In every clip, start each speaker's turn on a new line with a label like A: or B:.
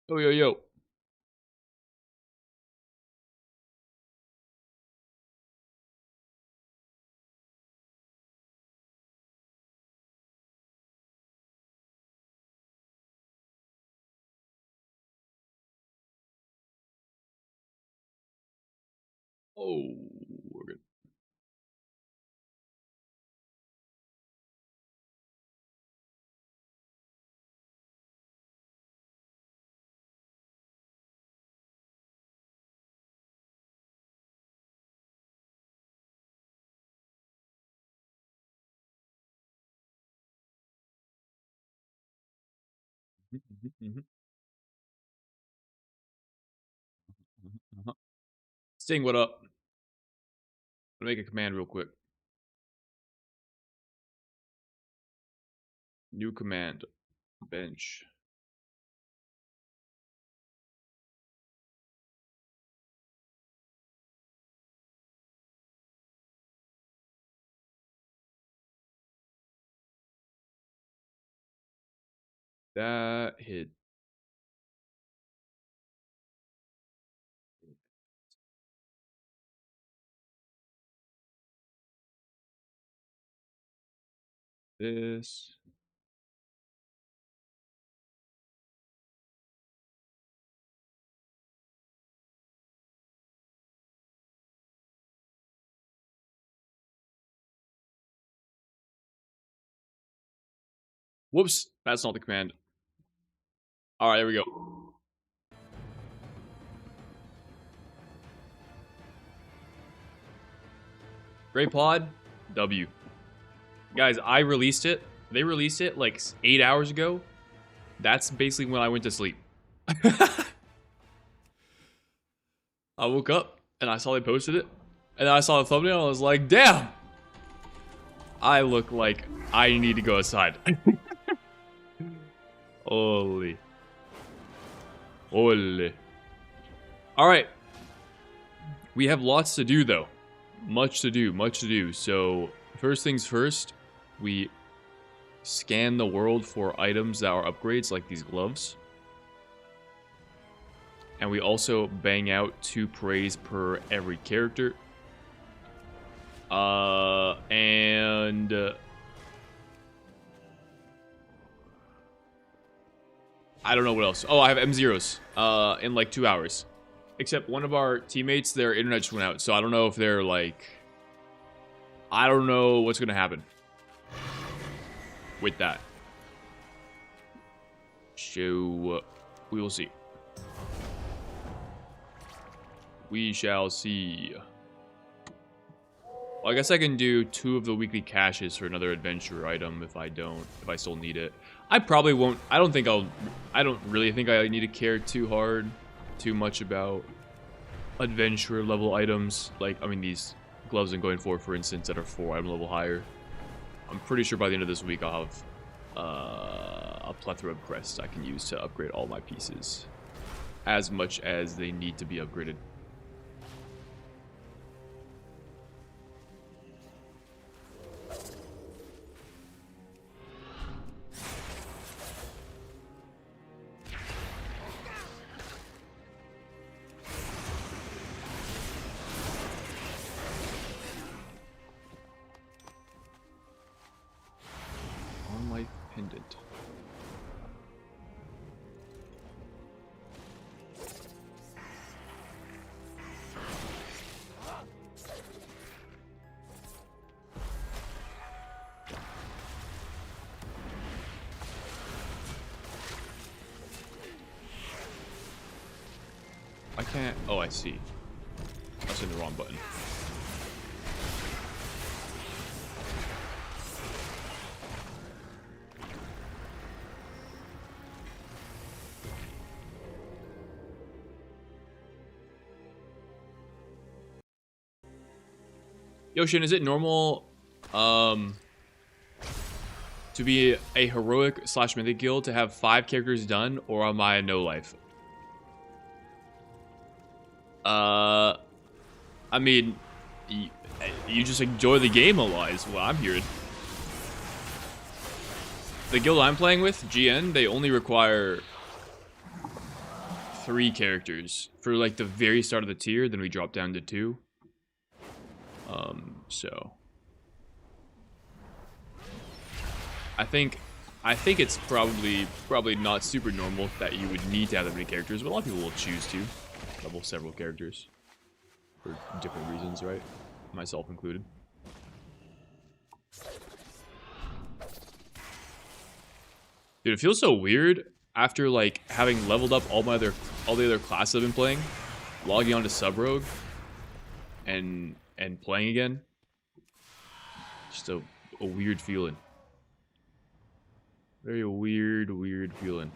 A: Yo, yo, yo. Oh, we're good. Sting, what up? I'm gonna make a command real quick. New command. Bench. That hit. This. Whoops. That's not the command. Alright, there we go. Great pod. W. Guys, I released it. They released it like 8 hours ago. That's basically when I went to sleep. I woke up and I saw they posted it. And I saw the thumbnail and I was like, damn! I look like I need to go outside. Holy. Holy. Alright. We have lots to do though. Much to do, much to do. So, first things first, we scan the world for items that are upgrades, like these gloves. And we also bang out 2 praise per every character. And I don't know what else. Oh, I have M0s in like 2 hours. Except one of our teammates, their internet just went out. So I don't know if they're like... I don't know what's going to happen with that. So we will see. We shall see. Well, I guess I can do 2 of the weekly caches for another adventure item if I still need it. I probably won't. I don't really think I need to care too much about adventure level items. Like, I mean, these gloves I'm going for instance, that are 4 item level higher. I'm pretty sure by the end of this week I'll have a plethora of crests I can use to upgrade all my pieces. As much as they need to be upgraded. Pendant. I can't. Oh, I see. I was in the wrong button. Yoshin, is it normal to be a heroic / mythic guild to have 5 characters done, or am I a no life? I mean, you just enjoy the game a lot is what I'm hearing. The guild I'm playing with, GN, they only require 3 characters for like the very start of the tier, then we drop down to 2. So I think it's probably not super normal that you would need to have that many characters, but a lot of people will choose to level several characters for different reasons, right? Myself included. Dude, it feels so weird after like having leveled up all the other classes I've been playing, logging onto Sub Rogue and playing again. Just a weird feeling. Very weird feeling.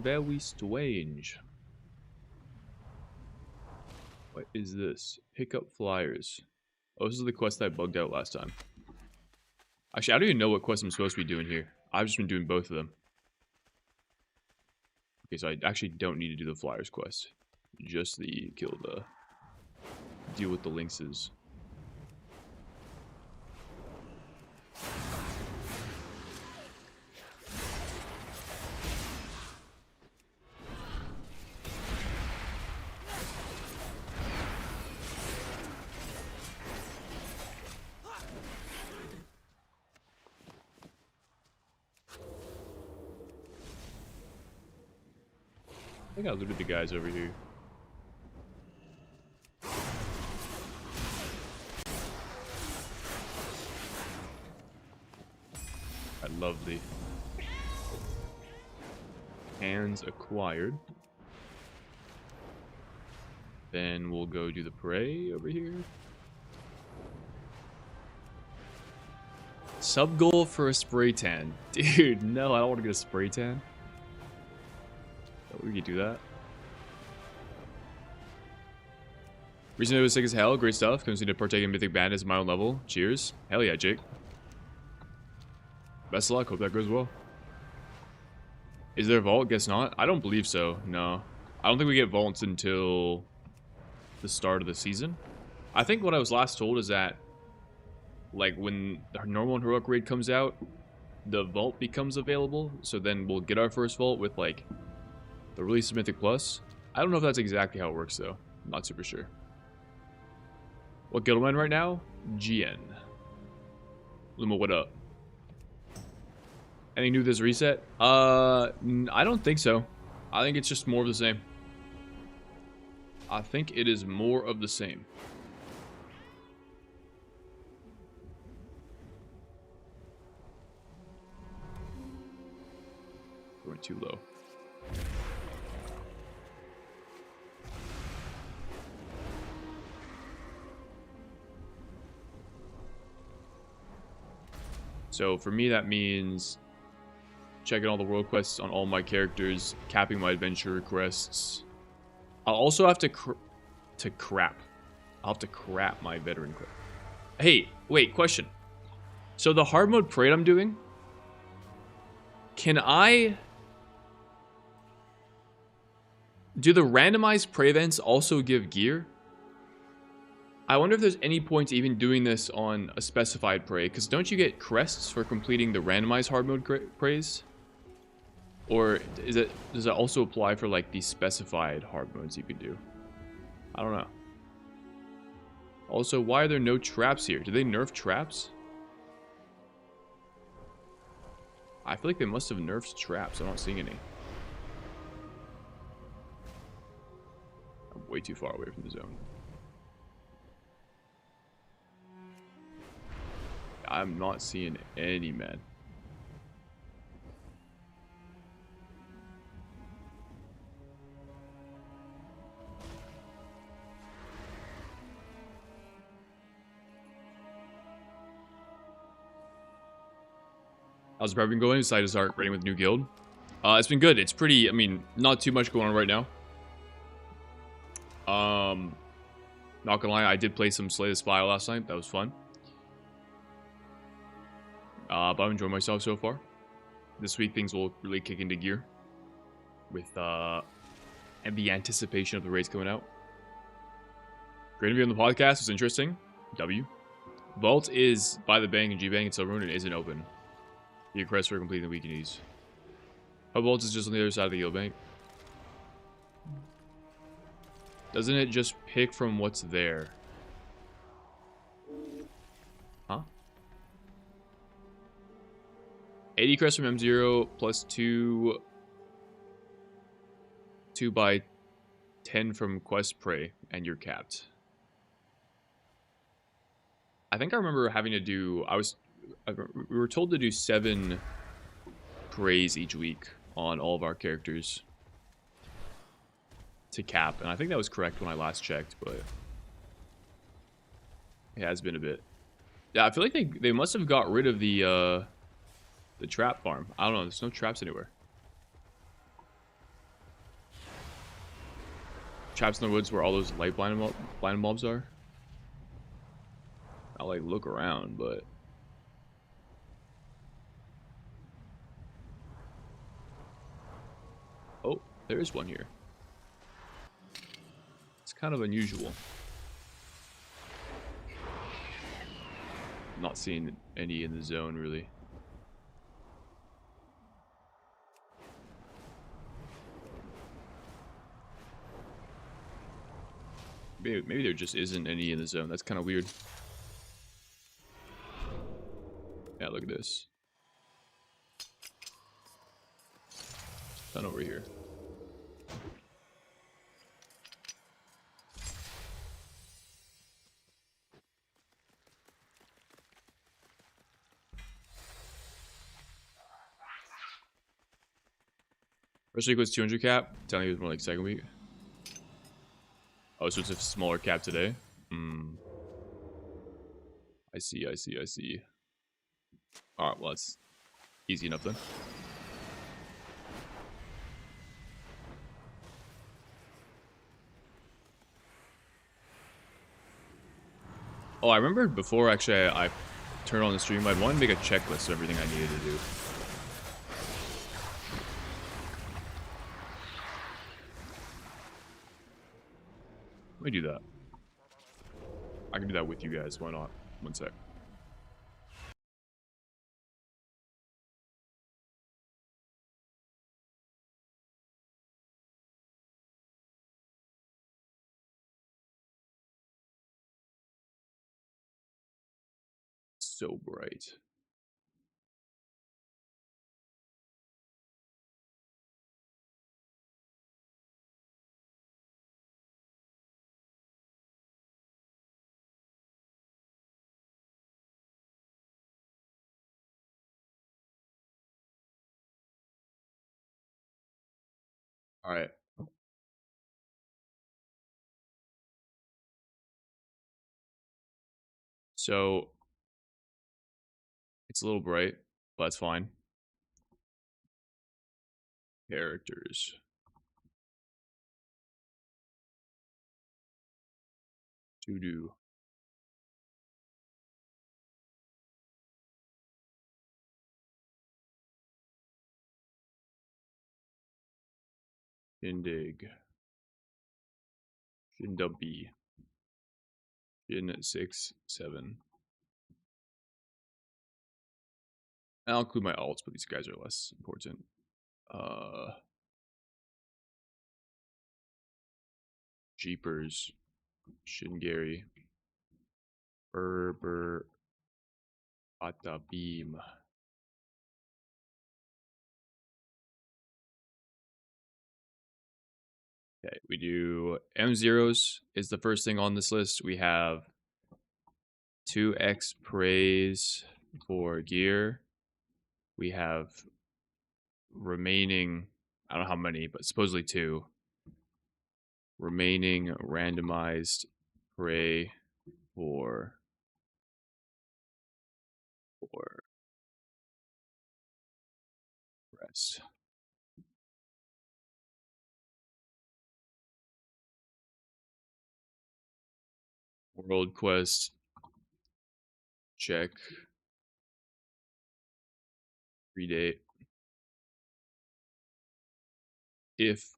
A: Very strange. What is this? Pick up flyers. Oh, this is the quest that I bugged out last time. Actually, I don't even know what quest I'm supposed to be doing here. I've just been doing both of them. Okay, so I actually don't need to do the flyers quest. Just the deal with the lynxes. I think I looted the guys over here. Lovely. Hands acquired. Then we'll go do the prey over here. Sub goal for a spray tan. Dude, no, I don't want to get a spray tan. We could do that. Recently it was sick as hell. Great stuff. Continue to partake in Mythic Bandits at my own level. Cheers. Hell yeah, Jake. Best of luck. Hope that goes well. Is there a vault? Guess not. I don't believe so. No. I don't think we get vaults until the start of the season. I think what I was last told is that like when the normal and heroic raid comes out, the vault becomes available. So then we'll get our first vault with like the release of Mythic Plus. I don't know if that's exactly how it works though. I'm not super sure. What guild am I in right now? GN. Luma, what up? Anything new with this reset? I don't think so. I think it's just more of the same. I think it is more of the same. Going too low. So for me, that means checking all the world quests on all my characters, capping my adventure requests. I'll also have to crap. I'll have to crap my veteran quest. Hey, wait, question. So the hard mode parade I'm doing, can I do the randomized prey events also give gear? I wonder if there's any point to even doing this on a specified prey, because don't you get crests for completing the randomized hard mode prays? Or does it also apply for like the specified hard modes you can do? I don't know. Also, why are there no traps here? Do they nerf traps? I feel like they must have nerfed traps. I'm not seeing any. I'm way too far away from the zone. I'm not seeing any, man. How's the prepping going? Decided to start raiding with new guild. It's been good. It's pretty, I mean, not too much going on right now. Not gonna lie, I did play some Slay the Spire last night. That was fun. But I've enjoyed myself so far. This week things will really kick into gear with and the anticipation of the raids coming out. Great interview on the podcast. Was interesting. W. Vault is by the bank and G Bank and Silvermoon and isn't open. Your Crest for completing the weekend. Hub Vault is just on the other side of the Yield Bank. Doesn't it just pick from what's there? Huh? 80 Crest from M0 plus 2 by 10 from Quest Prey, and you're capped. I think I remember having to do... we were told to do 7 praise each week on all of our characters to cap, and I think that was correct when I last checked, but it has been a bit. Yeah, I feel like they must have got rid of the trap farm. I don't know, there's no traps anywhere. Traps in the woods where all those light blind mobs are. I'll like look around, but oh, there is one here. It's kind of unusual. I'm not seeing any in the zone really. Maybe there just isn't any in the zone. That's kind of weird. Yeah, look at this. None over here. First week was 200 cap. Telling you it was more like second week. Oh, so it's a smaller cap today? I see. Alright, well, that's easy enough then. Oh, I remember before actually I turned on the stream, I wanted to make a checklist of everything I needed to do. Let me do that. I can do that with you guys, why not? One sec. So bright. Alright. So it's a little bright, but that's fine. Characters. To do. Shindig. Shindubby. Shin 6, 7. I'll include my alts, but these guys are less important. Jeepers. Shingary. Berber. Ata Beam. Okay, we do M0s is the first thing on this list. We have 2x praise for gear. We have remaining, I don't know how many, but supposedly 2. Remaining randomized prey for rest. World quest. Check. Predate. If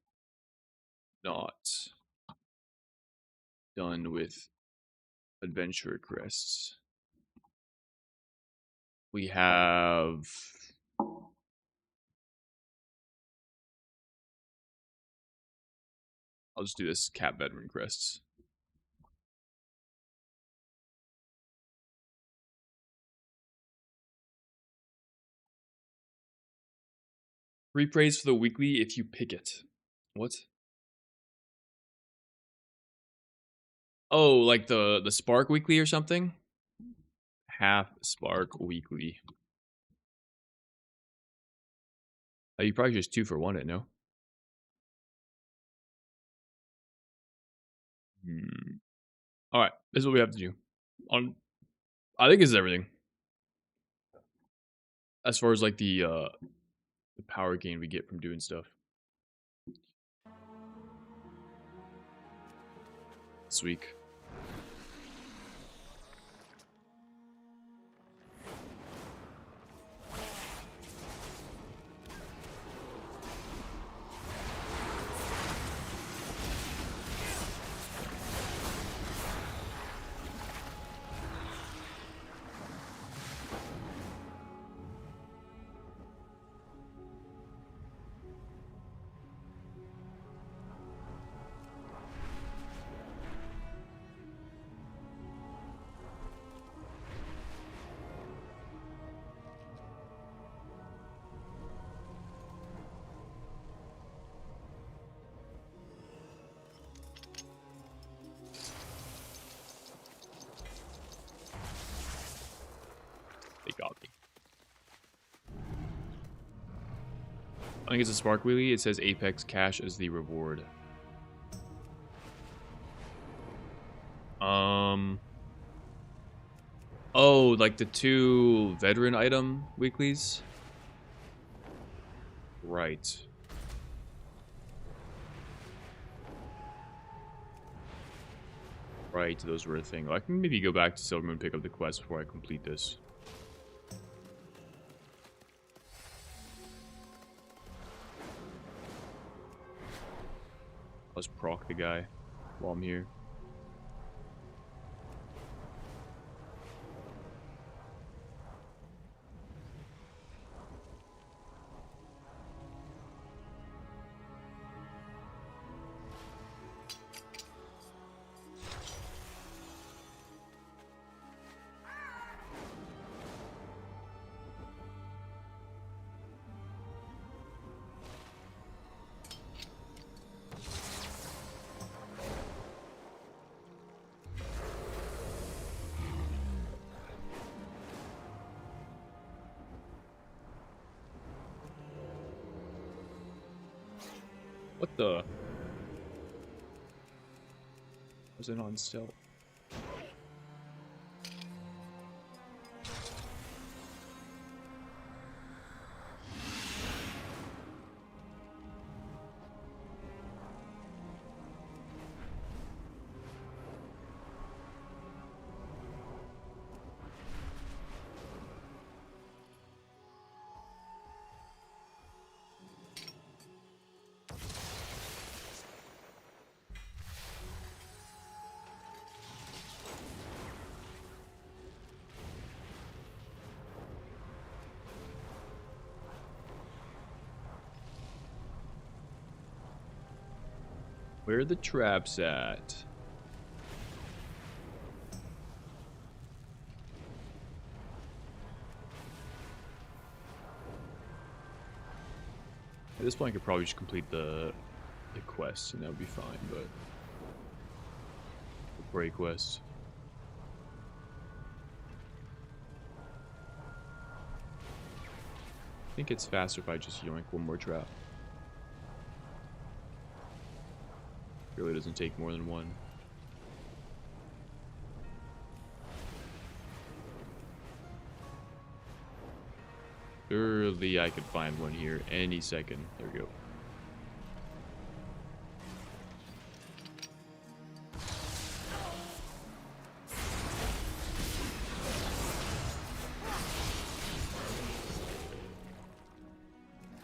A: not done with adventurer crests. We have... I'll just do this cat veteran crests. Free praise for the weekly if you pick it. What? Oh, like the Spark weekly or something? Half Spark weekly. Oh, you probably just 2 for 1 it, no? Alright, this is what we have to do. I think this is everything. As far as like the power gain we get from doing stuff. This week. They got me. I think it's a Spark Wheelie. It says Apex Cash as the reward. Oh, like the 2 veteran item weeklies? Right. Right, those were a thing. I can maybe go back to Silvermoon and pick up the quest before I complete this. Let's proc the guy while I'm here. What the? Was it on stealth? Where are the traps at? At this point, I could probably just complete the quest, and that would be fine, but... The break quest. I think it's faster if I just yoink one more trap. Really doesn't take more than one. Surely I could find one here any second. There we go.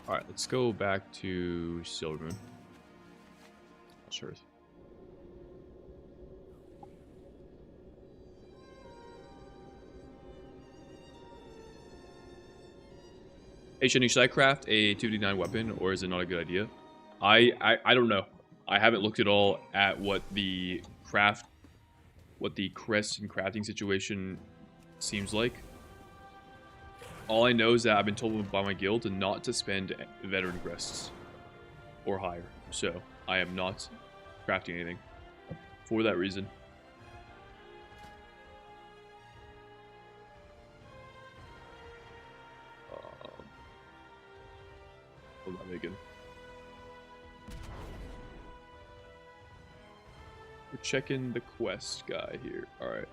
A: Alright, let's go back to Silvermoon. Sure. Hey, Shani, should I craft a 2d9 weapon, or is it not a good idea? I don't know. I haven't looked at all at what the crest and crafting situation seems like. All I know is that I've been told by my guild not to spend veteran crests or higher, so I am not crafting anything for that reason. What am I making? We're checking the quest guy here. All right.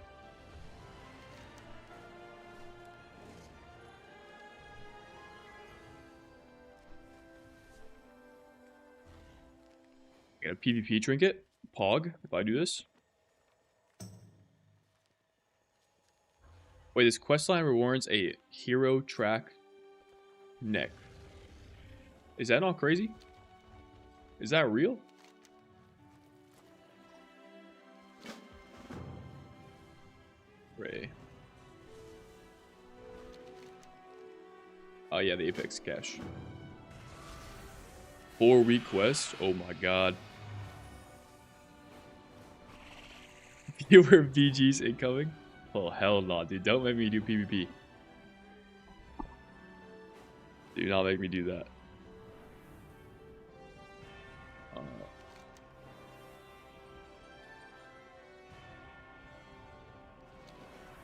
A: Get a PvP trinket. Pog, if I do this. Wait, this questline rewards a hero track neck. Is that not crazy? Is that real? Ray. Oh yeah, the Apex cache. 4-week quest? Oh my god. Fewer BGs incoming? Oh hell no, dude. Don't make me do PvP. Do not make me do that.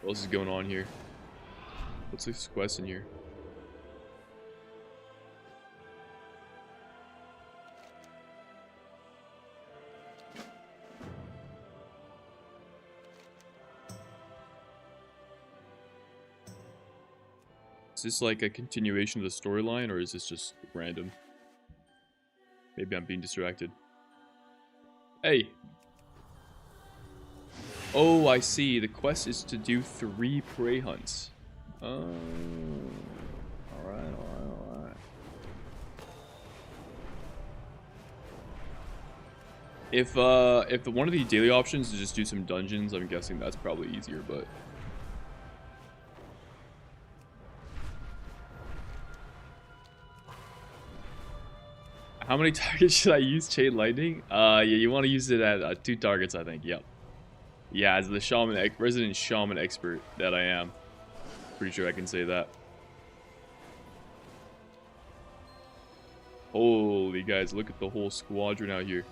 A: What else is going on here? What's this quest in here? Is this like a continuation of the storyline, or is this just random? Maybe I'm being distracted. Hey! Oh, I see. The quest is to do 3 prey hunts. Oh. Alright. If one of the daily options is just do some dungeons, I'm guessing that's probably easier, but... How many targets should I use Chain Lightning? Yeah, you want to use it at 2 targets, I think. Yep. Yeah, as the resident shaman expert that I am, pretty sure I can say that. Holy guys, look at the whole squadron out here.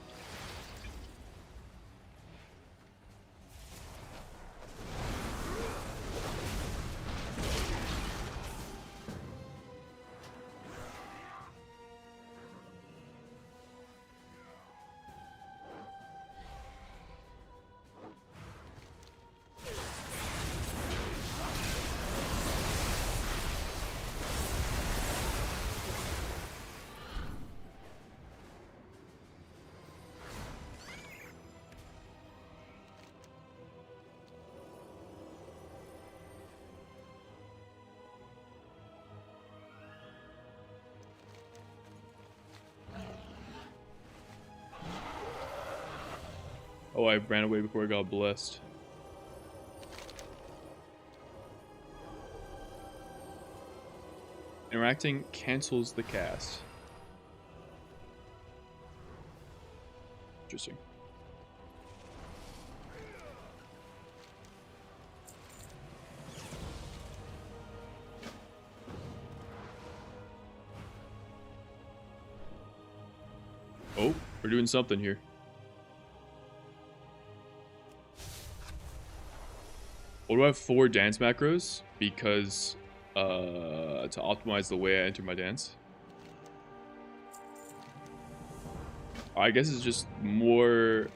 A: Oh, I ran away before I got blessed. Interacting cancels the cast. Interesting. Oh, we're doing something here. What do I have 4 dance macros? Because, to optimize the way I enter my dance. I guess it's just more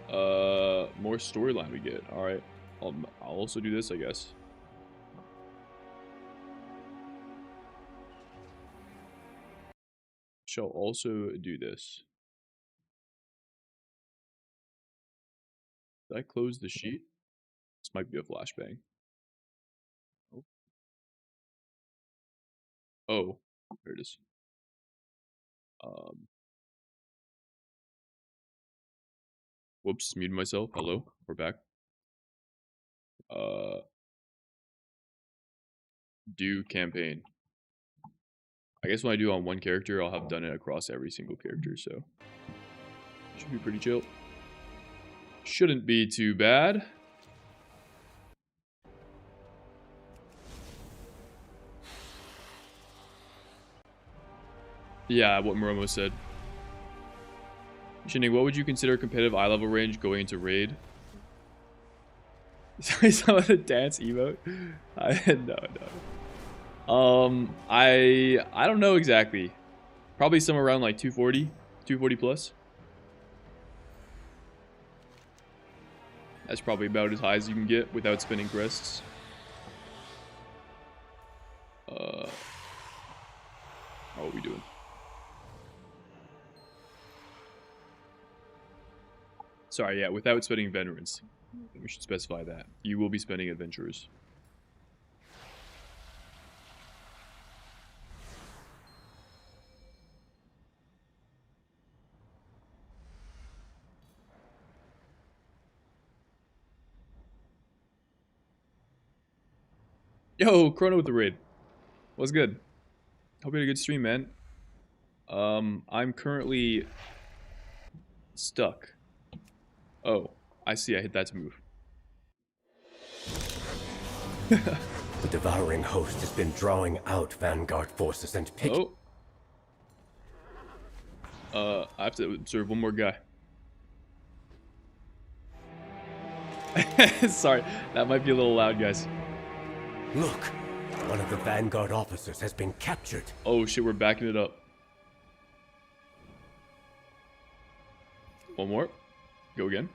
A: storyline we get. Alright. I'll also do this, I guess. Shall also do this. Did I close the sheet? This might be a flashbang. Oh, there it is. Whoops, muted myself. Hello, we're back. Do campaign. I guess when I do on one character, I'll have done it across every single character, so should be pretty chill. Shouldn't be too bad. Yeah, what Moromo said. Shinning, what would you consider competitive eye level range going into raid? Some of the dance emote? No. I don't know exactly. Probably somewhere around like 240, 240 plus. That's probably about as high as you can get without spinning crests. How are we doing? Sorry, yeah, without spending veterans. We should specify that. You will be spending adventurers. Yo, Chrono with the raid. What's good? Hope you had a good stream, man. I'm currently stuck. Oh, I see. I hit that to move.
B: The devouring host has been drawing out Vanguard forces and picking.
A: Oh. I have to observe one more guy. Sorry, that might be a little loud, guys.
B: Look, one of the Vanguard officers has been captured.
A: Oh shit, we're backing it up. One more. Go again.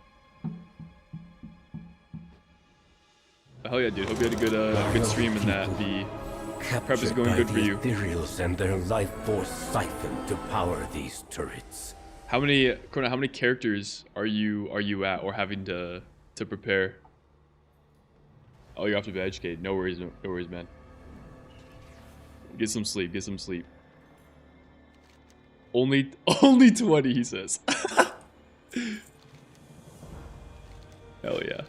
A: Hell yeah, dude. Hope you had a good stream and that the prep is going good for you.
B: Ethereals and their life force siphon to power these turrets.
A: How many characters are you at or having to prepare? Oh, you're off to be educated. No worries, man. Get some sleep. Get some sleep. Only 20, he says. Hell yeah.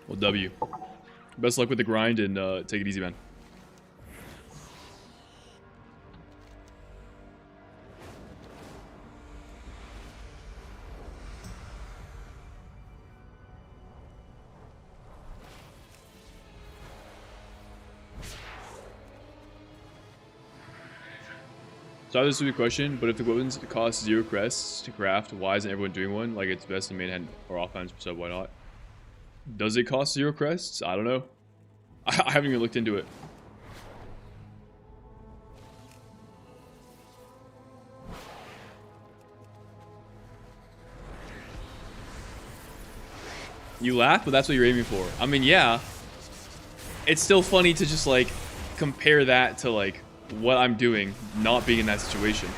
A: Well, W. Best luck with the grind and take it easy, man. So I have this stupid question, but if the weapons cost 0 crests to craft, why isn't everyone doing one? Like it's best in main hand or offhand, so why not? Does it cost 0 crests? I don't know. I haven't even looked into it. You laugh, but that's what you're aiming for. I mean, yeah. It's still funny to just like compare that to like what I'm doing, not being in that situation.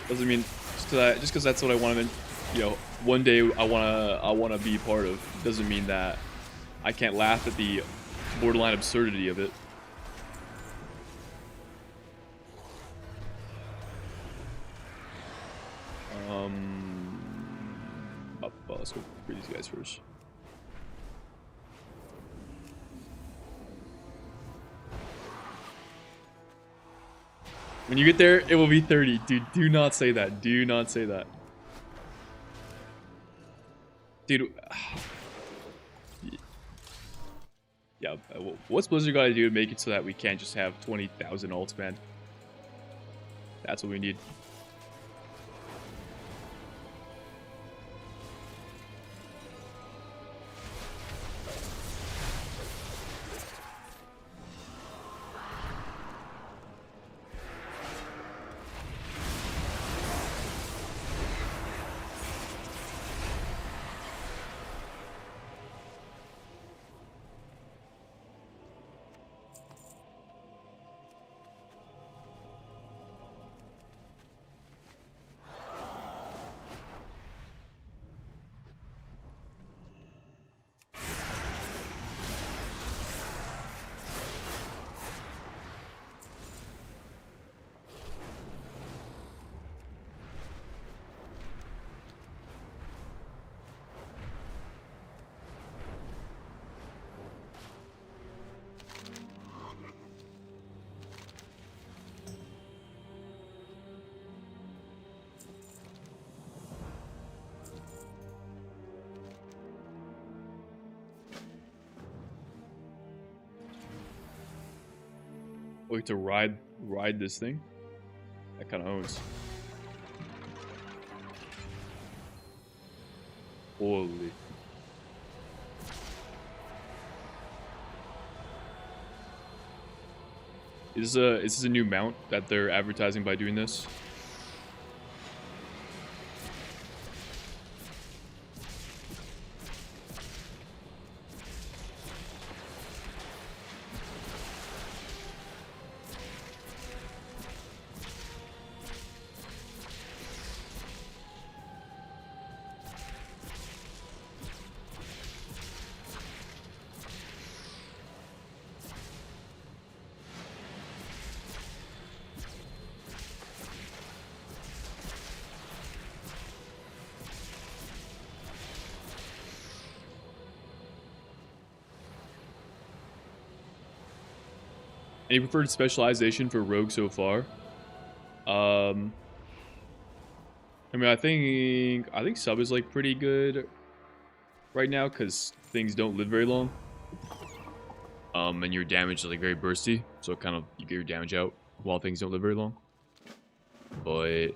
A: Doesn't mean just because that's what I want to, you know, one day I wanna be part of. Doesn't mean that I can't laugh at the borderline absurdity of it. Let's go for these guys first. When you get there, it will be 30. Dude, do not say that. Do not say that. Dude. Yeah, what's Blizzard got to do to make it so that we can't just have 20,000 ults, man? That's what we need. Like to ride this thing? That kind of owns. Holy. Is this a new mount that they're advertising by doing this? Any preferred specialization for rogue so far? I mean, I think sub is like pretty good right now because things don't live very long. And your damage is like very bursty, so it kind of you get your damage out while things don't live very long. But you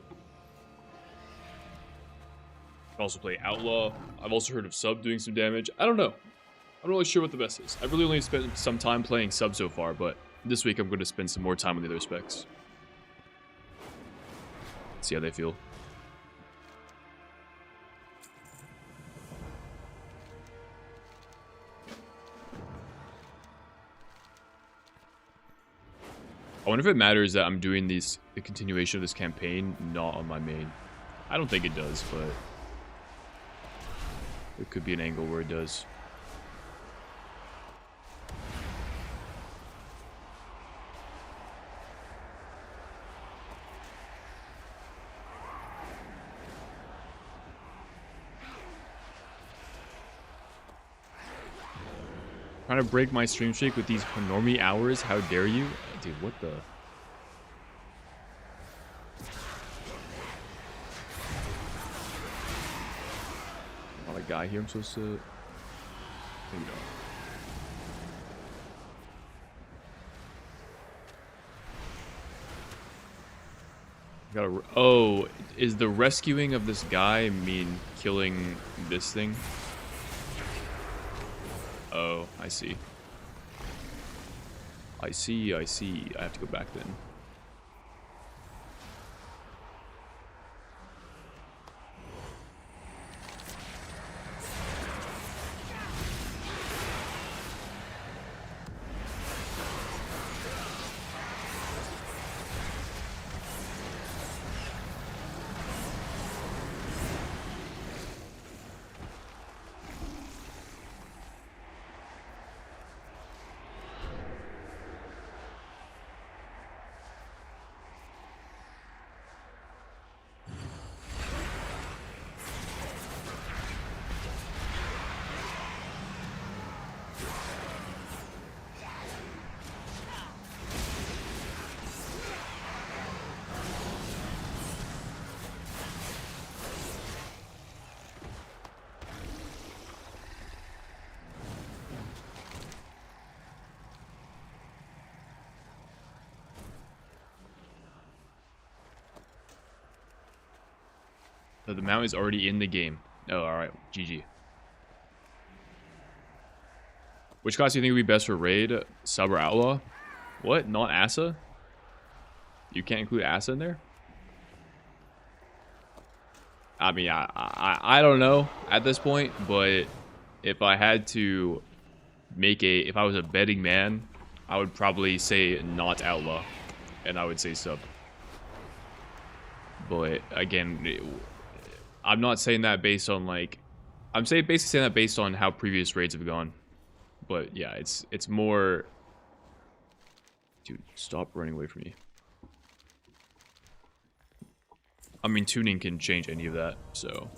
A: can also play outlaw. I've also heard of sub doing some damage. I don't know. I'm not really sure what the best is. I've really only spent some time playing sub so far, but this week I'm going to spend some more time on the other specs. See how they feel. I wonder if it matters that I'm doing the continuation of this campaign not on my main. I don't think it does, but it could be an angle where it does. Trying to break my stream streak with these normie hours? How dare you? Dude, what the... Not a guy here I'm supposed to... Maybe not. Gotta... Oh, is the rescuing of this guy mean killing this thing? Oh, I see. I see. I have to go back then. So the mount is already in the game. Oh, alright. GG. Which class do you think would be best for raid? Sub or outlaw? What? Not Asa? You can't include Asa in there? I mean, I don't know at this point, but if I had to make if I was a betting man, I would probably say not outlaw, and I would say sub. But again, I'm not saying that based on like, I'm basically saying that based on how previous raids have gone. But yeah, it's more. Dude, stop running away from me. I mean, tuning can change any of that, so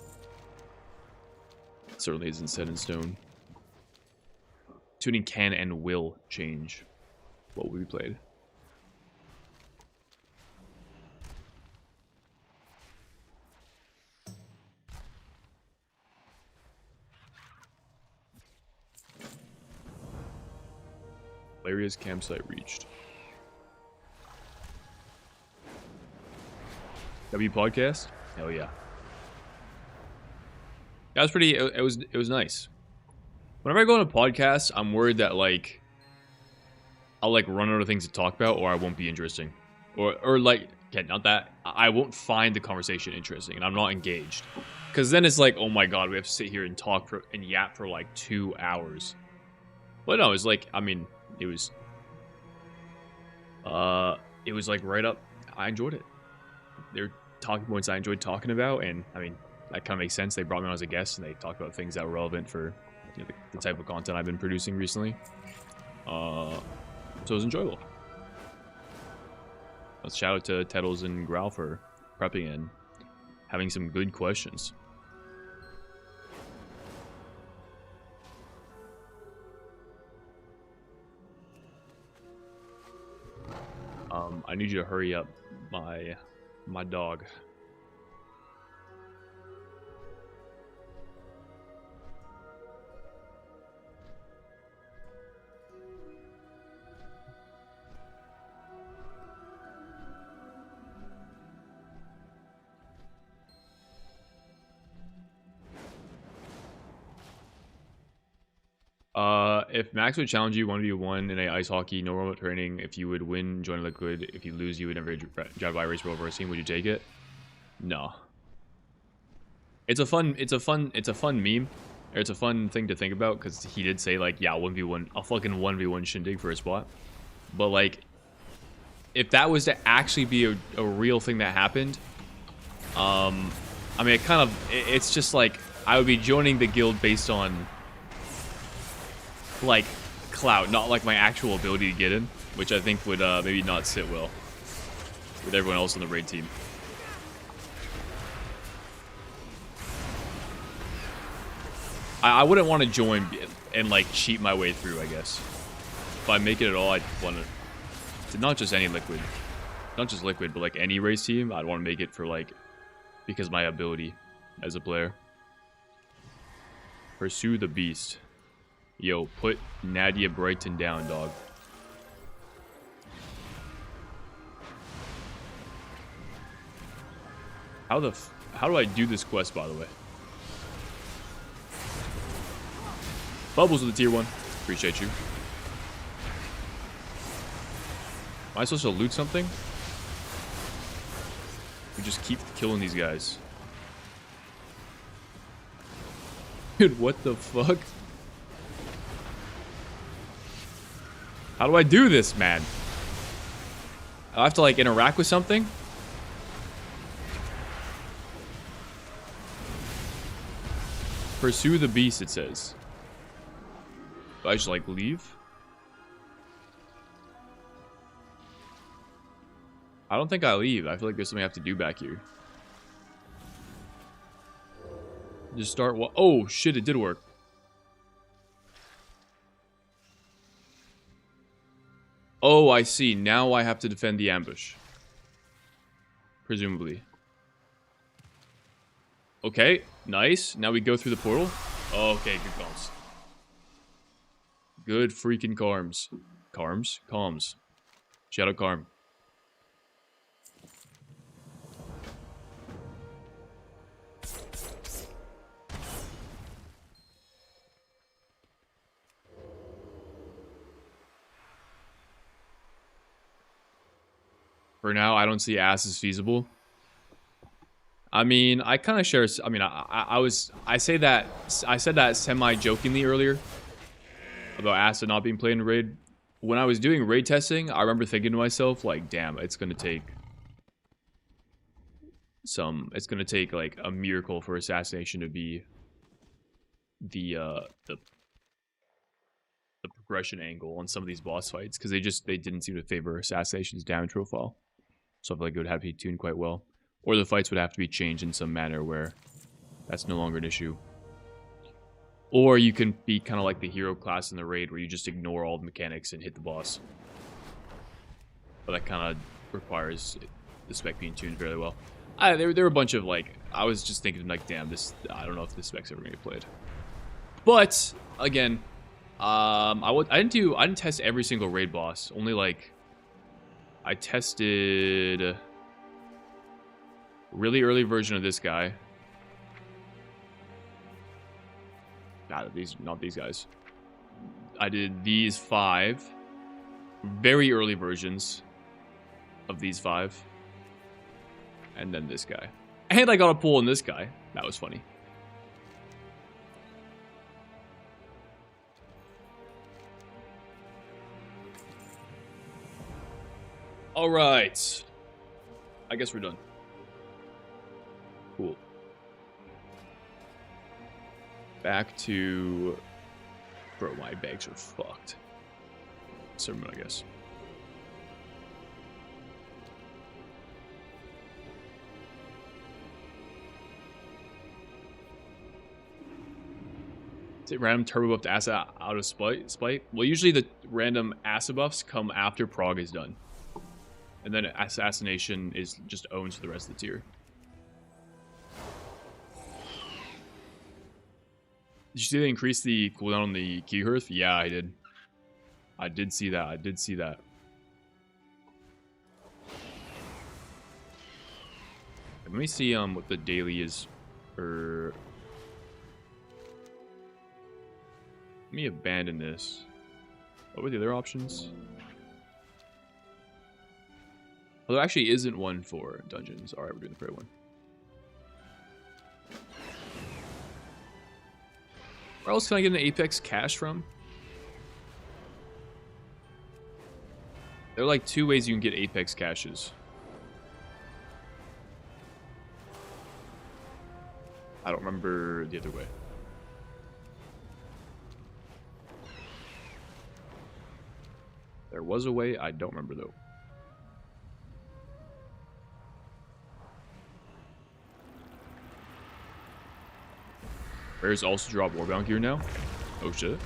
A: it certainly isn't set in stone. Tuning can and will change what will be played. Valeria's campsite reached. W podcast? Hell yeah. That was pretty, it was nice. Whenever I go on a podcast, I'm worried that, like, I'll, like, run out of things to talk about, or I won't be interesting. Or like, okay, not that, I won't find the conversation interesting, and I'm not engaged. Because then it's like, oh my god, we have to sit here and talk and yap for, like, 2 hours. But no, it's like, I mean, it was like right up, I enjoyed it. They're talking points I enjoyed talking about, and I mean, that kind of makes sense. They brought me on as a guest, and they talked about things that were relevant for, you know, the type of content I've been producing recently. So it was enjoyable. Let's shout out to Tettles and Growl for prepping and having some good questions. I need you to hurry up, my dog. If Max would challenge you 1v1 in a ice hockey, no warm-up training, if you would win, join Liquid. If you lose, you would never drive by a race rover team. Would you take it? No. It's a fun meme. Or it's a fun thing to think about, because he did say, like, yeah, 1v1, a fucking 1v1 shindig for a spot. But, like, if that was to actually be a real thing that happened, I mean, it's just like, I would be joining the guild based on, like, clout, not like my actual ability to get in, which I think would maybe not sit well with everyone else on the raid team. I wouldn't want to join and, like, cheat my way through, I guess. If I make it at all, I'd want to not just any liquid, not just liquid, but like any race team, I'd want to make it for, like, because of my ability as a player. Pursue the beast. Yo, put Nadia Brighton down, dog. How do I do this quest, by the way? Bubbles with the tier 1. Appreciate you. Am I supposed to loot something? We just keep killing these guys. Dude, what the fuck? How do I do this, man? I have to, like, interact with something? Pursue the beast, it says. Do I just, like, leave? I don't think I leave. I feel like there's something I have to do back here. Just start. Oh, shit, it did work. Oh, I see. Now I have to defend the ambush. Presumably. Okay, nice. Now we go through the portal. Okay, good comms. Good freaking comms. Comms. Shout out Carm. For now, I don't see ass as feasible. I mean, I kind of share. I mean, I said that semi-jokingly earlier about Ass not being played in raid. When I was doing raid testing, I remember thinking to myself, like, damn, it's gonna take like a miracle for assassination to be the progression angle on some of these boss fights, because they didn't seem to favor assassination's damage profile. So I feel like it would have to be tuned quite well. Or the fights would have to be changed in some manner where that's no longer an issue. Or you can be kind of like the hero class in the raid where you just ignore all the mechanics and hit the boss. But that kind of requires the spec being tuned fairly well. There were a bunch of, like, I was just thinking, like, damn, I don't know if this spec's ever going to get played. But, again, I didn't test every single raid boss. Only, like, I tested Really early version of this guy. Not these guys. I did these 5 very early versions of these 5. And then this guy. And I got a pull in this guy. That was funny. All right. I guess we're done. Cool. Back to... Bro, my bags are fucked. Sermon, I guess. Is it random turbo buff to acid out of spite? Well, usually the random acid buffs come after prog is done. And then assassination is just owns for the rest of the tier. Did you see they increased the cooldown on the key hearth? Yeah, I did. I did see that. I did see that. Let me see what the daily is for. Let me abandon this. What were the other options? Well, there actually isn't one for dungeons. Alright, we're doing the prayer one. Where else can I get an Apex cash from? There are like 2 ways you can get Apex caches. I don't remember the other way. There was a way, I don't remember though. Rares also drop Warbound gear now? Oh shit.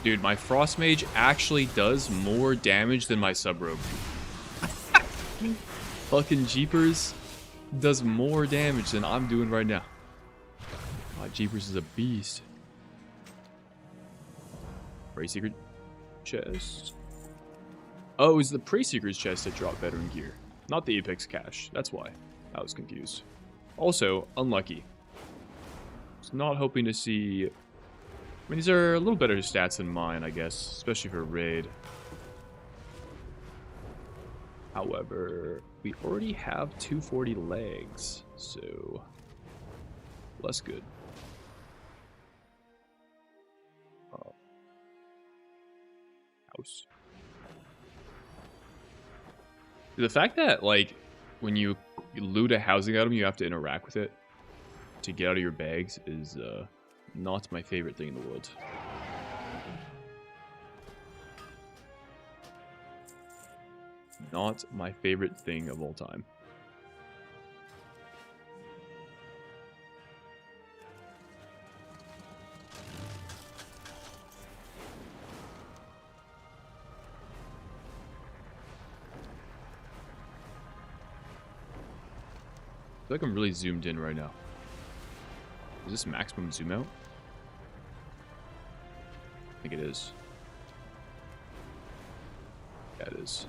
A: Dude, my Frost Mage actually does more damage than my Sub-Rogue. Fucking Jeepers does more damage than I'm doing right now. My Jeepers is a beast. Prey Secret chest. Oh, it's the Prey Seeker's chest that dropped veteran gear. Not the Apex cache. That's why. I was confused. Also, unlucky. Was not hoping to see... I mean, these are a little better stats than mine, I guess. Especially for raid. However, we already have 240 legs, so less good. House. The fact that, like, when you loot a housing item, you have to interact with it to get out of your bags is not my favorite thing in the world. Not my favorite thing of all time. I feel like I'm really zoomed in right now. Is this maximum zoom out? I think it is. Yeah, it is.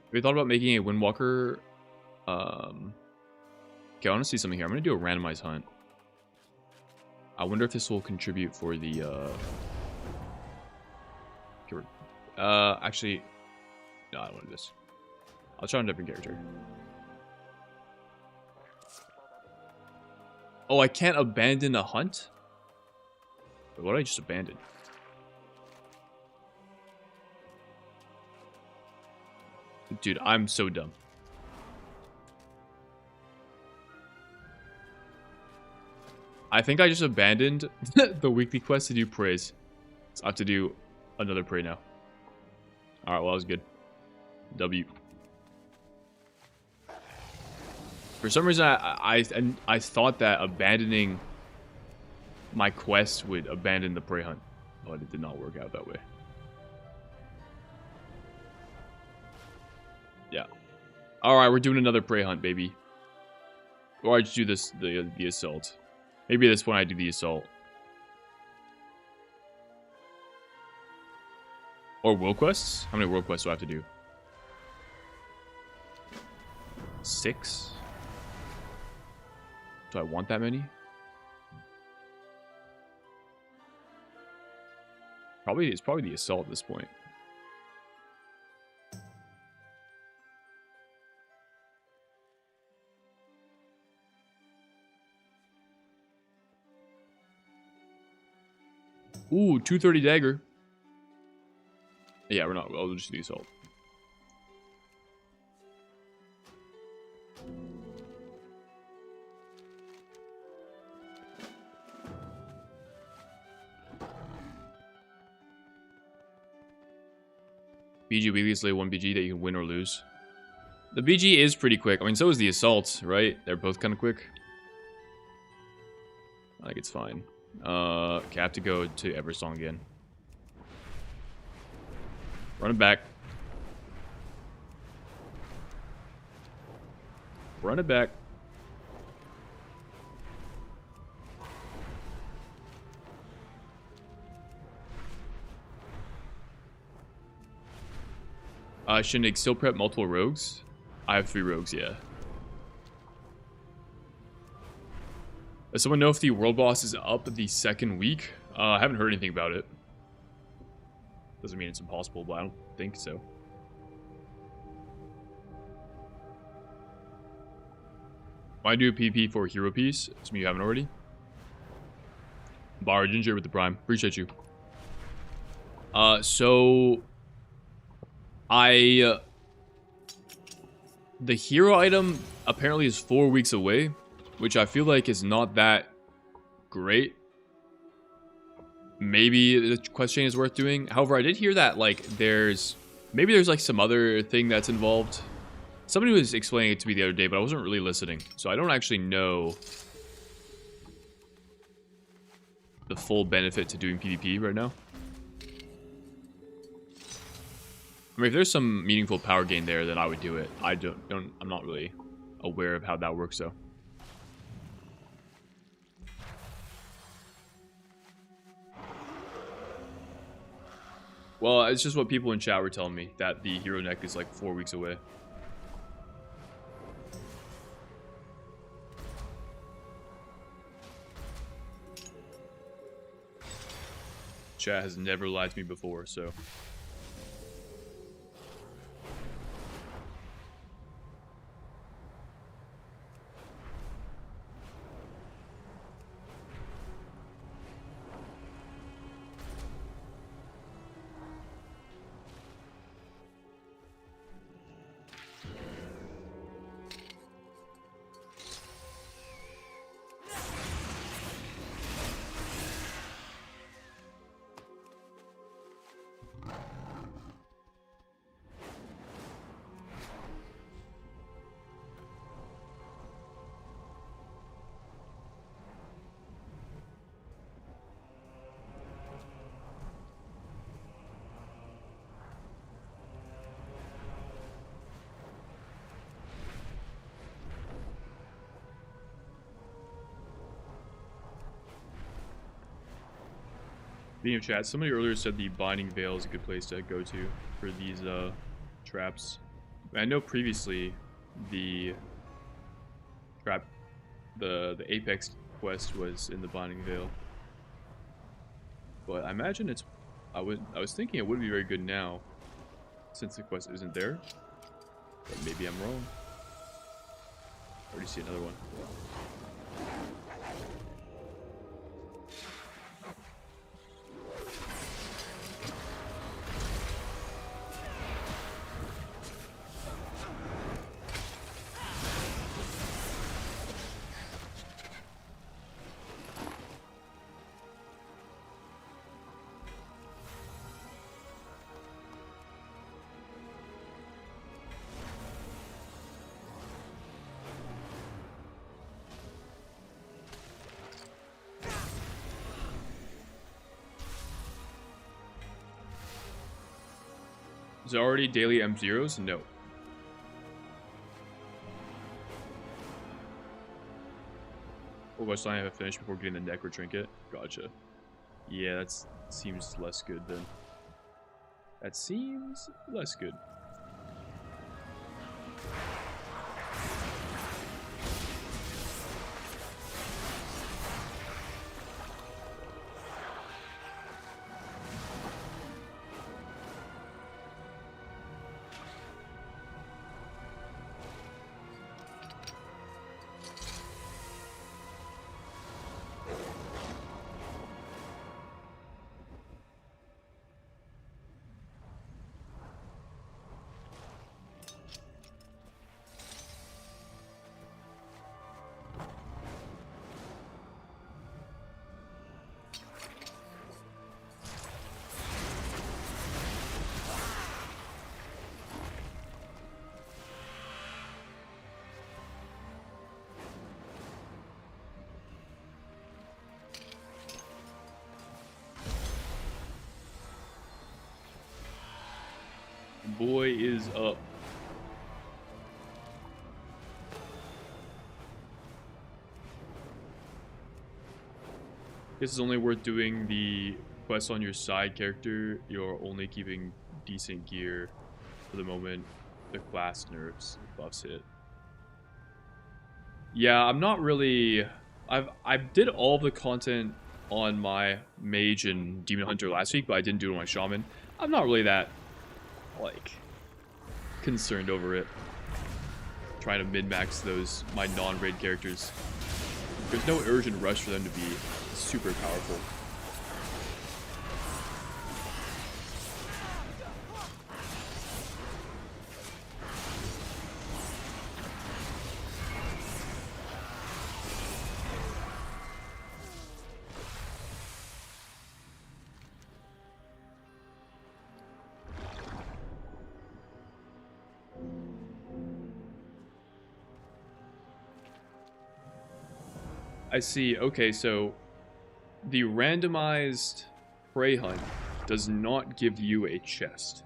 A: Have you thought about making a Windwalker? Okay, I want to see something here. I'm going to do a randomized hunt. I wonder if this will contribute for the... actually... No, I don't want to do this. I'll try a different character. Oh, I can't abandon a hunt? Wait, what did I just abandon? Dude, I'm so dumb. I think I just abandoned the weekly quest to do praise. So I have to do another pray now. Alright, well, that was good. W. For some reason, I thought that abandoning my quest would abandon the prey hunt. But it did not work out that way. Yeah. Alright, we're doing another prey hunt, baby. Or I just do this, the assault. Maybe at this point I do the assault. Or world quests? How many world quests do I have to do? 6? Do I want that many? It's probably the assault at this point. Ooh, 230 dagger. Yeah, we're not. I'll just do the assault. BG weekly slay 1 BG that you can win or lose. The BG is pretty quick. I mean, so is the assault, right? They're both kind of quick. I think it's fine. Okay, I have to go to Eversong again. Run it back. Run it back. Shindig, still prep multiple rogues? I have 3 rogues, yeah. Does someone know if the world boss is up the second week? I haven't heard anything about it. Doesn't mean it's impossible, but I don't think so. Why do a PP for a hero piece? Some of you haven't already. Bar Ginger with the Prime. Appreciate you. The hero item apparently is 4 weeks away, which I feel like is not that great. Maybe the quest chain is worth doing. However, I did hear that like there's like some other thing that's involved. Somebody was explaining it to me the other day, but I wasn't really listening, so I don't actually know the full benefit to doing PvP right now. I mean, if there's some meaningful power gain there, then I would do it. I'm not really aware of how that works, though. Well, it's just what people in chat were telling me, that the hero neck is like 4 weeks away. Chat has never lied to me before, so... Speaking of chat, somebody earlier said the Binding Veil is a good place to go to for these traps. I know previously the Apex quest was in the Binding Veil, but I imagine it's. I was thinking it would be very good now, since the quest isn't there. But maybe I'm wrong. I already see another one. Is there already daily M0s? No. What quest line have I finished before getting the Necro Trinket? Gotcha. Yeah, that seems less good then. That seems less good. Boy is up. This is only worth doing the quest on your side character. You're only keeping decent gear for the moment. The class nerfs, buffs hit. Yeah, I'm not really. I did all the content on my mage and demon hunter last week, but I didn't do it on my shaman. I'm not really that like concerned over it. Trying to min-max those my non-raid characters. There's no urgent rush for them to be super powerful. I see. Okay, so the randomized prey hunt does not give you a chest.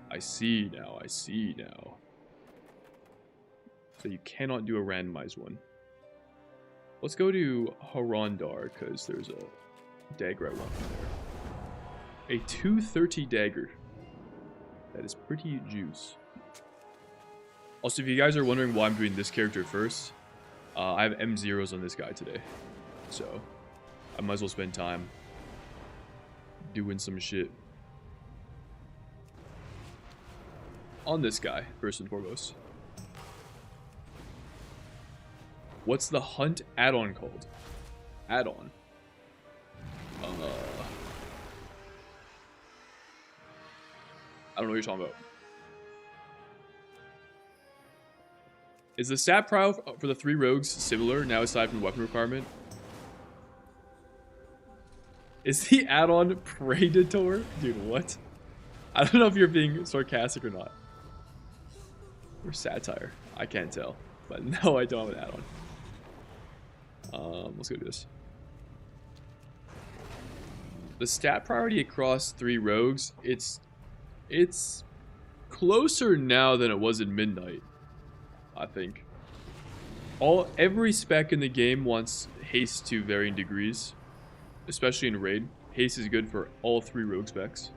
A: I see now. I see now. So you cannot do a randomized one. Let's go to Harondar, because there's a dagger I want from there. A 230 dagger. That is pretty juice. Also, if you guys are wondering why I'm doing this character first, I have M0s on this guy today, so I might as well spend time doing some shit on this guy, first and foremost. What's the hunt add-on called? Addon. I don't know what you're talking about. Is the stat pro for the 3 rogues similar now aside from the weapon requirement? Is the add-on Predator? Dude, what? I don't know if you're being sarcastic or not. Or satire. I can't tell. But no, I don't have an add-on. Let's go do this. The stat priority across 3 rogues, it's closer now than it was in Midnight. I think. Every spec in the game wants haste to varying degrees. Especially in raid. Haste is good for all 3 rogue specs.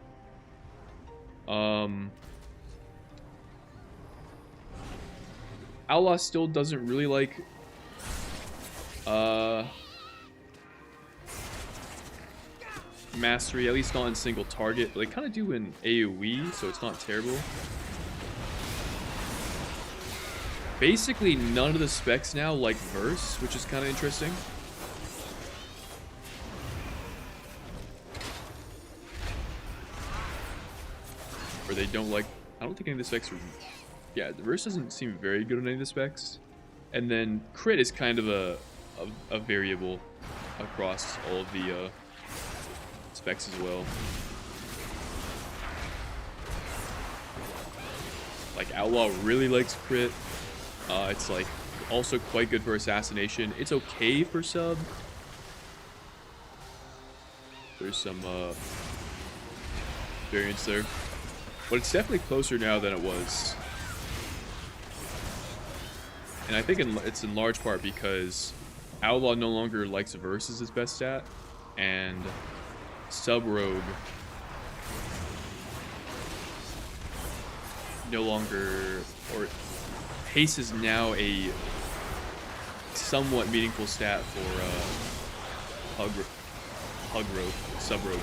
A: Outlaw still doesn't really like mastery, at least not in single target, but they kind of do in AoE, so it's not terrible. Basically, none of the specs now like verse, which is kind of interesting. Or they don't like... I don't think any of the specs are... Yeah, the verse doesn't seem very good on any of the specs. And then crit is kind of a variable across all of the specs as well. Like, Outlaw really likes crit. It's like also quite good for assassination. It's okay for sub. There's some variance there. But it's definitely closer now than it was. And I think it's in large part because Outlaw no longer likes Verse as his best stat, and Sub-Rogue no longer, or Haste is now a somewhat meaningful stat for Hug Rogue, Sub-Rogue.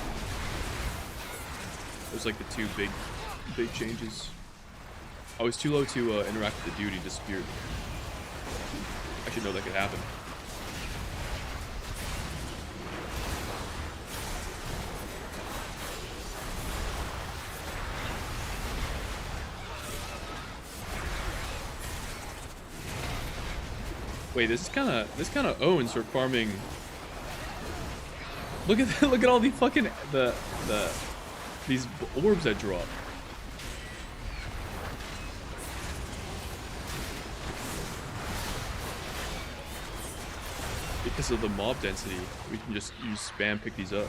A: Those like the two big changes. I was too low to interact with the dude, he disappeared. I should know that could happen. Wait, this kind of owns for farming. Look at all the fucking these orbs that drop. Because of the mob density, we can just use spam pick these up.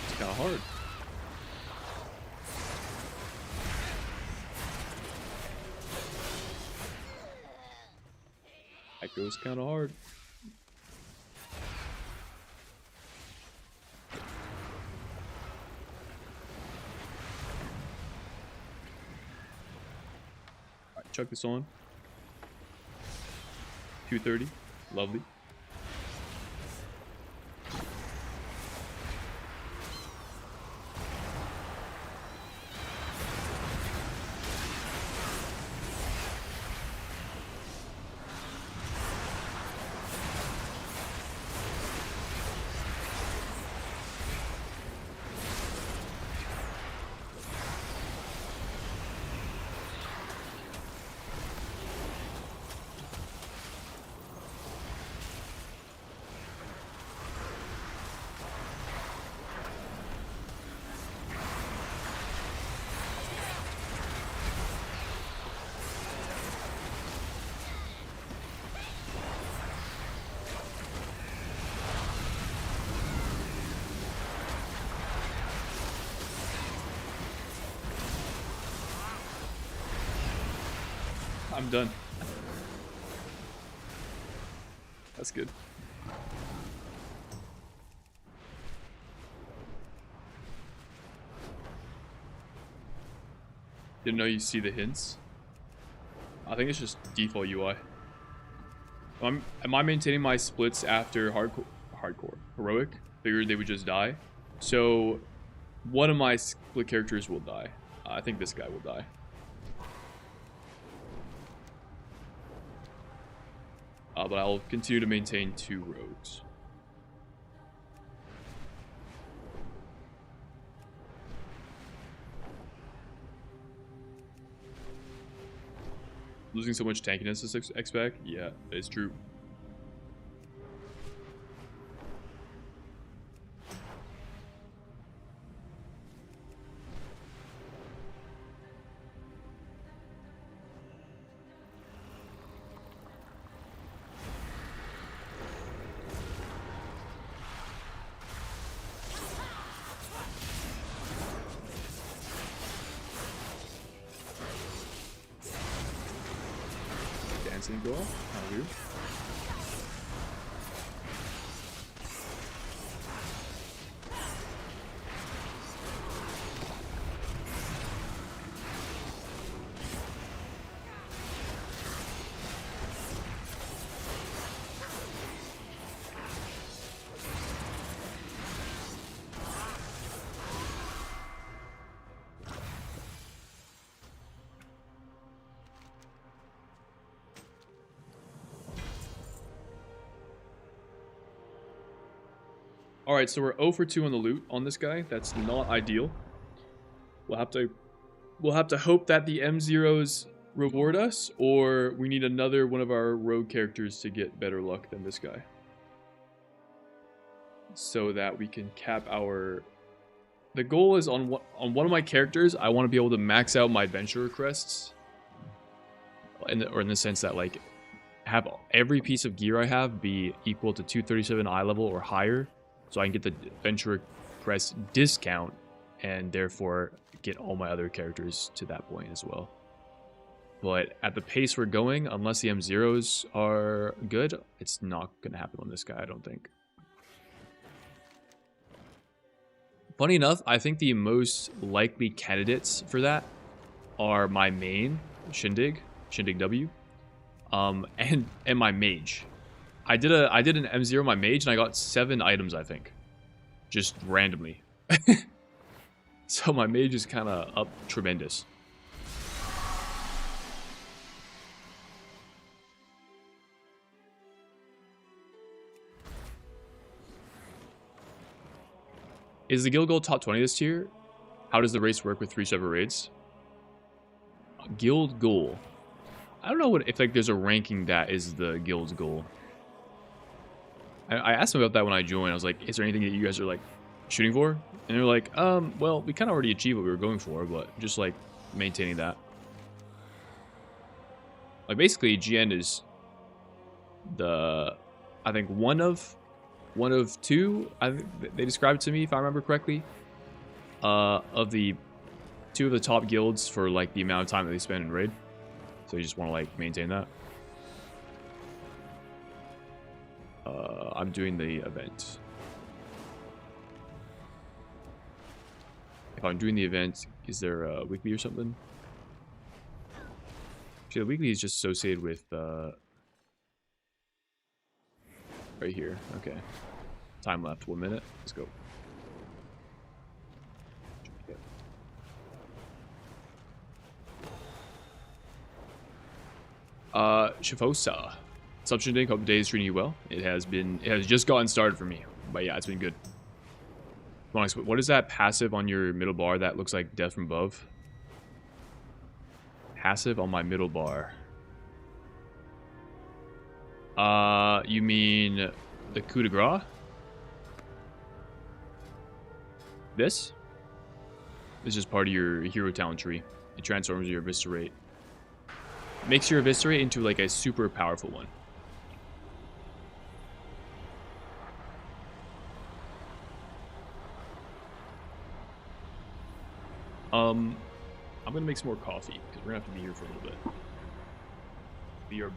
A: It's kind of hard. That goes kind of hard. Alright, chuck this on. 230. Lovely. I'm done. That's good. Didn't know you see the hints. I think it's just default UI. Am I maintaining my splits after hardcore? Heroic? Figured they would just die. So one of my split characters will die. I think this guy will die. But I'll continue to maintain 2 rogues. Losing so much tankiness this X-Pack? Yeah, it's true. Dancing go off? How weird. Alright, so we're 0 for 2 on the loot on this guy. That's not ideal. We'll have to hope that the M0s reward us, or we need another one of our rogue characters to get better luck than this guy. So that we can cap our... The goal is on one of my characters, I want to be able to max out my adventurer crests. Or in the sense that, like, have every piece of gear I have be equal to 237 eye level or higher, so I can get the Adventurer Crest discount, and therefore get all my other characters to that point as well. But at the pace we're going, unless the M0s are good, it's not going to happen on this guy, I don't think. Funny enough, I think the most likely candidates for that are my main, Shindig W, and my mage. I did an M0 my mage, and I got 7 items, I think, just randomly. So my mage is kind of up tremendous. Is the guild goal top 20 this tier? How does the race work with 3 separate raids? Guild goal. I don't know if like there's a ranking that is the guild's goal. I asked them about that when I joined. I was like, is there anything that you guys are like shooting for? And they're like, well, we kind of already achieved what we were going for, but just like maintaining that. Like basically GN is I think one of 2, I think they described it to me, if I remember correctly, of the 2 of the top guilds for like the amount of time that they spend in raid. So you just want to like maintain that. I'm doing the event. If I'm doing the event, is there a weekly or something? Actually, the weekly is just associated with right here. Okay. Time left, 1 minute. Let's go. Shafosa. Subshindig, hope the day is treating you well. It has just gotten started for me. But yeah, it's been good. What is that passive on your middle bar that looks like death from above? Passive on my middle bar. You mean the coup de grace? This? This is part of your hero talent tree. It transforms your eviscerate. Makes your eviscerate into like a super powerful one. I'm gonna make some more coffee because we're gonna have to be here for a little bit. BRB.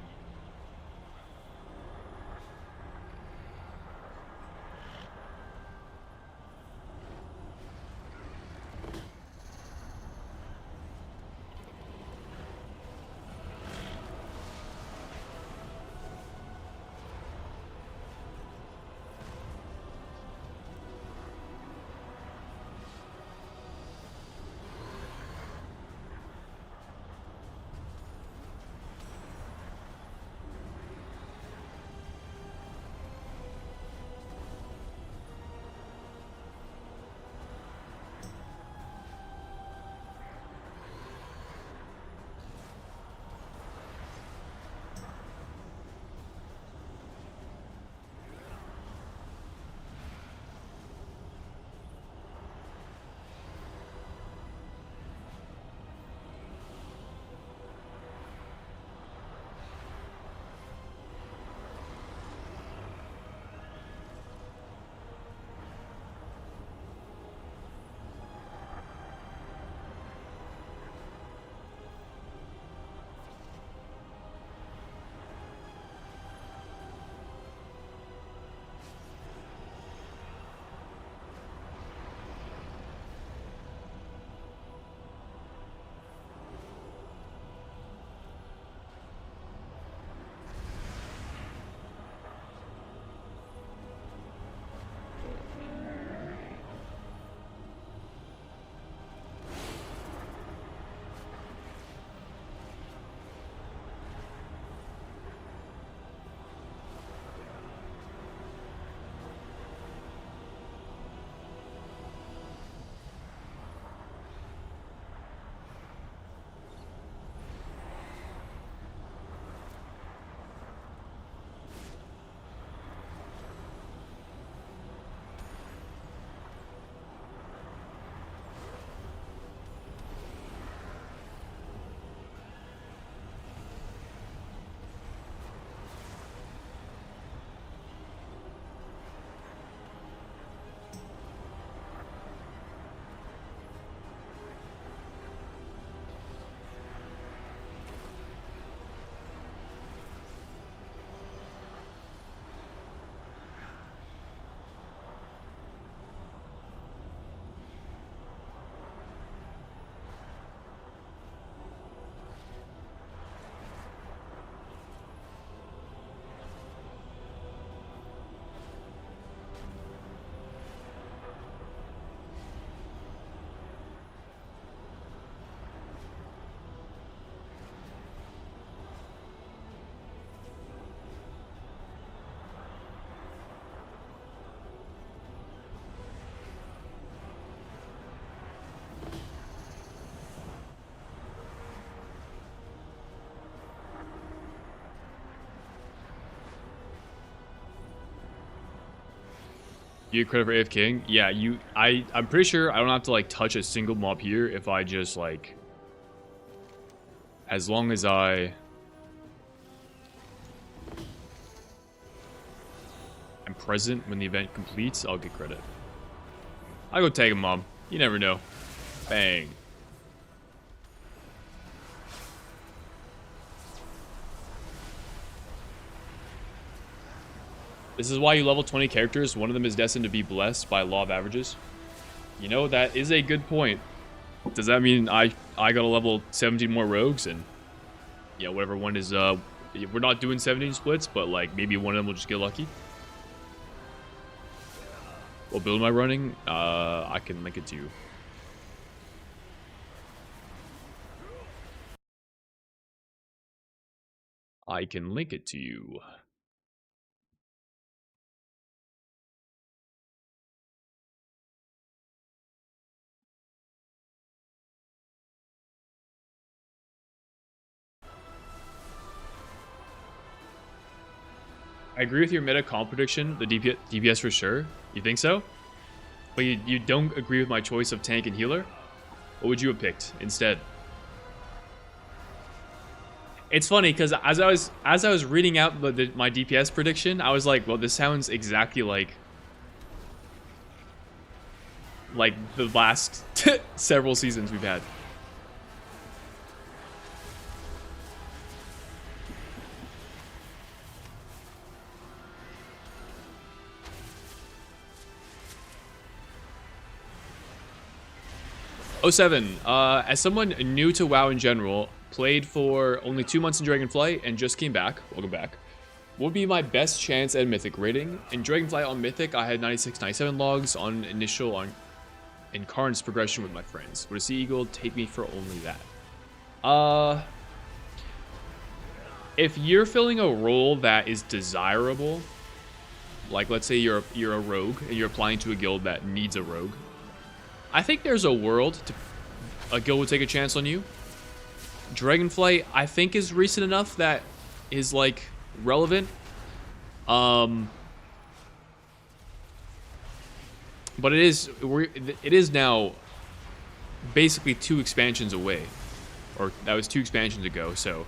A: You get credit for AFKing? Yeah, I'm pretty sure I don't have to like touch a single mob here if I just like, as long as I'm present when the event completes, I'll get credit. I'll go tag a mob. You never know. Bang. This is why you level 20 characters. One of them is destined to be blessed by law of averages. You know, that is a good point. Does that mean I gotta level 17 more rogues? And yeah, whatever one is, we're not doing 17 splits, but like maybe one of them will just get lucky. What build am I running? I can link it to you. I can link it to you. I agree with your meta comp prediction, the DPS for sure. You think so? But you don't agree with my choice of tank and healer? What would you have picked instead? It's funny because as I was reading out my DPS prediction, I was like, well, this sounds exactly like the last several seasons we've had. '07. As someone new to WoW in general, played for only 2 months in Dragonflight and just came back. Welcome back. What would be my best chance at Mythic rating? In Dragonflight on Mythic, I had 96, 97 logs on initial in Karn's progression with my friends. Would a Sea Eagle take me for only that? If you're filling a role that is desirable, like let's say you're a rogue and you're applying to a guild that needs a rogue, I think there's a world a guild would take a chance on you. Dragonflight, I think, is recent enough that is like relevant. But it is now basically 2 expansions away, or that was 2 expansions ago. So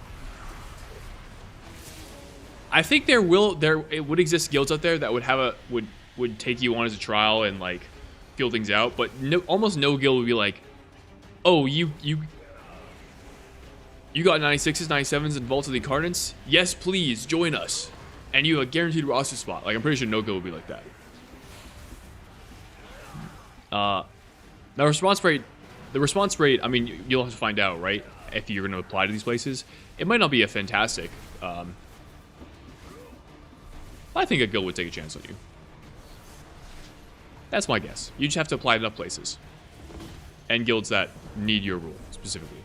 A: I think it would exist guilds out there that would take you on as a trial and like feel things out, but almost no guild would be like, oh, you got 96s, 97s, and Vault of the Incarnates? Yes, please, join us. And you have a guaranteed roster spot. Like, I'm pretty sure no guild would be like that. The response rate, I mean, you'll have to find out, right? If you're going to apply to these places. It might not be a fantastic. I think a guild would take a chance on you. That's my guess. You just have to apply to enough places. And guilds that need your rule, specifically.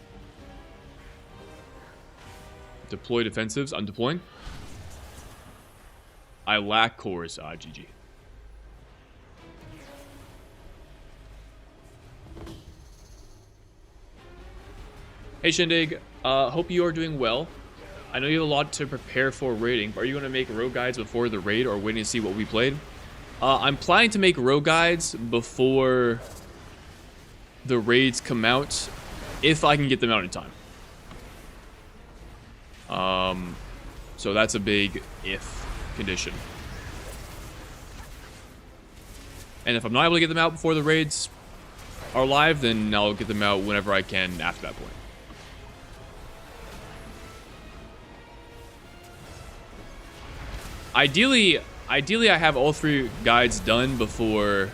A: Deploy defensives. I'm deploying. I lack cores. GG. Hey Shindig, hope you are doing well. I know you have a lot to prepare for raiding, but are you going to make rogue guides before the raid or waiting to see what we played? I'm planning to make rogue guides before the raids come out, if I can get them out in time. So that's a big if condition. And if I'm not able to get them out before the raids are live, then I'll get them out whenever I can after that point. Ideally, I have all 3 guides done before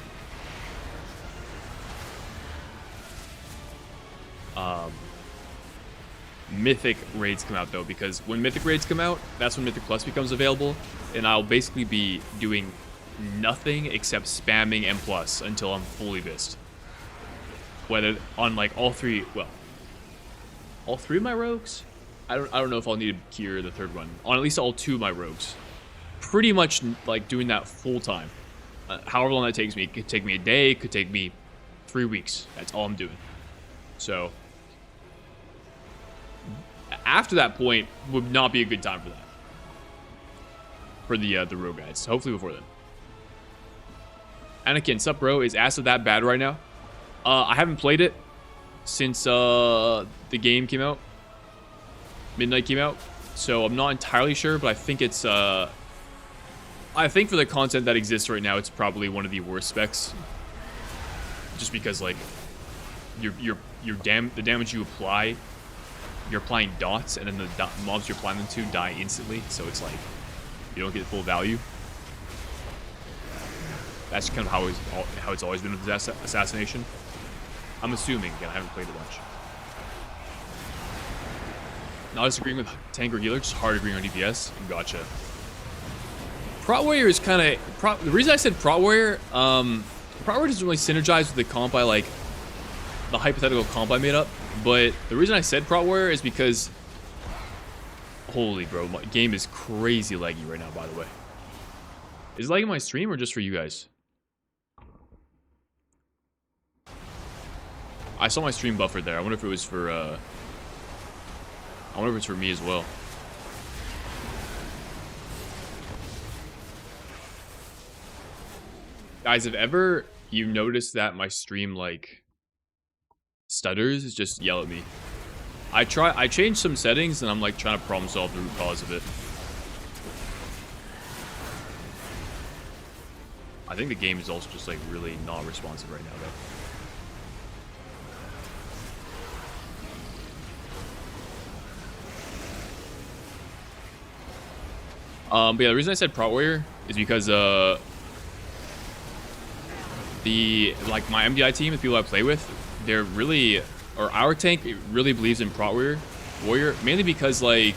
A: Mythic raids come out, though, because when Mythic raids come out, that's when Mythic Plus becomes available, and I'll basically be doing nothing except spamming M+ until I'm fully vised. Whether on like all 3 of my rogues? I don't know if I'll need to cure the 3rd one. On at least all 2 of my rogues. Pretty much like doing that full time. However long that takes me. It could take me a day, it could take me 3 weeks. That's all I'm doing. So after that point would not be a good time for that. For the rogue guides. Hopefully before then. Anakin, sup, bro? Is Acid that bad right now? I haven't played it since the game came out. Midnight came out. So I'm not entirely sure, but I think it's I think for the content that exists right now, it's probably one of the worst specs. Just because like the damage you apply, you're applying dots, and then the mobs you're applying them to die instantly. So it's like you don't get full value. That's kind of how it's always been with assassination. I'm assuming. Again, I haven't played it much. Not disagreeing with tank or healer, just hard agreeing on DPS. Gotcha. Prot Warrior is kind of... The reason I said Prot Warrior, Prot Warrior doesn't really synergize with the comp I like... The hypothetical comp I made up. But the reason I said Prot Warrior is because... Holy bro, my game is crazy laggy right now, by the way. Is it lagging my stream or just for you guys? I saw my stream buffered there. I wonder if it was for, I wonder if it's for me as well. Guys, if ever you notice that my stream, like, stutters, just yell at me. I changed some settings, and I'm, like, trying to problem solve the root cause of it. I think the game is also just, like, really not responsive right now, though. But yeah, the reason I said Prot Warrior is because my MDI team, the people I play with, they're really, or our tank really believes in Prot Warrior, mainly because like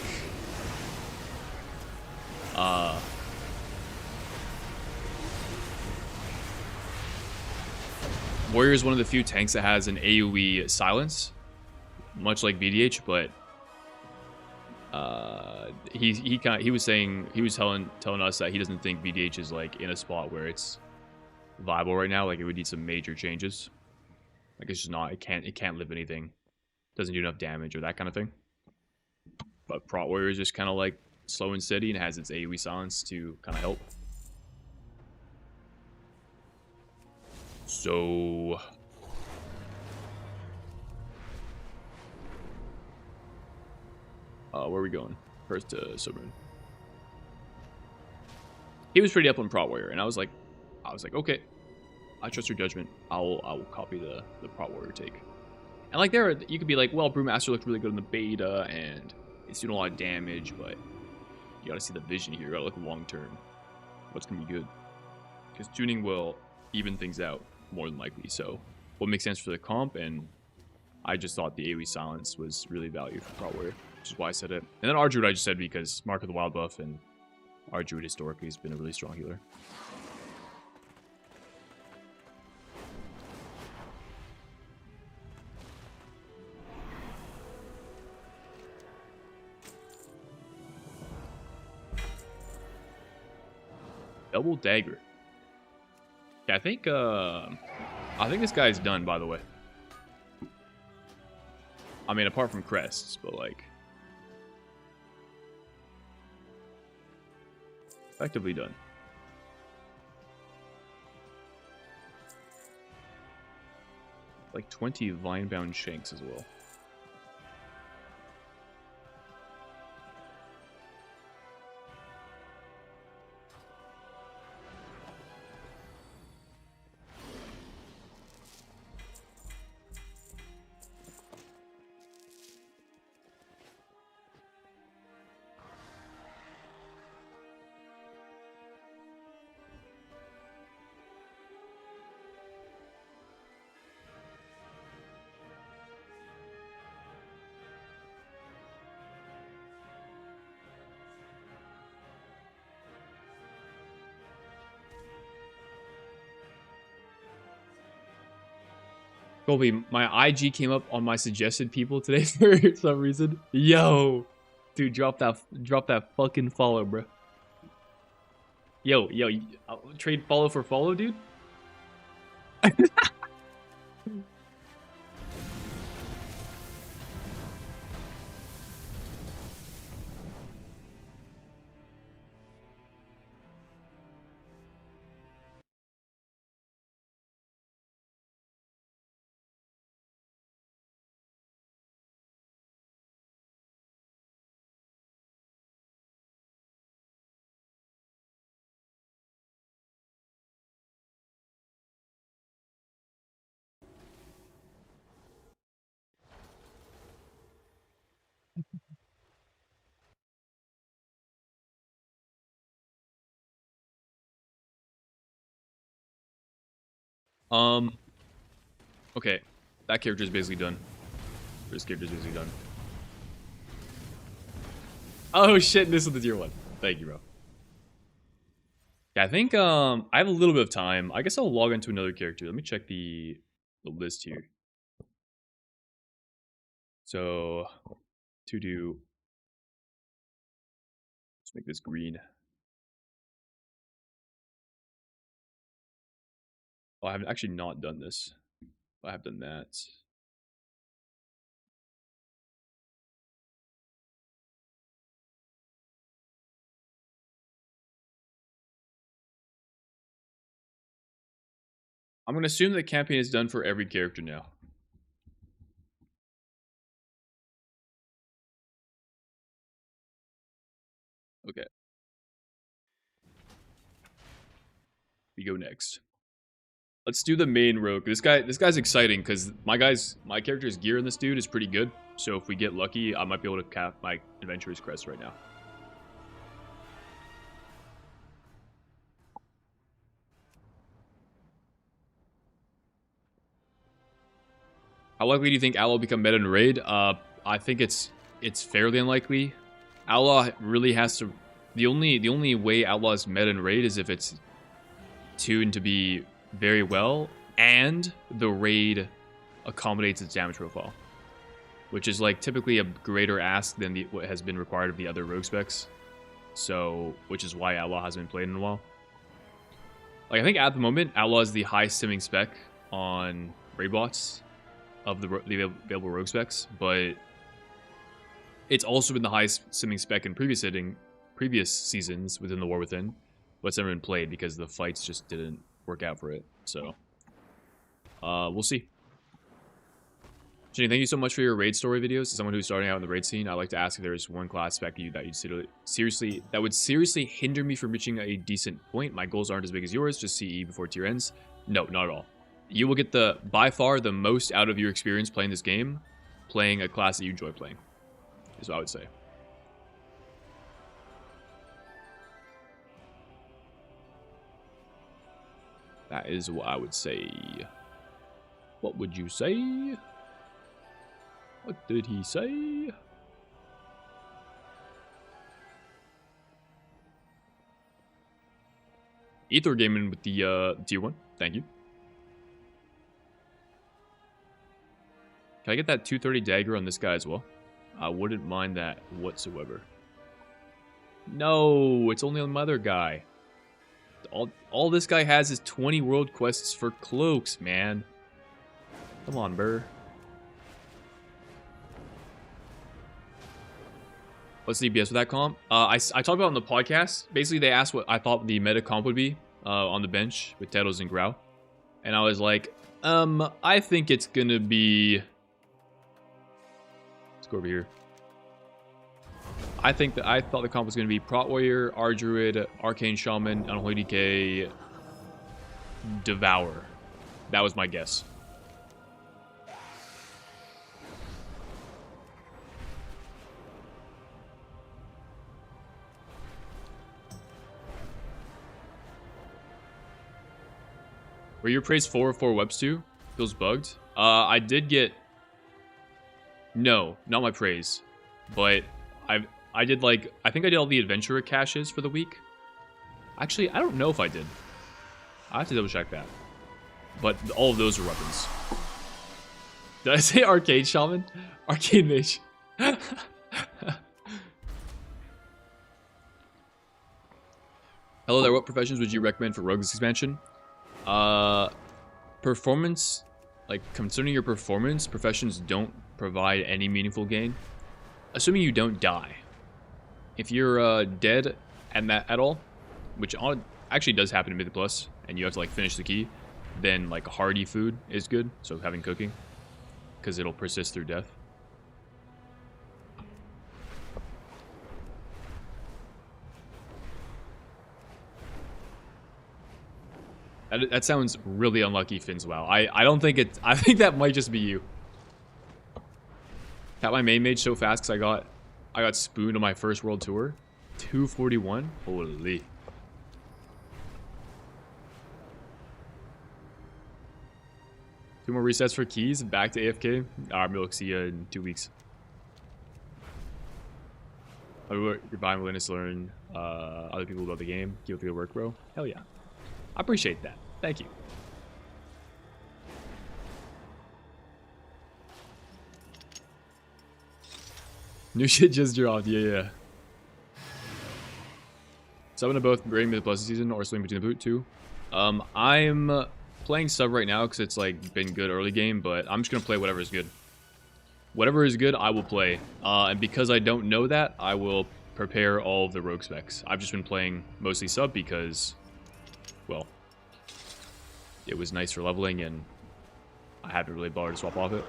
A: Warrior is one of the few tanks that has an AoE silence, much like VDH, but he was telling us that he doesn't think VDH is like in a spot where it's viable right now. Like it would need some major changes. Like it's just not. It can't live anything. Doesn't do enough damage or that kind of thing. But Prot Warrior is just kind of like slow and steady and has its AoE silence to kind of help. So. Where are we going? First to Submarine. He was pretty up on Prot Warrior, and I was like, okay, I trust your judgment. I will copy the Prot Warrior take. And like there, you could be like, well, Brewmaster looked really good in the beta, and it's doing a lot of damage, but you gotta see the vision here. You gotta look long term. What's gonna be good? Because tuning will even things out more than likely. So, what makes sense for the comp, and I just thought the AoE silence was really valued for Prot Warrior. Which is why I said it. And then Ardruid I just said because Mark of the Wild buff, and Ardruid historically has been a really strong healer. Double dagger. Yeah, I think this guy's done, by the way. I mean, apart from Crests, but like effectively done. Like 20 vine-bound shanks as well. Colby, my IG came up on my suggested people today for some reason. Yo, dude, drop that fucking follow, bro. Yo, I'll trade follow for follow, dude. Okay. That character is basically done. This character is basically done. Oh shit, this is the tier 1. Thank you, bro. Yeah, I think I have a little bit of time. I guess I'll log into another character. Let me check the list here. So to do, let's make this green. Oh, I have actually not done this. I have done that. I'm gonna assume that campaign is done for every character now. Okay. We go next. Let's do the main rogue. This guy's exciting because my character's gear in this dude is pretty good. So if we get lucky, I might be able to cap my adventurer's crest right now. How likely do you think Outlaw will become meta in raid? I think it's fairly unlikely. Outlaw really has to. The only way Outlaw is meta in raid is if it's tuned to be very well, and the raid accommodates its damage profile, which is like typically a greater ask than what has been required of the other rogue specs. So, which is why Outlaw hasn't been played in a while. Like I think at the moment, Outlaw is the highest simming spec on raid bots of the available rogue specs, but it's also been the highest simming spec in previous seasons within the War Within, but it's never been played because the fights just didn't work out for it. So, we'll see. Jenny, thank you so much for your raid story videos. As someone who's starting out in the raid scene, I'd like to ask if there's one class spec that would seriously hinder me from reaching a decent point. My goals aren't as big as yours, just CE before tier ends. No, not at all. You will get by far the most out of your experience playing this game, playing a class that you enjoy playing, is what I would say. That is what I would say. What would you say? What did he say? Ether Gaming with the tier 1. Thank you. Can I get that 230 dagger on this guy as well? I wouldn't mind that whatsoever. No, it's only on my other guy. All this guy has is 20 world quests for cloaks, man. Come on, burr. What's the EBS with that comp? I talked about it on the podcast. Basically, they asked what I thought the meta comp would be on the bench with Tetos and Grau. And I was like, I think it's gonna be... Let's go over here. I thought the comp was gonna be Prot Warrior, Ardruid, Arcane Shaman, Unholy DK, Devour. That was my guess. Were your praise 404 webs too? Feels bugged. I did get... No, not my praise. But I did like... I think I did all the adventurer caches for the week. Actually, I don't know if I did. I have to double check that. But all of those are weapons. Did I say Arcade Shaman? Arcade Mage. Hello there, what professions would you recommend for Rogues expansion? Performance, like concerning your performance, professions don't provide any meaningful gain. Assuming you don't die. If you're dead at all, which actually does happen in Mythic Plus, and you have to like finish the key, then like hearty food is good. So having cooking, because it'll persist through death. That sounds really unlucky, Finswow. I don't think I think that might just be you. Got my main mage so fast because I got I got spooned on my first world tour. 241? Holy. Two more resets for keys. Back to AFK. Alright, we'll see you in 2 weeks. Your divine willingness to learn other people about the game. Keep up the good work, bro. Hell yeah. I appreciate that. Thank you. New shit just dropped. Yeah. Subbing to both bring me the plus season or swing between the boot too. I'm playing sub right now because it's like been good early game, but I'm just gonna play whatever is good. Whatever is good, I will play. And because I don't know that, I will prepare all of the rogue specs. I've just been playing mostly sub because, well, it was nice for leveling and I haven't really bothered to swap off it.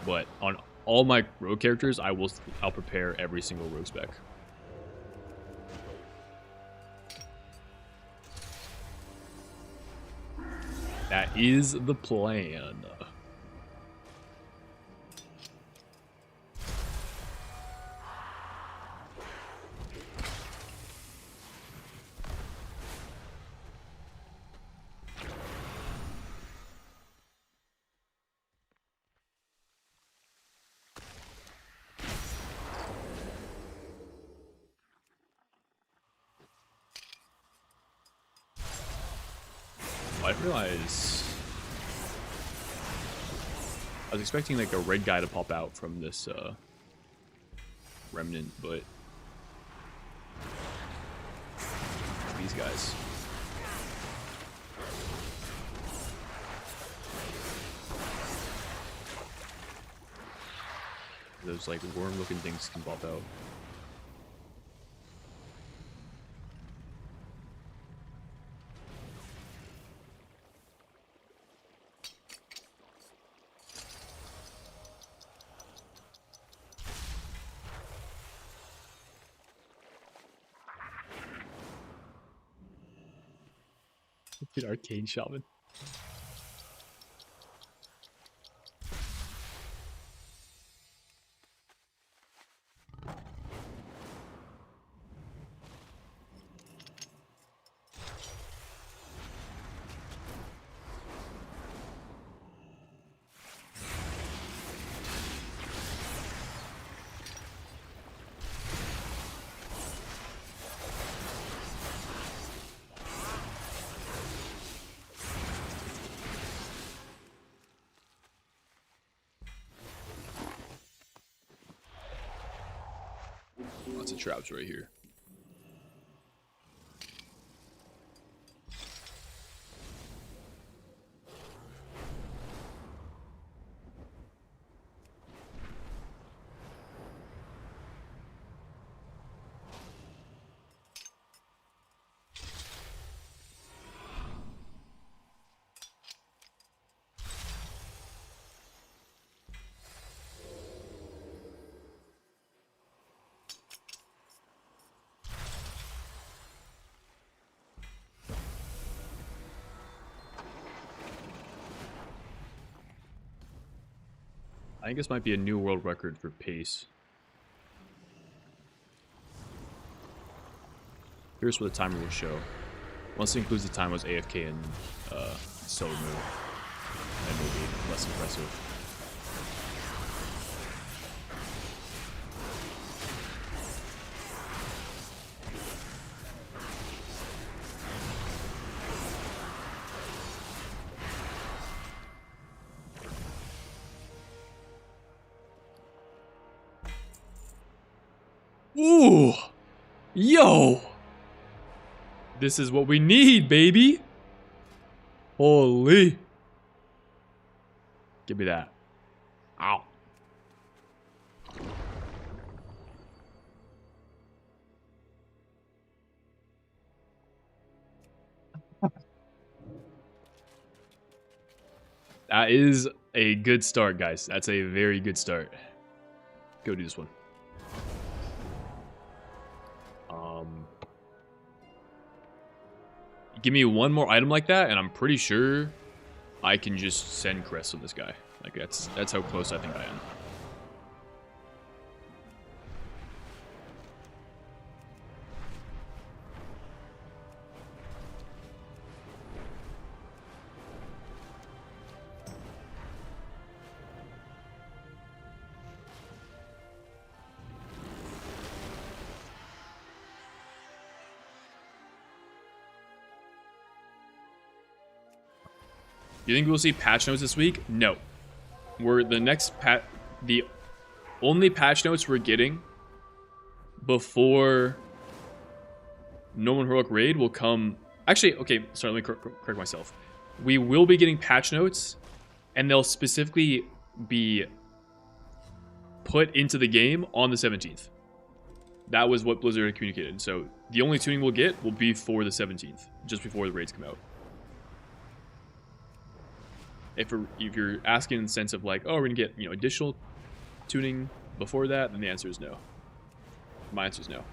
A: But on all my rogue characters, I'll prepare every single rogue spec. That is the plan. I didn't realize I was expecting like a red guy to pop out from this remnant, but these guys. Those like worm looking things can pop out. An arcane shaman. Lots of traps right here. I think this might be a new world record for pace. Here's what the timer will show. Once it includes the time, was AFK and solo move, and will be less impressive. Ooh, yo, this is what we need, baby. Holy, give me that. Ow. That is a good start, guys. That's a very good start. Go do this one. Give me one more item like that, and I'm pretty sure I can just send Crest on this guy. Like that's how close I think I am. You think we'll see patch notes this week? No. The only patch notes we're getting before Normal Heroic Raid will come... Actually, okay, sorry, let me correct myself. We will be getting patch notes, and they'll specifically be put into the game on the 17th. That was what Blizzard had communicated. So the only tuning we'll get will be for the 17th, just before the raids come out. If you're asking in the sense of like, oh, we're gonna get, you know, additional tuning before that, then the answer is no. My answer is no.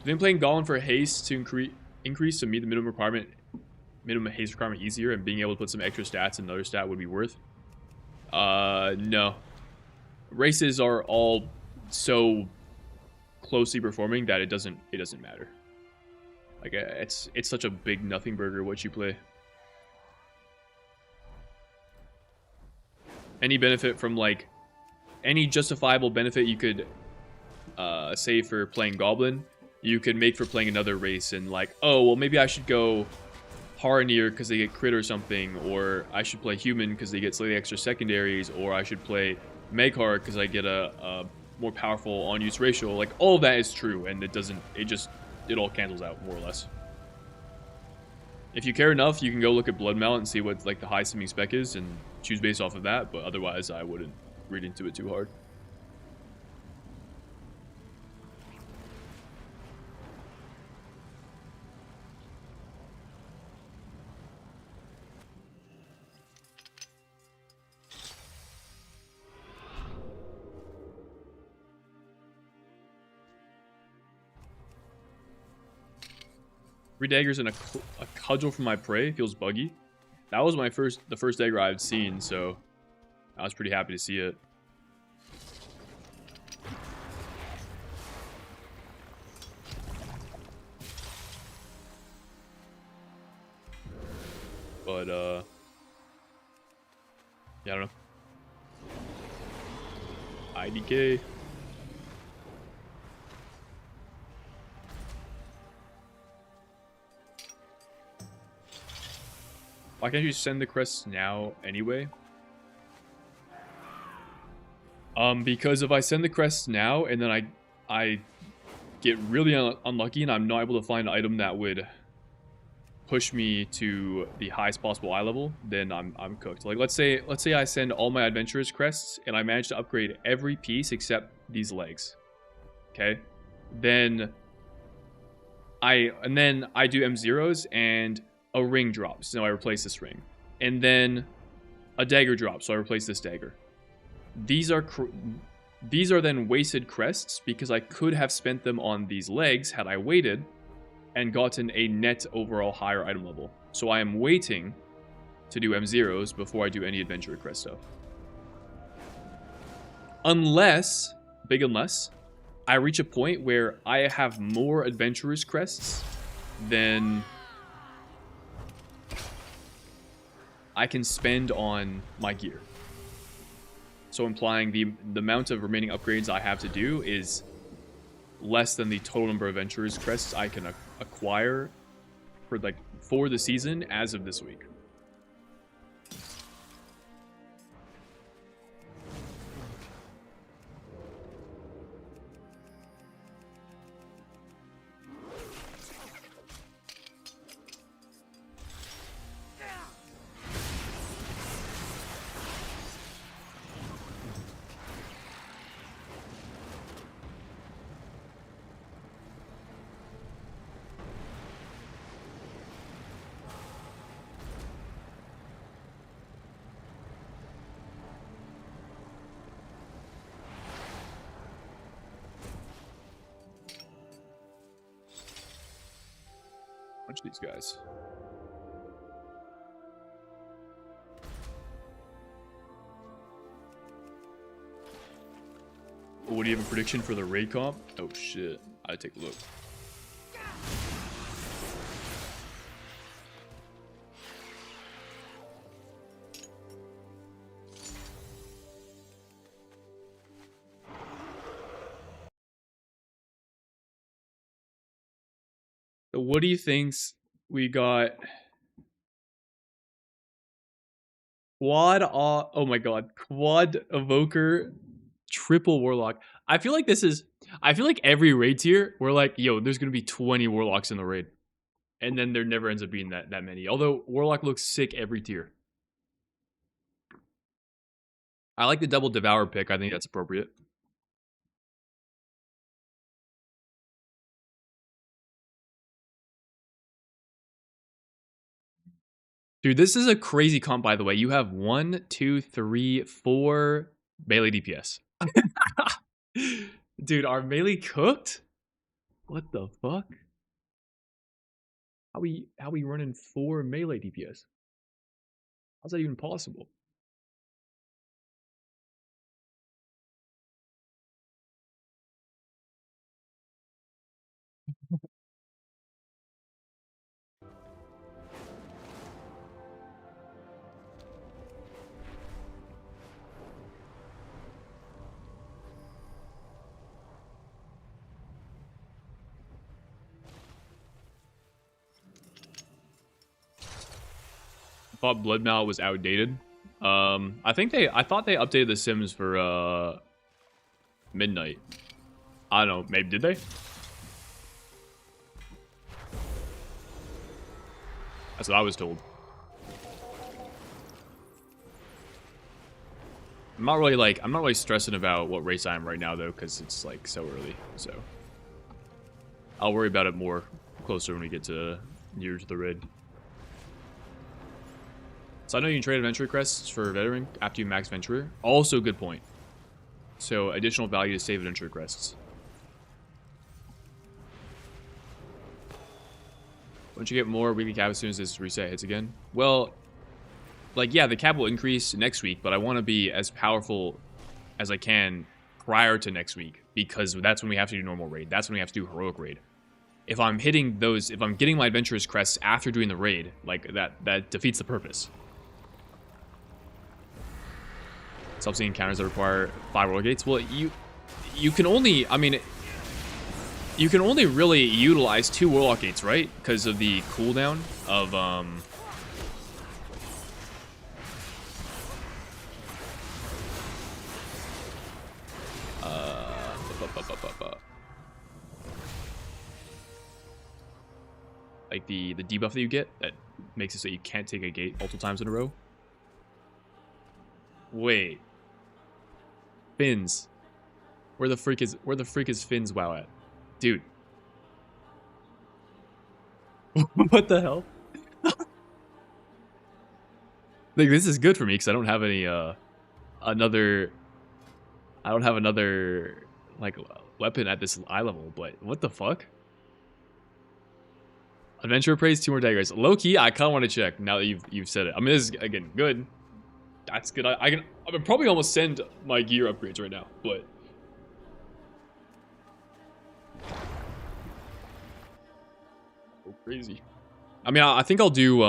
A: Then playing Goblin for haste to increase to meet the minimum haste requirement easier, and being able to put some extra stats in another stat would be worth. No. Races are all so closely performing that it doesn't matter. Like, it's such a big nothing burger what you play. Any benefit from, like, any justifiable benefit you could say for playing Goblin, you could make for playing another race, and like, oh, well, maybe I should go Haranier because they get crit or something, or I should play Human because they get slightly extra secondaries, or I should play Meghar because I get a more powerful on-use ratio. Like, all of that is true, and it all cancels out, more or less. If you care enough, you can go look at Blood Mallet and see what, like, the high simming spec is, and choose based off of that, but otherwise I wouldn't read into it too hard. Three daggers and a cudgel from my prey feels buggy. That was the first dagger I've seen, so I was pretty happy to see it. But yeah, I don't know. IDK. Why can't you send the crests now anyway? Because if I send the crests now and then I get really unlucky and I'm not able to find an item that would push me to the highest possible eye level, then I'm cooked. Like, let's say I send all my adventurers crests and I manage to upgrade every piece except these legs. Okay? Then I do M0s and a ring drops, so I replace this ring. And then a dagger drops, so I replace this dagger. These are then wasted crests because I could have spent them on these legs had I waited and gotten a net overall higher item level. So I am waiting to do M0s before I do any adventurer crest stuff. Unless, big unless, I reach a point where I have more adventurers crests than I can spend on my gear. So implying the amount of remaining upgrades I have to do is less than the total number of adventurers crests I can acquire for the season as of this week. Bunch of these guys. What do you have a prediction for the raid comp? Oh shit, I take a look. So what do you think we got Oh my god. Quad Evoker, triple Warlock. I feel like this is. I feel like every raid tier, we're like, yo, there's gonna be 20 Warlocks in the raid. And then there never ends up being that many. Although Warlock looks sick every tier. I like the double Devour pick. I think that's appropriate. Dude, this is a crazy comp, by the way. You have 1, 2, 3, 4 melee DPS. Dude, are melee cooked? What the fuck? How we running 4 melee DPS? How's that even possible? I thought Blood Mallet was outdated. I thought they updated the Sims for midnight. I don't know, maybe did they? That's what I was told. I'm not really stressing about what race I am right now though, because it's like so early. So I'll worry about it more closer when we get to near to the raid. So I know you can trade adventure crests for veteran after you max venturer. Also good point. So additional value to save adventure crests. Once you get more weekly cap as soon as this reset hits again. Well, like, yeah, the cap will increase next week, but I want to be as powerful as I can prior to next week, because that's when we have to do normal raid. That's when we have to do heroic raid. If I'm hitting those, if I'm getting my adventurous crests after doing the raid, like that defeats the purpose. Stop seeing encounters that require 5 roll gates. Well, you can only, I mean, you can only really utilize 2 Warlock Gates, right? Because of the cooldown of, like the debuff that you get that makes it so you can't take a gate multiple times in a row. Wait. Fins. Where the freak is Fins WoW at? Dude. What the hell? Like, this is good for me because I don't have any another like weapon at this eye level, but what the fuck? Adventurer praise 2 more daggers. Low key, I kinda want to check now that you've said it. I mean, this is again good. That's good. I would probably almost send my gear upgrades right now, but oh, crazy. I mean, I think I'll do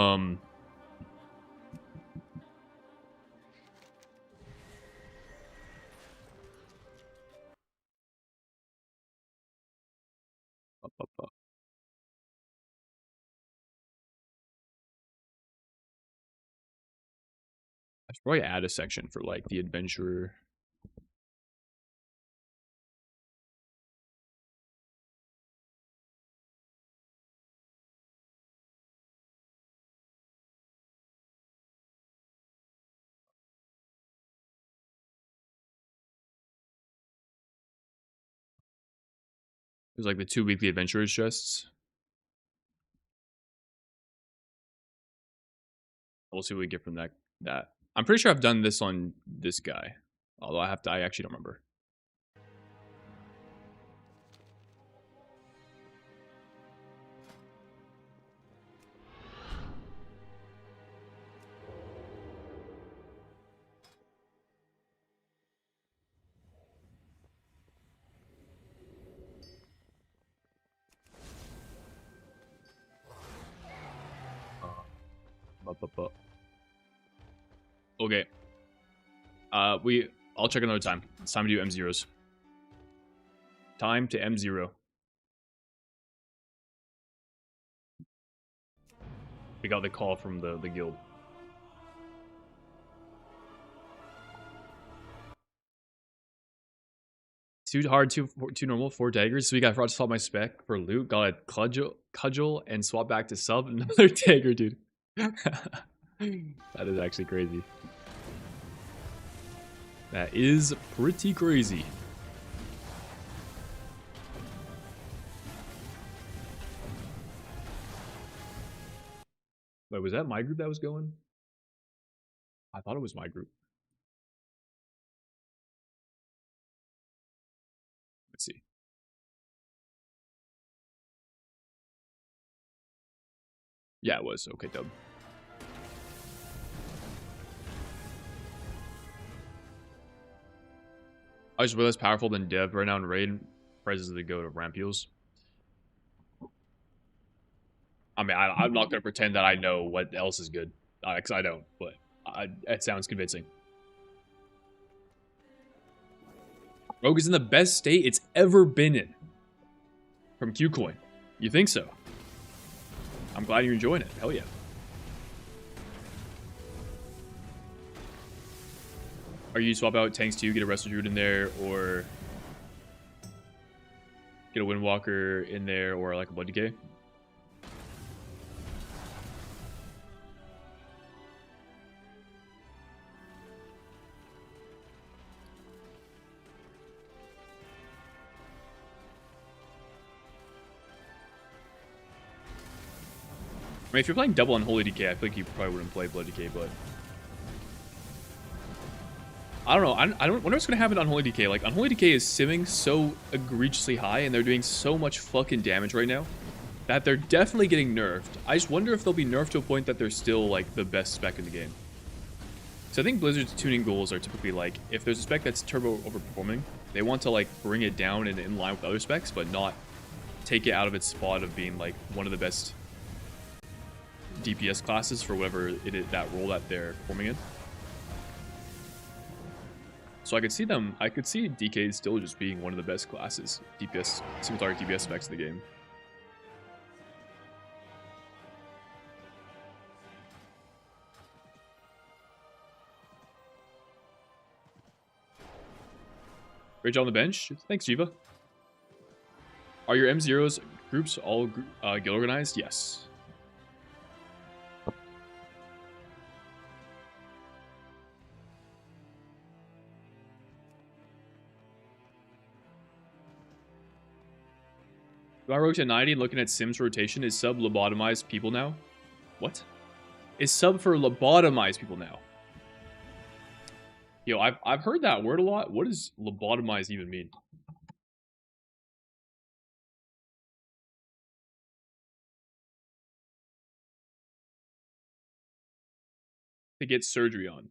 A: I should probably add a section for like the adventurer. There's like the 2 weekly adventurers chests. We'll see what we get from that. I'm pretty sure I've done this on this guy. Although I actually don't remember. Okay. I'll check another time. It's time to do M0s. Time to M0. We got the call from the guild. 2 hard, 2 normal, 4 daggers. So we got forgot to swap my spec for loot. Got a cudgel and swap back to sub. Another dagger, dude. That is actually crazy. That is pretty crazy. Wait, was that my group that was going? I thought it was my group. Let's see. Yeah, it was. Okay, dub. I was way less powerful than Dev right now in raid. Prizes that go to Rampules. I mean, I'm not going to pretend that I know what else is good. Because I don't, but it sounds convincing. Rogue is in the best state it's ever been in. From Qcoin. You think so? I'm glad you're enjoying it. Hell yeah. Are you swap out tanks too, get a Wrestle Druid in there, or get a Windwalker in there, or like a Blood Decay? I mean, if you're playing double Unholy Decay, I feel like you probably wouldn't play Blood Decay, but I don't know. I don't wonder what's gonna happen to Unholy Decay. Like, Unholy Decay is simming so egregiously high, and they're doing so much fucking damage right now that they're definitely getting nerfed. I just wonder if they'll be nerfed to a point that they're still like the best spec in the game. So I think Blizzard's tuning goals are typically like, if there's a spec that's turbo overperforming, they want to like bring it down and in line with other specs, but not take it out of its spot of being like one of the best DPS classes for whatever it is, that role that they're performing in. So I could see DK still just being one of the best classes, DPS, single target DPS specs in the game. Great job on the bench. Thanks, Jiva. Are your M0's groups all guild organized? Yes. Do I rogue to 90 looking at Sims rotation? Is sub lobotomized people now? What? Is sub for lobotomized people now? Yo, I've heard that word a lot. What does lobotomized even mean? To get surgery on.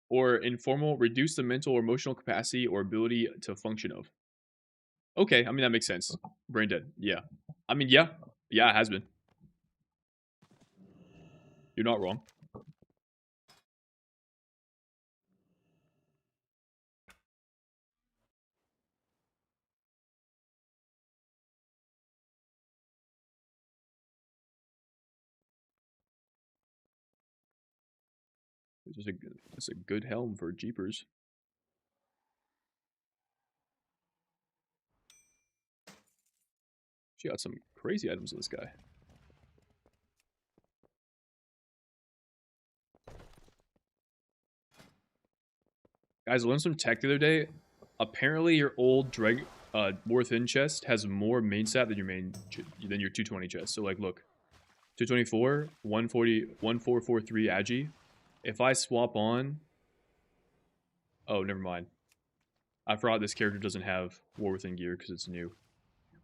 A: Or informal, reduce the mental or emotional capacity or ability to function of. Okay, I mean, that makes sense. Brain dead. Yeah. I mean, yeah. Yeah, it has been. You're not wrong. It's a good helm for Jeepers. She got some crazy items in this guy. Guys, I learned some tech the other day. Apparently, your old more thin chest has more main stat than your than your 220 chest. So, like, look, 224, 140, 1443 agi. If I swap on, oh, never mind. I forgot this character doesn't have War Within gear because it's new.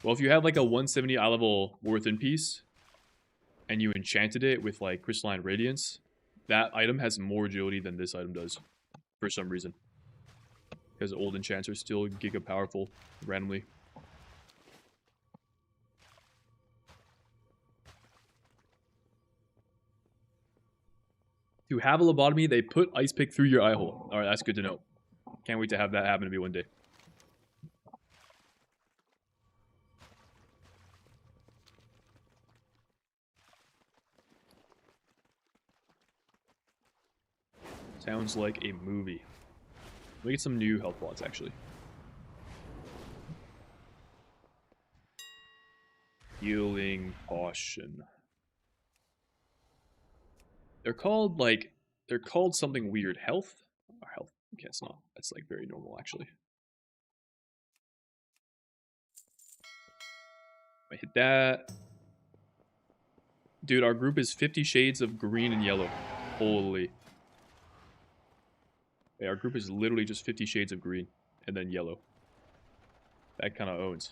A: Well, if you have like a 170 eye level War Within piece, and you enchanted it with like Crystalline Radiance, that item has more agility than this item does, for some reason. Because old enchants are still giga powerful randomly. To have a lobotomy, they put ice pick through your eye hole. Alright, that's good to know. Can't wait to have that happen to me one day. Sounds like a movie. Let me get some new health pots, actually. Healing potion. They're called, like, they're called something weird. Health? Or health. Okay, it's not. That's, like, very normal, actually. I hit that. Dude, our group is 50 shades of green and yellow. Holy. Yeah, our group is literally just 50 shades of green and then yellow. That kind of owns.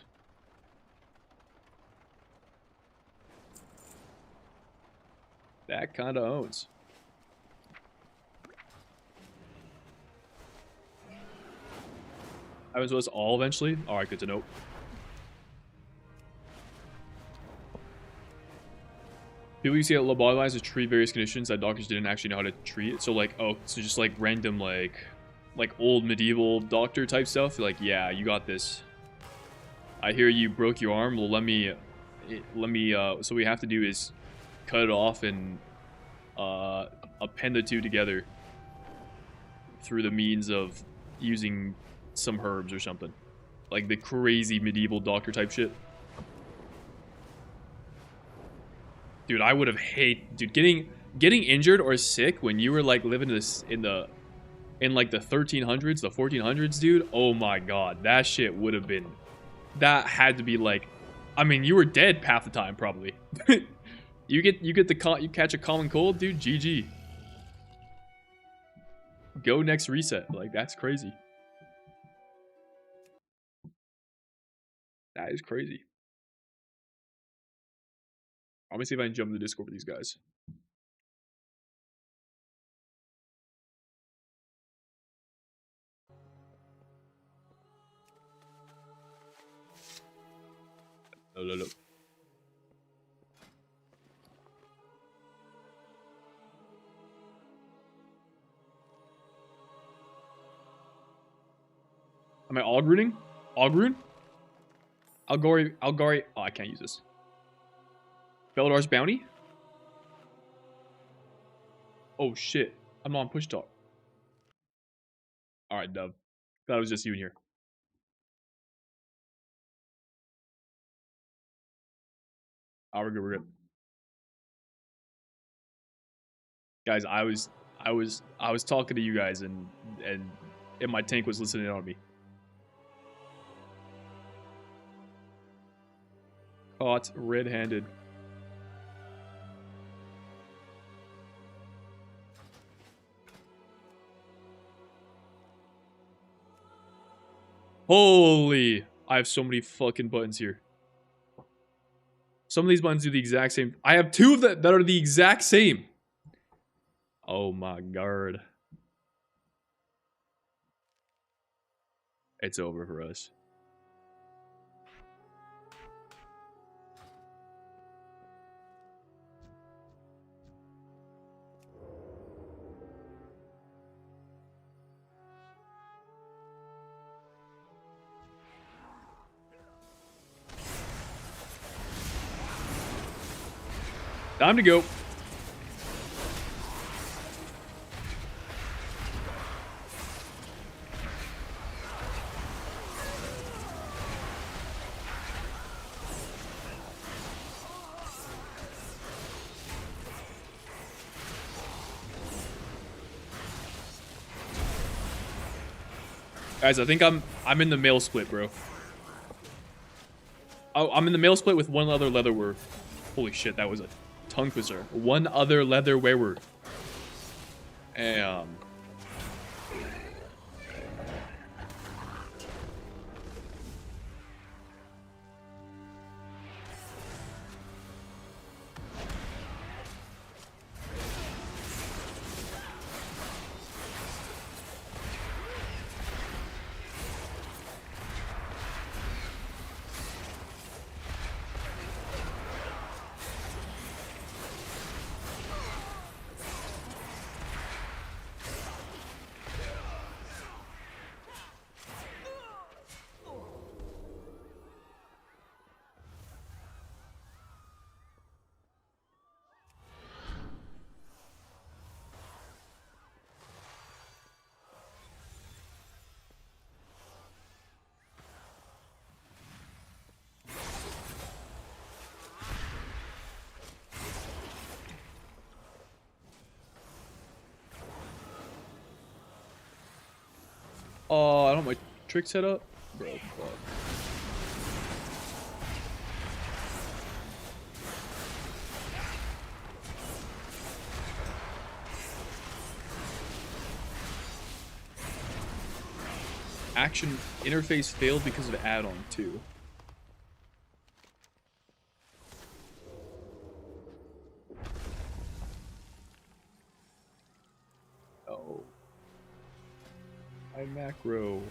A: That kind of owns. Happens to us all eventually? Alright, good to know. People used to get lobotomized to treat various conditions that doctors didn't actually know how to treat. So like, oh, so just like random like old medieval doctor type stuff. Like, yeah, you got this. I hear you broke your arm. Well, let me. So what we have to do is cut it off and append the two together through the means of using some herbs or something. Like the crazy medieval doctor type shit. Dude, I would have hated, dude, getting injured or sick when you were like living this in like the 1300s, the 1400s, dude. Oh my god, that shit would have been, that had to be like, I mean, you were dead half the time probably. you catch a common cold, dude. GG. Go next reset. Like, that's crazy. That is crazy. Let me see if I can jump in the Discord with these guys. No. Am I Algruning? Algrun? Algari. Oh, I can't use this. Beldar's bounty? Oh shit. I'm not on push talk. Alright, Dove. That was just you in here. Oh, we're good. Guys, I was talking to you guys and my tank was listening on me. Caught red-handed. Holy! I have so many fucking buttons here. Some of these buttons do the exact same. I have two of them that are the exact same. Oh my god. It's over for us. Time to go. Guys, I think I'm in the male split, bro. Oh, I'm in the male split with one other leather werewolf. Holy shit, that was a tongue twister. One other leather werewolf. And Oh, I don't have my trick set up? Bro, fuck. Action interface failed because of Addon too. Oh. I macro.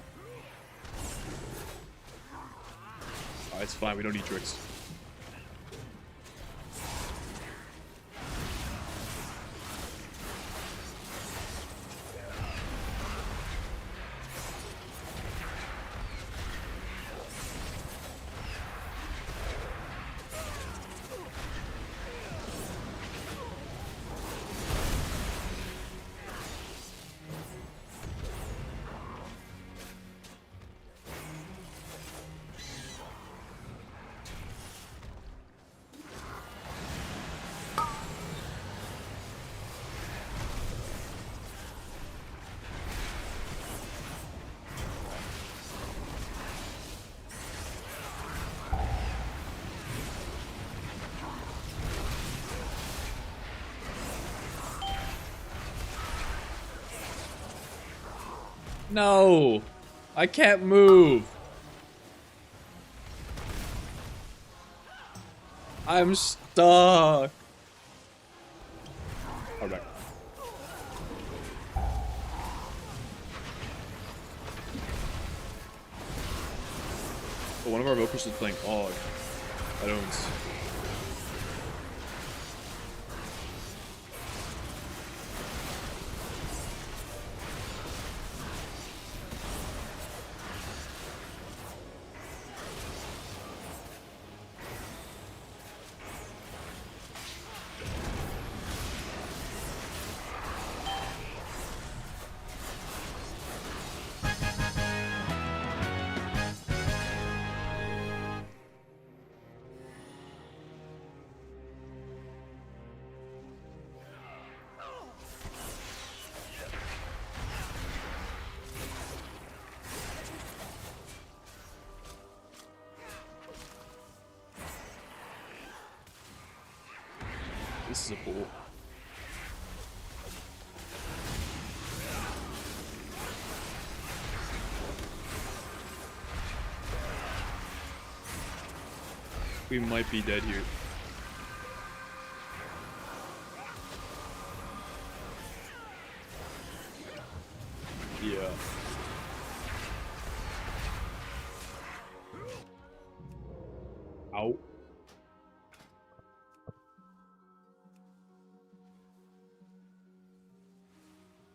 A: Oh, it's fine, we don't need tricks. No! I can't move! I'm stuck! All right. Oh, one of our vocals is playing Og. That owns. This is a bull. We might be dead here. Yeah. Ow.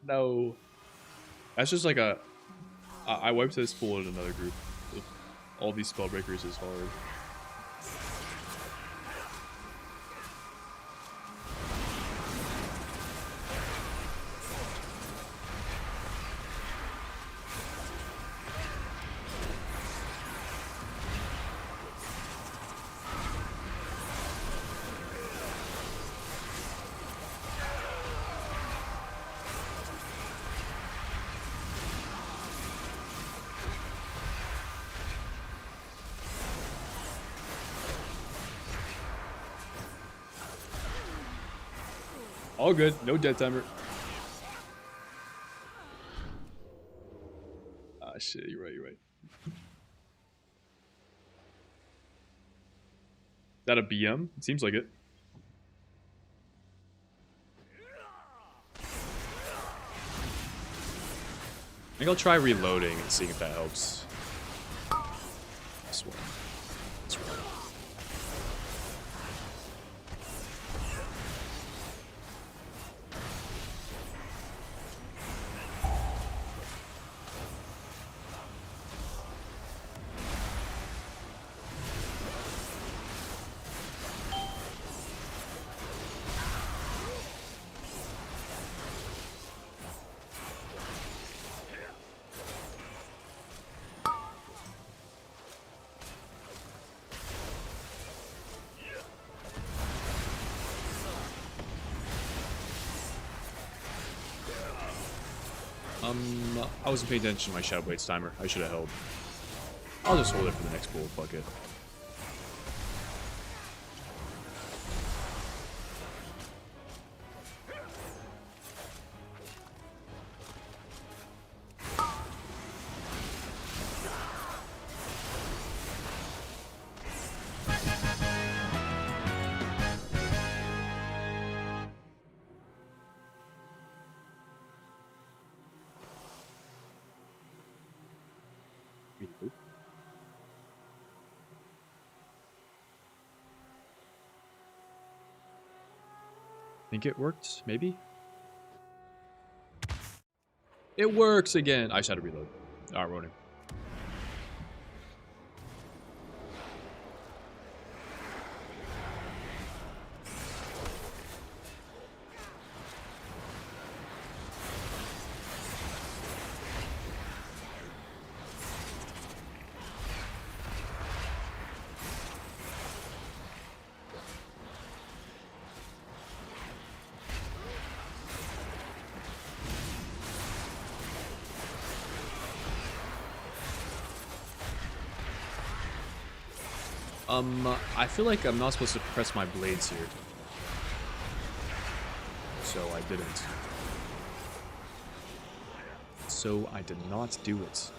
A: No. That's just like a... I wiped this pool in another group. All these spellbreakers is hard. All good. No dead timer. Ah, shit. You're right. You're right. Is that a BM? It seems like it. I think I'll try reloading and seeing if that helps. This one. This one. I wasn't paying attention to my Shadow Blade's timer. I should have held. I'll just hold it for the next pool. Fuck it. Think it worked? Maybe? It works again! I just had to reload. Alright, rolling. I feel like I'm not supposed to press my blades here. So I didn't. So I did not do it.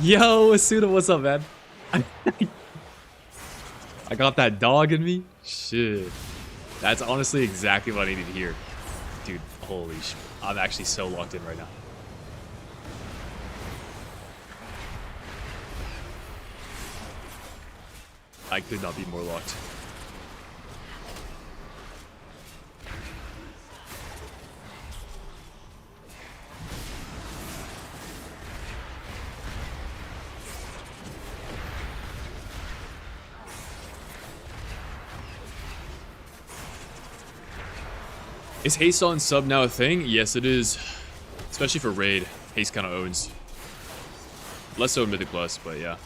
A: Yo, Asuda, what's up, man? I got that dog in me. Shit. That's honestly exactly what I needed to hear. Dude, holy shit. I'm actually so locked in right now. I could not be more locked. Is haste on sub now a thing? Yes, it is. Especially for raid. Haste kind of owns. Less so in Mythic Plus, but yeah.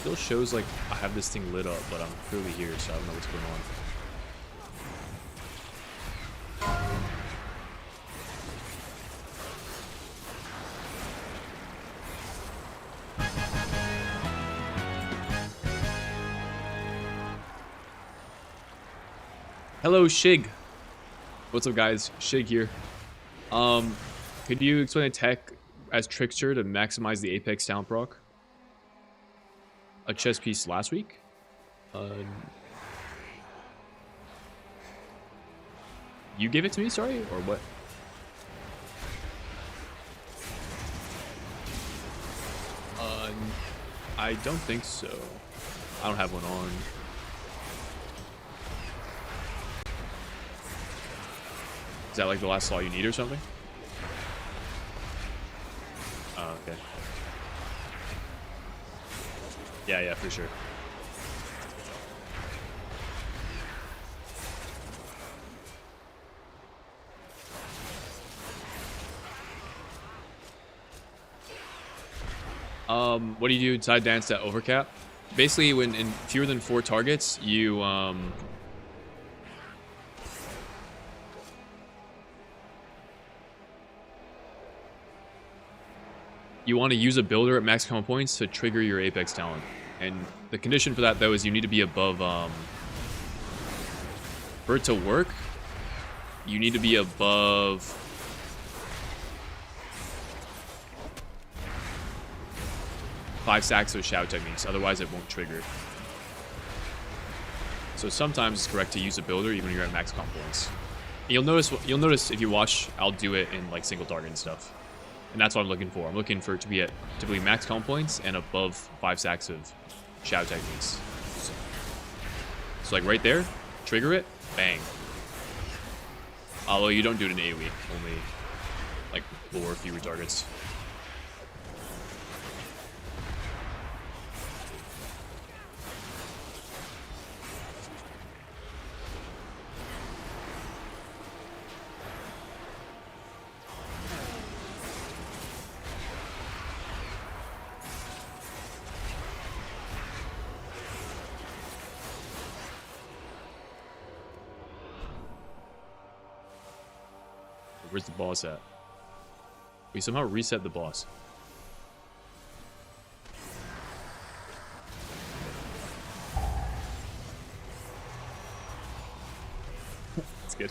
A: Still shows like I have this thing lit up, but I'm clearly here, so I don't know what's going on. Hello, Shig. What's up, guys? Shig here. Could you explain a tech as Trickster to maximize the Apex sound proc? A chess piece last week? You gave it to me, sorry? Or what? I don't think so. I don't have one on. Is that like the last slot you need or something? Oh, okay. Yeah, for sure. What do you do? Side dance to overcap? Basically, when in fewer than 4 targets, you you want to use a builder at max combo points to trigger your Apex talent. And the condition for that, though, is you need to be above, for it to work, you need to be above 5 stacks of shout techniques, otherwise it won't trigger. So sometimes it's correct to use a builder even when you're at max combo points. And you'll notice if you watch, I'll do it in like single target and stuff. And that's what I'm looking for. I'm looking for it to be at typically max combo points and above 5 stacks of shout techniques. So like right there, trigger it, bang. Although you don't do it in AoE, only like 4 or fewer targets. Where's the boss at? We somehow reset the boss. That's good.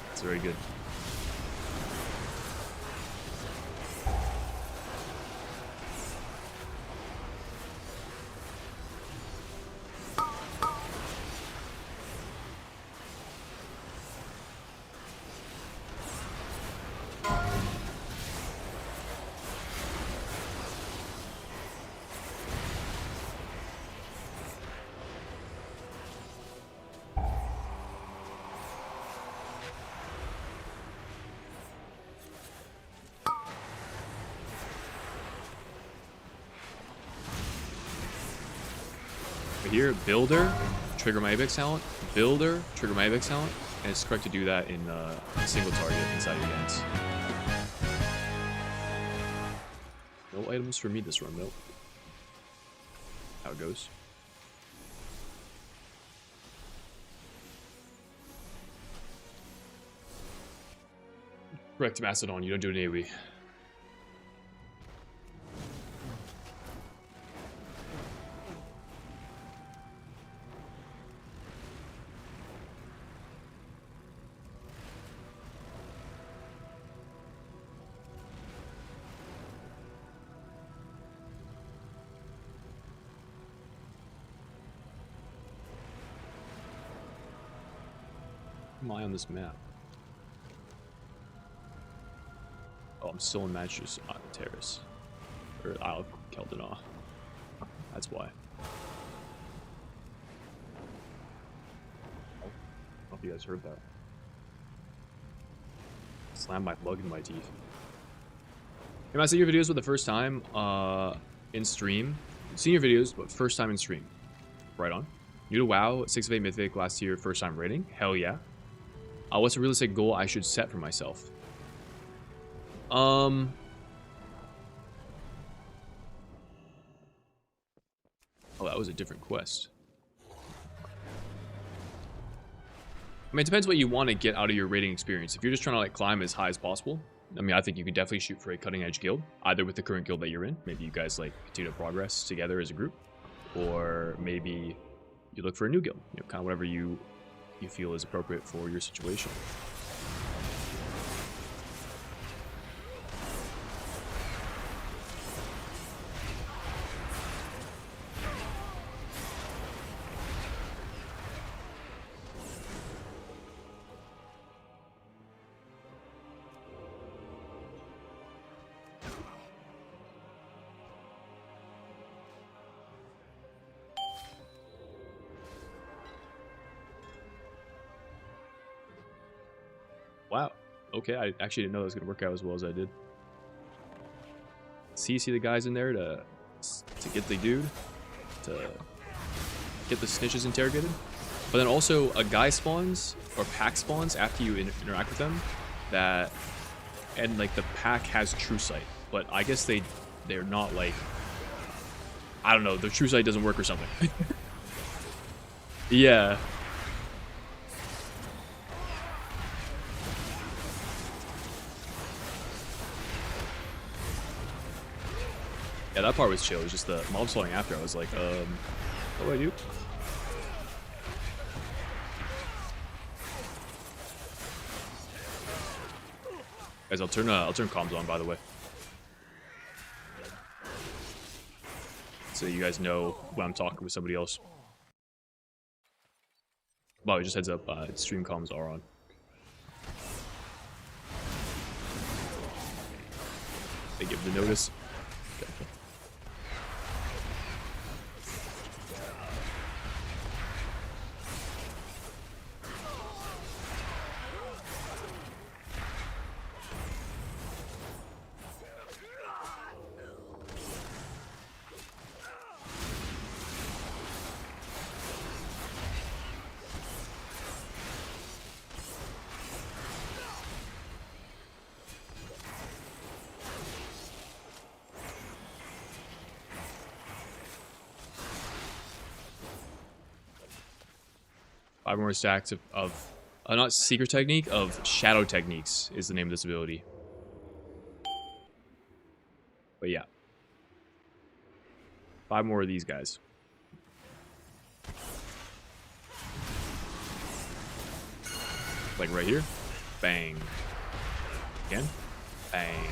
A: That's very good. Here, builder, trigger my Apex talent, builder, trigger my Apex talent, and it's correct to do that in a single target inside your dance. No items for me this run, though. How it goes. Correct, Mastodon, you don't do an AoE. Am I on this map? Oh, I'm still in Manchester Terrace. Or Isle of Keldanaw. That's why. I hope you guys heard that. Slam my plug in my teeth. Hey, I see your videos for the first time in stream. Seen your videos, but first time in stream. Right on. New to WoW, 6 of 8 Mythic, last year, first time rating. Hell yeah. What's a realistic goal I should set for myself? Oh, that was a different quest. I mean, it depends what you want to get out of your raiding experience. If you're just trying to like climb as high as possible, I mean, I think you can definitely shoot for a cutting edge guild, either with the current guild that you're in. Maybe you guys like continue to progress together as a group, or maybe you look for a new guild. You know, kind of whatever you feel is appropriate for your situation. Wow. Okay, I actually didn't know that was gonna work out as well as I did. See the guys in there to get the dude, to get the snitches interrogated. But then also a guy spawns or pack spawns after you interact with them, and like the pack has true sight, but I guess they're not like, I don't know, the true sight doesn't work or something. Yeah. Yeah, that part was chill. It was just the mobs falling after. I was like, what do I do? Guys, I'll turn comms on, by the way, so you guys know when I'm talking with somebody else. Well, just heads up, stream comms are on. They give the notice. Okay. Five more stacks of not secret technique, of shadow techniques is the name of this ability. But yeah. 5 more of these guys. Like right here. Bang. Again. Bang.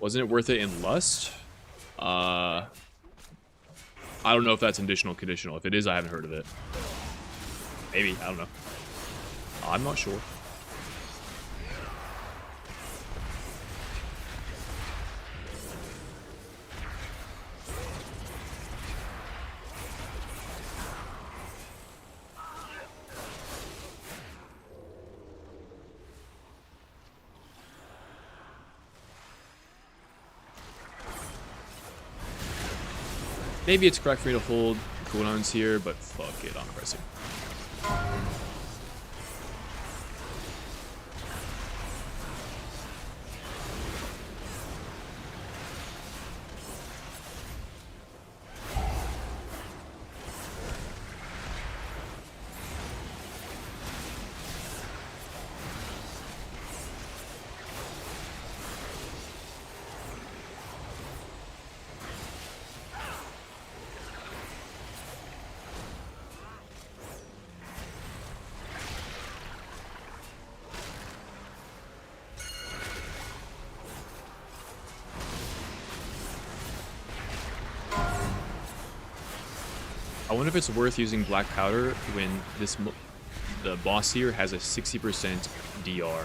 A: Wasn't it worth it in Lust? I don't know if that's conditional. If it is, I haven't heard of it. Maybe, I don't know. I'm not sure. Maybe it's correct for me to hold cooldowns here, but fuck it, I'm pressing. I wonder if it's worth using black powder when the boss here has a 60% DR. Or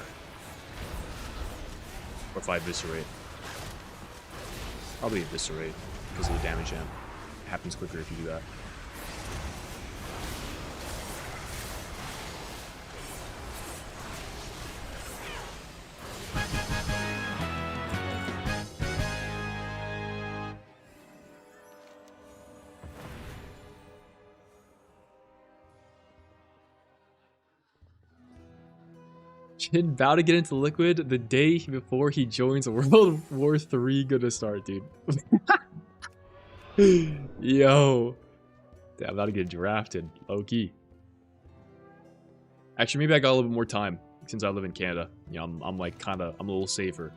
A: if I eviscerate. Probably eviscerate because of the damage amp. It happens quicker if you do that. Jin about to get into Liquid the day before he joins World War III. Gonna start, dude. Yo. Damn, I'm about to get drafted. Low key. Actually, maybe I got a little bit more time since I live in Canada. You know, I'm like I'm a little safer.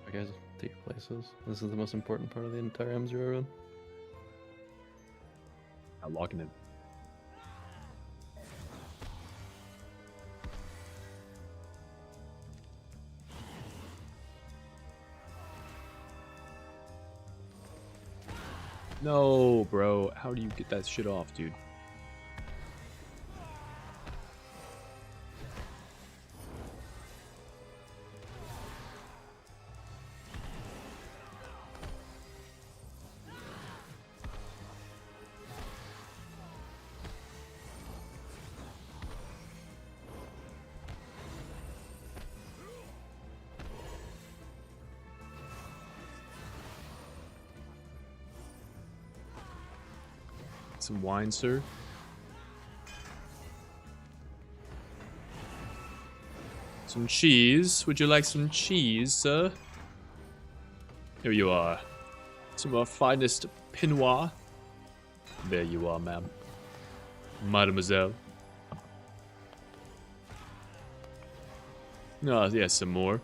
C: Okay, guys, take your places. This is the most important part of the entire M0 run.
A: I'm locking in. No, bro. How do you get that shit off, dude? some wine, sir? Some cheese? Would you like some cheese, sir? Here you are. Some of our finest Pinot. There you are, ma'am. Mademoiselle. Oh, yeah, some more.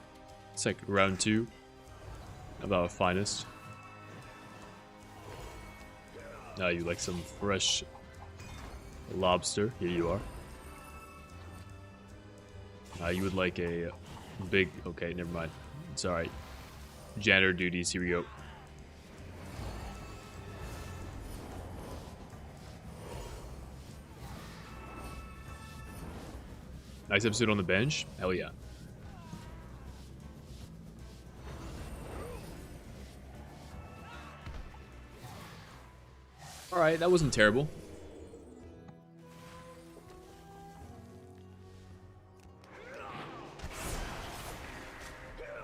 A: It's like round 2 of our finest. Now you like some fresh lobster. Here you are. You would like a big... Okay, never mind. It's alright. Janitor duties, here we go. Nice episode on the bench? Hell yeah. Alright, that wasn't terrible.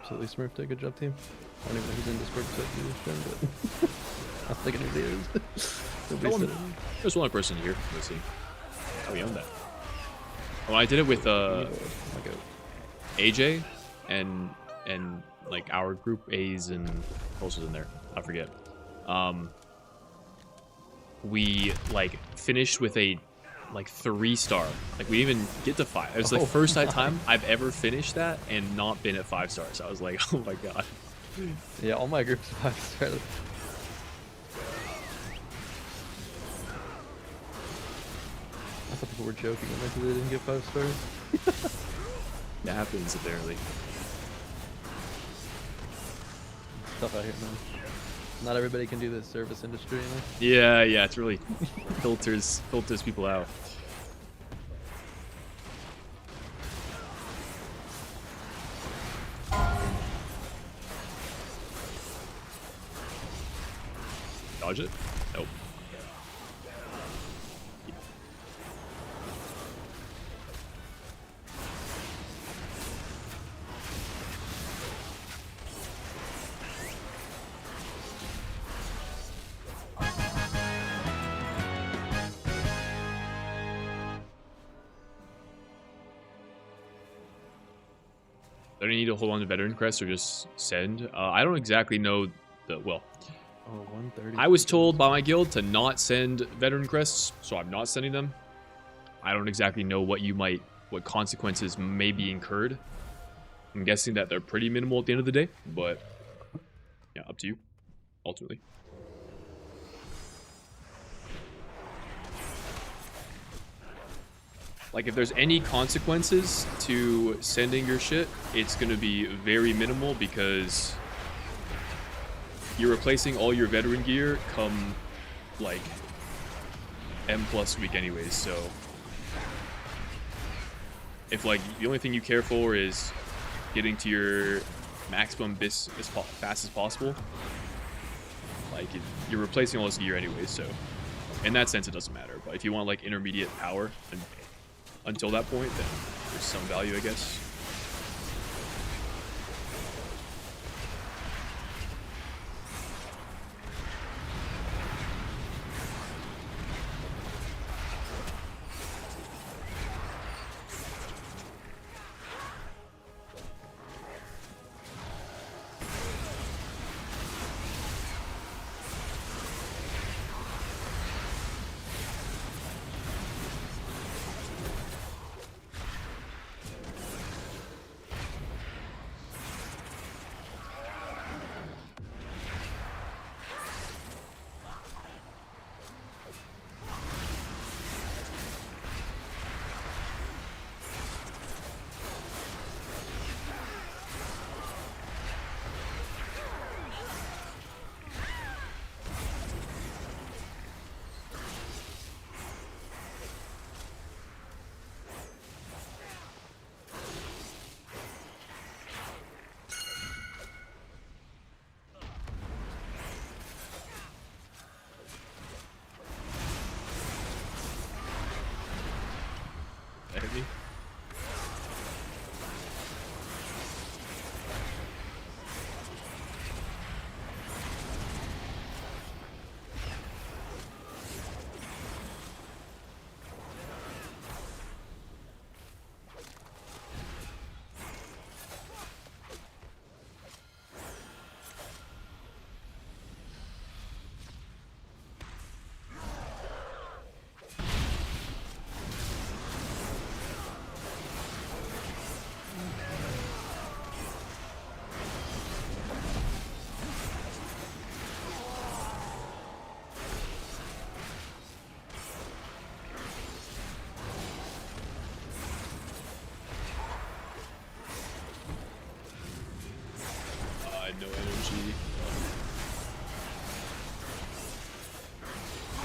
C: Absolutely Smurf did a good job, team. I don't even know who's in Discord to do this stream, but I think anybody is.
A: There's one person here. Let's see. Oh, we own that. Oh, I did it with AJ and like our group A's and who else was in there? I forget. We like finished with a like 3-star. Like we didn't even get to 5. It was the first time I've ever finished that and not been at 5 stars. I was like, oh my god.
C: Yeah, all my groups 5-star. I thought people were joking when they didn't get 5 stars.
A: That happens apparently.
C: Tough out here, man. Not everybody can do this service industry, you know?
A: Yeah, it's really filters people out. Dodge it? Nope. Do I need to hold on to veteran crest or just send? I don't exactly know the well.
C: Oh, 130.
A: I was told by my guild to not send veteran crests, so I'm not sending them. I don't exactly know what consequences may be incurred. I'm guessing that they're pretty minimal at the end of the day, but yeah, up to you, ultimately. Like, if there's any consequences to sending your shit, it's going to be very minimal because you're replacing all your veteran gear come, like, M+ week anyways, so if, like, the only thing you care for is getting to your maximum bis as fast as possible, like, you're replacing all this gear anyways, so in that sense it doesn't matter. But if you want, like, intermediate power and until that point, then there's some value, I guess.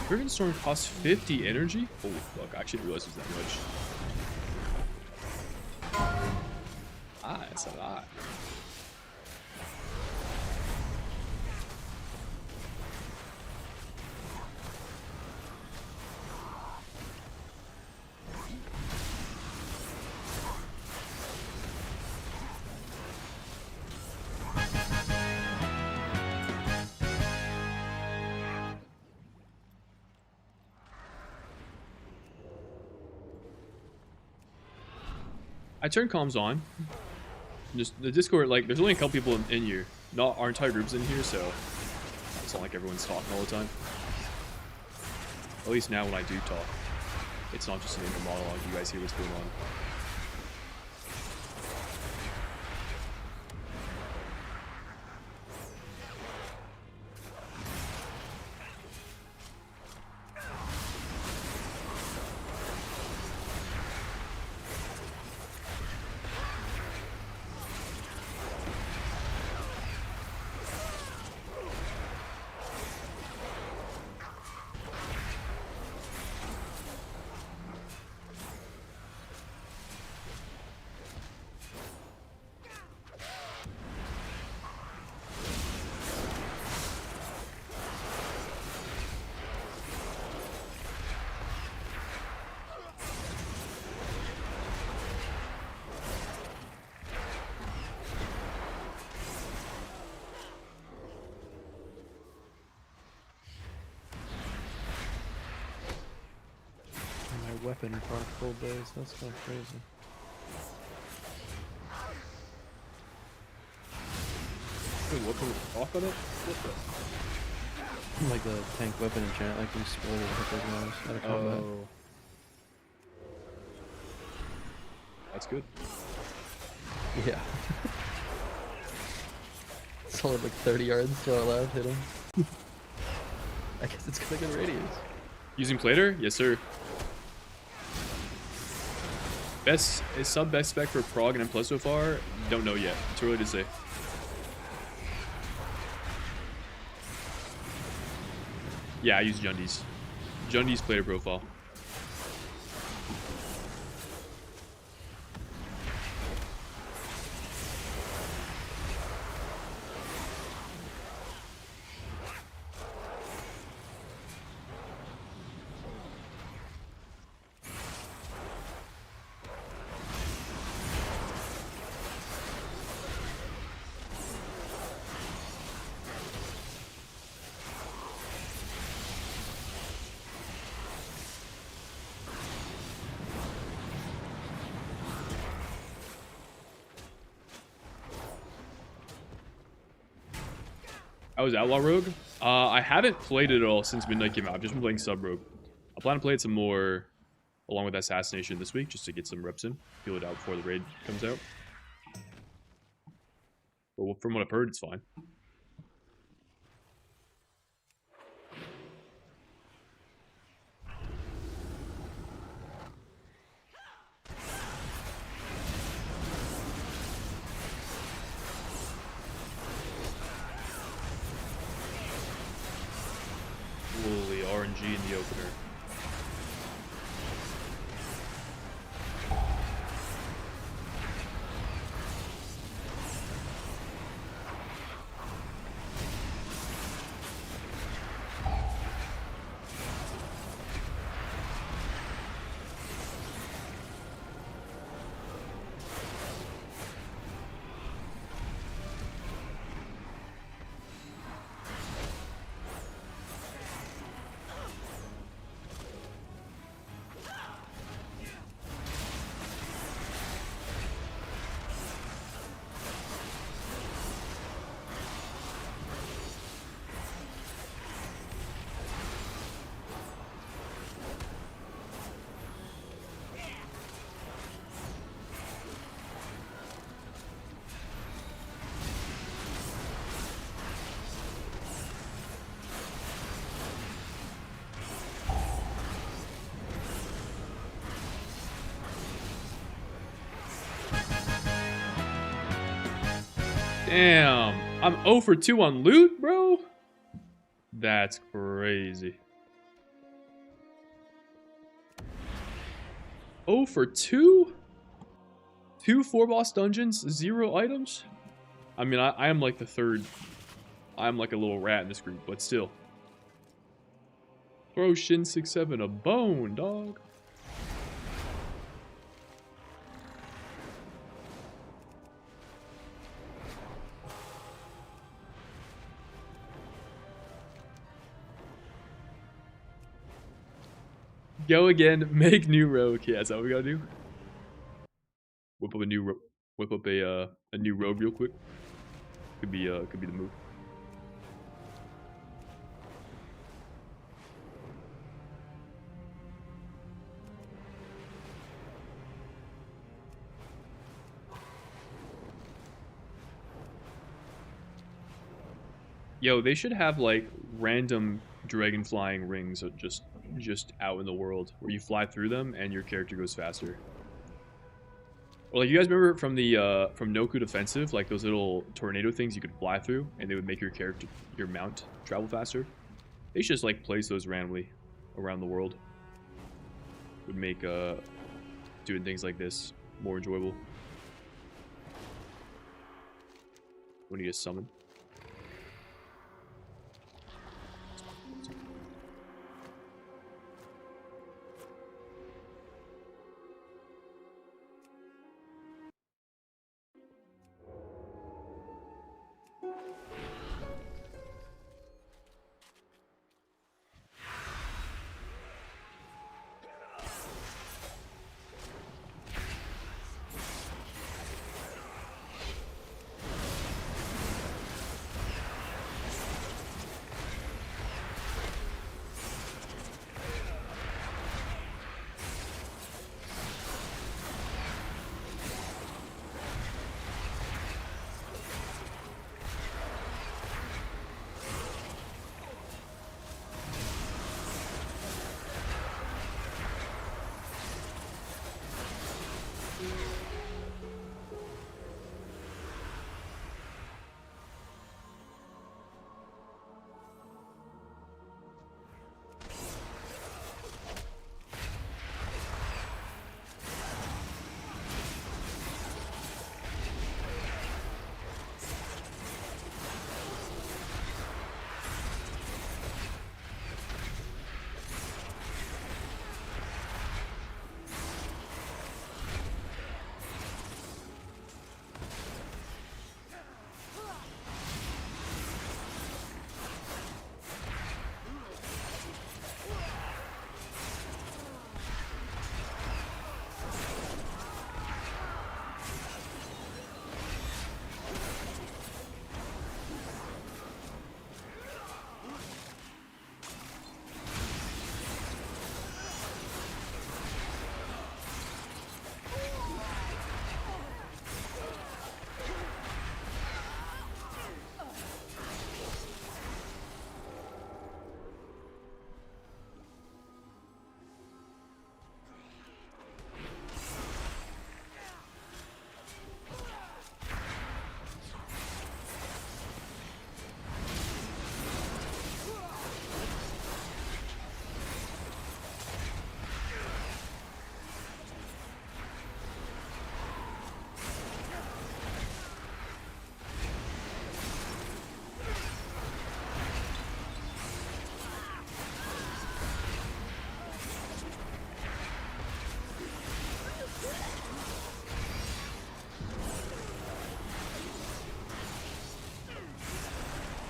A: Driven Storm costs 50 energy? Holy fuck, I actually didn't realize it was that much. Ah, that's a lot. I turned comms on. Just the Discord, like, there's only a couple people in here. Not our entire group's in here, so it's not like everyone's talking all the time. At least now when I do talk, it's not just an inner monologue. You guys hear what's going on.
C: Weapon part full base, that's kind of crazy.
A: Wait, what can we talk on it?
C: Like the tank weapon enchant, like you split it with those guys out of combat.
A: Oh. That's good.
C: Yeah. Solid like 30 yards, throw it loud, hit him. I guess it's got a good radius.
A: Using Plater? Yes, sir. Best is sub best spec for Prog and M plus so far? Don't know yet. Too early to say. Yeah, I use Jundi's. Jundi's Plater profile. I was Outlaw Rogue. I haven't played it at all since Midnight came out. I've just been playing Sub Rogue. I plan to play it some more along with Assassination this week just to get some reps in. Feel it out before the raid comes out. But from what I've heard, it's fine. Holy RNG in the opener. Damn, I'm 0 for 2 on loot, bro. That's crazy. Oh, for 2? 2 4-boss dungeons, 0 items? I mean, I am like the third. I'm like a little rat in this group, but still. Throw Shin 6-7 a bone, dog. Go again, make new rogue. Yeah, is that what we gotta do? Whip up a new a new rogue real quick. Could be the move. Yo, they should have like random dragon flying rings just out in the world where you fly through them and your character goes faster. Or like you guys remember from the from Noku Defensive, like those little tornado things you could fly through and they would make your mount travel faster. They should just like place those randomly around the world. Would make doing things like this more enjoyable. When you just summon.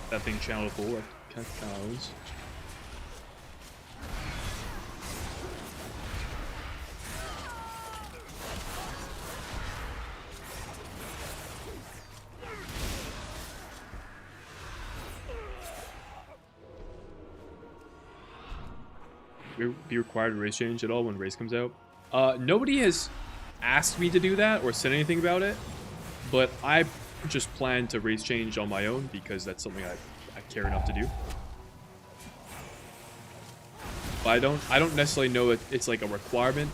A: That thing channeled full like cows. Be required to race change at all when race comes out? Nobody has asked me to do that or said anything about it, but I just plan to race change on my own because that's something I care enough to do. But I don't necessarily know that it's like a requirement,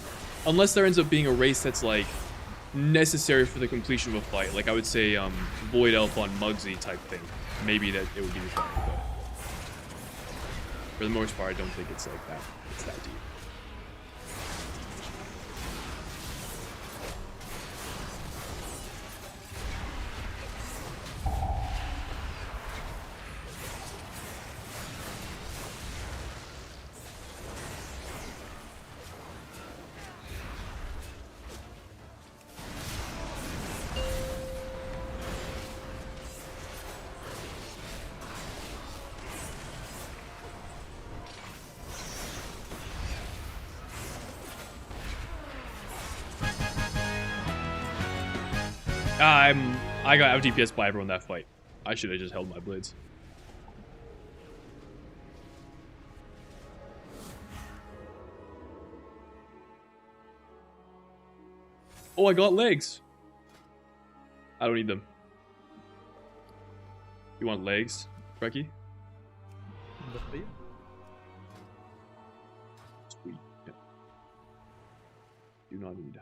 A: unless there ends up being a race that's like necessary for the completion of a fight. Like I would say Void Elf on Muggsy type thing. Maybe that it would be required, but for the most part I don't think it's like that. It's that deep. I got out DPS by everyone that fight. I should have just held my blades. Oh, I got legs. I don't need them. You want legs, Brecky? Sweet. Yeah. Do not need.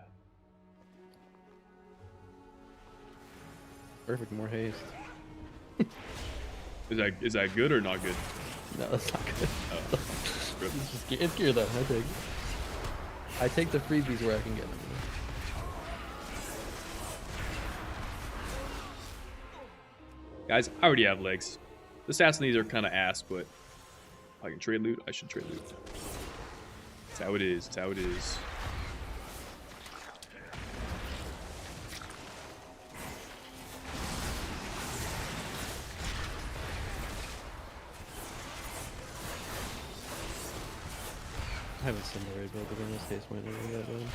C: Perfect, more haste.
A: Is that good or not good?
C: No, that's not good.
A: Oh.
C: It's gear though. I take the freebies where I can get them.
A: Guys, I already have legs. The stats on these are kind of ass, but if I can trade loot, I should trade loot. That's how it is. That's how it is.
C: I haven't seen the raid build, but in this case, might never get that done.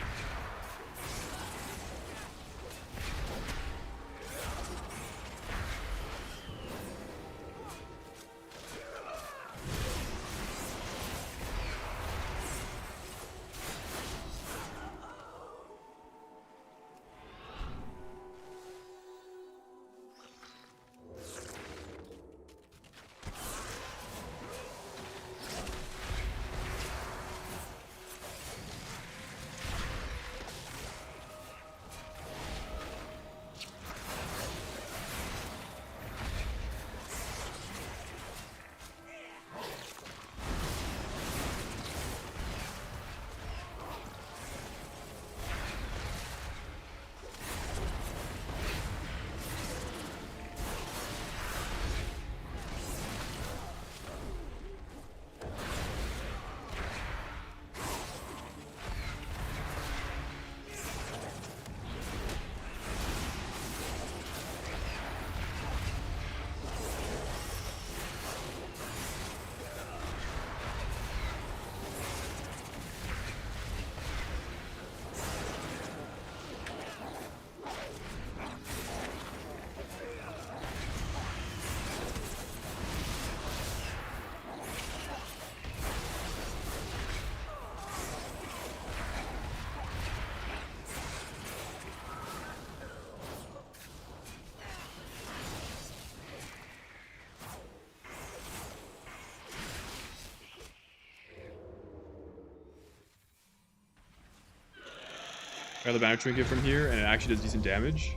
A: I got the banner trinket from here, and it actually does decent damage.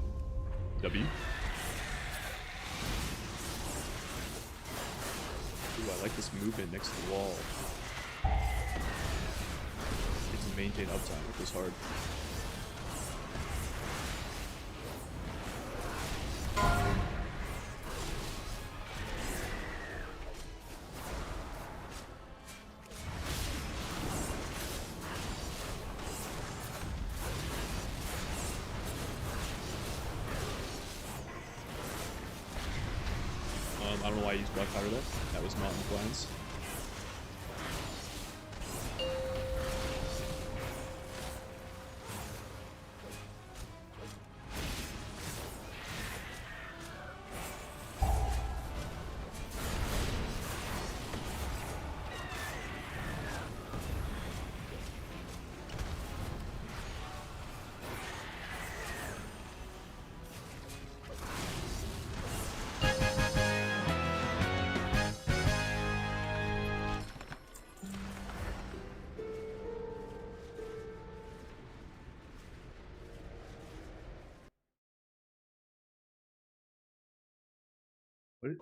A: W. Ooh, I like this movement next to the wall. It can maintain uptime with this hard. I don't know why I used black powder there. That was not in the plans.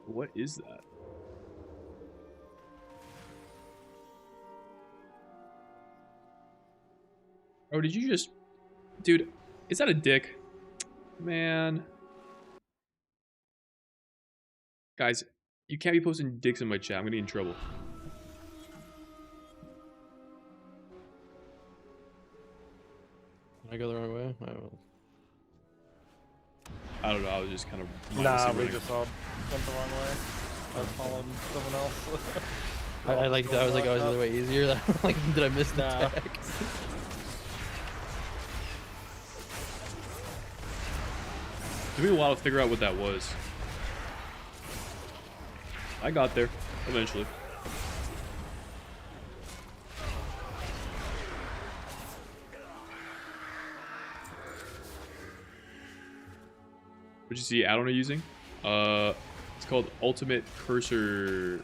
A: What is that? Oh, did you just... Dude, is that a dick? Man. Guys, you can't be posting dicks in my chat. I'm gonna get in trouble.
C: Can I go the wrong way? I will.
A: I don't know, I was just kind of...
D: Nah, we just all went the wrong way. I was following someone else.
C: I like that. I was like, oh, is the other way easier? Like, did I miss the
D: Nah.
C: tag?
A: Took me a while to figure out what that was. I got there, eventually. What'd you see Addon are using? It's called Ultimate Cursor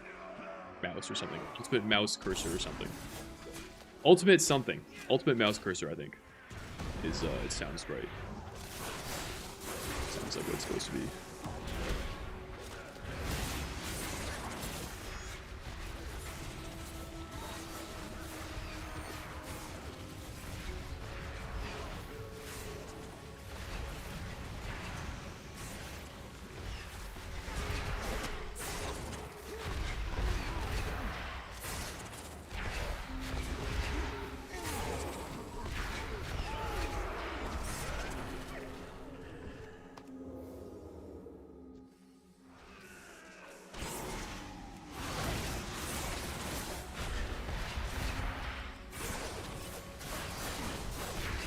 A: Mouse or something. Ultimate Mouse Cursor or something. Ultimate something. Ultimate Mouse Cursor, I think. Is, it sounds right. Sounds like what it's supposed to be.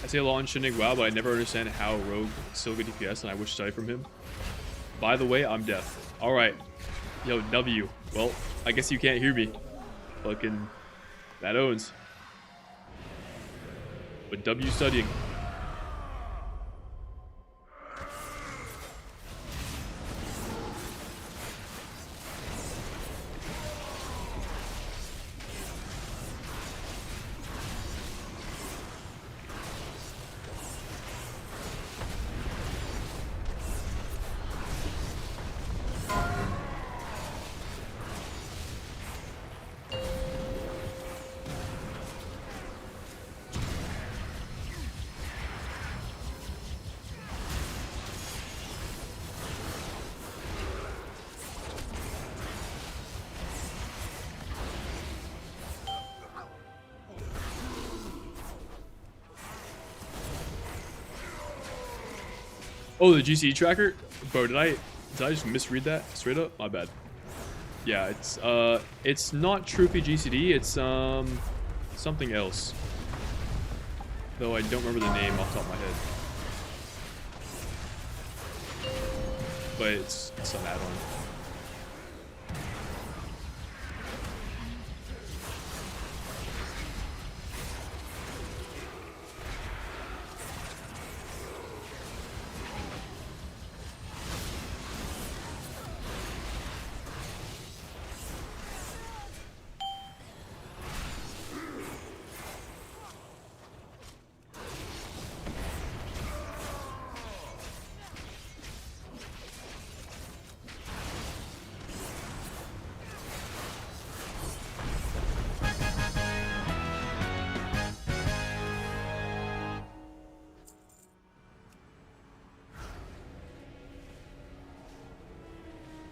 A: I say a lot on Shindig WoW, but I never understand how Rogue still good DPS, and I wish to study from him. By the way, I'm deaf. Alright. Yo, W. Well, I guess you can't hear me. Fucking... that owns. But W studying. Oh, the GCE tracker? Bro, did I just misread that straight up? My bad. Yeah, it's not Troopy GCD, it's something else. Though I don't remember the name off the top of my head. But it's an add-on.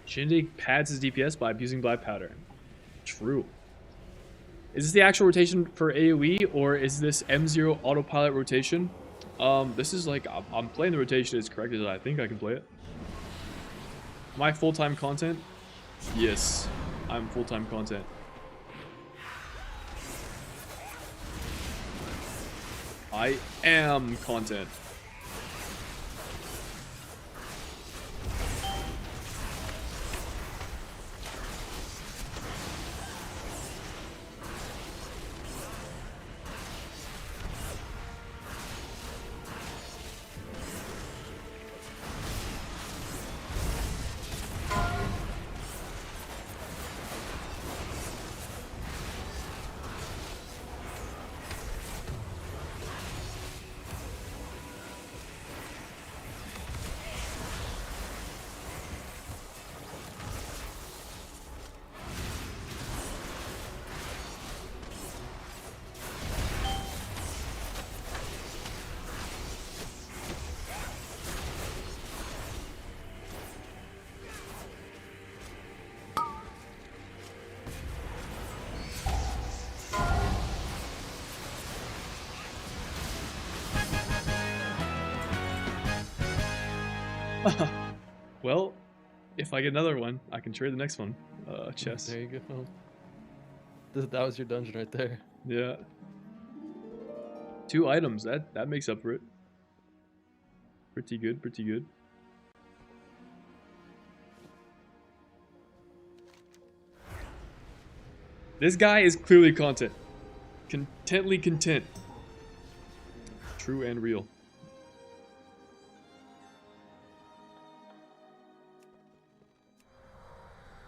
A: Shindig pads his DPS by abusing Black Powder. True. Is this the actual rotation for AoE, or is this M0 autopilot rotation? This is like, I'm playing the rotation as correct as I think I can play it. Am I full-time content? Yes, I'm full-time content. I am content. Well, if I get another one, I can trade the next one. Chest.
C: There you go. That was your dungeon right there.
A: Yeah. 2 items. That makes up for it. Pretty good. Pretty good. This guy is clearly content. Contently content. True and real.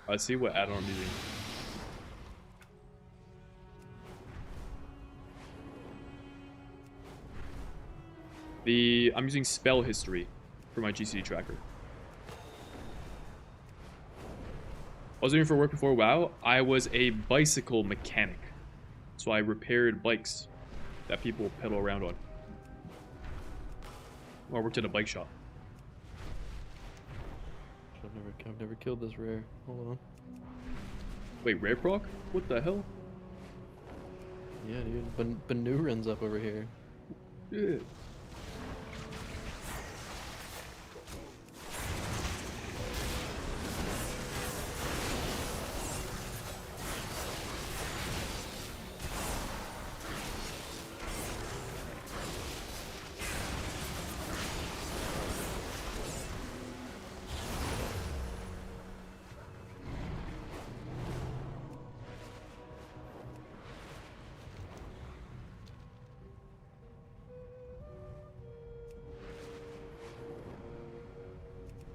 A: Let's see what add-on I'm using. I'm using spell history for my GCD tracker. I was doing for work before WoW. I was a bicycle mechanic, so I repaired bikes that people pedal around on. Or I worked at a bike shop.
C: I've never killed this rare. Hold on.
A: Wait, rare proc? What the hell?
C: Yeah, dude. Banu runs up over here.
A: Yeah.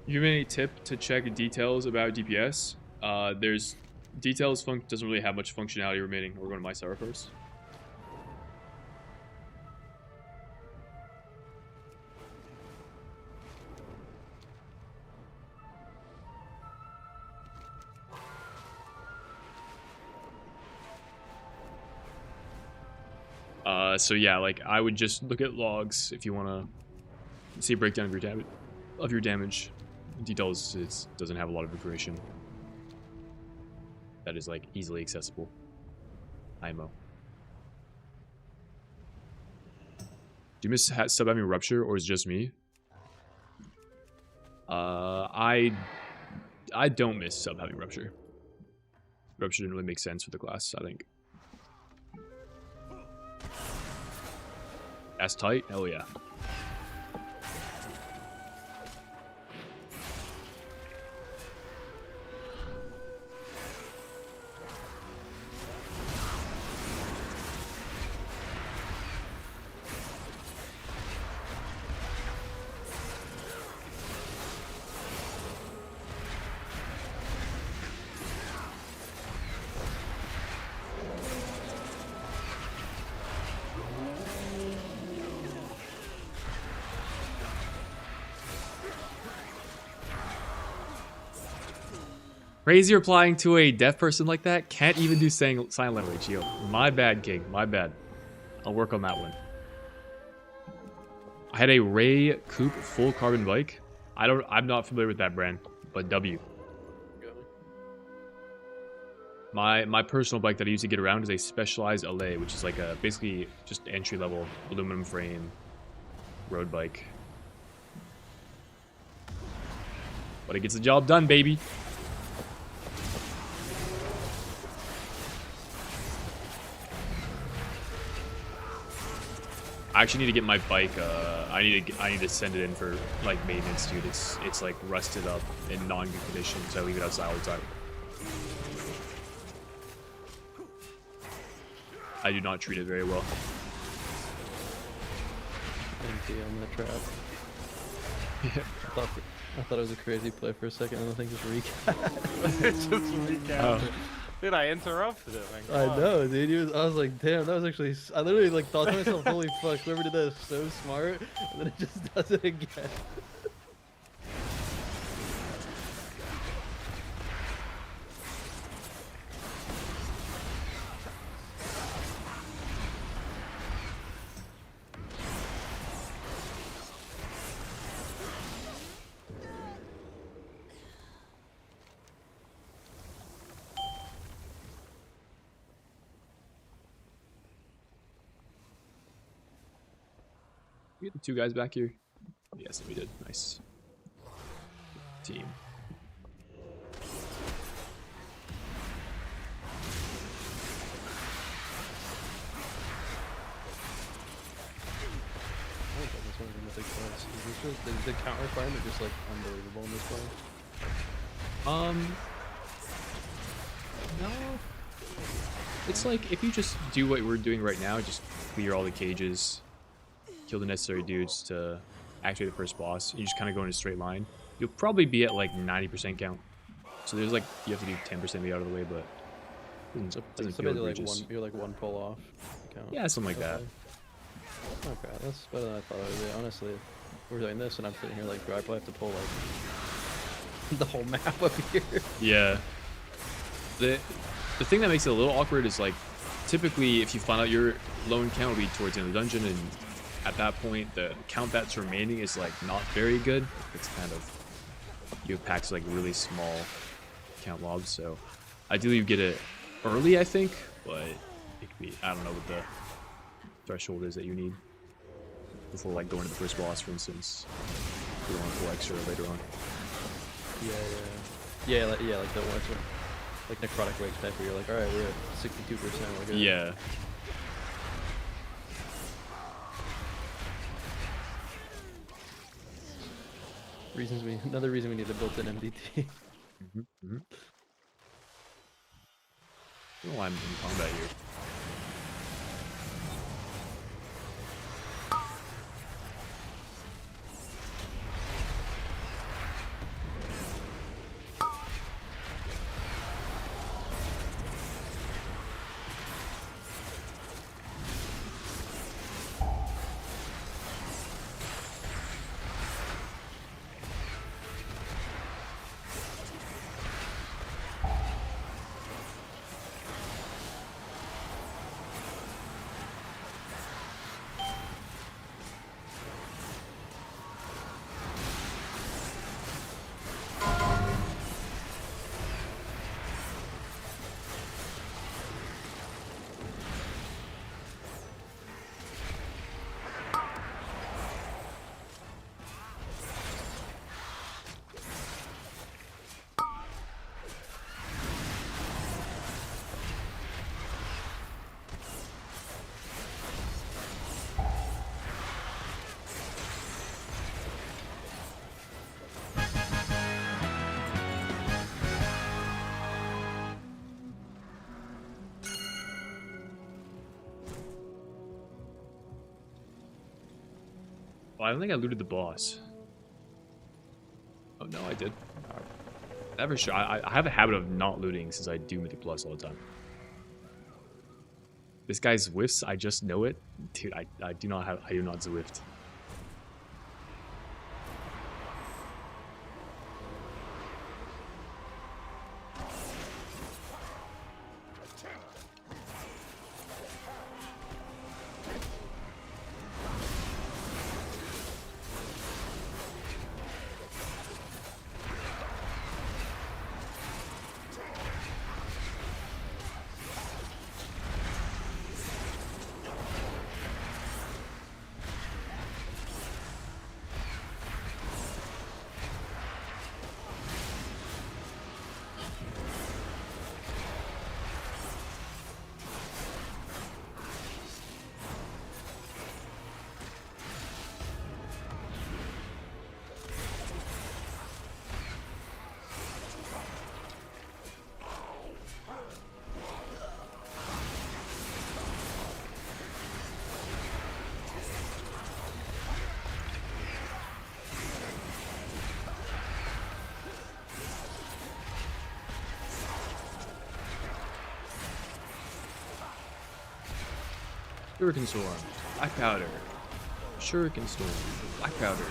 A: You have any tip to check details about DPS? There's details doesn't really have much functionality remaining. We're going to my server first. So yeah, like I would just look at logs if you want to see a breakdown of your damage. Details doesn't have a lot of information that is like easily accessible. IMO. Do you miss sub having rupture, or is it just me? I don't miss sub having rupture. Rupture didn't really make sense for the class, I think. That's tight? Hell yeah. Crazy replying to a deaf person like that. Can't even do sign language. Yo, my bad, King. My bad. I'll work on that one. I had a Ray Coupe full carbon bike. I'm not familiar with that brand, but W. My personal bike that I used to get around is a Specialized LA, which is like a basically just entry level aluminum frame road bike. But it gets the job done, baby. I actually need to get my bike. I need to send it in for like maintenance, dude. It's like rusted up in non-good condition, so I leave it outside all the time. I do not treat it very well.
C: Empty on the trap.
A: Yeah.
C: I thought it was a crazy play for a second, and I think just recap.
D: It's just recap.
A: Oh.
D: Dude, I interrupted it, man.
C: I know, dude. I was like, damn, that was actually. I literally like thought to myself, holy fuck, whoever did that is so smart, and then it just does it again.
A: We get the two guys back here. Yes, we did. Nice. Team.
C: This one's a Mythic class. Is the count requirement just like unbelievable in this play?
A: No. It's like if you just do what we're doing right now, just clear all the cages, kill the necessary dudes to activate the first boss, and you just kind of go in a straight line, you'll probably be at like 90% count. So there's like, you have to do 10% to be out of the way, but it doesn't
C: So
A: feel
C: basically, like
A: egregious.
C: you're like one pull off. Count.
A: Yeah, something like that.
C: Okay, that's better than I thought it would be. Honestly, we're doing this, and I'm sitting here like, do I probably have to pull like the whole map up here?
A: Yeah. The thing that makes it a little awkward is like, typically if you find out your lone count will be towards the end of the dungeon, and at that point the count that's remaining is like not very good. It's kind of, you have packs like really small count mobs, so ideally you get it early, I think, but it could be, I don't know what the threshold is that you need before like going to the first boss, for instance. If you want to pull extra later on.
C: Yeah, like the ones like necrotic wake type where you're like, all right, we're at 62%. We're good.
A: Yeah.
C: Another reason we need a built-in MDT.
A: I don't know why I'm in combat here. Well, I don't think I looted the boss. Oh no, I did. Never sure. I have a habit of not looting since I do Mythic Plus all the time. This guy's whiffs, I just know it. Dude, I do not Zwift. Shuriken Storm, Black Powder. Shuriken Storm, Black Powder.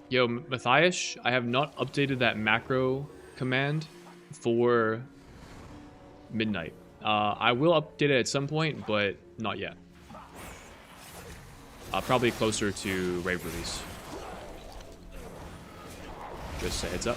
A: Yo, Matthias, I have not updated that macro command for midnight. I will update it at some point, but not yet. Probably closer to rave release. Just a heads up.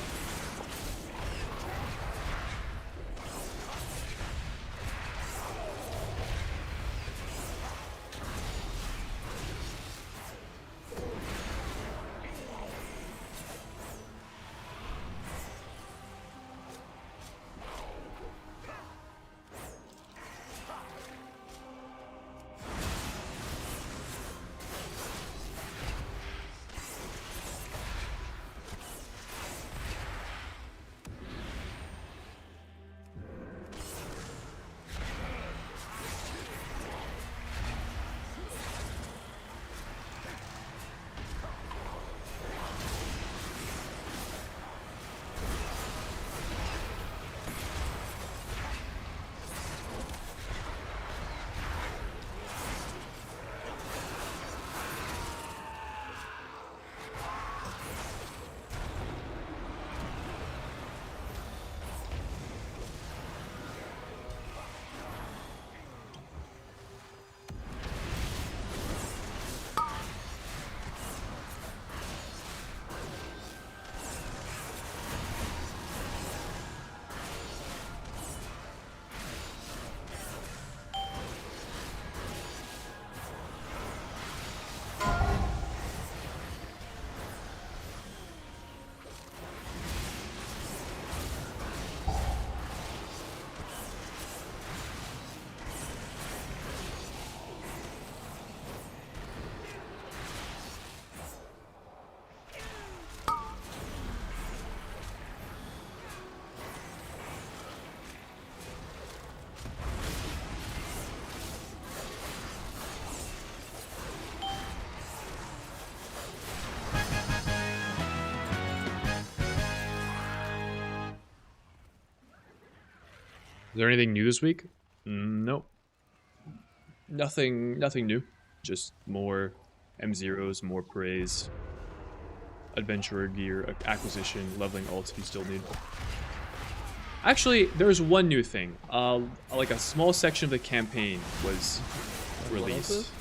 A: Is there anything new this week? Nope. Nothing new. Just more M0s, more praise, adventurer gear, acquisition, leveling ults if you still need. Actually, there's one new thing. Like a small section of the campaign was released.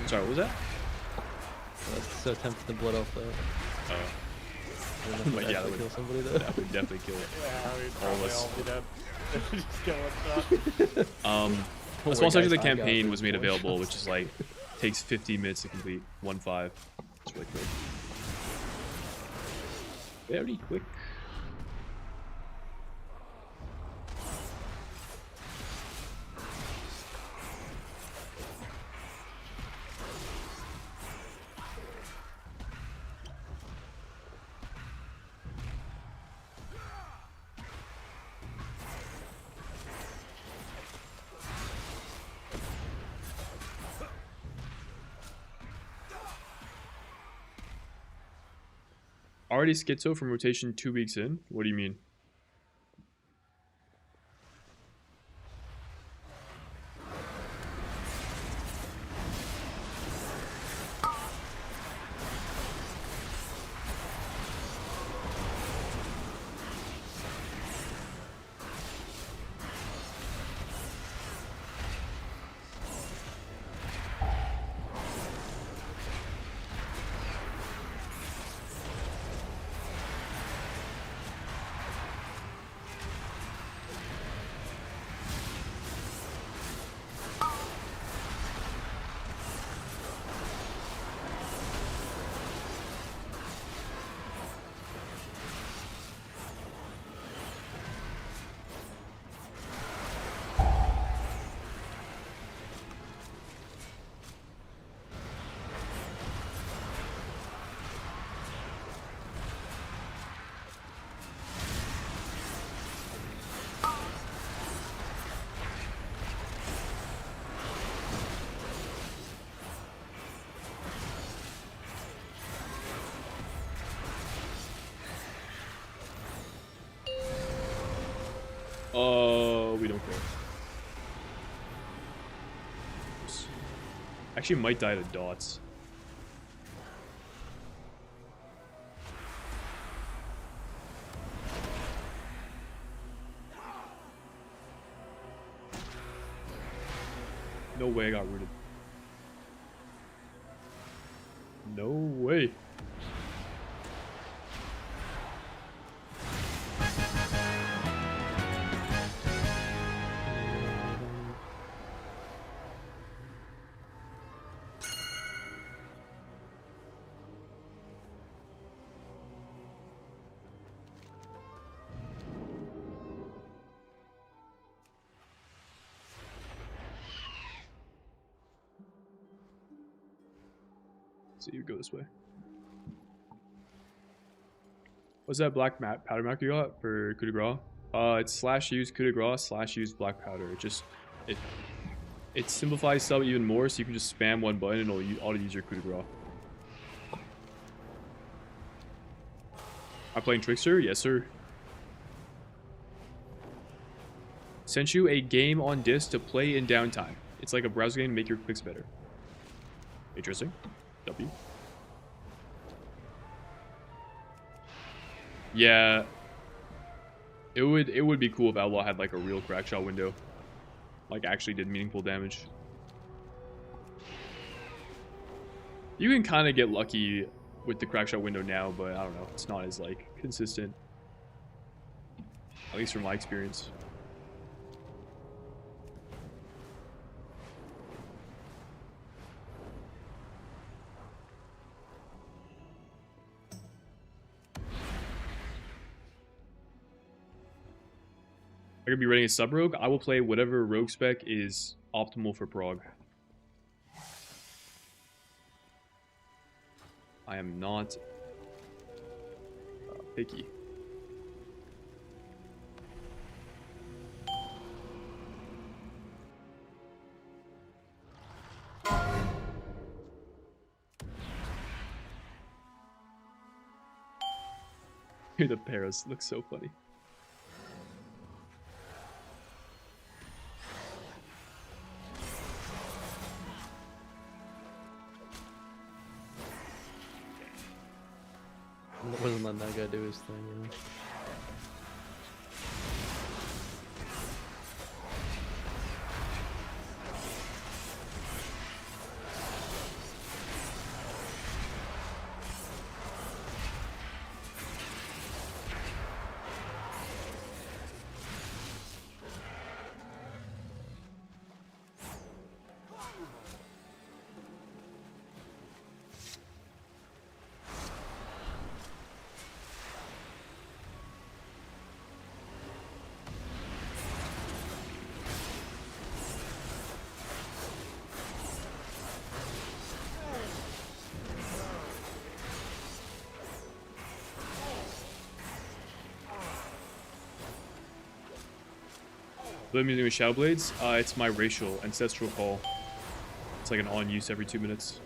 A: Sorry, what was that?
C: That's so tempted to blood off though.
A: But yeah, that would
C: kill somebody though.
A: That would definitely kill it.
D: Yeah, we'd
A: All of
D: probably
A: us.
D: all be dead. Just kill one shot.
A: A small section of the
C: guys, I got
A: campaign
C: this
A: was made
C: one
A: available,
C: shot.
A: which is like takes 50 minutes to complete. 1.5. It's really quick. Very quick. Already schizo from rotation 2 weeks in? What do you mean? We don't care. Actually, might die to dots. No way I got rooted. No way. So you go this way. What's that black powder mark you got for coup de grace? It's slash use coup de grace slash use black powder. It simplifies stuff even more, so you can just spam one button and it'll auto use your coup de grace. I'm playing Trickster? Yes, sir. Sent you a game on disc to play in downtime. It's like a browser game to make your clicks better. Interesting. W. Yeah. It would be cool if Outlaw had like a real crackshot window. Like actually did meaningful damage. You can kind of get lucky with the crackshot window now, but I don't know. It's not as like consistent. At least from my experience. I could be running a sub rogue. I will play whatever rogue spec is optimal for prog. I am not picky. The Paris looks so funny.
C: Wasn't letting that guy do his thing, you know?
A: What I'm using with Shadow Blades? It's my racial ancestral call. It's like an on use every 2 minutes.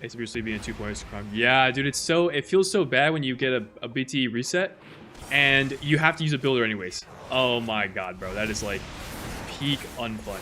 A: Asymmetry sleeping in 2 points crime. Yeah, dude, it feels so bad when you get a BT reset and you have to use a builder anyways. Oh my god, bro. That is like peak unfun.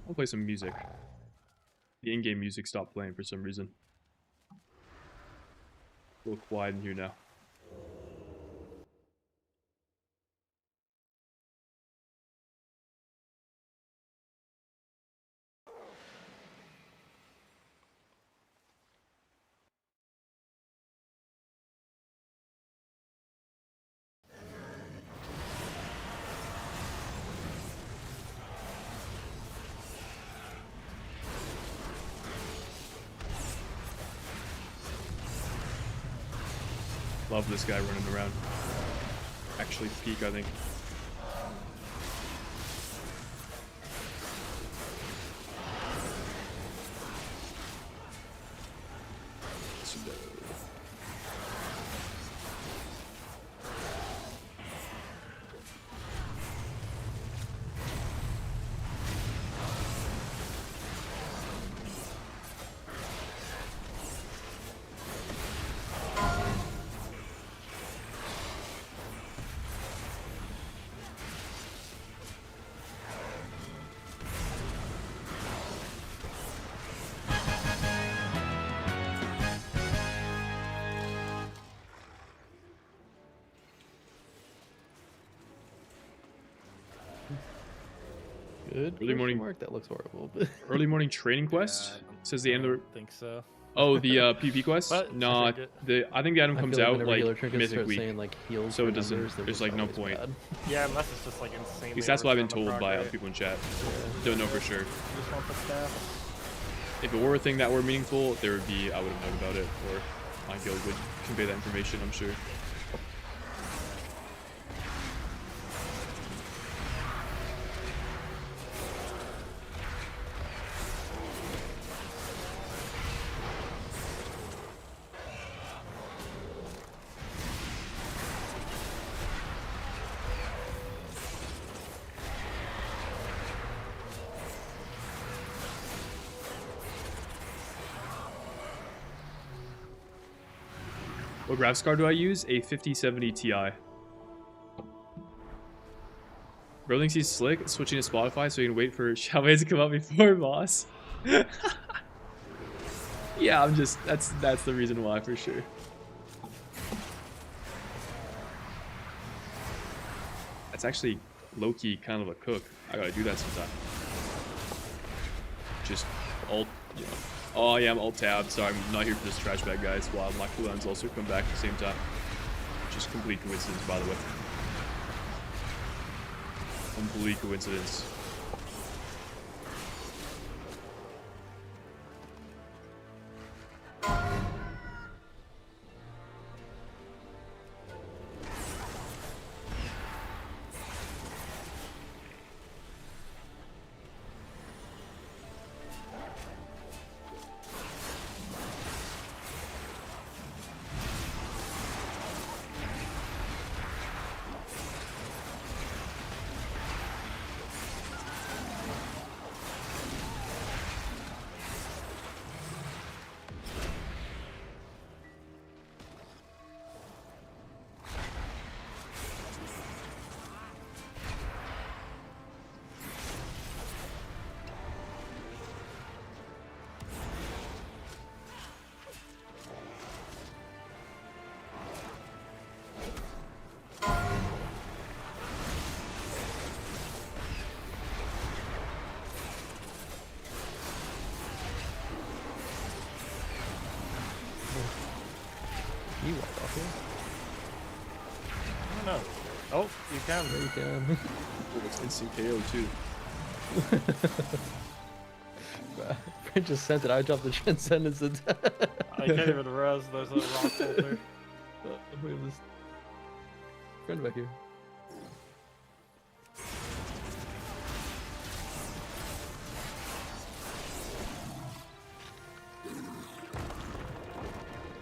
A: I'll play some music. The in-game music stopped playing for some reason. A little quiet in here now. Love this guy running around. Actually peak, I think.
C: Good.
A: Early morning-
C: Mark. That looks horrible. But
A: Early morning training quest says the end of the.
D: think so.
A: Oh, the PvP quest?
D: But
A: No,
D: Trinket.
A: I think the item
C: I
A: comes
C: feel
A: out
C: whenever
A: like
C: healer trinkets
A: Mythic
C: start
A: week.
C: saying, like, heals
A: So
C: for
A: it doesn't-
C: numbers, they're
A: there's,
C: just
A: like, no
C: always
A: point.
C: bad.
D: Yeah, unless it's just like insanely.
A: At least that's what I've been
D: overtime
A: told by
D: proc
A: other
D: rate.
A: people in chat.
C: Yeah.
A: Don't know for sure.
D: You just want the stats.
A: If it were a thing that were meaningful, there would be, I would have known about it, or my guild would convey that information, I'm sure. What graphics card do I use? A 5070 Ti. Bro thinks he's slick, switching to Spotify so he can wait for Xiaomei to come out before boss. Yeah, I'm just, that's the reason why for sure. That's actually low-key kind of a cook. I gotta do that sometime. Just alt, you know. Oh yeah, I'm alt-tab, so I'm not here for this trash bag, guys, while my cooldowns also come back at the same time. Just complete coincidence, by the way. Complete coincidence.
C: You walk off here.
D: I don't know. Oh, you can.
C: There you can.
A: Oh, it's instant KO too.
C: Brent just sent it. I dropped the transcendence. And
D: I can't even res. There's a rock filter.
C: we have this friend back here.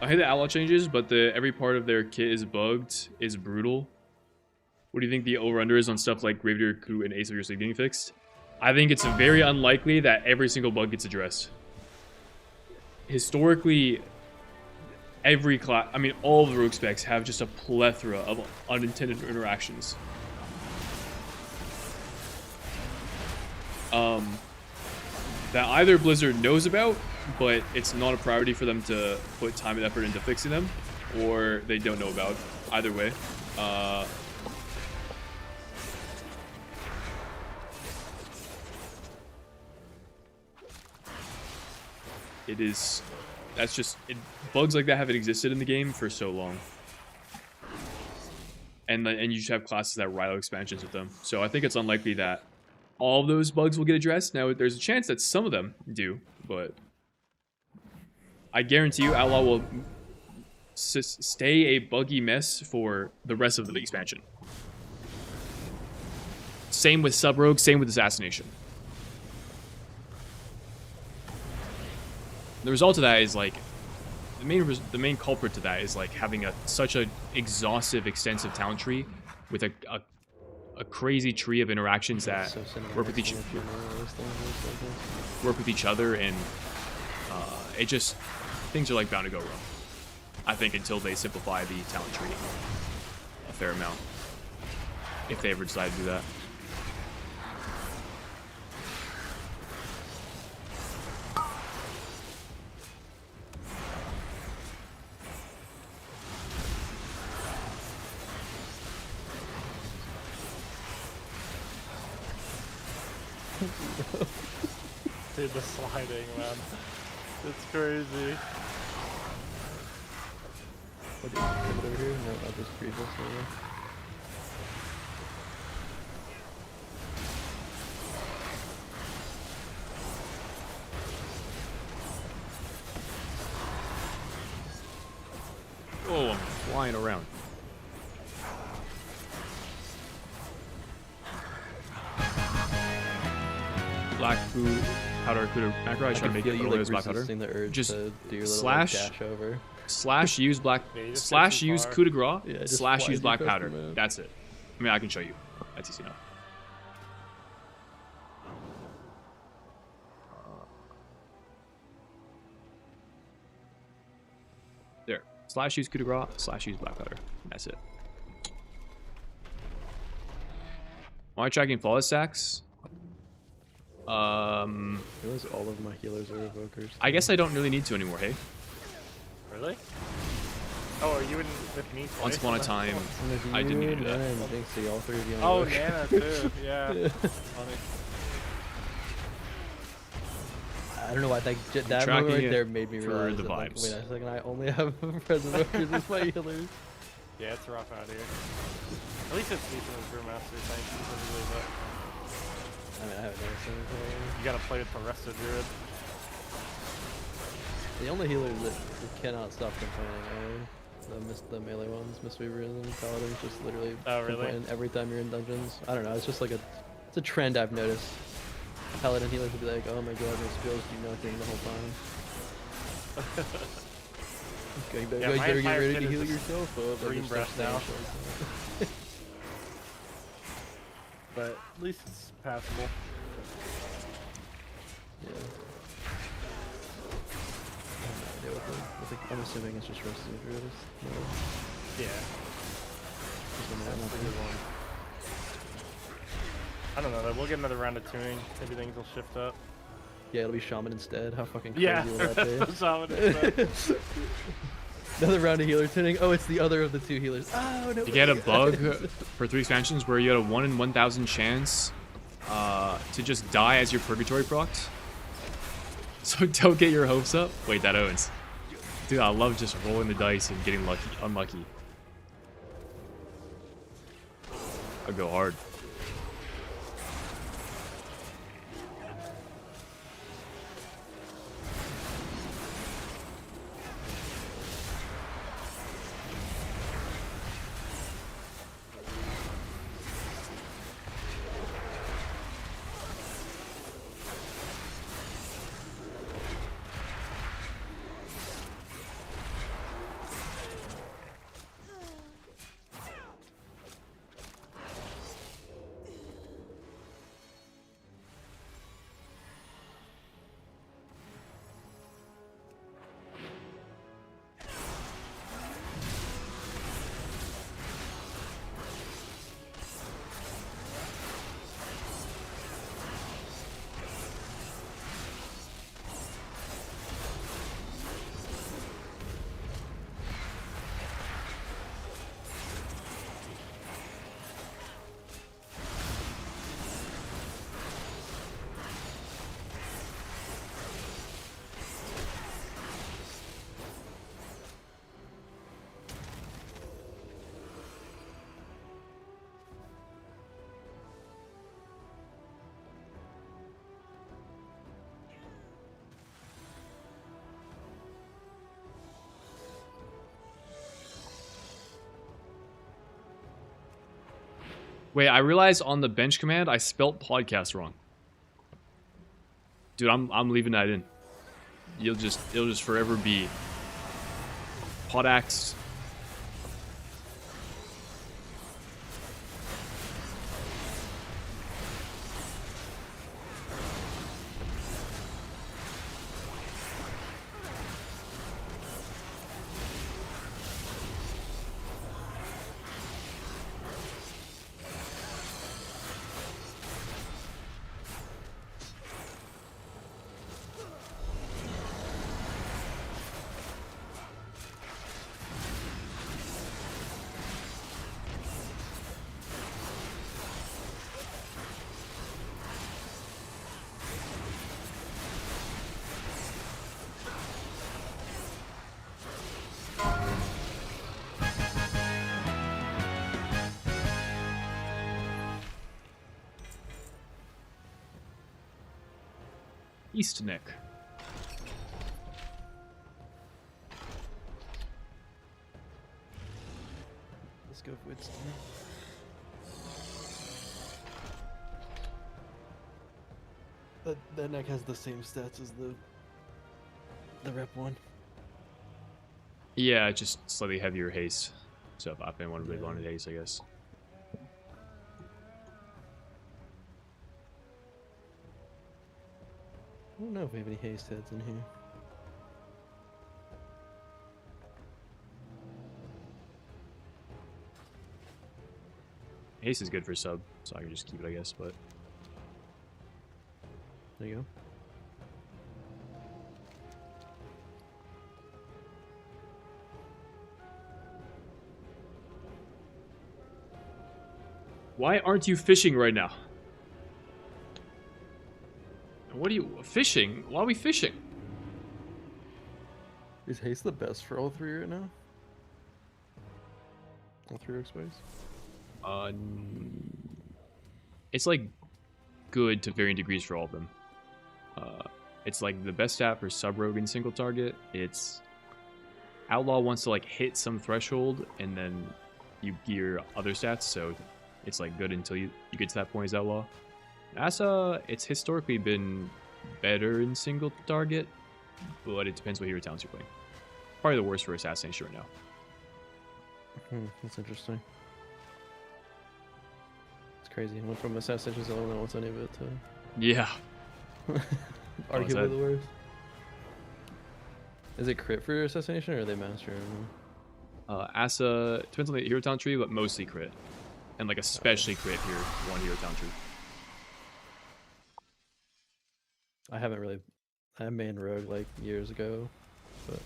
A: I hate the outlaw changes, but every part of their kit is bugged, is brutal. What do you think the over-under is on stuff like Graveyard Coup and Ace of Your Sleep getting fixed? I think it's very unlikely that every single bug gets addressed. Historically, every class, I mean, all of the rogue specs have just a plethora of unintended interactions. That either Blizzard knows about, but it's not a priority for them to put time and effort into fixing them, or they don't know about. Either way. That's just, bugs like that haven't existed in the game for so long. And you just have classes that rival expansions with them. So I think it's unlikely that all of those bugs will get addressed. Now, there's a chance that some of them do, but I guarantee you Outlaw will stay a buggy mess for the rest of the expansion. Same with Sub Rogue, same with Assassination. The result of that is like the main culprit to that is like having such a exhaustive, extensive talent tree with a crazy tree of interactions that
C: So
A: work with each other, and it just things are like bound to go wrong. I think until they simplify the talent tree a fair amount, if they ever decide to do that.
D: Dude, the sliding, man. It's crazy.
C: What do you put over here? No, I'll just read this over.
A: Oh, I'm flying around. Black food, powder, cuda, macro. I try to make it
C: you
A: early
C: like
A: as black powder.
C: resisting the urge
A: Just
C: to do your little
A: slash-
C: like, dash over.
A: Slash use black.
D: Yeah, you just
A: Slash
D: get too
A: use
D: far.
A: coup de grace.
C: Yeah, just
A: Slash
C: fly
A: use
C: too
A: black
C: fast
A: powder.
C: to move.
A: That's it. I mean, I can show you. That's easy enough. There. Slash use coup de grace. Slash use black powder. That's it. Am I tracking flawless stacks?
C: I realize all of my healers are evokers.
A: I guess I don't really need to anymore. Hey.
D: Really? Oh, are you in with me?
A: Once upon a time,
C: And if
A: I didn't
C: you,
A: need to do that.
C: Nana, and Jinxie, all three of you on
D: Oh,
C: evoke.
D: Nana too. Yeah. Funny.
C: I don't know why that
A: tracking
C: moment right
A: it
C: there made me
A: for
C: realize
A: the
C: that, like,
A: vibes.
C: wait a second, I only have present evokers as my healers.
D: Yeah, it's rough out here. At least it's decent with Brewmaster, thank you. Really, but
C: I mean, I haven't noticed anything.
D: you gotta play with the rest of Druid.
C: The only healers that cannot stop complaining are the melee ones, Mistweavers and Paladins, just literally
D: Oh, really?
C: complain every time you're in dungeons. I don't know, it's just like it's a trend I've noticed. Paladin healers will be like, oh my god, my skills do nothing the whole time. Okay, you better,
D: Yeah,
C: you
D: my
C: better get
D: entire
C: ready
D: kit
C: to
D: is
C: heal
D: just
C: yourself up.
D: green
C: just
D: breath
C: start
D: now.
C: staying short.
D: But at least it's passable.
C: Yeah. I have no idea what I'm assuming it's just Rusty Druid. No,
D: Yeah.
C: just one
D: That's
C: that
D: a good one. I don't know though, we'll get another round of tuning. Maybe things will shift up.
C: Yeah, it'll be Shaman instead. How fucking crazy
D: Yeah.
C: will that be?
D: Shaman instead.
C: Another round of healer tuning. Oh, it's the other of the two healers. Oh, no.
A: You get a bug for 3 expansions where you had a 1 in 1,000 chance to just die as your purgatory procs. So don't get your hopes up. Wait, that owns. Dude, I love just rolling the dice and getting unlucky. I go hard. Wait, I realized on the bench command I spelt podcast wrong. Dude, I'm leaving that in. It'll just forever be podax. Eastnick.
C: Let's go for Winston. That neck has the same stats as the rep one.
A: Yeah, just slightly heavier haste. So if I've been one really wanted haste, I guess.
C: I don't know if we have any haste heads in here.
A: Haste is good for sub, so I can just keep it, I guess, but...
C: There you go.
A: Why aren't you fishing right now? What are you... Fishing? Why are we fishing?
C: Is haste the best for all three right now? All three are exposed?
A: It's like good to varying degrees for all of them. It's like the best stat for sub rogue and single target. It's outlaw wants to like hit some threshold and then you gear other stats, so it's like good until you get to that point as outlaw. Asa, it's historically been better in single target, but it depends what hero talents you're playing. Probably the worst for assassination right now.
C: That's interesting. It's crazy. I went from assassination to the only one that wants any of it to
A: Yeah.
C: arguably the worst. Is it crit for your assassination or are they master?
A: Asa depends on the hero talent tree, but mostly crit. And like especially crit if you're one hero talent tree.
C: I haven't really. I made rogue like years ago, but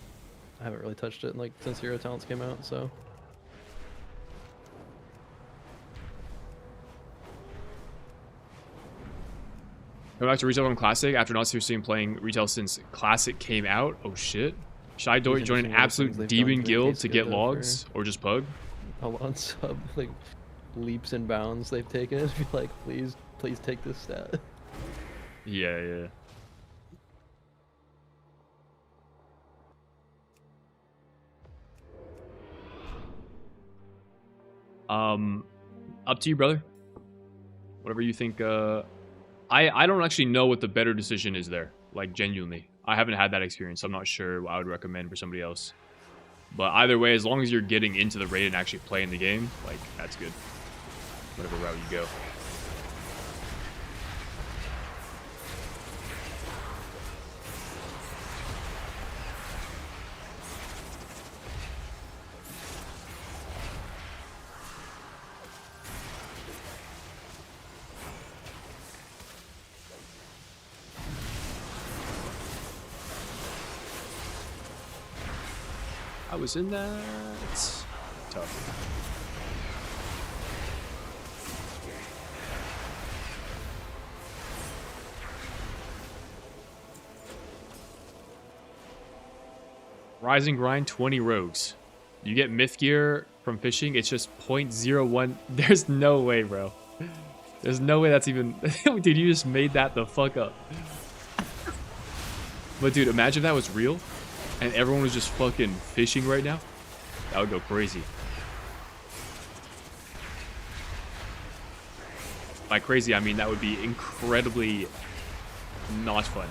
C: I haven't really touched it like since hero talents came out. So
A: Go back to retail from classic after not seriously playing retail since classic came out. Oh shit! Should I join an absolute demon guild to get logs or just pug?
C: a lot sub like leaps and bounds they've taken. Be like, please take this stat.
A: Yeah. Up to you, brother. Whatever you think. I don't actually know what the better decision is there. Like, genuinely. I haven't had that experience. So I'm not sure what I would recommend for somebody else. But either way, as long as you're getting into the raid and actually playing the game, like, that's good. Whatever route you go. I was in that. Tough. Rising grind 20 rogues. You get myth gear from fishing, it's just 0.01. There's no way, bro. There's no way that's even... Dude, you just made that the fuck up. But dude, imagine if that was real and everyone was just fucking fishing right now. That would go crazy. by crazy, I mean that would be incredibly not fun.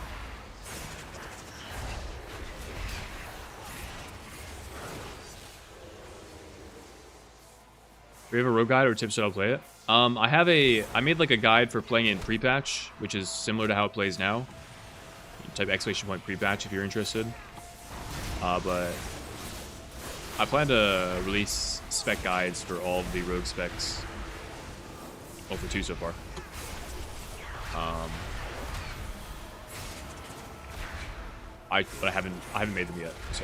A: Do we have a rogue guide or tips on how to play it? I made like a guide for playing it in pre-patch, which is similar to how it plays now. Type exclamation point pre-patch if you're interested. But I plan to release spec guides for all of the rogue specs. Well, for 2 so far. But I haven't made them yet, so.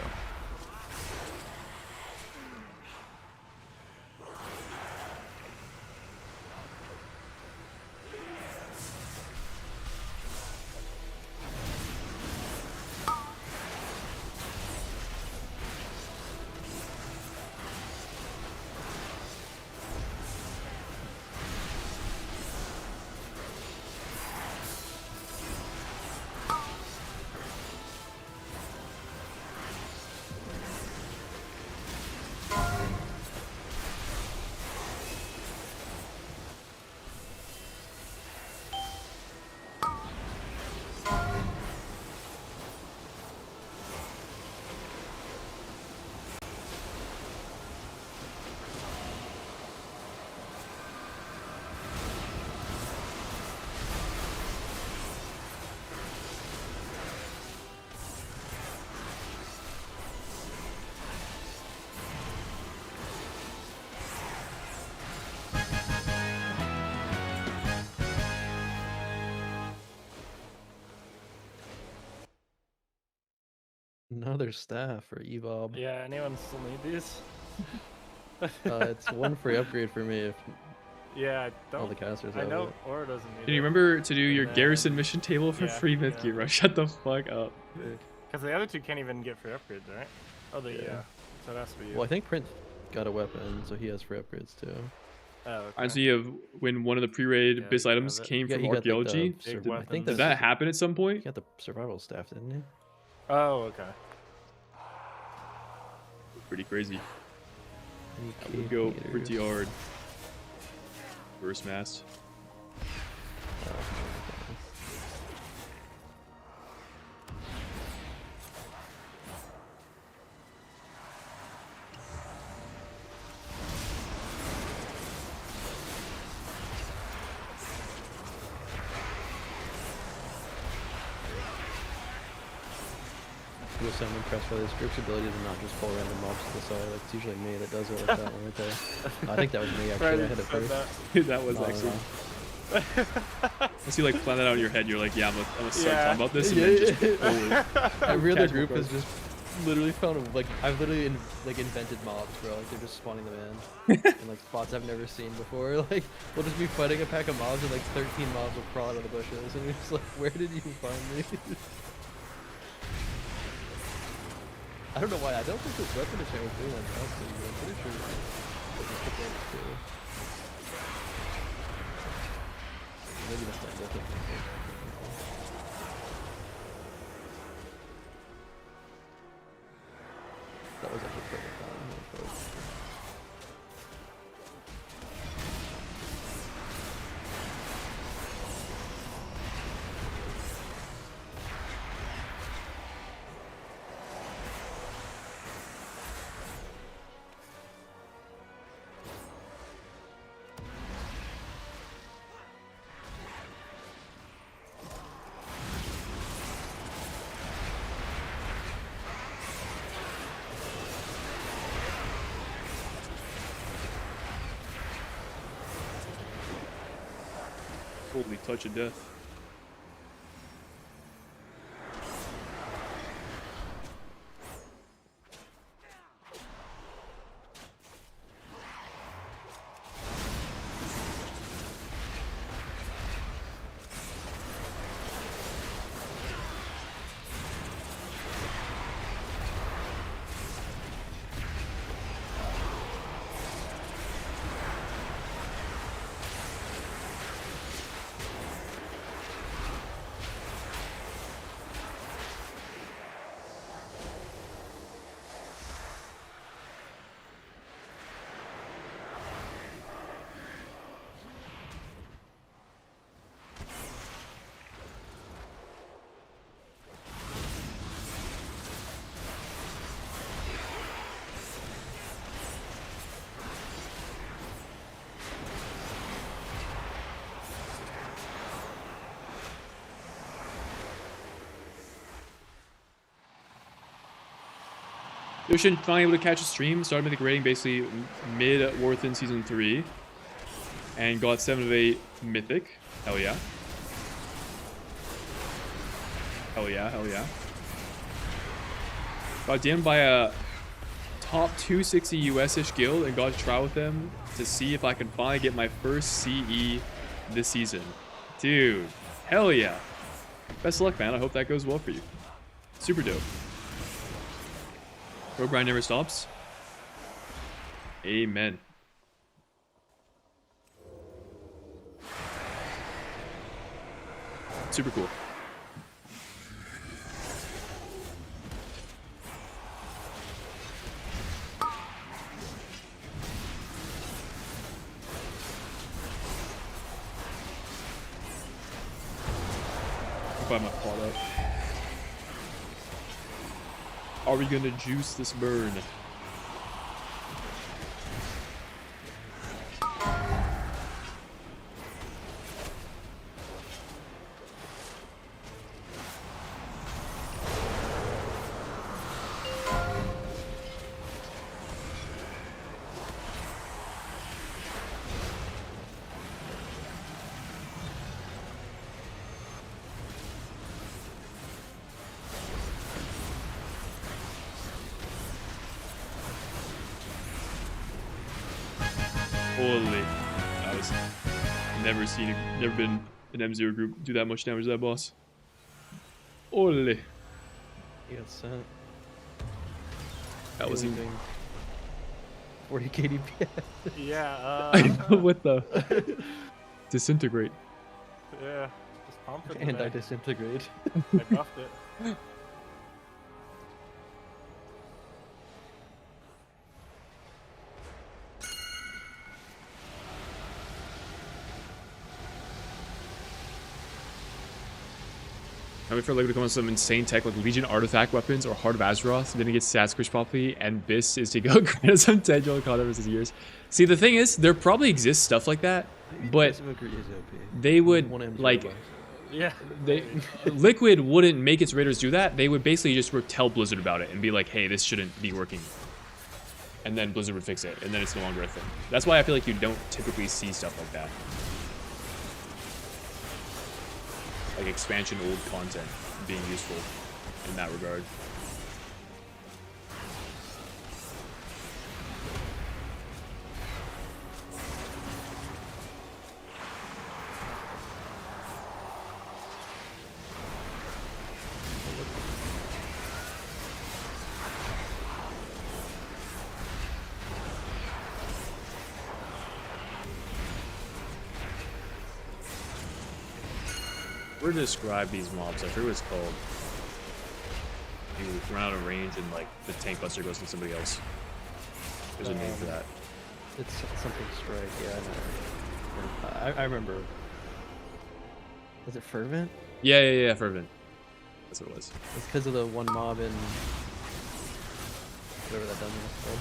C: Another staff for Evob.
D: Yeah, anyone still need these?
C: It's one free upgrade for me if
D: Yeah, I don't.
C: all the casters
D: I
C: have
D: know
C: it.
D: Aura doesn't need
A: Did you
D: it.
A: remember to do your
D: then-
A: garrison mission table for
D: yeah,
A: free Myth
D: yeah.
A: Gear? Shut the fuck up.
D: Because the other two can't even get free upgrades, right? Oh, they,
C: Yeah.
D: yeah. So it has to be you.
C: Well, I think Prince got a weapon, so he has free upgrades too.
D: Oh, okay.
A: Honestly, you have when one of the pre-raid
D: Yeah,
A: abyss
D: you
A: items
D: have it.
A: came
C: Yeah,
A: from
C: he got, like, the
A: archaeology.
D: Big
C: I think
D: weapons.
A: Did
C: that's
A: that happen at some
C: he
A: point?
C: got the survival staff, didn't he?
D: Oh, okay.
A: Pretty crazy. That would
C: AK
A: go
C: meters.
A: pretty hard. Burst mast.
C: Oh, okay. I'm impressed by this group's ability to not just pull random mobs to the side. Like, it's usually me that does it like that one right there. I think that was me actually.
D: Right,
C: I hit it
D: said
C: first.
D: that.
A: That was
C: No, no,
A: actually.
C: no.
A: Once you like plan that out in your head, you're like, yeah, I'm gonna start
D: Yeah.
A: talking about this, and then just
C: Every other
A: casual
C: group has
A: growth.
C: just literally found like I've literally invented mobs, bro. Like they're just spawning them in, in like spots I've never seen before. Like we'll just be fighting a pack of mobs and like 13 mobs will crawl out of the bushes, and you're just like, where did you find me? I don't know why. I don't think this weapon is sharing through like that. I'm pretty sure. Maybe that's not working. That was actually perfect timing.
A: Holy touch of death. Yoshin finally able to catch a stream. Started Mythic rating basically mid Worthen Season 3. And got 7 of 8 Mythic. Hell yeah. Hell yeah, hell yeah. Got DM'd by a top 260 US-ish guild and got to try with them to see if I can finally get my first CE this season. Dude, hell yeah. Best of luck, man. I hope that goes well for you. Super dope. Pro grind never stops. Amen. Super cool. Buy my pot up. Are we gonna juice this burn? Holy. I was never been an M0 group do that much damage to that boss. Holy.
C: He got sent.
A: That was
C: even 40 KDP.
D: Yeah,
A: I know what the disintegrate.
D: yeah, just pump it.
C: And I disintegrate.
D: I buffed it.
A: I'm waiting for Lego to come on some insane tech like Legion artifact weapons or Heart of Azeroth. Then it gets stat squish properly, and this is to go grant some 10-year-old content versus years. See, the thing is, there probably exists stuff like that, but they would like,
D: Yeah.
A: Liquid wouldn't make its raiders do that. They would basically just tell Blizzard about it and be like, "Hey, this shouldn't be working," and then Blizzard would fix it, and then it's no longer a thing. That's why I feel like you don't typically see stuff like that. Like expansion old content being useful in that regard. To describe these mobs, I forget what it's called. You run out of range and like the tank buster goes to somebody else. There's a name for that.
C: It's something strike, yeah. I remember. Was it Fervent?
A: Yeah, Fervent. That's what it was.
C: It's because of the one mob in whatever that dungeon is called.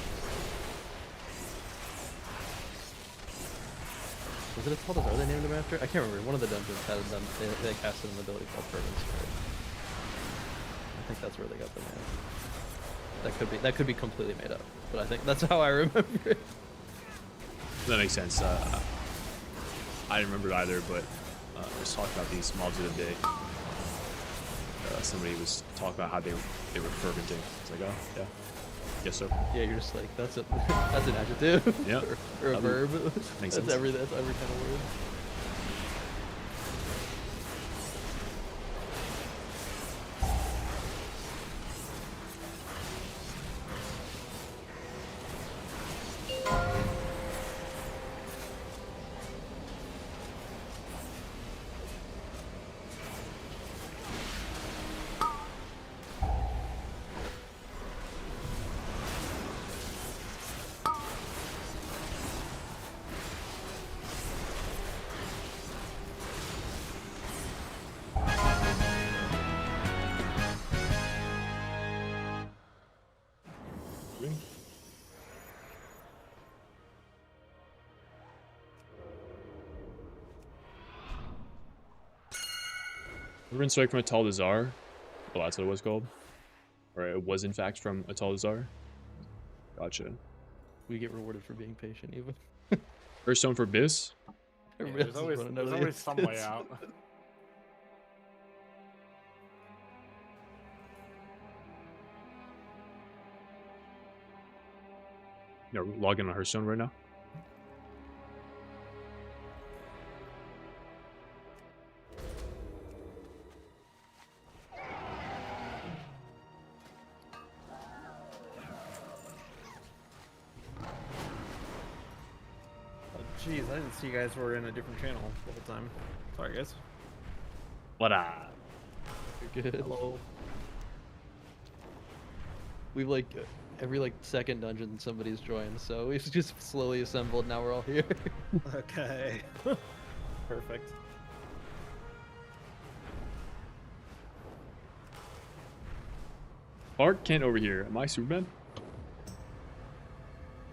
C: Was it called? Are they named him after? I can't remember. One of the dungeons had them. They casted an ability called Fervent Strike. I think that's where they got the name. That could be completely made up, but I think that's how I remember it.
A: That makes sense. I didn't remember it either, but I was talking about these mobs the other day. Somebody was talking about how they were ferventing. It's like, oh yeah, yes sir.
C: Yeah, you're just like that's an adjective.
A: Yeah.
C: or a verb.
A: Makes
C: That's
A: sense.
C: every kind of word.
A: Riven Strike from Atal Dazar. Well, that's what it was called. Or it was in fact from Atal Dazar. Gotcha.
C: We get rewarded for being patient, even.
A: First stone for Biss.
D: Yeah,
C: Everybody
D: there's
C: else is
D: always,
C: running out
D: there's
C: of the
D: always some way
C: instance.
D: out.
A: No, log in on Hearthstone right now.
E: Oh, jeez, I didn't see you guys were in a different channel the whole time. Sorry, guys.
A: What
C: You're good.
E: Hello.
C: We've like every like second dungeon somebody's joined, so we've just slowly assembled. Now we're all here.
E: Okay. Perfect.
A: Clark Kent over here. Am I Superman?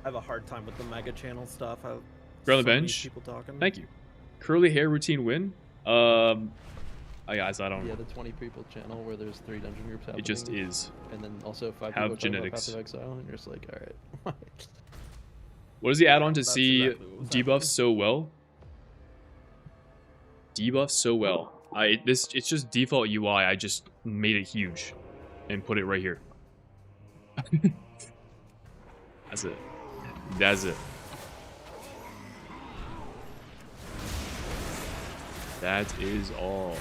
E: I have a hard time with the mega channel stuff.
A: You're on the
E: so many
A: bench.
E: People talking.
A: Thank you. Curly hair routine win. Guys, I don't.
C: Yeah, the 20 people channel where there's 3 dungeon groups happening.
A: It just is.
C: And then also 5
A: Have
C: people talking about
A: genetics.
C: Path of Exile, and you're just like, all right.
A: What does he add on to
E: That's
A: see
E: exactly what was
A: debuff
E: happening.
A: so well? Debuff so well. It's just default UI. I just made it huge and put it right here. That's it. That's it. That is all.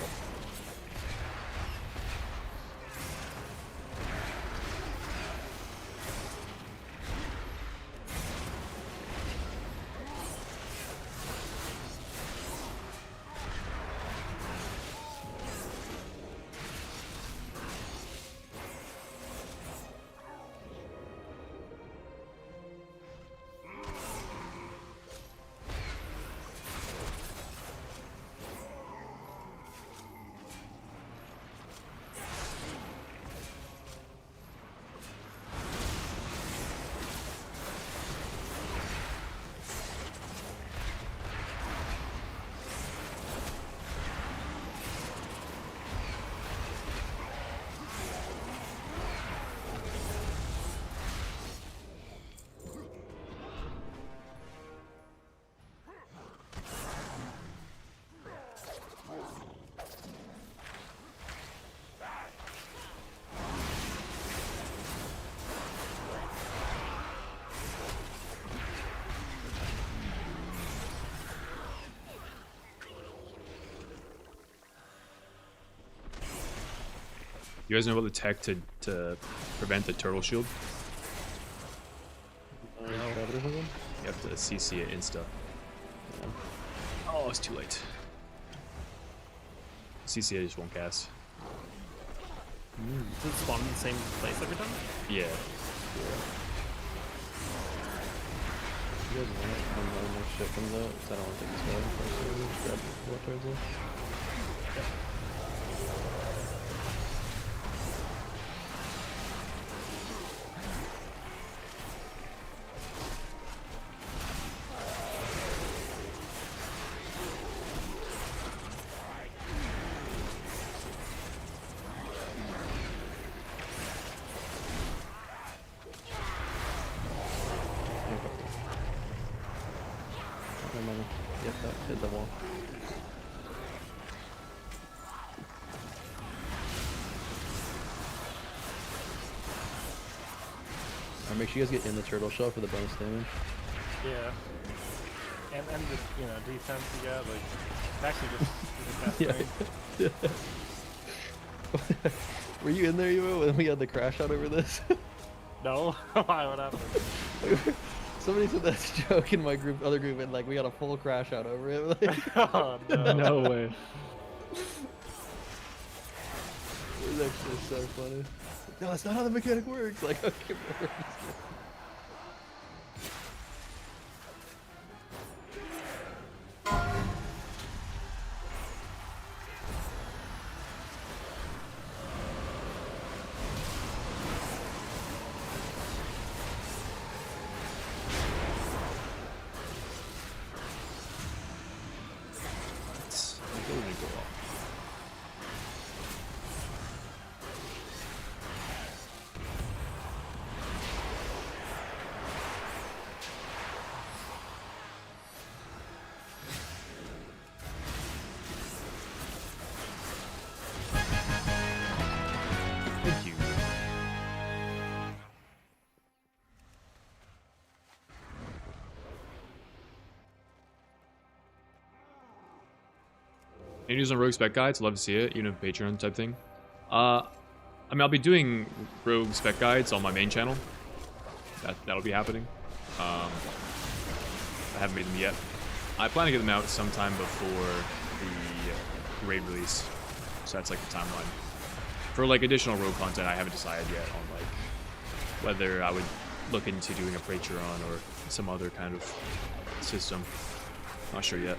A: You guys know about the tech to prevent the turtle shield?
C: Grab it or something?
A: You have to CC it insta. Oh, it's too late. CC it just won't cast.
E: Does it spawn in the same place every time?
A: Yeah.
C: You guys want it? I'm running my shit from the. I don't want to take this guy personally. Just grab what turns it. Yep, that hit the wall. Alright, make sure you guys get in the turtle shell for the bonus damage.
D: Yeah. And the defense you got, like, it's actually just the best thing.
C: Were you in there, Evo, when we had the crash out over this?
D: No? Why? What happened?
C: Somebody said that's a joke in my group, other group, and like we got a full crash out over it. Like,
D: Oh, no.
A: No way.
C: it was actually so funny. No, that's not how the mechanic works. Like, okay, bro.
A: Any news on Rogue Spec Guides? Love to see it, even a Patreon type thing. I mean, I'll be doing Rogue Spec Guides on my main channel. That'll be happening. I haven't made them yet. I plan to get them out sometime before the raid release. So that's like the timeline. For like additional Rogue content, I haven't decided yet on like whether I would look into doing a Patreon or some other kind of system. Not sure yet.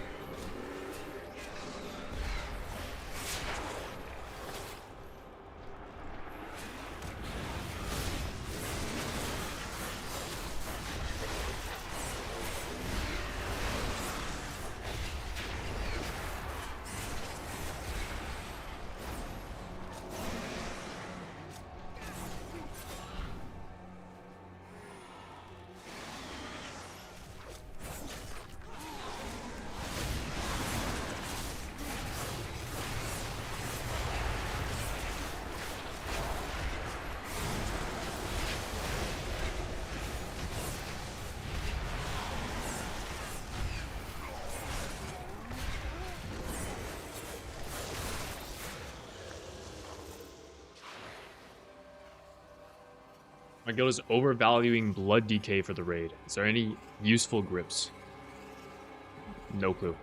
A: My guild is overvaluing blood decay for the raid. Is there any useful grips? No clue.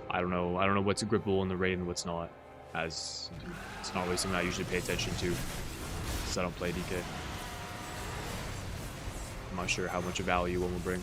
A: I don't know. I don't know what's grippable in the raid and what's not. As it's not really something I usually pay attention to, because I don't play DK. I'm not sure how much value one will bring.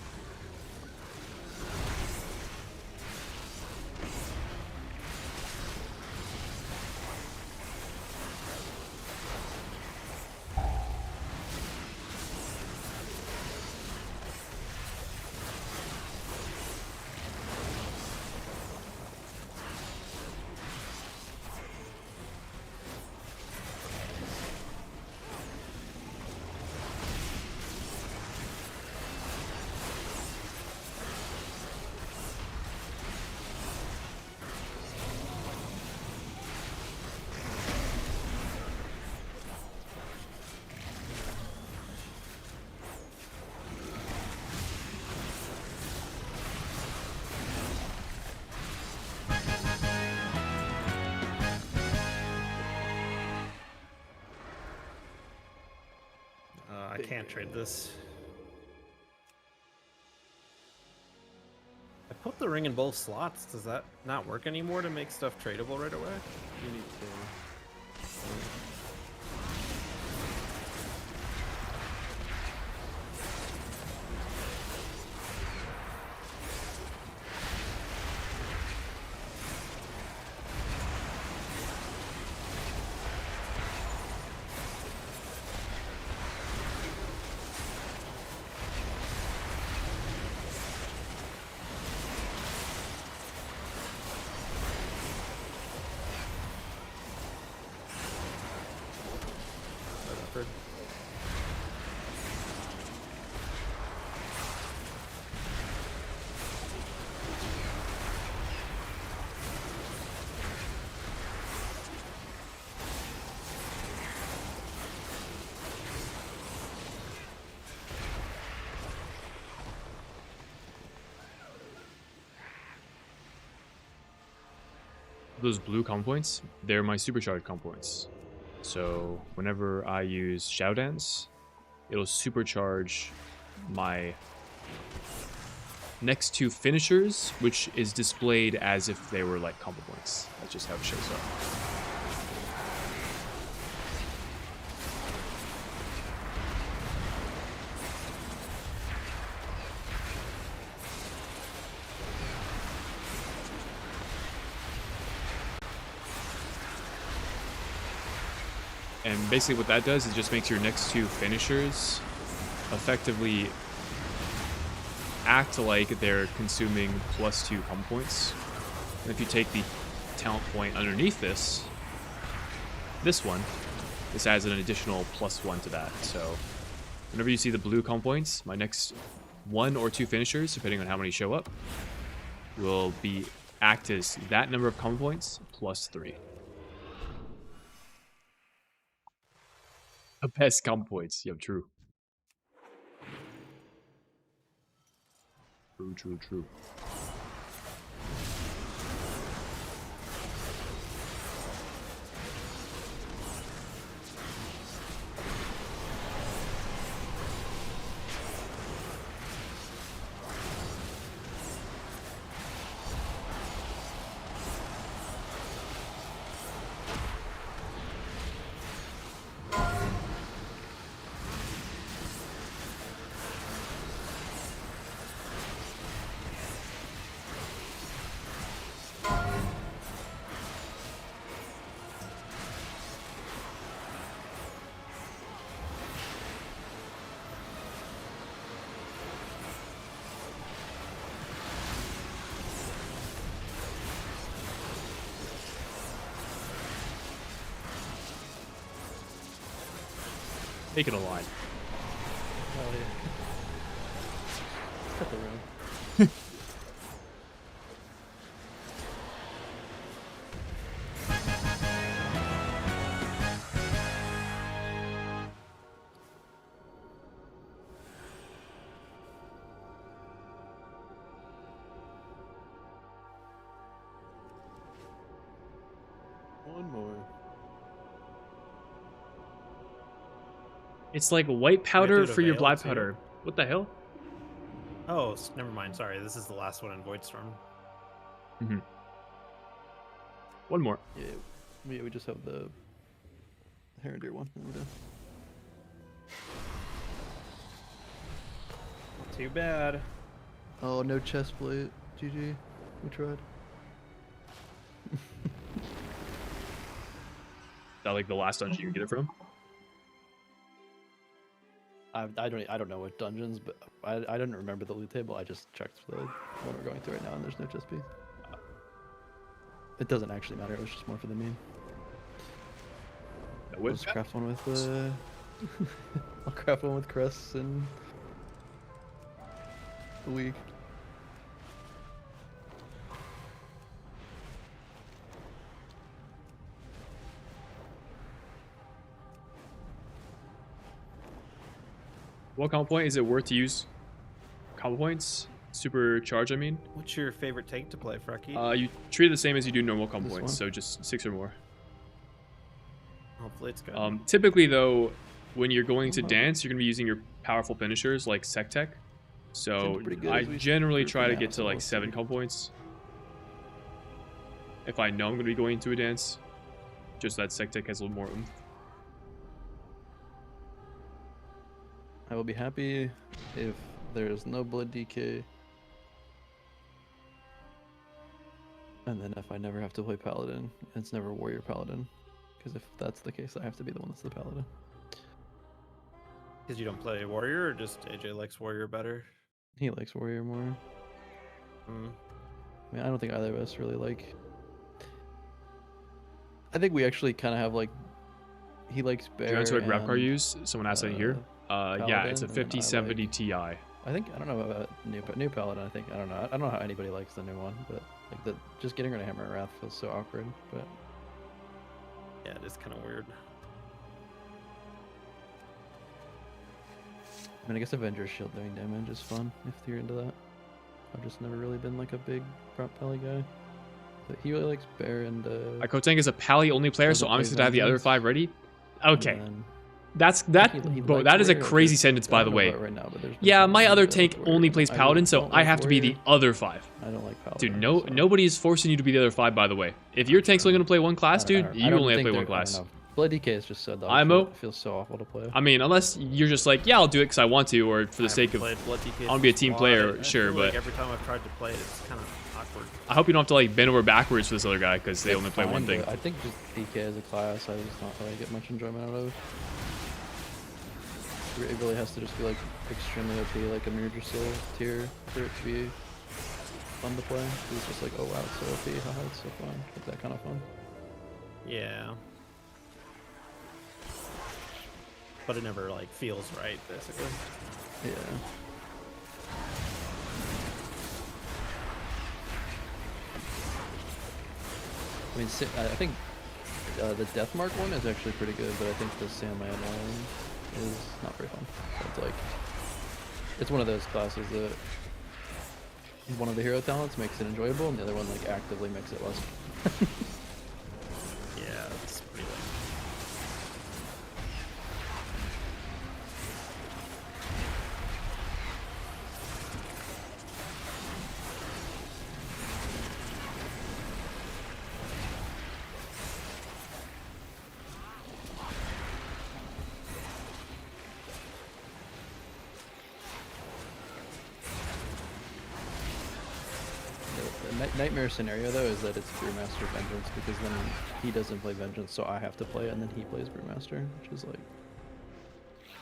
E: I can't trade this. I put the ring in both slots. Does that not work anymore to make stuff tradable right away?
C: You need to.
A: Those blue comp points, they're my supercharged comp points. So whenever I use Shadow Dance, it'll supercharge my next two finishers, which is displayed as if they were like combo points. That's just how it shows up. And basically what that does is just makes your next two finishers effectively act like they're consuming +2 combo points. And if you take the talent point underneath this one, this adds an additional +1 to that. So whenever you see the blue combo points, my next 1 or 2 finishers, depending on how many show up, will be act as that number of combo points +3. The best combo points. Yeah, true. True. Make it a line.
C: Oh yeah. Cut the room. One more.
A: It's like white
E: do
A: powder
E: it
A: for your
E: avail,
A: black
E: too.
A: powder. What the hell?
E: Oh, never mind. Sorry, this is the last one in Voidstorm.
A: One more.
C: Yeah, we just have the Herondeer one. There we go.
E: Too bad.
C: Oh, no chest plate. GG. We tried.
A: Is that like the last dungeon you get it from?
C: I don't know what dungeons, but I didn't remember the loot table. I just checked the one we're going through right now, and there's no chest piece. It doesn't actually matter. It was just more for the meme. I'll just craft one with I'll craft one with Crest and the week.
A: What combo point is it worth to use? Combo points? Supercharge, I mean?
E: What's your favorite tank to play, Frecky?
A: You treat it the same as you do normal combo
C: This
A: points,
C: one?
A: so just 6 or more.
E: Hopefully it's good.
A: Typically, though, when you're going to dance, you're going to be using your powerful finishers like Sectech. So
C: Seems pretty good
A: I
C: as we
A: generally
C: group
A: try to
C: now,
A: get to
C: so
A: like
C: we'll
A: 7
C: see.
A: combo points. If I know I'm going to be going to a dance. Just that Sectech has a little more oomph.
C: I will be happy if there's no blood DK. And then if I never have to play Paladin, it's never Warrior Paladin. Because if that's the case, I have to be the one that's the Paladin.
E: Because you don't play Warrior, or just AJ likes Warrior better?
C: He likes Warrior more.
E: Mm.
C: I mean, I don't think either of us really like... I think we actually kind of have like... He likes Bear
A: Do you know what grab car
C: and,
A: use? Someone asked that here. Yeah, it's a
C: Paladin, and then I
A: 5070 Ti.
C: I don't know about new Paladin. I don't know. I don't know how anybody likes the new one, but like just getting rid of Hammer and Wrath feels so awkward. But
E: Yeah, it is kind of weird.
C: I mean, I guess Avengers shield doing damage is fun if you're into that. I've just never really been like a big prop pally guy. But he really likes Bear and
A: Kotang is a Pally only player, so
C: Doesn't
A: I'm
C: play
A: excited to have the other
C: Vengeance.
A: 5 ready. Okay,
C: and then- he
A: bro,
C: likes
A: that is a
C: Warrior,
A: crazy
C: just-
A: sentence,
C: I
A: by
C: don't
A: the
C: know
A: way.
C: about right now, but there's been
A: Yeah,
C: some
A: my
C: that
A: other
C: like
A: tank
C: Warrior,
A: only
C: and
A: plays
C: I
A: Paladin, so
C: don't
A: I
C: like
A: have to be the
C: Warrior.
A: other 5.
C: I don't like Paladin.
A: Dude, no,
C: so-
A: nobody is forcing you to be the other 5, by the way. If your tank's only gonna play one class,
C: I
A: dude,
C: don't- I
A: you
C: don't
A: only have to
C: think
A: play one
C: they're- I don't
A: class.
C: know. Blood DK is just so dog
A: IMO?
C: shit. It feels so awful to play.
A: I mean, unless you're just like, yeah, I'll do it because I want to, or for the sake of,
E: Blood DK
A: I wanna be a team
E: squad,
A: player,
E: and I
A: sure,
E: feel like
A: but-
E: every time I've tried to play it, it's kind of awkward.
A: I hope you don't have to like bend over backwards for this other guy because they only play one thing.
C: I think just DK as a class, I just not really get much enjoyment out of. It really has to just be like extremely OP, like a Murdersil tier for it to be fun to play. It's just like, oh wow, it's so OP, haha, it's so fun. Like that kind of fun.
E: Yeah. But it never like feels right, basically.
C: Yeah. I mean, I think the Death Mark one is actually pretty good, but I think the Sandman one is not very fun. So it's like, it's one of those classes that one of the hero talents makes it enjoyable, and the other one like actively makes it less.
E: Yeah, it's pretty lame.
C: The nightmare scenario though is that it's Brewmaster Vengeance, because then he doesn't play Vengeance, so I have to play it, and then he plays Brewmaster, which is like,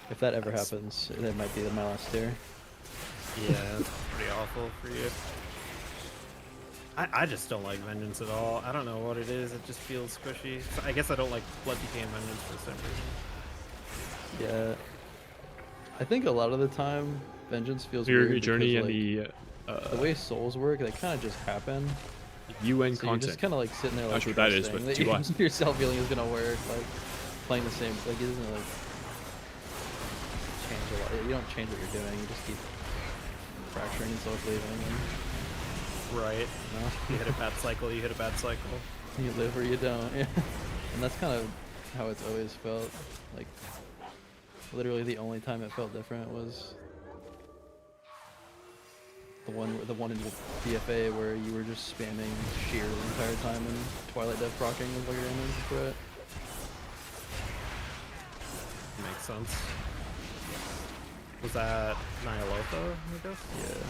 C: if that ever happens, that might be my last tier.
E: Yeah, it's pretty awful for you. I just don't like Vengeance at all. I don't know what it is. It just feels squishy. I guess I don't like Blood DK and Vengeance for the same reason.
C: Yeah. I think a lot of the time, Vengeance feels
A: Your
C: weird
A: journey and
C: because, like, the way Souls work, they kind of just happen.
A: UN
C: So you're just
A: content.
C: kind of like sitting there, like,
A: Not sure what that is,
C: trusting
A: but
C: that
A: TY.
C: your self healing is gonna work. Like playing the same, like it doesn't like change a lot. You don't change what you're doing. You just keep fracturing and self leaving.
E: Right.
C: You know?
E: You hit a bad cycle, you hit a bad cycle.
C: You live or you don't. Yeah. And that's kind of how it's always felt. Like literally the only time it felt different was the one in the BFA where you were just spamming shear the entire time and Twilight Death proccing was like your damage threat.
E: Makes sense. Was that Nyalotha, I guess?
C: Yeah.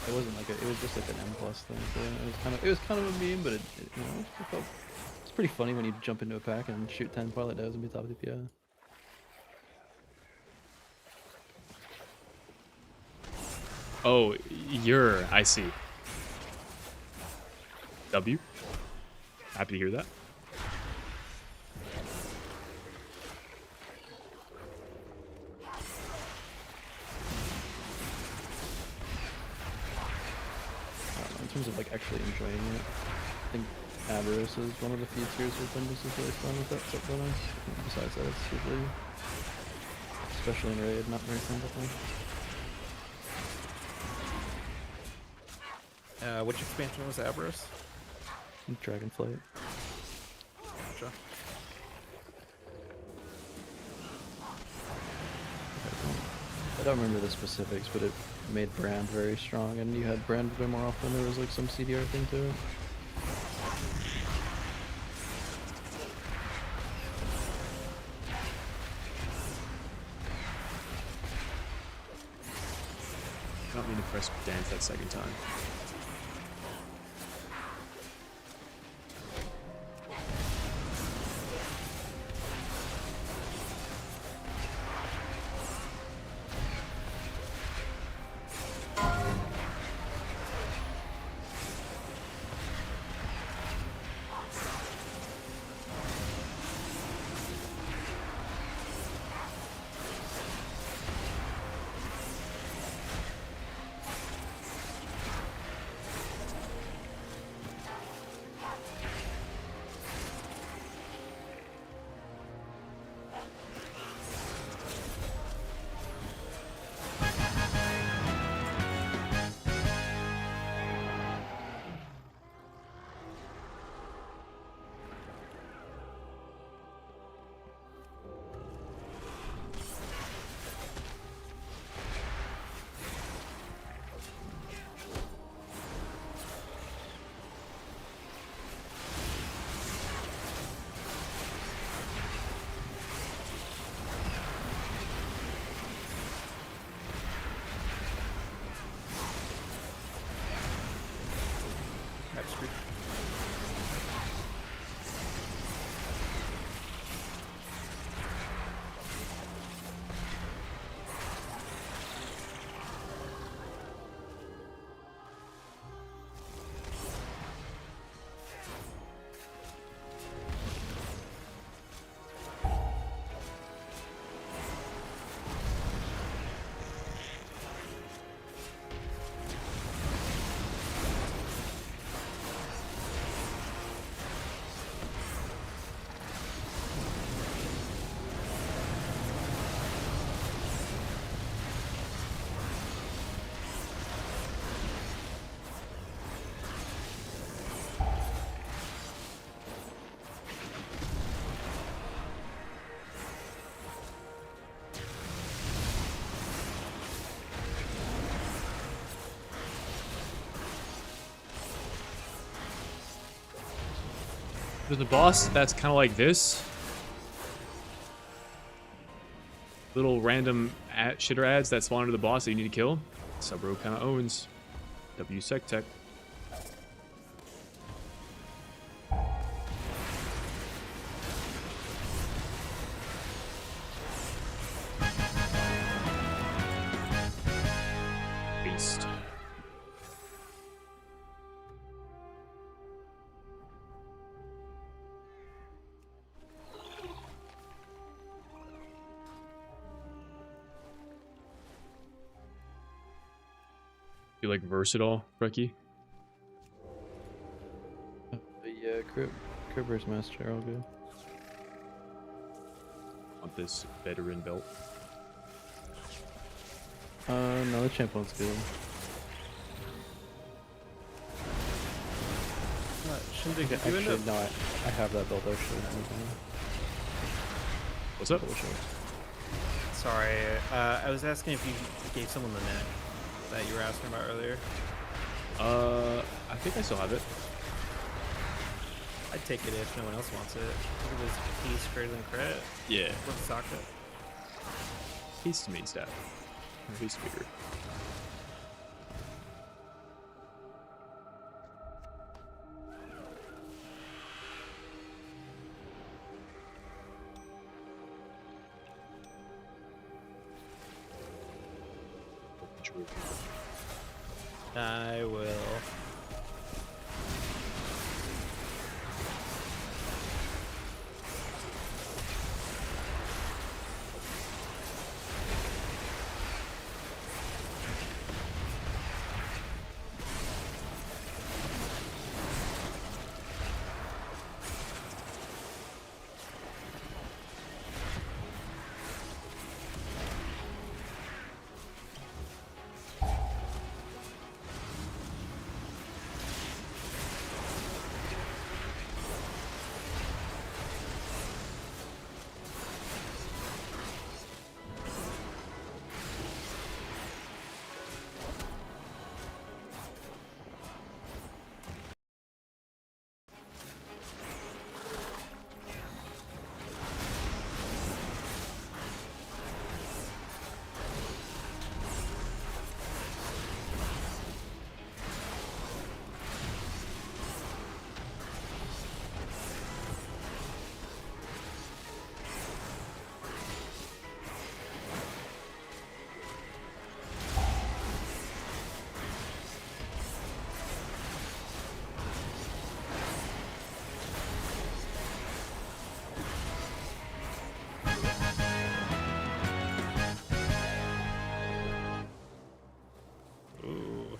C: It wasn't like it was just like an M plus thing. So it was kind of a meme, but it you know it's pretty funny when you jump into a pack and shoot 10 Twilight Devs and be top DPI.
A: Oh, I see. W. Happy to hear that.
C: In terms of like actually enjoying it, I think Avarice is one of the few tiers where Vengeance is really fun with that set bonus. Besides that, it's usually, especially in raid, not very fun to play.
E: Which expansion was Avarice?
C: Dragonflight.
E: Gotcha.
C: I don't remember the specifics, but it made Brand very strong, and you had Brand way more often. There was like some CDR thing to it.
A: I don't mean to press dance that second time. There's a boss that's kind of like this. Little random shitter ads that spawn into the boss that you need to kill. Subro kind of owns. W Sec Tech. Beast. Be like versatile, Rookie.
C: Yeah, Cribbers Master, all good.
A: Want this veteran belt.
C: No, the champ one's good.
E: Shindig, did you end
C: Actually,
E: up...
C: no, I have that belt actually.
A: What's up?
E: Sorry, I was asking if you gave someone the neck that you were asking about earlier.
A: I think I still have it.
E: I'd take it if no one else wants it. I think it was piece greater than credit.
A: Yeah.
E: What's the socket?
A: Piece to me stat. Or piece bigger.
E: I will.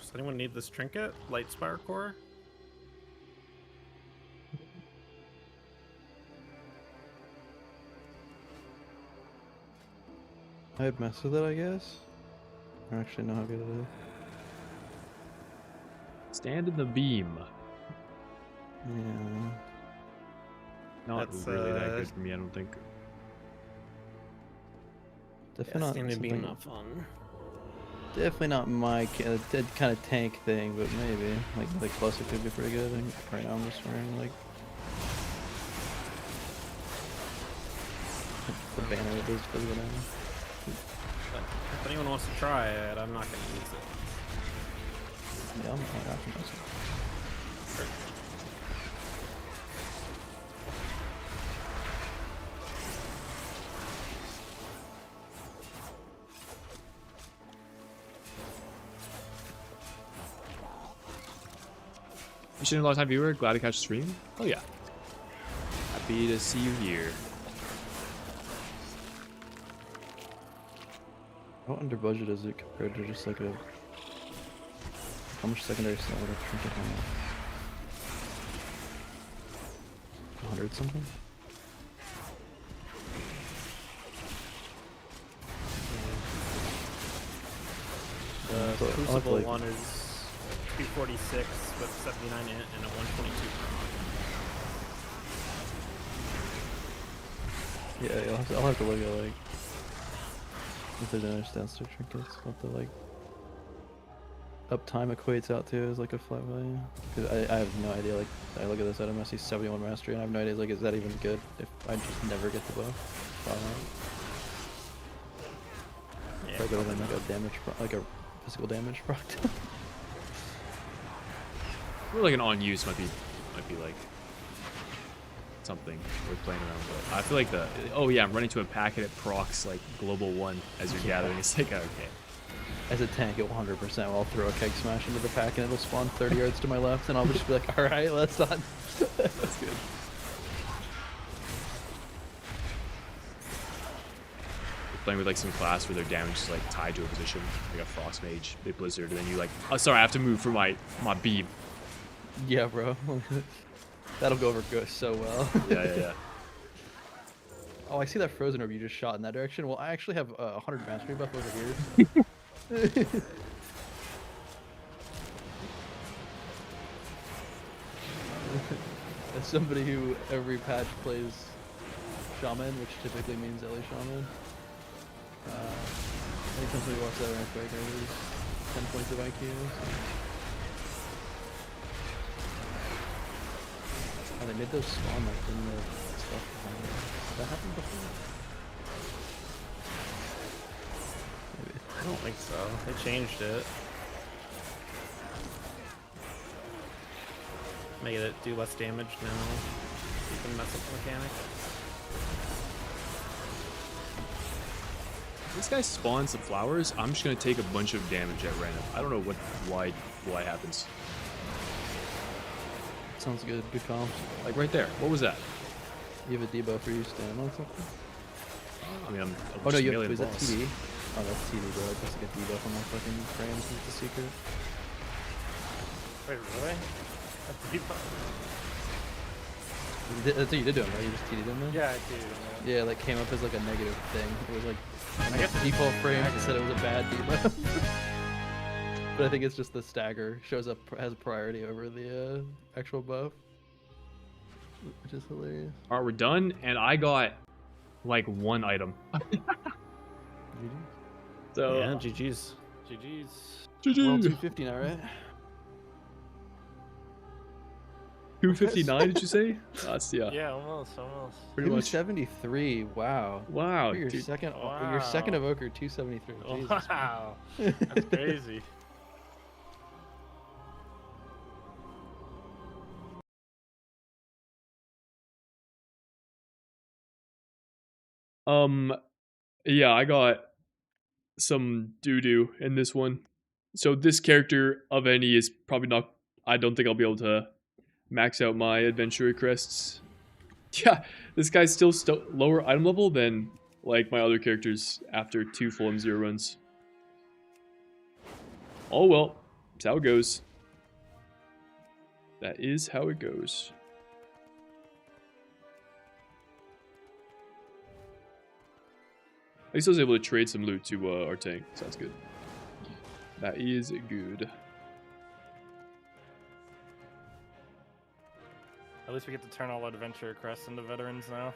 E: Does anyone need this trinket? Light Spire Core?
C: I'd mess with it, I guess. I don't actually know how good it is.
A: Stand in the beam.
C: Yeah.
A: Not
E: That's,
A: really that good for me, I don't think.
C: Definitely not
E: Standing beam,
C: something-
E: not fun.
C: Definitely not my kind of tank thing, but maybe like closer could be pretty good. I think right now I'm just wearing like the banner that does physical damage.
E: If anyone wants to try it, I'm not going to use it.
C: Yeah, I'm not myself.
A: You should a long time viewer. Glad to catch the stream. Oh yeah. Happy to see you here.
C: How under budget is it compared to just like a... How much secondary stuff would a trinket have? 100 something?
E: The
C: So, I'll have to,
E: Crucible
C: like-
E: one is 246 with 79 in it and a 122 prone.
C: Yeah, I'll have to look at like if there's any stats to trinkets, what the like uptime equates out to is like a flat value. Cause I have no idea. Like I look at this item, I see 71 mastery, and I have no idea. Like, is that even good? If I just never get the buff,
E: Yeah,
C: probably better than like a damage, like a physical damage proc.
A: I feel like an on use might be like something worth playing around with. I feel like oh yeah, I'm running to a packet, it procs like global 1 as you're gathering. It's like, okay.
C: As a tank, it 100% I'll throw a keg smash into the pack and it'll spawn 30 yards to my left, and I'll just be like, all right, let's not.
A: That's good. playing with like some class where their damage is like tied to a position, like a frost mage, big blizzard, and then you like, oh sorry, I have to move for my beam.
C: Yeah, bro. That'll go over so well.
A: Yeah.
C: Oh, I see that frozen orb you just shot in that direction. Well, I actually have 100 mastery buff over here. As somebody who every patch plays shaman, which typically means Ellie shaman, anytime somebody walks out of rank, I lose 10 points of IQ. Oh, they made those spawn like in the stuff behind it. Did that happen before? Maybe.
E: I don't think so. They changed it. Make it do less damage now. You can mess up the mechanic.
A: This guy spawns some flowers. I'm just gonna take a bunch of damage at random. I don't know why happens.
C: Sounds good. Good comp.
A: Like right there. What was that?
C: You have a debuff for you stand on something?
A: I mean, I'm
C: Oh no,
A: just
C: you
A: mailing
C: have, is
A: the
C: that
A: boss.
C: TD? Oh, that's TD, bro. That's like a debuff on my fucking frames is the secret.
D: Wait, really? That's deep.
C: That's what you did to him, right? You just TD'd him then?
D: Yeah, I do.
C: Yeah, like came up as like a negative thing. It was like
D: I guess it's
C: default frames. It
D: stagger.
C: said it was a bad debuff. But I think it's just the stagger shows up has priority over the actual buff, which is hilarious.
A: All right, we're done, and I got like one item. So
E: Yeah, GG's.
D: GG's.
C: Well,
A: GG.
C: 250 now, right?
A: 259, did you say? That's
D: Yeah, almost.
A: pretty much.
C: 273. Wow.
A: Wow,
C: For your
A: dude.
C: second,
D: Wow.
C: your second evoker, 273. Jesus.
D: Wow, that's crazy.
A: Yeah, I got some doo-doo in this one. So this character of any is probably not, I don't think I'll be able to max out my adventurer crests. Yeah, this guy's still lower item level than like my other characters after 2 full M0 runs. Oh well, that's how it goes. That is how it goes. At least I was able to trade some loot to our tank, so that's good. That is good.
D: At least we get to turn all adventure crests into veterans now.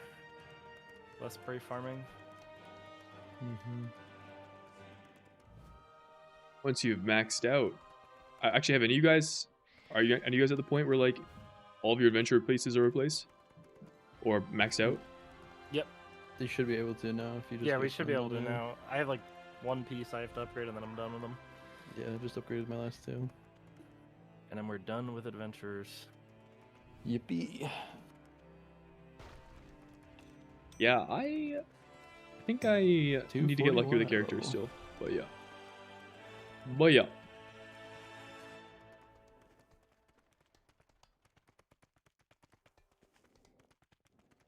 D: Less prey farming.
A: Once you've maxed out, actually, have any of you guys? Are you any of you guys at the point where like all of your adventure places are replaced or maxed out?
D: Yep.
C: You should be able to now if you just.
D: Yeah,
C: go
D: we should be able to
C: spend it.
D: now. I have like one piece I have to upgrade and then I'm done with them.
C: Yeah, I just upgraded my last two.
D: And then we're done with adventurers.
C: Yippee.
A: Yeah, I think I need to get lucky with the
C: 241.
A: characters still, but yeah. But yeah.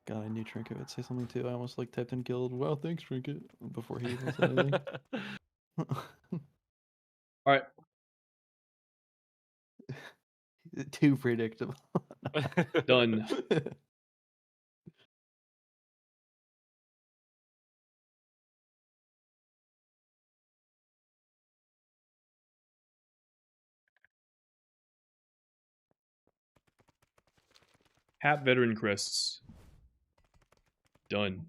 C: God, I knew Trinket would say something too. I almost like typed in guild. Wow, thanks, Trinket, before he even said anything.
A: All right.
C: Too predictable.
A: Done. Hat veteran crests. Done.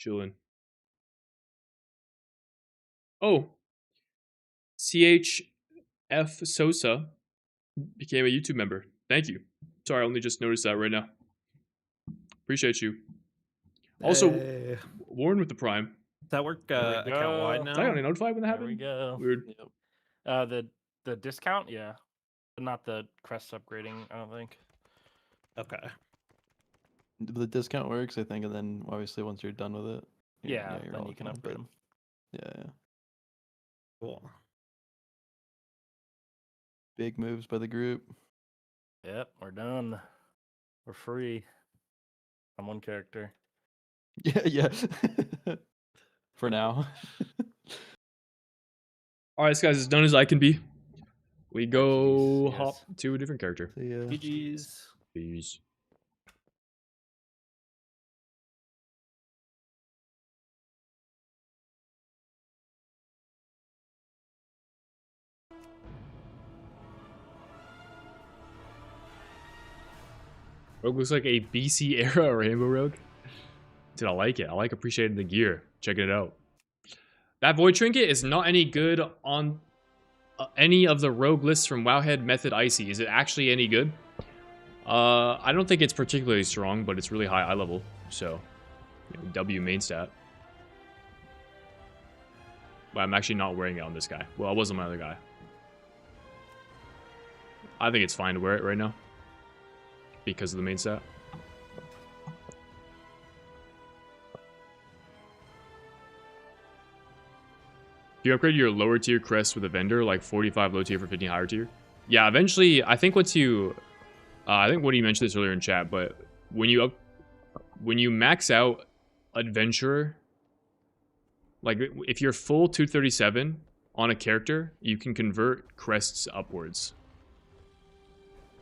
A: Chillin'. Oh. CHF Sosa became a YouTube member. Thank you. Sorry, I only just noticed that right now. Appreciate you. Also,
E: Hey.
A: Warren with the Prime.
E: Does that work
D: There we
E: account wide
D: go.
E: now?
A: Did I only notify when that
D: There we
A: happened?
D: go.
A: Weird.
C: Yep.
D: The discount, yeah. But not the crest upgrading, I don't think.
E: Okay.
C: The discount works, I think, and then obviously once you're done with it,
D: Yeah,
C: you're
D: then
C: all
D: you can
C: done,
D: upgrade
C: but-
D: them.
C: Yeah.
E: Cool.
C: Big moves by the group.
D: Yep, we're done. We're free. I'm one character.
C: Yeah, yeah. For now.
A: All right, guys, as done as I can be. We go
E: Jeez,
A: hop
E: yes.
A: to a different character.
C: So, yeah.
E: GG's.
A: Peace. Rogue looks like a BC era Rainbow Rogue. Dude, I like it. I like appreciating the gear. Checking it out. That Void Trinket is not any good on any of the rogue lists from Wowhead, Method, Icy. Is it actually any good? I don't think it's particularly strong, but it's really high eye level. So, you know, W main stat. But I'm actually not wearing it on this guy. Well, I was on my other guy. I think it's fine to wear it right now. Because of the main stat. Do you upgrade your lower tier crest with a vendor, like 45 low tier for 50 higher tier? Yeah, eventually, I think once you... I think Woody mentioned this earlier in chat, but when you max out Adventurer, like if you're full 237 on a character, you can convert crests upwards.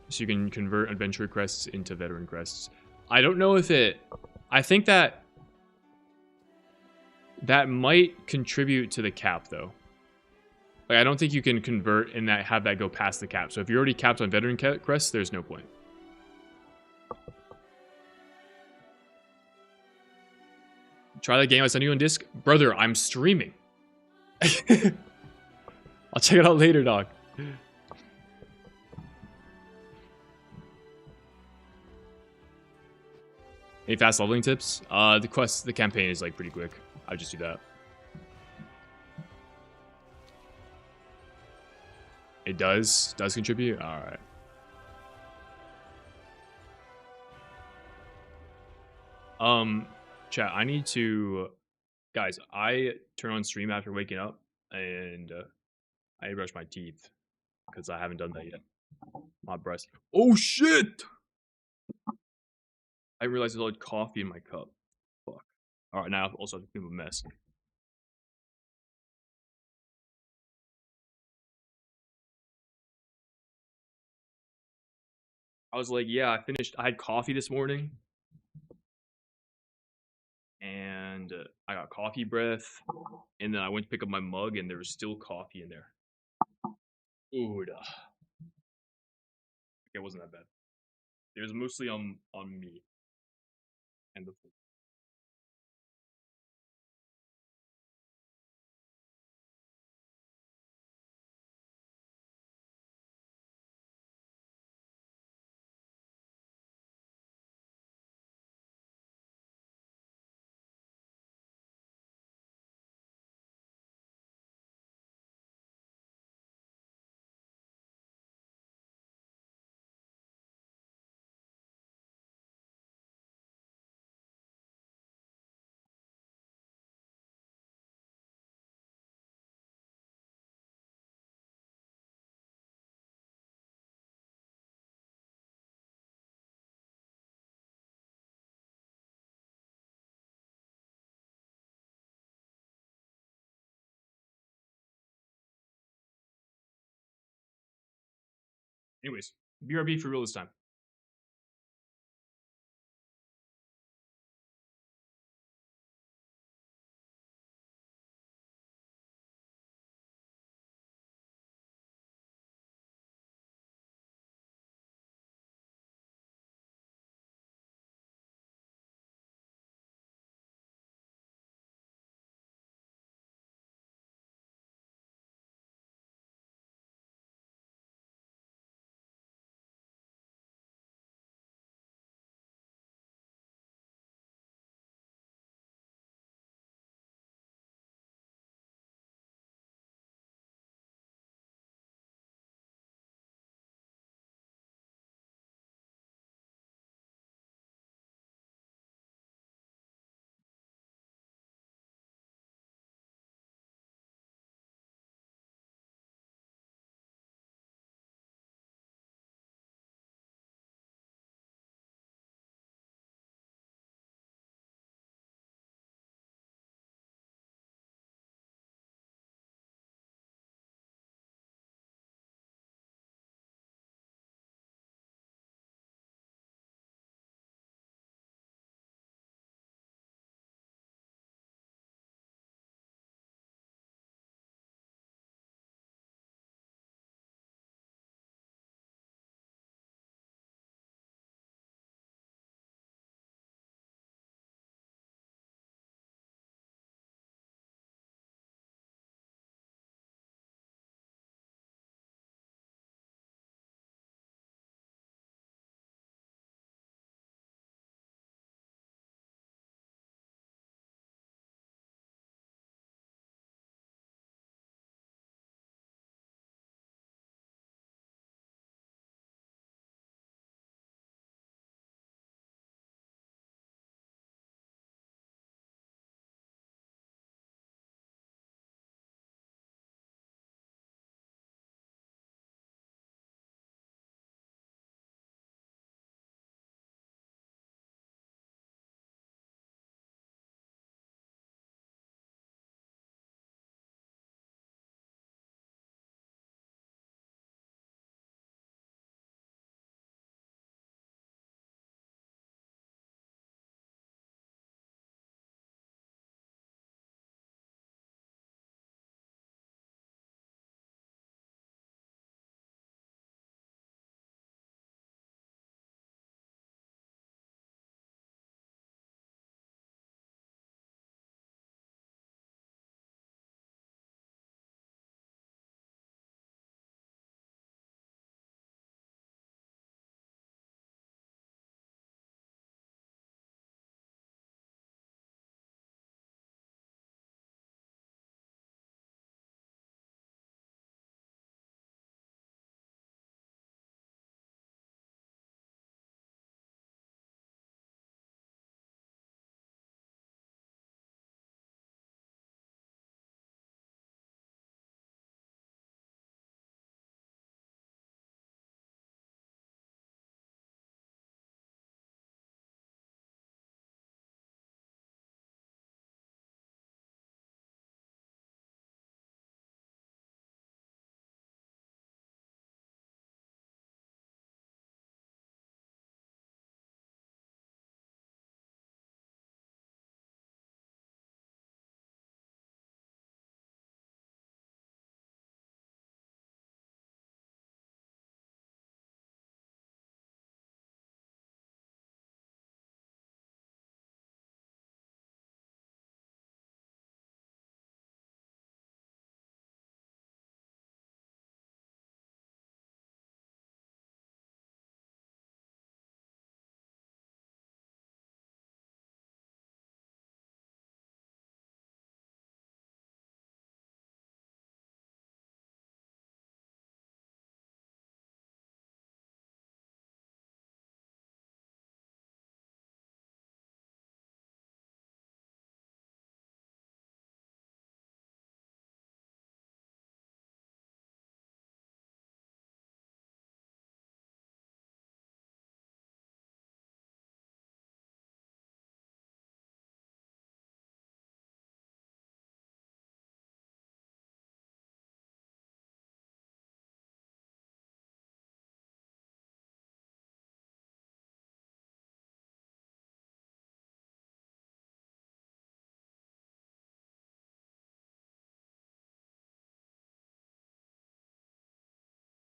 A: So you can convert Adventurer crests into Veteran crests. I don't know if it... I think that might contribute to the cap, though. Like, I don't think you can convert and have that go past the cap. So if you're already capped on Veteran crests, there's no point. Try that game I sent you on disc. Brother, I'm streaming. I'll check it out later, dog. Any fast leveling tips? The campaign is like pretty quick. I just do that. It does contribute? Alright. Chat, I need to... Guys, I turn on stream after waking up, and I brush my teeth, because I haven't done that yet. My breast. Oh, shit! I realized there's all coffee in my cup. Fuck. Alright, now I also have to clean up a mess. I was like, yeah, I had coffee this morning. And I got coffee breath. And then I went to pick up my mug, and there was still coffee in there. Ooh, it wasn't that bad. It was mostly on me and the food. Anyways, BRB for real this time.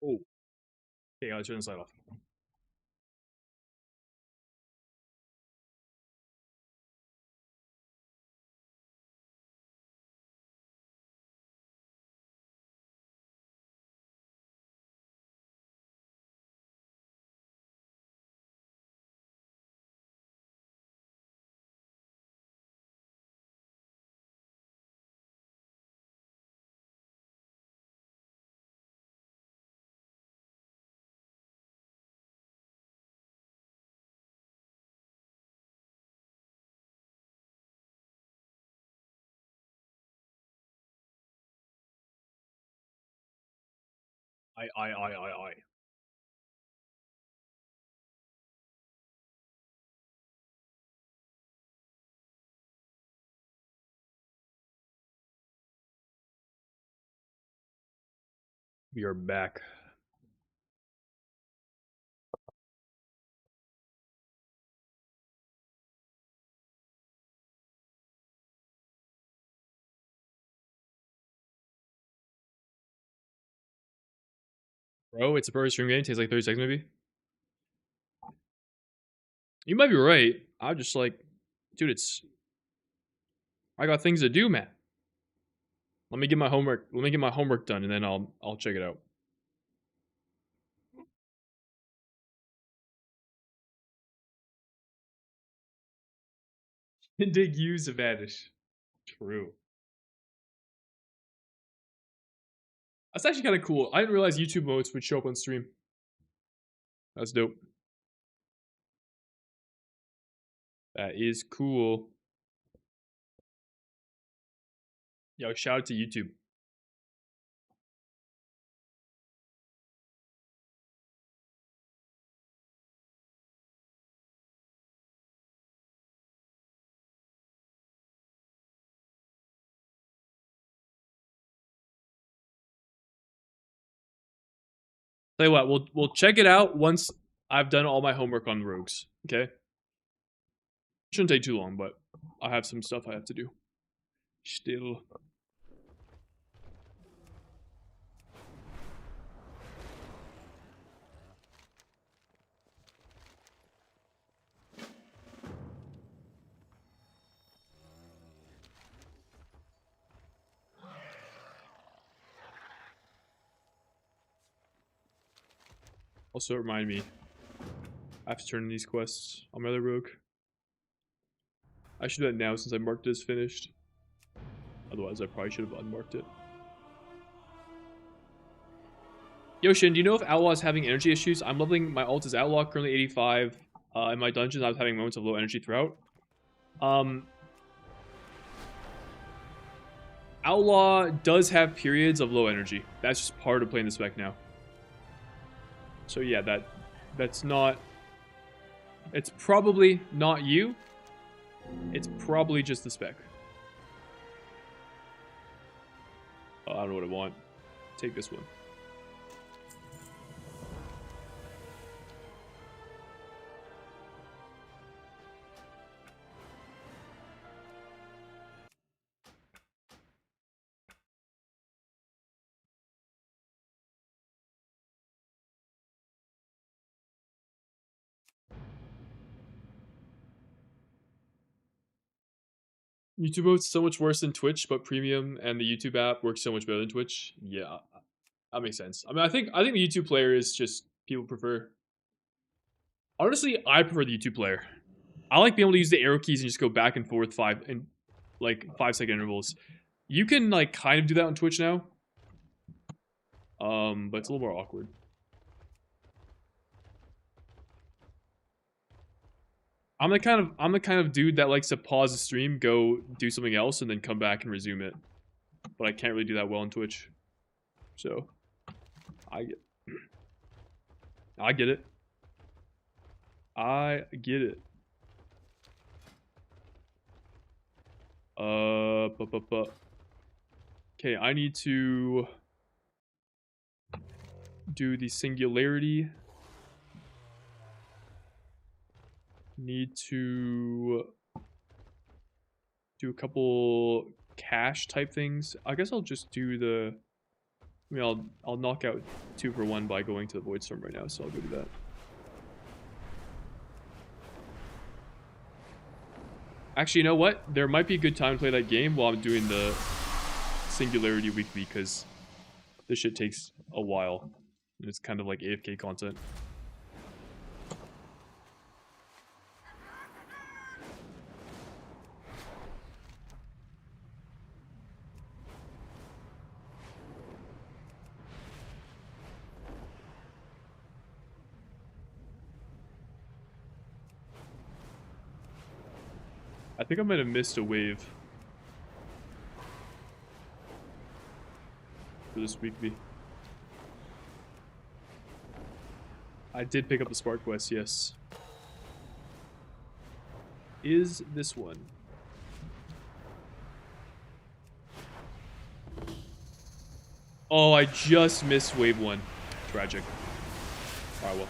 A: Oh. Okay, I'll turn this light off. I. We are back. Bro, it's a first stream game. Takes like 30 seconds maybe. You might be right. I'm just like, dude, it's... I got things to do, man. Let me get my homework. Let me get my homework done, and then I'll check it out. Dig use a vanish. True. That's actually kind of cool. I didn't realize YouTube modes would show up on stream. That's dope. That is cool. Yo, shout out to YouTube. Tell you what, we'll check it out once I've done all my homework on rogues. Okay. Shouldn't take too long, but I have some stuff I have to do. Still. Also, remind me, I have to turn in these quests on my other rogue. I should do that now since I marked it as finished. Otherwise, I probably should have unmarked it. Yo, Shin, do you know if Outlaw is having energy issues? I'm leveling my ult as Outlaw, currently 85. In my dungeons, I was having moments of low energy throughout. Outlaw does have periods of low energy. That's just part of playing the spec now. So yeah, that's not... It's probably not you. It's probably just the spec. I don't know what I want. Take this one. YouTube mode's so much worse than Twitch, but premium and the YouTube app works so much better than Twitch. Yeah, that makes sense. I mean, I think the YouTube player is just people prefer. Honestly, I prefer the YouTube player. I like being able to use the arrow keys and just go back and forth 5-second intervals. You can like kind of do that on Twitch now, but it's a little more awkward. I'm the kind of dude that likes to pause the stream, go do something else, and then come back and resume it. But I can't really do that well on Twitch. So, I get it. I get it. Okay, I need to do the singularity. Need to do a couple cache type things. I guess I'll just do the I mean, I'll knock out 2 for 1 by going to the Void Storm right now, so I'll go do that. Actually, you know what? There might be a good time to play that game while I'm doing the Singularity Weekly, because this shit takes a while. And it's kind of like AFK content. I think I might have missed a wave for this weekly. I did pick up the Spark Quest, yes. Is this one? Oh, I just missed wave 1. Tragic. Alright, well.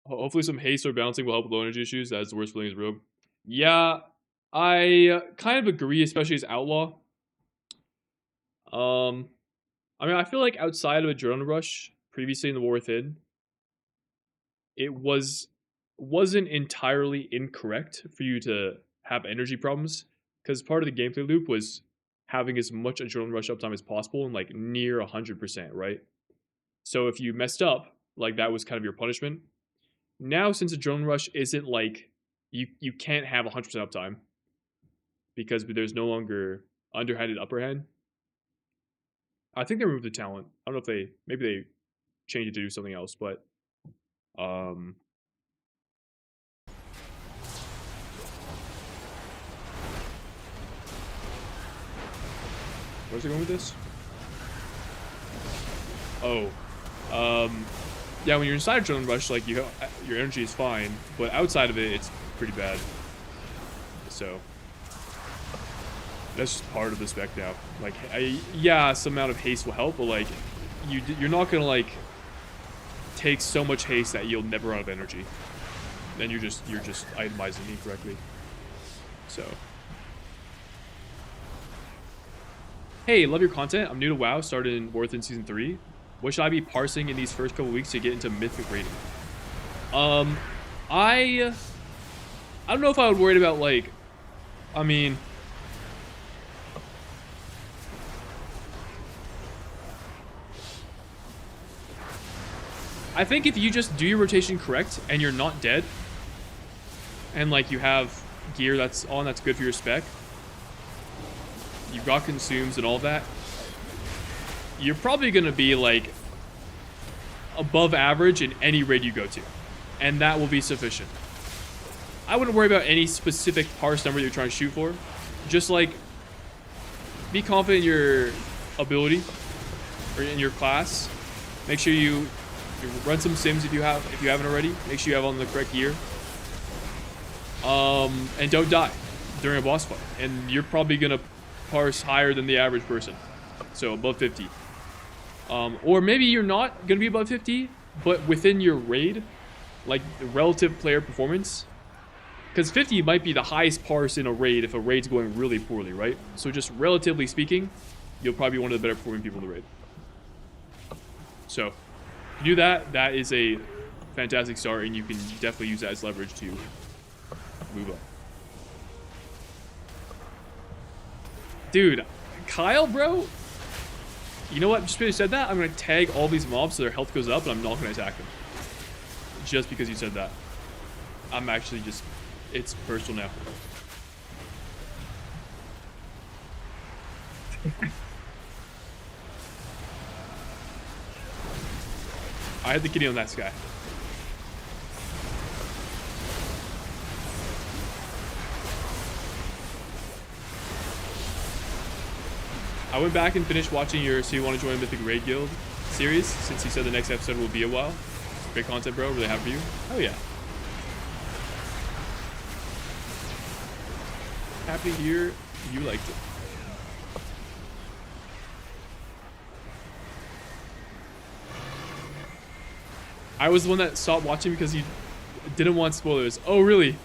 A: Hopefully some haste or bouncing will help with low energy issues. That's the worst feeling as rogue. Yeah, I kind of agree, especially as outlaw. I mean, I feel like outside of Adrenaline Rush, previously in the War Within, it wasn't entirely incorrect for you to have energy problems, because part of the gameplay loop was having as much Adrenaline Rush uptime as possible and like near 100%, right? So if you messed up, like that was kind of your punishment. Now, since Adrenaline Rush isn't like, you can't have 100% uptime, because there's no longer underhanded, upper hand. I think they removed the talent. I don't know if maybe they changed it to do something else, but where's it going with this? Oh, yeah, when you're inside Adrenaline Rush, like your energy is fine, but outside of it, it's pretty bad. So that's just part of the spec now. Like, yeah, some amount of haste will help, but like, you're not gonna like take so much haste that you'll never run out of energy. Then you're just itemizing incorrectly. So, hey, love your content. I'm new to WoW. Started in War Within Season 3. What should I be parsing in these first couple weeks to get into Mythic rating? I don't know if I would worry about like, I mean, I think if you just do your rotation correct and you're not dead, and like you have gear that's good for your spec, you've got consumes and all that, you're probably gonna be like above average in any raid you go to, and that will be sufficient. I wouldn't worry about any specific parse number you're trying to shoot for. Just like be confident in your ability or in your class. Make sure you run some sims if you haven't already. Make sure you have on the correct gear. And don't die during a boss fight. And you're probably gonna parse higher than the average person, so above 50. Or maybe you're not gonna be above 50, but within your raid, like the relative player performance, because 50 might be the highest parse in a raid if a raid's going really poorly, right? So just relatively speaking, you'll probably be one of the better performing people in the raid. So if you do that, that is a fantastic start, and you can definitely use that as leverage to move up. Dude, Kyle, bro, you know what? Just because you said that, I'm going to tag all these mobs so their health goes up, and I'm not going to attack them. Just because you said that. I'm actually just... It's personal now. I had the kitty on that guy. I went back and finished watching your So You Want to Join a Mythic Raid Guild series, since you said the next episode will be a while. Great content, bro. Really happy for you. Oh yeah. Happy to hear you liked it. I was the one that stopped watching because you didn't want spoilers. Oh, really?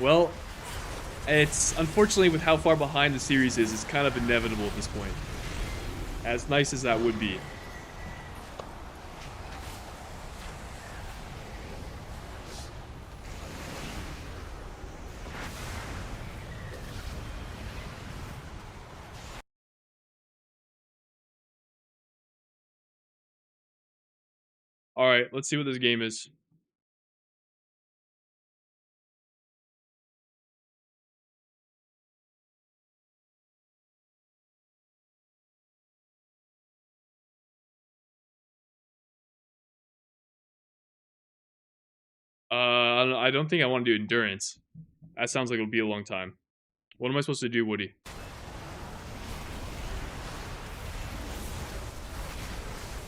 A: Well, it's unfortunately with how far behind the series is, it's kind of inevitable at this point. As nice as that would be. Alright, let's see what this game is. I don't think I want to do endurance. That sounds like it'll be a long time. What am I supposed to do, Woody?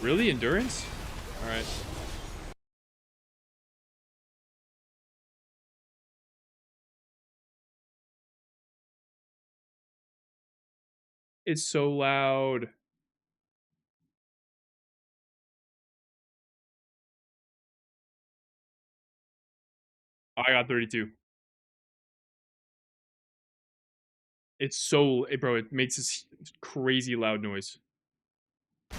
A: Really? Endurance? Alright. It's so loud. I got 32. It's so, bro, it makes this crazy loud noise. You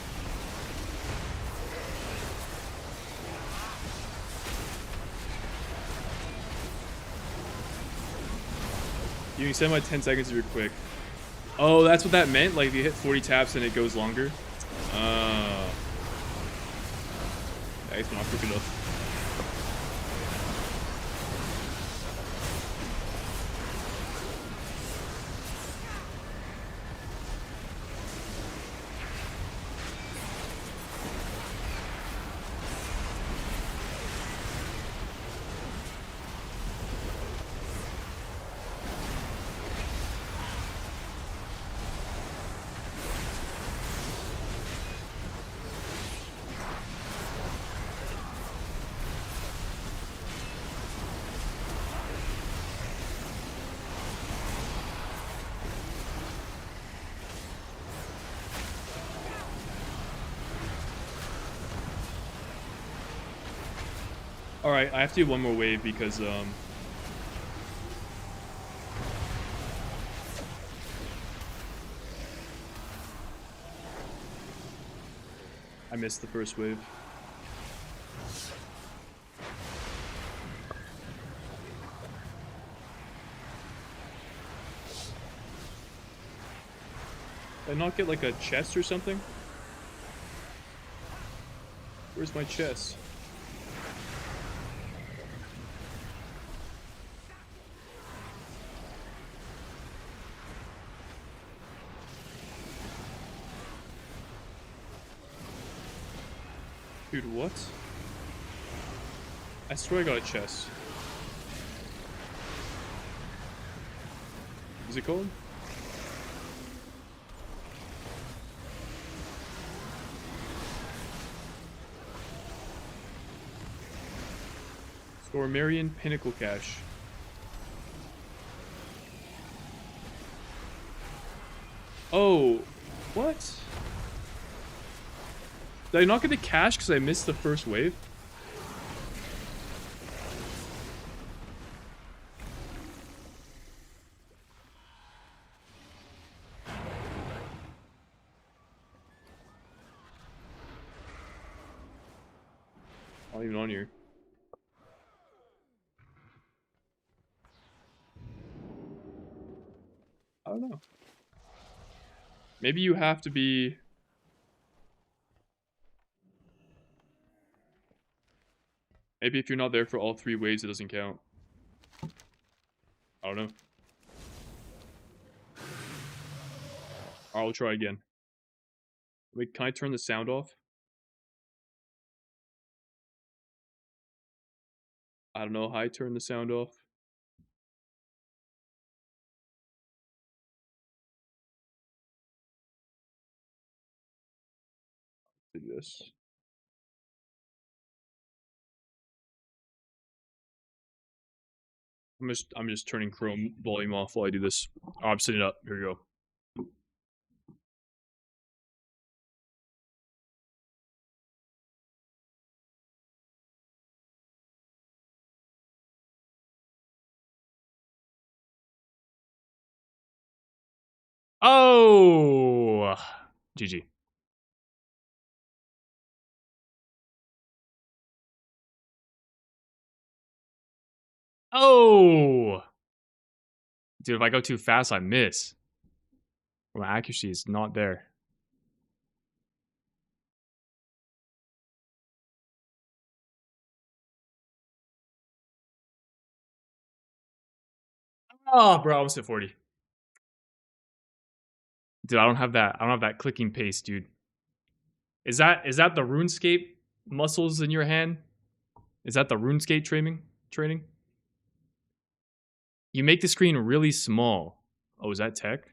A: can extend my 10 seconds if you're quick. Oh, that's what that meant? Like, you hit 40 taps and it goes longer? That's not quick enough. Alright, I have to do one more wave because, I missed the first wave. Did I not get like a chest or something? Where's my chest? Dude, what? I swear I got a chest. Is it called? Stormarian Pinnacle Cache. Oh, what? Did I not get the cache because I missed the first wave? Not even on here. I don't know. Maybe you have to be... Maybe if you're not there for all 3 waves, it doesn't count. I don't know. I'll try again. Wait, can I turn the sound off? I don't know how I turn the sound off. Do this. I'm just turning Chrome volume off while I do this. Oh, I'm sitting up. Here we go. Oh! GG. Oh! Dude, if I go too fast, I miss. My accuracy is not there. Oh, bro, I almost hit 40. Dude, I don't have that clicking pace, dude. Is that the RuneScape muscles in your hand? Is that the RuneScape training? You make the screen really small. Oh, is that tech?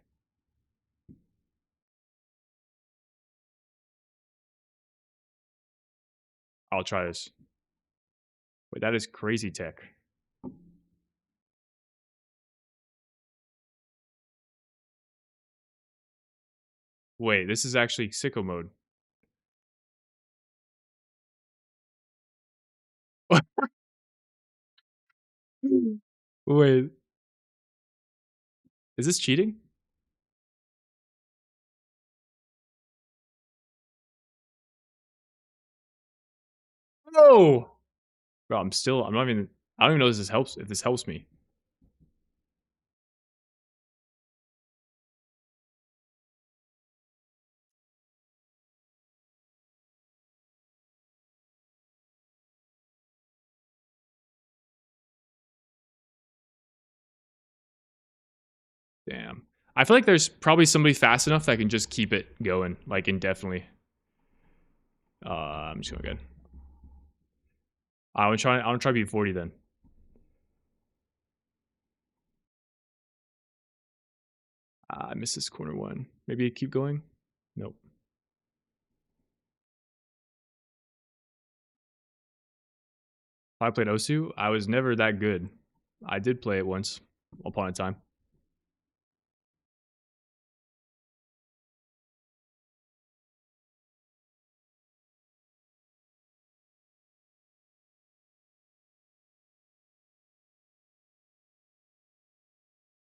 A: I'll try this. Wait, that is crazy tech. Wait, this is actually sicko mode. Wait, is this cheating? No! Bro, I'm not even, I don't even know if this helps me. Damn. I feel like there's probably somebody fast enough that can just keep it going, like, indefinitely. I'm just going again. I want to try beat 40 then. I missed this corner one. Maybe keep going? Nope. I played Osu. I was never that good. I did play it once upon a time.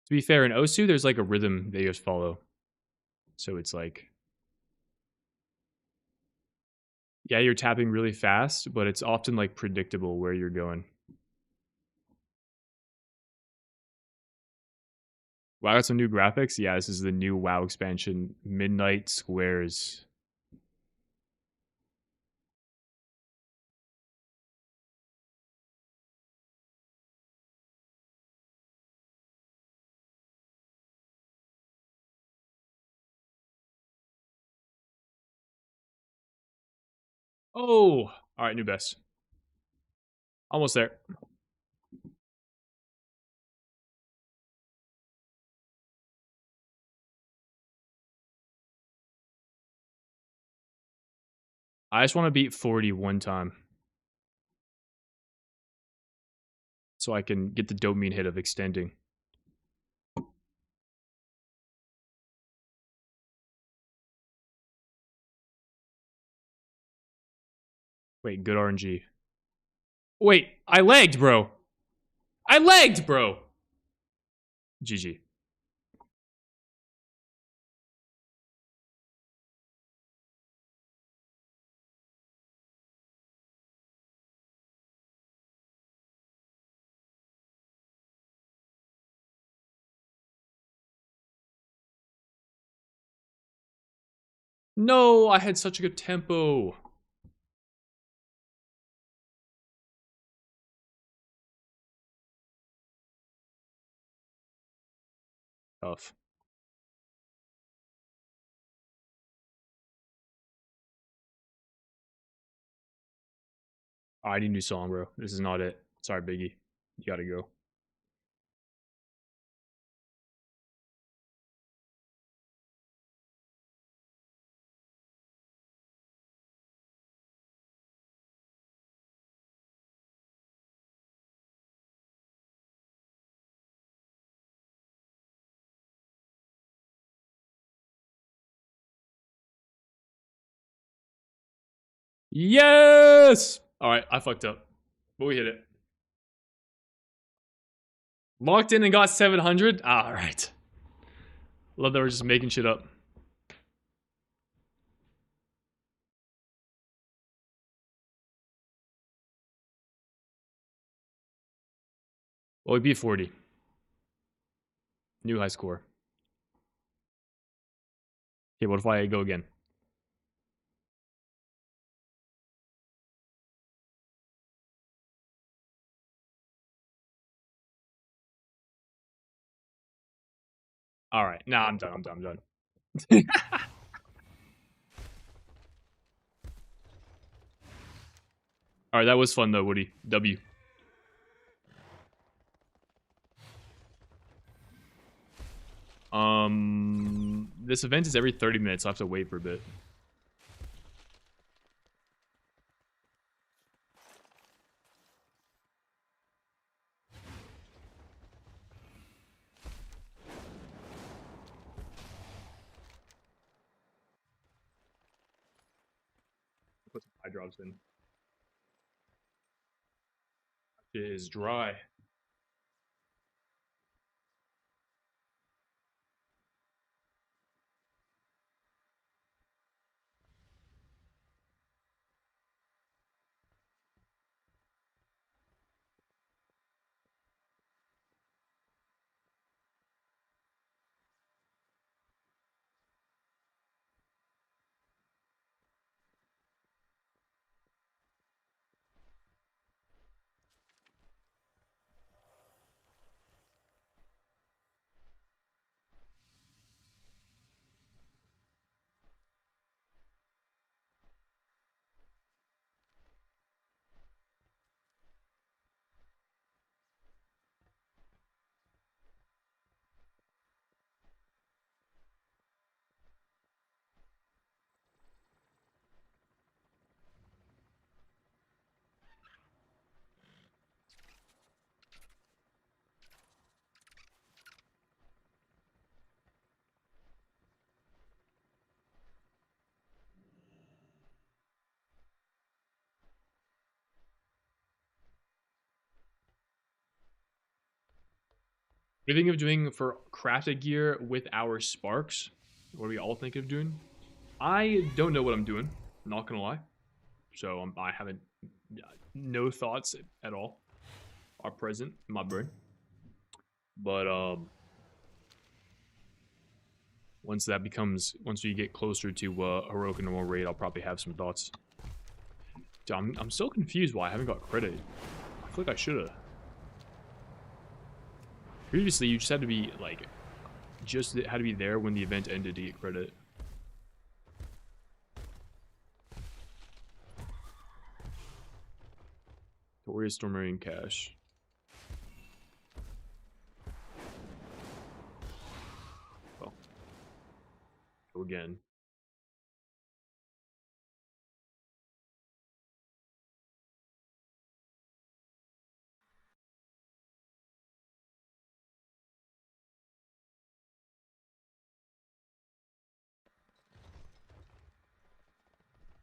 A: To be fair, in Osu, there's like a rhythm that you just follow. So it's like, yeah, you're tapping really fast, but it's often like predictable where you're going. Wow, I got some new graphics. Yeah, this is the new WoW expansion, Midnight Squares. Oh, all right, new best. Almost there. I just want to beat 40 one time. So I can get the dopamine hit of extending. Wait, good RNG. Wait, I lagged, bro. I lagged, bro. GG. No, I had such a good tempo. Tough. Oh, I need a new song, bro. This is not it. Sorry, Biggie. You gotta go. Yes! All right, I fucked up. But we hit it. Locked in and got 700? All right. Love that we're just making shit up. Well, we beat 40. New high score. Okay, what if I go again? All right, nah, I'm done. I'm done. All right, that was fun though, Woody. W. This event is every 30 minutes. So I have to wait for a bit. Put some eye drops in. It is dry. What do you think of doing for crafted gear with our sparks? What do we all think of doing? I don't know what I'm doing. Not gonna lie. So I haven't. No thoughts at all are present in my brain. But once we get closer to heroic and normal raid, I'll probably have some thoughts. Dude, I'm still confused why I haven't got credit. I feel like I should have. Previously, you just had to be like, just had to be there when the event ended to get credit. Warriors Storm Marine cache. Well, go again.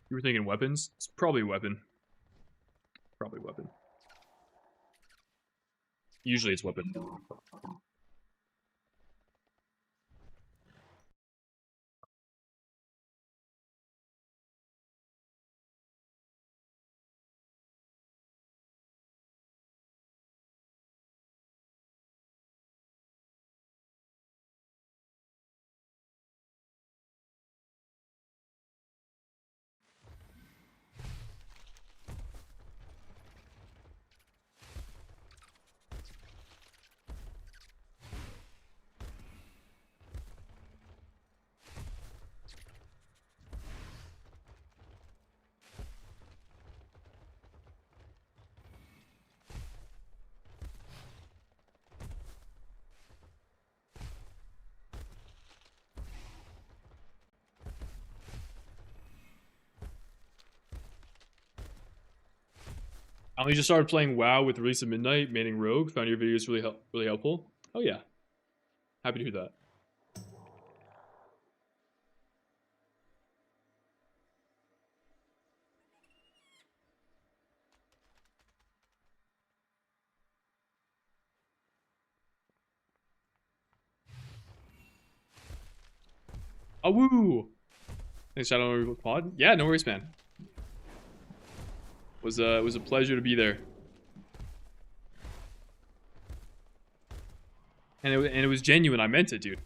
A: You were thinking weapons? It's probably weapon. Probably weapon. Usually it's weapon. I only just started playing WoW with the release of Midnight, manning Rogue. Found your videos really helpful. Oh yeah, happy to hear that. Oh, woo! Thanks, Shadow Pod. Yeah, no worries, man. It was a pleasure to be there. And it was genuine. I meant it, dude.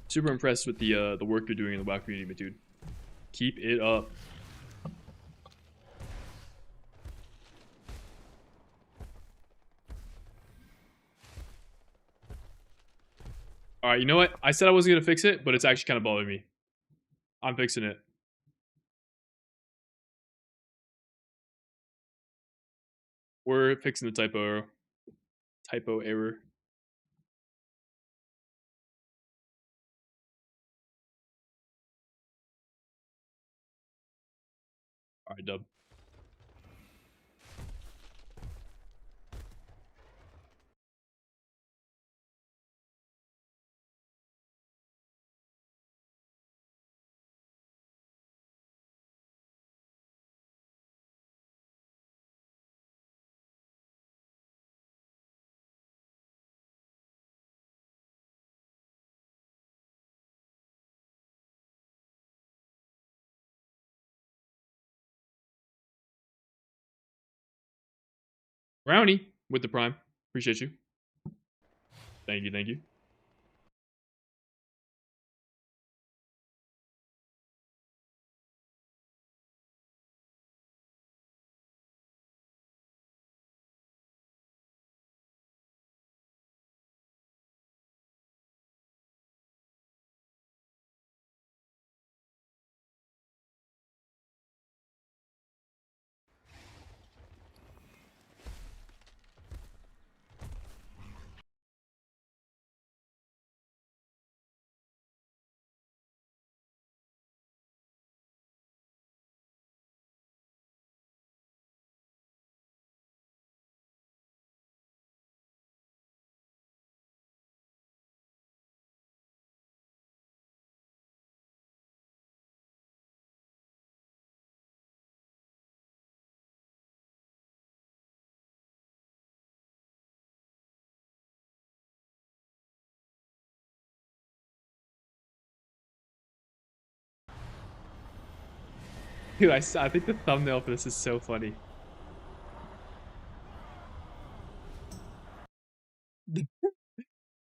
A: Super impressed with the work you're doing in the WoW community, dude. Keep it up. All right, you know what? I said I wasn't gonna fix it, but it's actually kind of bothering me. I'm fixing it. We're fixing the typo error. All right, dub. Brownie with the prime. Appreciate you. Thank you, thank you. Dude, I think the thumbnail for this is so funny.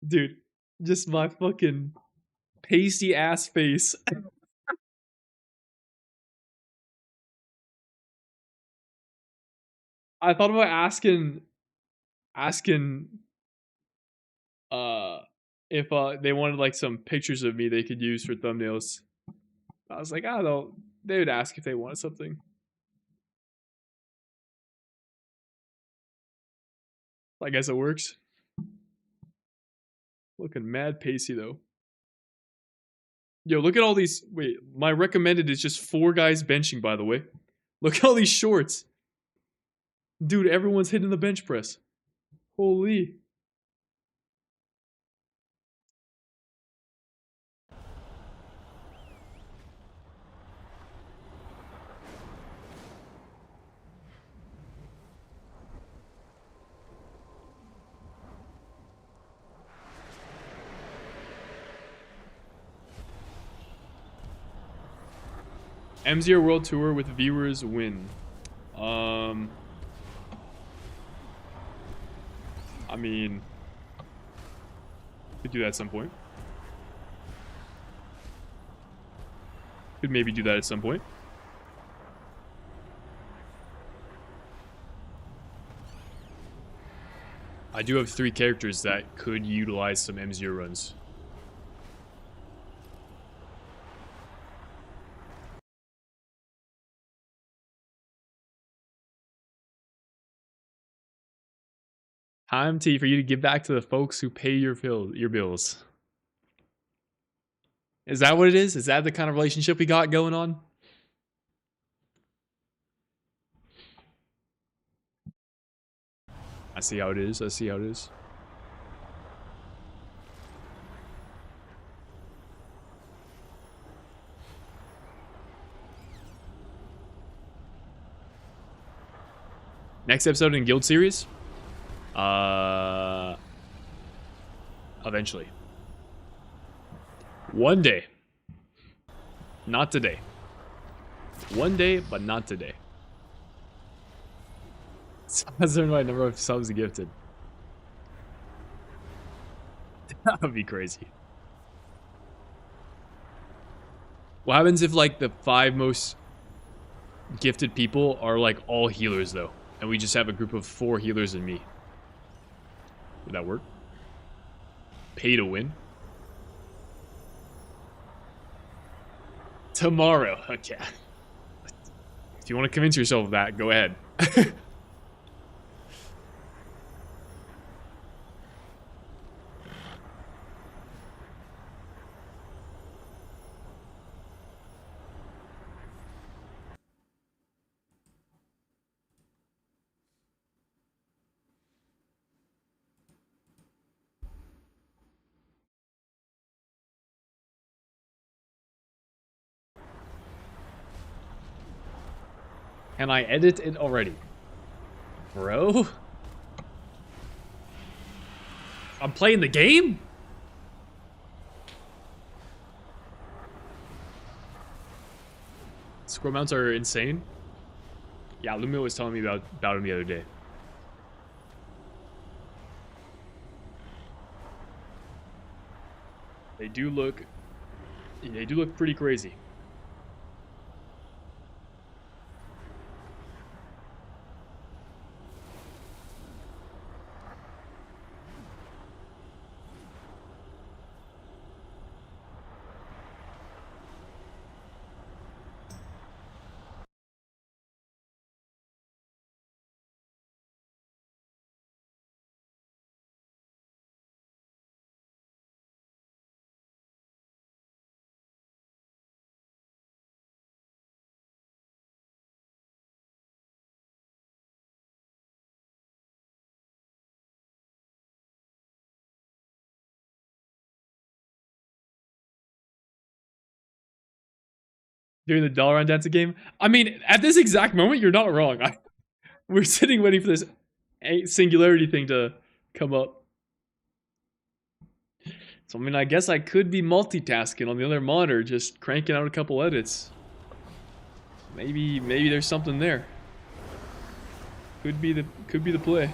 A: Dude, just my fucking pasty ass face. I thought about asking if they wanted like some pictures of me they could use for thumbnails. I was like, I don't know. They would ask if they wanted something. I guess it works. Looking mad pacey though. Yo, look at all these. Wait, my recommended is just 4 guys benching, by the way. Look at all these shorts. Dude, everyone's hitting the bench press. Holy. M0 World Tour with viewers win. I mean, could do that at some point. Could maybe do that at some point. I do have 3 characters that could utilize some M0 runs. Time for you to give back to the folks who pay your bills. Is that what it is? Is that the kind of relationship we got going on? I see how it is. I see how it is. Next episode in Guild Series? Eventually. One day. Not today. One day, but not today. That's the right number of subs gifted. That would be crazy. What happens if like the 5 most gifted people are like all healers though, and we just have a group of 4 healers and me? Would that work? Pay to win? Tomorrow. Okay. If you want to convince yourself of that, go ahead. Can I edit it already? Bro? I'm playing the game? Scroll mounts are insane. Yeah, Lumio was telling me about him the other day. They do look pretty crazy. During the dollar on Dancer game? I mean, at this exact moment, you're not wrong. We're sitting waiting for this singularity thing to come up. So, I mean, I guess I could be multitasking on the other monitor, just cranking out a couple edits. Maybe there's something there. Could be the play.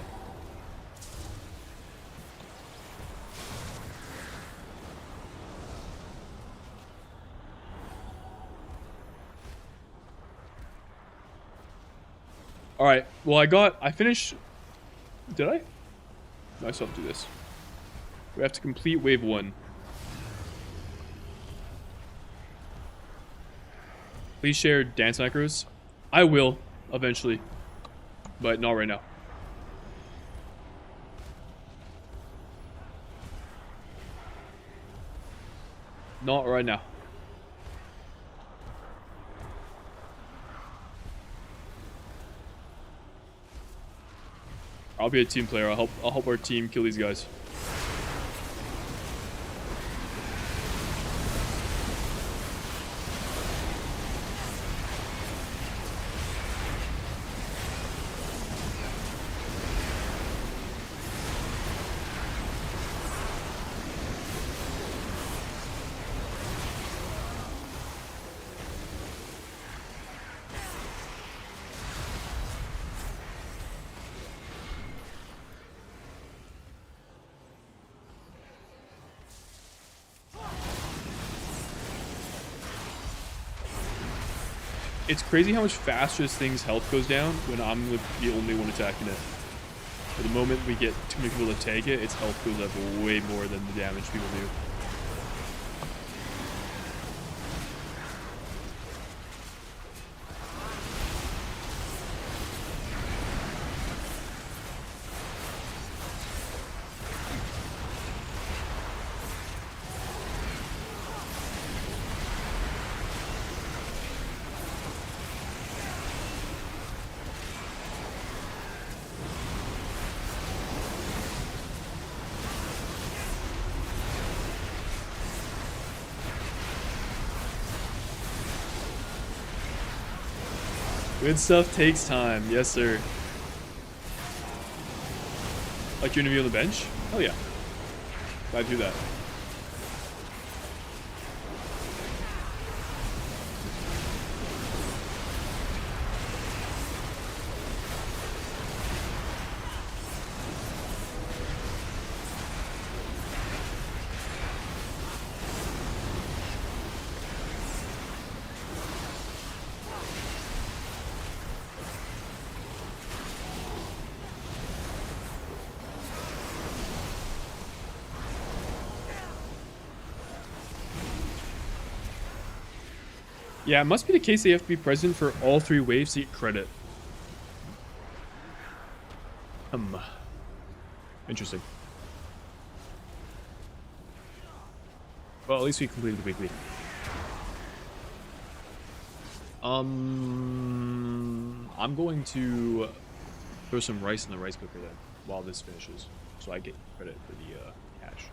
A: Alright, well I finished... Did I? No, I still have to do this. We have to complete wave 1. Please share dance macros. I will, eventually. But not right now. Not right now. I'll be a team player. I'll help our team kill these guys. It's crazy how much faster this thing's health goes down when I'm the only one attacking it. But the moment we get too many people to take it, its health goes up way more than the damage people do. Good stuff takes time. Yes, sir. Like your interview on the bench? Hell yeah. Glad to do that. Yeah, it must be the case they have to be present for all 3 waves to get credit. Interesting. Well, at least we completed the weekly. I'm going to throw some rice in the rice cooker then, while this finishes, so I get credit for the cash.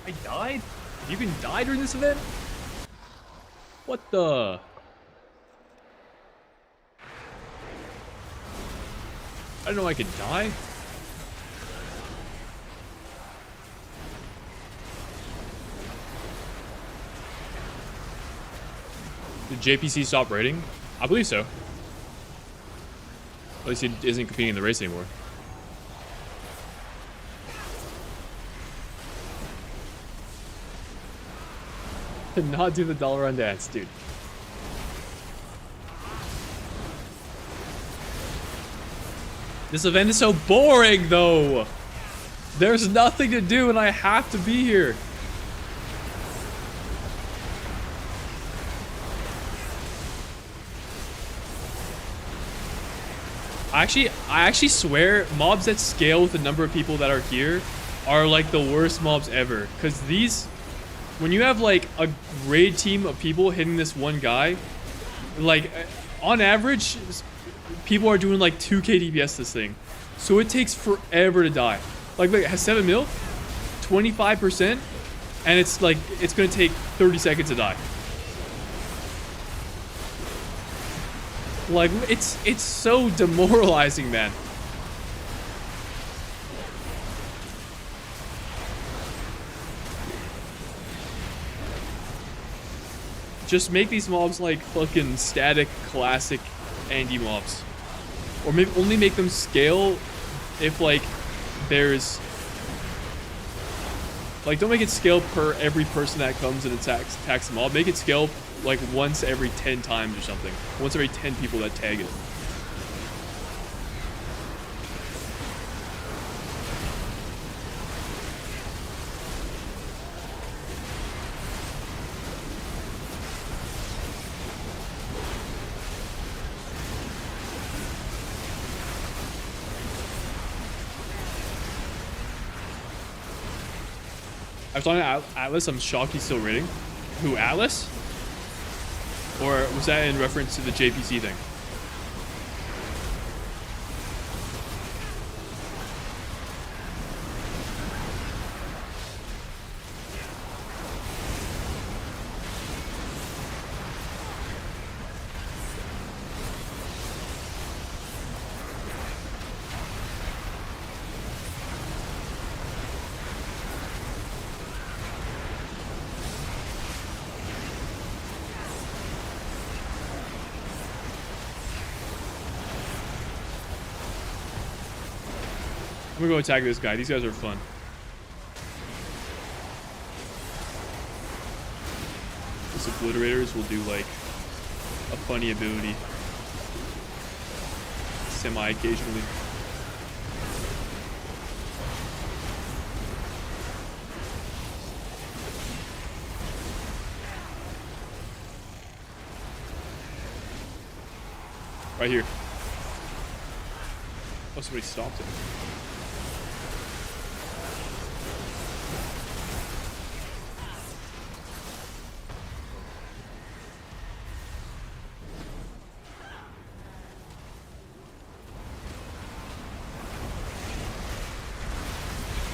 A: I died? You can die during this event? What the? I didn't know I could die. Did JPC stop raiding? I believe so. At least he isn't competing in the race anymore. To not do the dollar run dance, dude. This event is so boring, though. There's nothing to do, and I have to be here. I actually swear mobs that scale with the number of people that are here are like the worst mobs ever. Because these, when you have like a raid team of people hitting this one guy, like on average, people are doing like 2k DPS this thing. So it takes forever to die. Like it has 7 mil, 25%, and it's like, it's going to take 30 seconds to die. Like, it's so demoralizing, man. Just make these mobs like fucking static, classic Andy mobs. Or maybe only make them scale if like there's... Like, don't make it scale per every person that comes and attacks the mob. Make it scale like once every 10 times or something. Once every 10 people that tag it. I was talking to Atlas, I'm shocked he's still raiding. Who, Alice? Or was that in reference to the JPC thing? I'm gonna go attack this guy. These guys are fun. These obliterators will do like a funny ability semi-occasionally. Right here. Oh, somebody stopped it.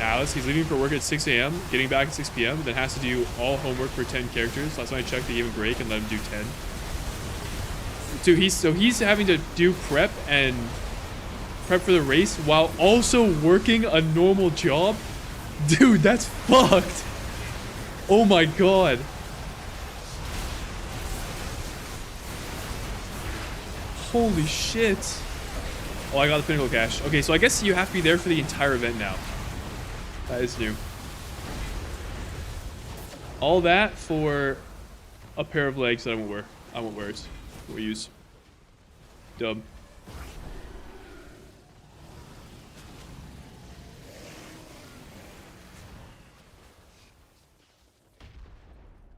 A: Alice, he's leaving for work at 6 a.m., getting back at 6 p.m., then has to do all homework for 10 characters. Last time I checked, they gave him a break and let him do 10. So he's having to do prep for the race while also working a normal job? Dude, that's fucked. Oh my god. Holy shit. Oh, I got the pinnacle cache. Okay, so I guess you have to be there for the entire event now. That is new. All that for a pair of legs that I won't wear. I won't wear it. We'll use. Dub.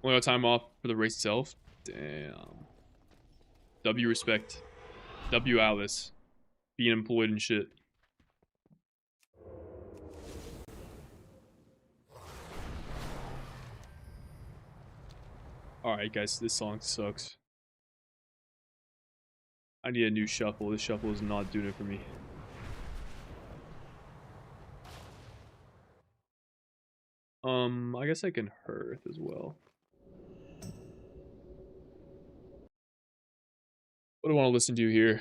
A: Only got time off for the race itself. Damn. W respect. W Alice. Being employed and shit. Alright guys, this song sucks. I need a new shuffle. This shuffle is not doing it for me. I guess I can Hearth as well. What do I want to listen to here?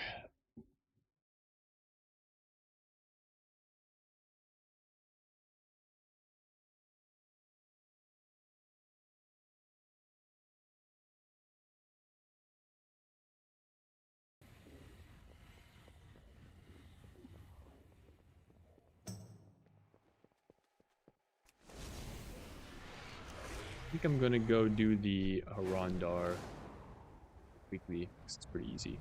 A: I think I'm gonna go do the Harondar weekly. It's pretty easy.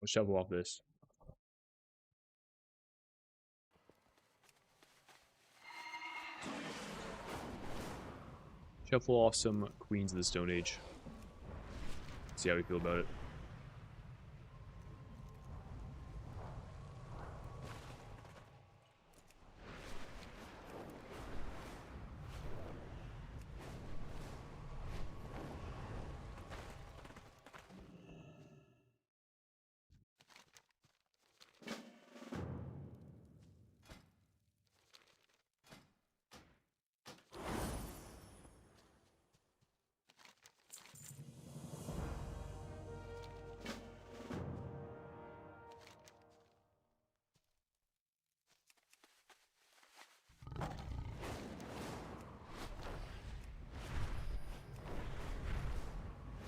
A: We'll shovel off this. Shuffle off some Queens of the Stone Age. See how we feel about it.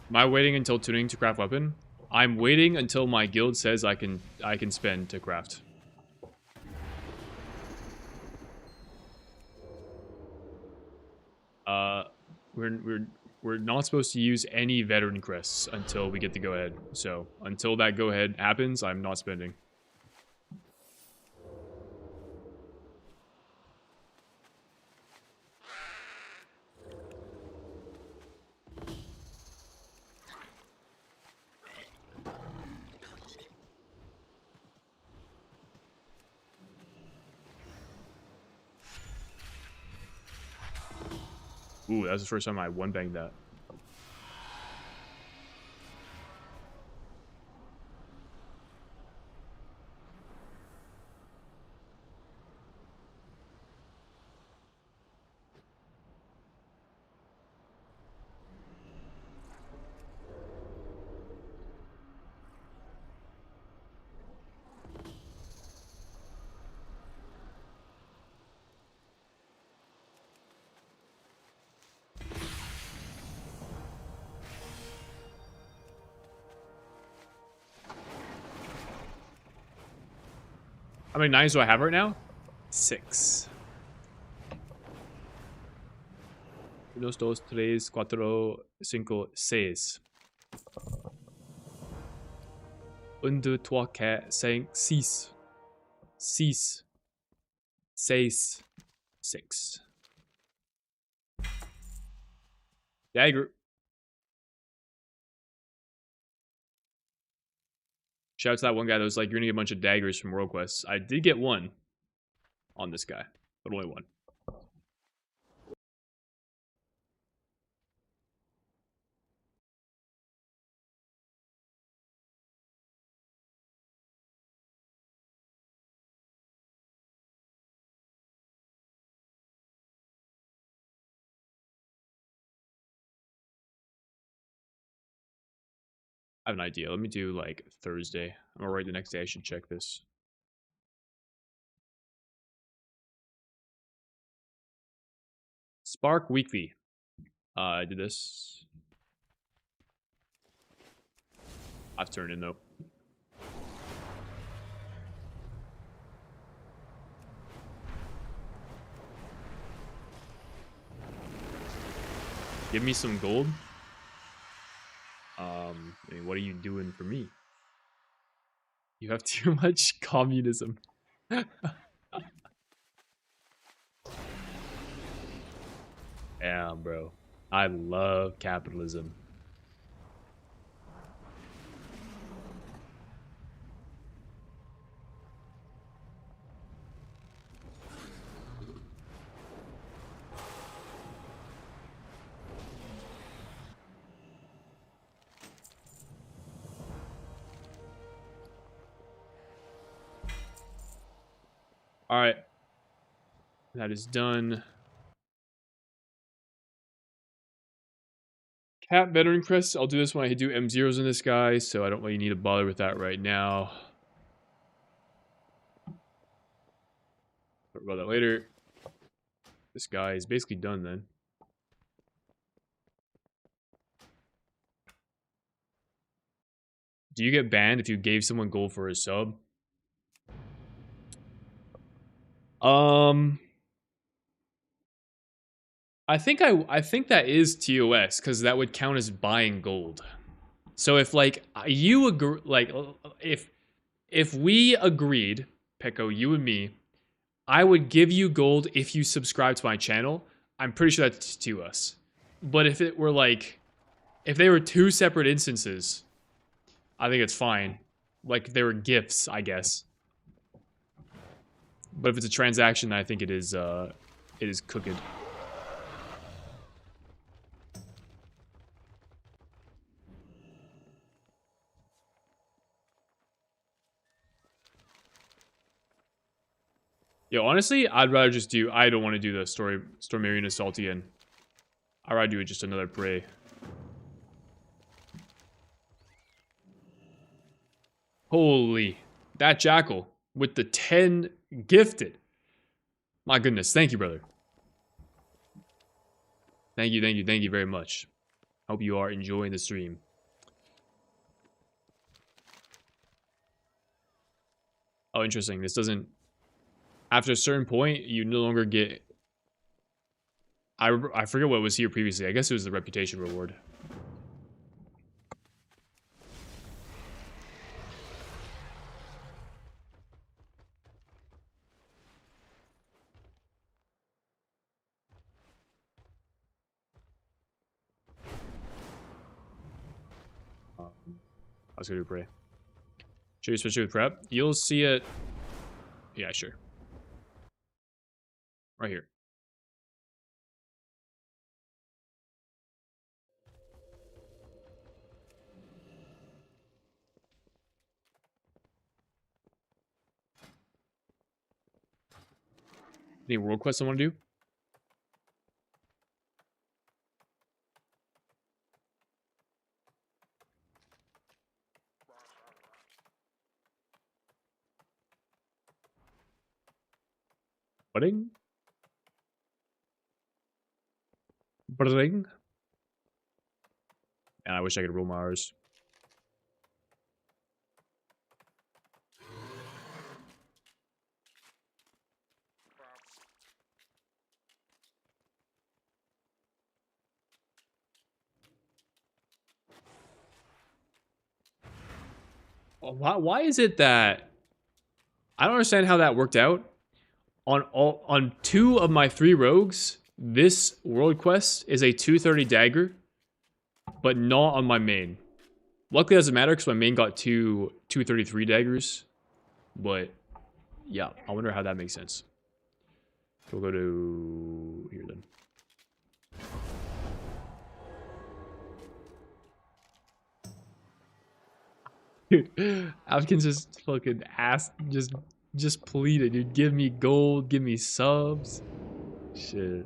A: Am I waiting until tuning to craft weapon? I'm waiting until my guild says I can spend to craft. we're not supposed to use any veteran crests until we get the go-ahead. So, until that go-ahead happens, I'm not spending. Ooh, that was the first time I one-banged that. How many 9s do I have right now? 6. 1, 2, 3, 4, 5, 6. 1, 2, 3, 4, 5, 6. 6. 6. 6. Dagger. Shout out to that one guy that was like, you're gonna get a bunch of daggers from World Quests. I did get one on this guy, but only one. I have an idea. Let me do like Thursday. I'm gonna write the next day. I should check this. Spark Weekly. I did this. I've turned in though. Give me some gold. I mean, what are you doing for me? You have too much communism. Damn, bro. I love capitalism. All right. That is done. Cap veteran crest. I'll do this when I do M0s in this guy, so I don't really need to bother with that right now. Talk about that later. This guy is basically done then. Do you get banned if you gave someone gold for a sub? I think that is TOS because that would count as buying gold. So if like you agree, like if we agreed, Peko, you and me, I would give you gold if you subscribe to my channel. I'm pretty sure that's TOS. But if it were like, if they were two separate instances, I think it's fine. Like they were gifts, I guess. But if it's a transaction, I think it is cooked. Yo, honestly, I'd rather just do... I don't want to do the Storm Arena Assault again. I'd rather do just another Prey. Holy. That Jackal with the 10 gifted. My goodness. Thank you, brother. Thank you very much. Hope you are enjoying the stream. Oh, interesting. This doesn't... After a certain point, you no longer get I forget what was here previously. I guess it was the reputation reward. I was gonna do pray. Should you switch it with prep? You'll see it. Yeah, sure. Right here. Any world quests I want to do? Budding? Budding? And I wish I could roll Mars. Why is it that I don't understand how that worked out? On 2 of my 3 rogues, this world quest is a 230 dagger, but not on my main. Luckily, it doesn't matter because my main got 233 daggers. But yeah, I wonder how that makes sense. We'll go to here then. Dude, Afkins just fucking asked, just pleaded, dude. Give me gold, give me subs. Shit.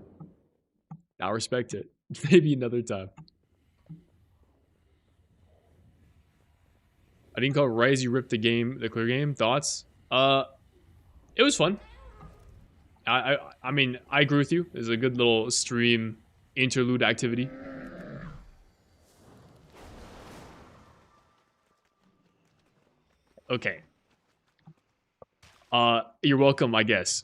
A: I respect it. Maybe another time. I didn't call it right as you ripped the clear game. Thoughts? It was fun. I mean, I agree with you. It was a good little stream interlude activity. Okay. You're welcome, I guess.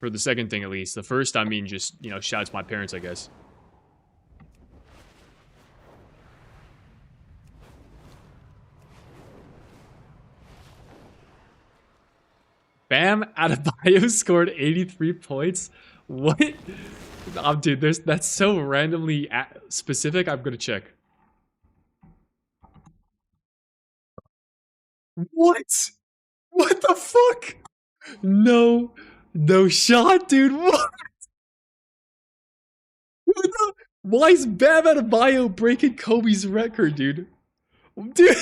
A: For the second thing, at least. The first, I mean, just, you know, shout out to my parents, I guess. Bam Adebayo scored 83 points. What? Dude, that's so randomly specific. I'm gonna check. What? What the fuck? No shot, dude. What? Why is Bam Adebayo breaking Kobe's record, dude? Dude.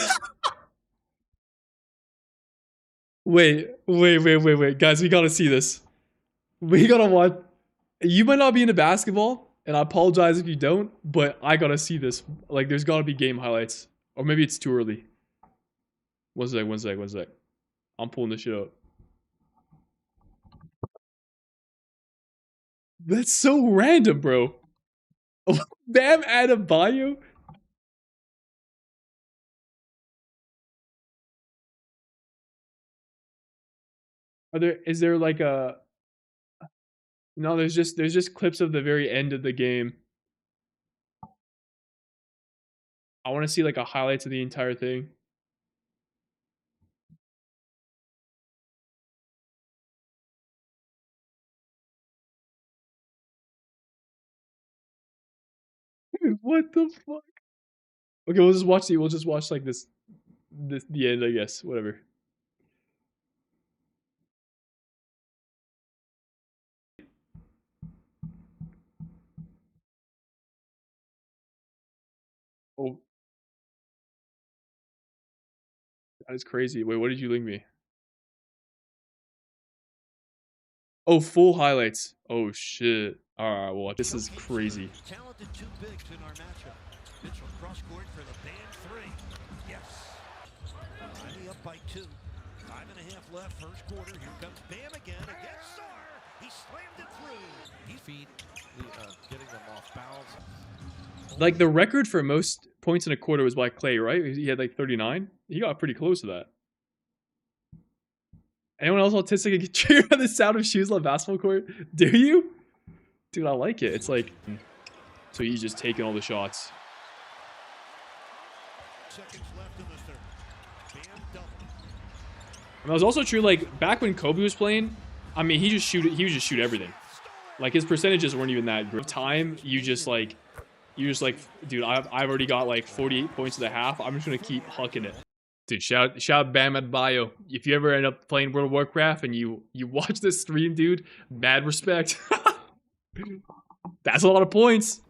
A: Wait. Guys, we gotta see this. We gotta watch. You might not be into basketball, and I apologize if you don't, but I gotta see this. Like, there's gotta be game highlights. Or maybe it's too early. One sec. I'm pulling this shit up. That's so random, bro. Bam Adebayo? Is there like a... No, there's just clips of the very end of the game. I want to see like a highlights of the entire thing. Dude, what the fuck? Okay, we'll just watch like the end, I guess. Whatever. Oh, that is crazy. Wait, what did you link me? Oh, full highlights. Oh shit. Alright, well, this is crazy.
F: Talented 2 bigs in our matchup. Mitchell cross court for the band 3. Yes. Miami up by 2. 5.5 left, first quarter. Here comes Bam again against Sar. He slammed it through. He feet getting them off bounds.
A: Like, the record for most points in a quarter was by Clay, right? He had like 39. He got pretty close to that. Anyone else autistic can get triggered by the sound of shoes on a basketball court? Do you? Dude, I like it. It's like, so he's just taking all the shots.
F: Seconds left in the third. Bam double.
A: And that was also true, like, back when Kobe was playing, I mean, he would just shoot everything. Like, his percentages weren't even that great. Time, you're just like, dude, I've already got like 48 points at the half. I'm just gonna keep hucking it. Dude, shout out Bam Adebayo. If you ever end up playing World of Warcraft and you watch this stream, dude, mad respect. That's a lot of points.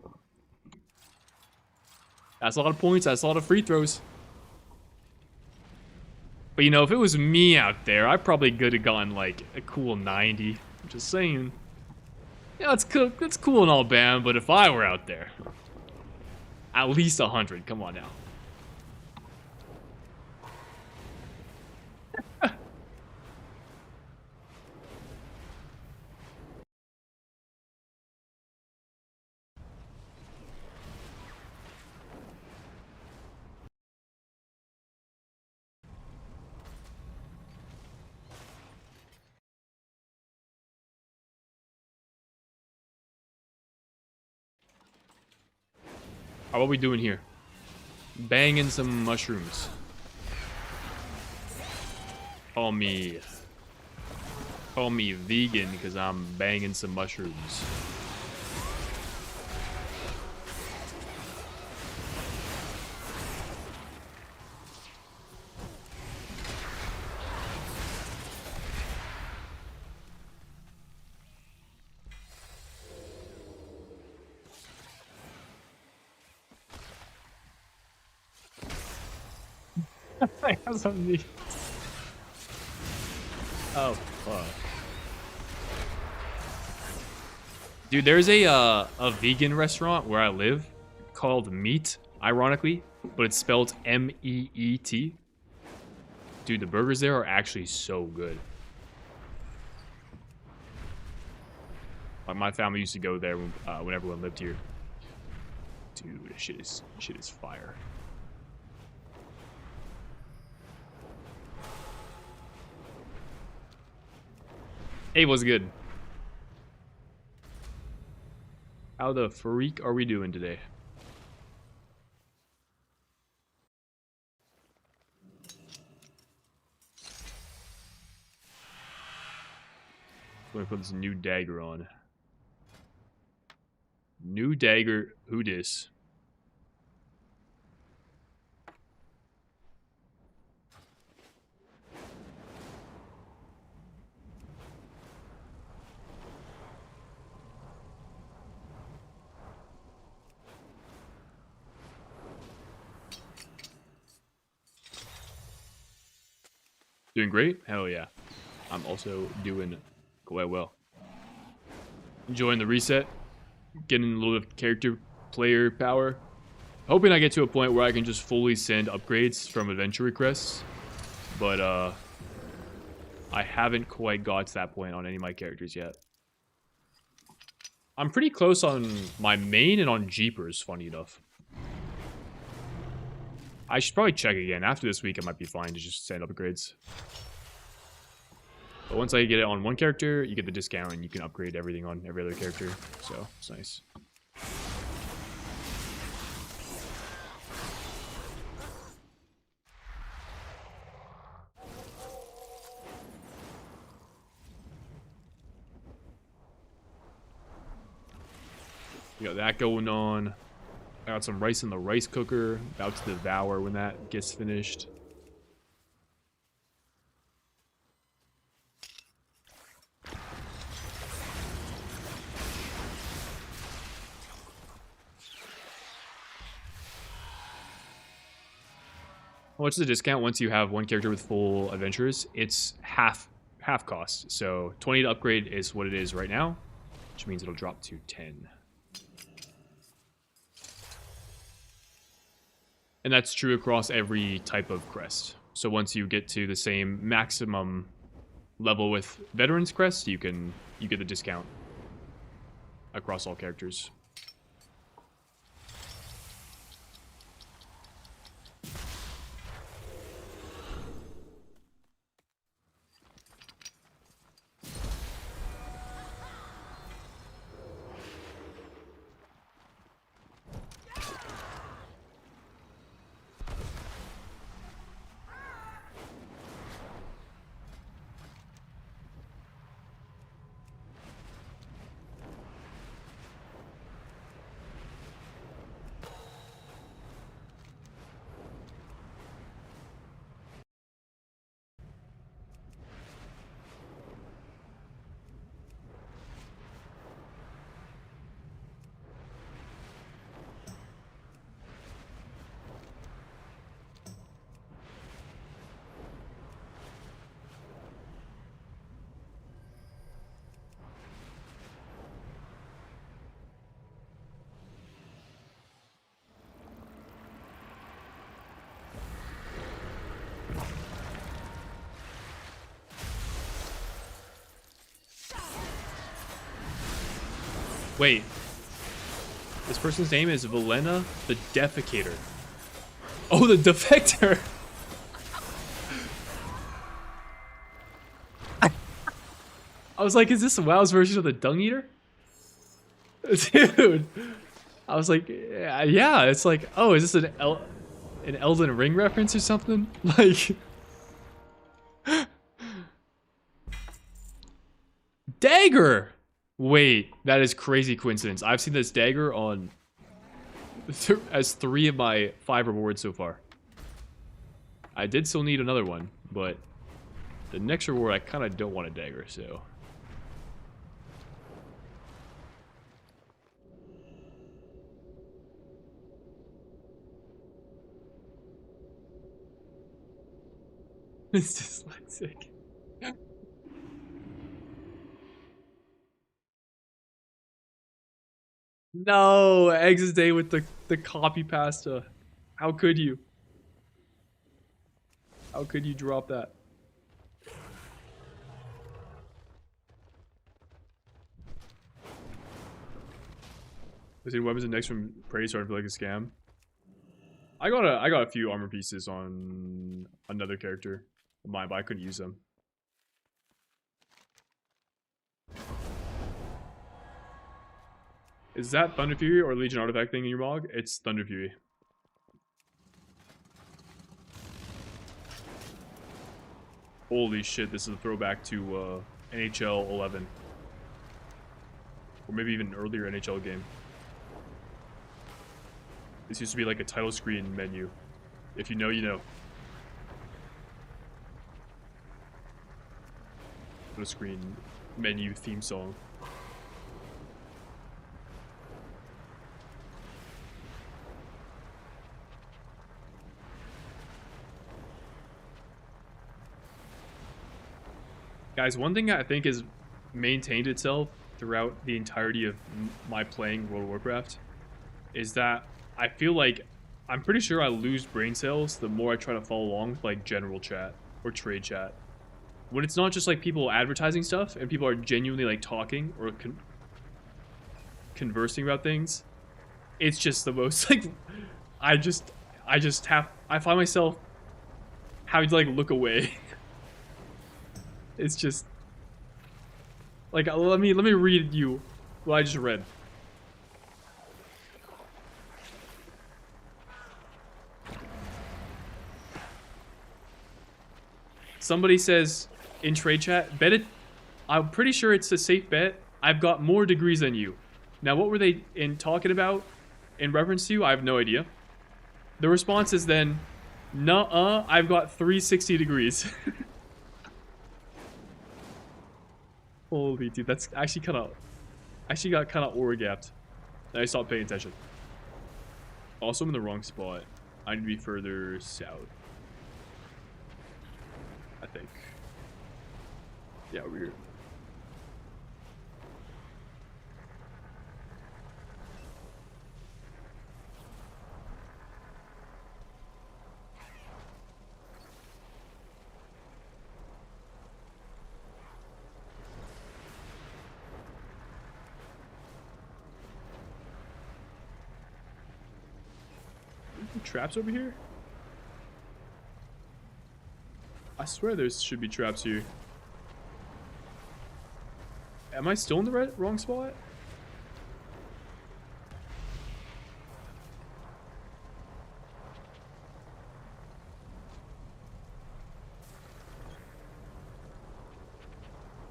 A: That's a lot of points. That's a lot of free throws. But you know, if it was me out there, I probably could have gotten like a cool 90. I'm just saying. Yeah, it's cool and all, Bam, but if I were out there, at least 100. Come on now. What are we doing here? Banging some mushrooms. Call me vegan because I'm banging some mushrooms. I have something. Oh, fuck. Dude, there's a vegan restaurant where I live called Meat, ironically, but it's spelled M-E-E-T. Dude, the burgers there are actually so good. Like, my family used to go there when everyone lived here. Dude, shit is fire. Hey, what's good? How the freak are we doing today? I'm gonna put this new dagger on. New dagger, who dis? Doing great? Hell yeah. I'm also doing quite well. Enjoying the reset. Getting a little bit of character player power. Hoping I get to a point where I can just fully send upgrades from adventure requests. But I haven't quite got to that point on any of my characters yet. I'm pretty close on my main and on Jeepers, funny enough. I should probably check again. After this week, it might be fine to just send upgrades. But once I get it on one character, you get the discount and you can upgrade everything on every other character. So, it's nice. We got that going on. I got some rice in the rice cooker. About to devour when that gets finished. What's the discount once you have one character with full adventures? It's half cost. So 20 to upgrade is what it is right now, which means it'll drop to 10. And that's true across every type of crest. So once you get to the same maximum level with Veterans Crest, you get the discount across all characters. Wait. This person's name is Valena the Defecator. Oh, the Defector! I was like, is this WoW's version of the Dung Eater? Dude! I was like, yeah, it's like, oh, is this an Elden Ring reference or something? Like... Dagger! Wait, that is crazy coincidence. I've seen this dagger on... as 3 of my 5 rewards so far. I did still need another one, but... the next reward, I kind of don't want a dagger, so... It's dyslexic. No, exit day with the copy pasta. How could you? How could you drop that? Is it weapons and next from Prey starting to feel like a scam? I got a few armor pieces on another character of mine, but I couldn't use them. Is that Thunder Fury or Legion artifact thing in your mog? It's Thunder Fury. Holy shit, this is a throwback to NHL 11. Or maybe even an earlier NHL game. This used to be like a title screen menu. If you know, you know. Title screen menu theme song. Guys, one thing I think has maintained itself throughout the entirety of my playing World of Warcraft is that I feel like I'm pretty sure I lose brain cells the more I try to follow along with like general chat or trade chat. When it's not just like people advertising stuff and people are genuinely like talking or conversing about things, it's just the most like I find myself having to like look away. It's just like let me read you what I just read. Somebody says in trade chat, bet it. I'm pretty sure it's a safe bet. I've got more degrees than you. Now, what were they talking about in reference to? I have no idea. The response is then, nuh-uh, I've got 360 degrees. Holy dude, that's actually got kind of aura-gapped. And I stopped paying attention. Also, I'm in the wrong spot. I need to be further south. I think. Yeah, over here. Traps over here? I swear there should be traps here. Am I still in the wrong spot?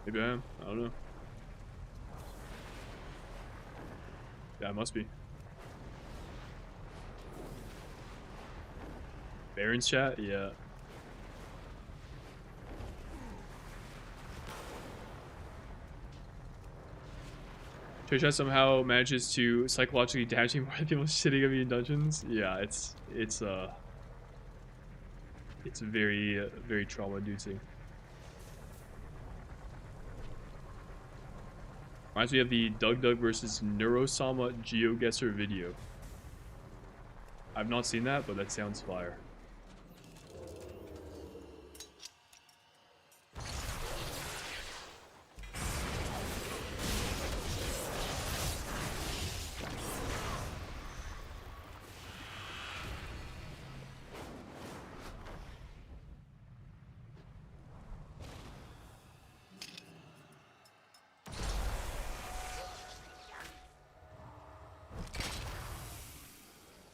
A: Maybe I am. I don't know. Yeah, it must be. Baron's chat? Yeah. Trisha somehow manages to psychologically damage more people shitting at me in dungeons. Yeah, it's very very trauma-inducing. Reminds me of the Doug versus Neurosama GeoGuessr video. I've not seen that, but that sounds fire.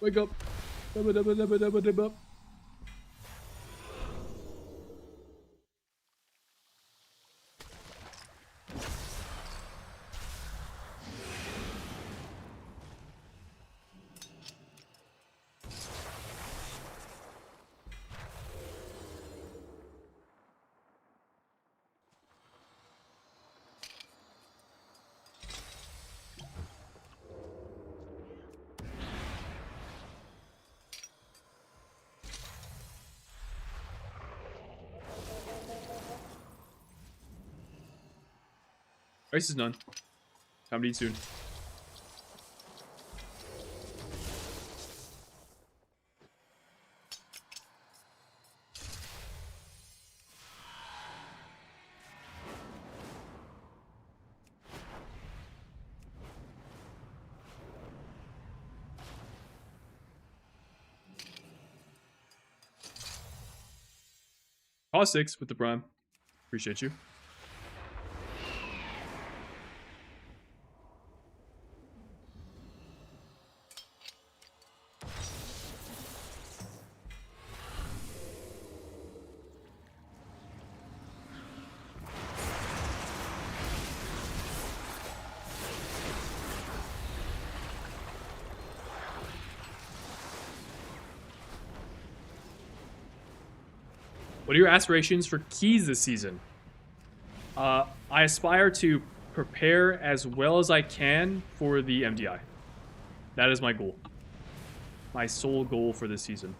A: Wake up. Dubba, dubba, dubba, dubba, dubba. Race is done. Time to eat soon. Cost 6 with the prime. Appreciate you. What are your aspirations for keys this season? I aspire to prepare as well as I can for the MDI. That is my goal. My sole goal for this season.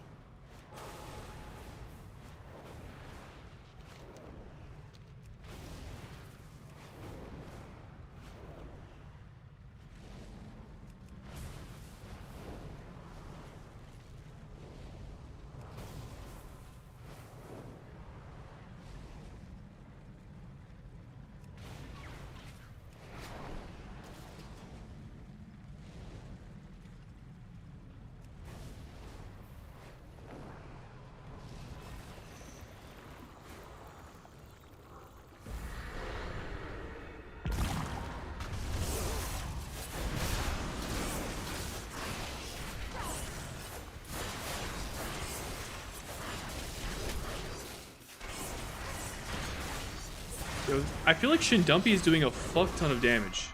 A: Yo, I feel like Shindumpy is doing a fuck ton of damage.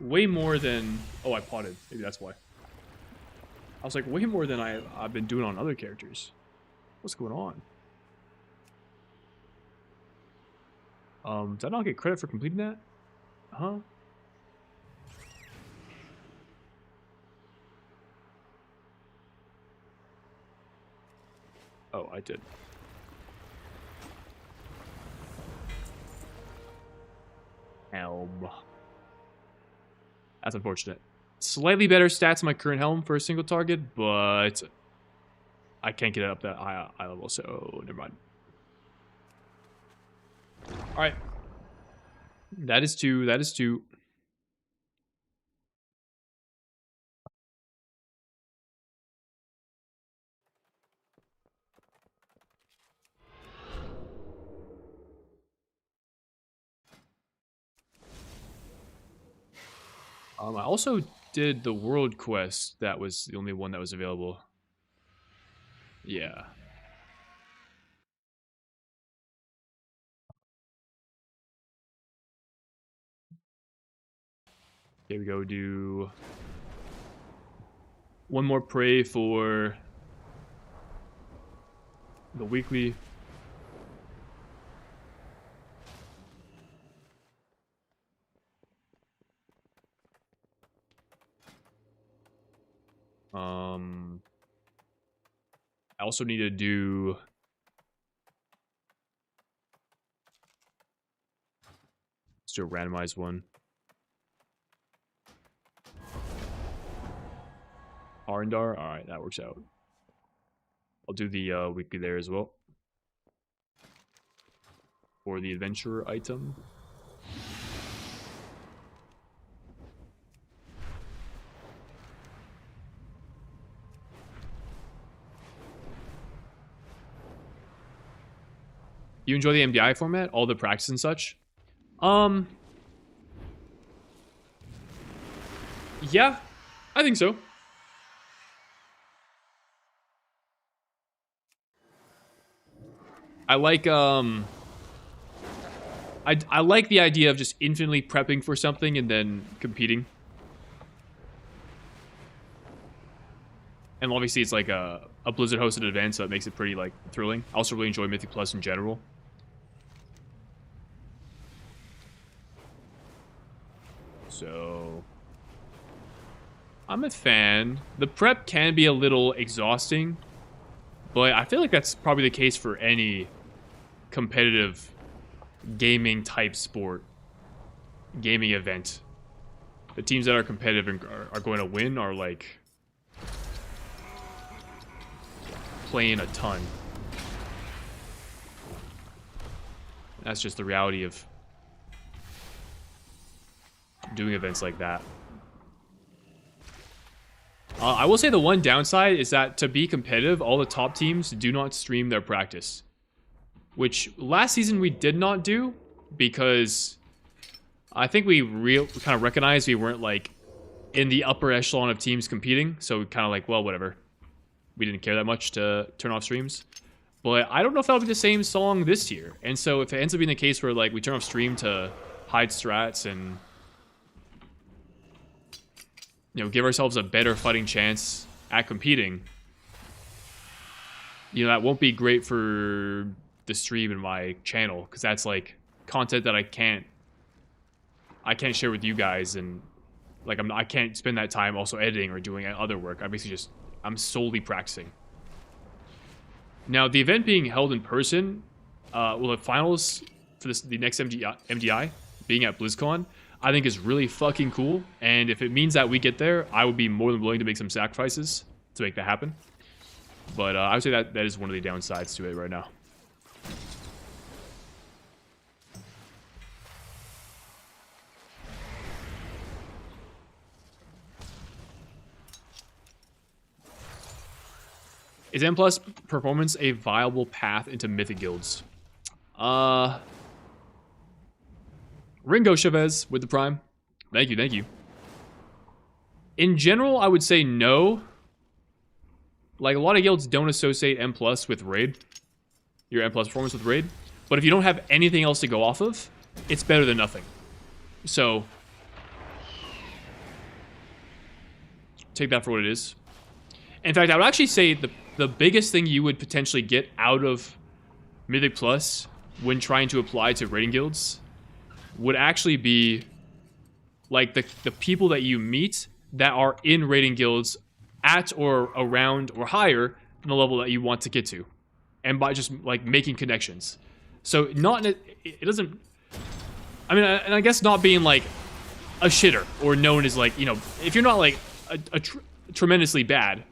A: Way more than... Oh, I potted. Maybe that's why. I was like, way more than I've been doing on other characters. What's going on? Did I not get credit for completing that? Huh? Oh, I did. Helm. That's unfortunate. Slightly better stats in my current helm for a single target, but I can't get it up that high level, so never mind. Alright. That is 2. That is 2. I also did the world quest. That was the only one that was available. Yeah. Here we go. Do one more prey for the weekly. I also need to do... Let's do a randomized one. Arndar? Alright, that works out. I'll do the weekly there as well. For the adventurer item. You enjoy the MDI format? All the practice and such? Yeah, I think so. I like I like the idea of just infinitely prepping for something and then competing. And obviously it's like a Blizzard hosted event, so it makes it pretty like thrilling. I also really enjoy Mythic Plus in general. So I'm a fan. The prep can be a little exhausting, but I feel like that's probably the case for any competitive gaming type sport, gaming event. The teams that are competitive and are going to win are like playing a ton. That's just the reality of doing events like that. I will say the one downside is that to be competitive, all the top teams do not stream their practice. Which last season we did not do because I think we kind of recognized we weren't like in the upper echelon of teams competing. So we kind of like, well, whatever. We didn't care that much to turn off streams. But I don't know if that'll be the same song this year. And so if it ends up being the case where like we turn off stream to hide strats and give ourselves a better fighting chance at competing, that won't be great for the stream and my channel, because that's like content that I can't share with you guys, and like I can't spend that time also editing or doing other work. I'm solely practicing. Now the event being held in person, the finals for the next MDI being at BlizzCon, I think is really fucking cool, and if it means that we get there, I would be more than willing to make some sacrifices to make that happen. But I would say that is one of the downsides to it right now. Is M+ performance a viable path into Mythic guilds? Ringo Chavez with the Prime. Thank you, thank you. In general, I would say no. Like, a lot of guilds don't associate M+ with raid. Your M+ performance with raid. But if you don't have anything else to go off of, it's better than nothing. So, take that for what it is. In fact, I would actually say the biggest thing you would potentially get out of Mythic Plus when trying to apply to raiding guilds would actually be like the people that you meet that are in raiding guilds at or around or higher than the level that you want to get to, and by just like making connections. So it doesn't, I mean, and I guess not being like a shitter or known as like, if you're not like tremendously bad,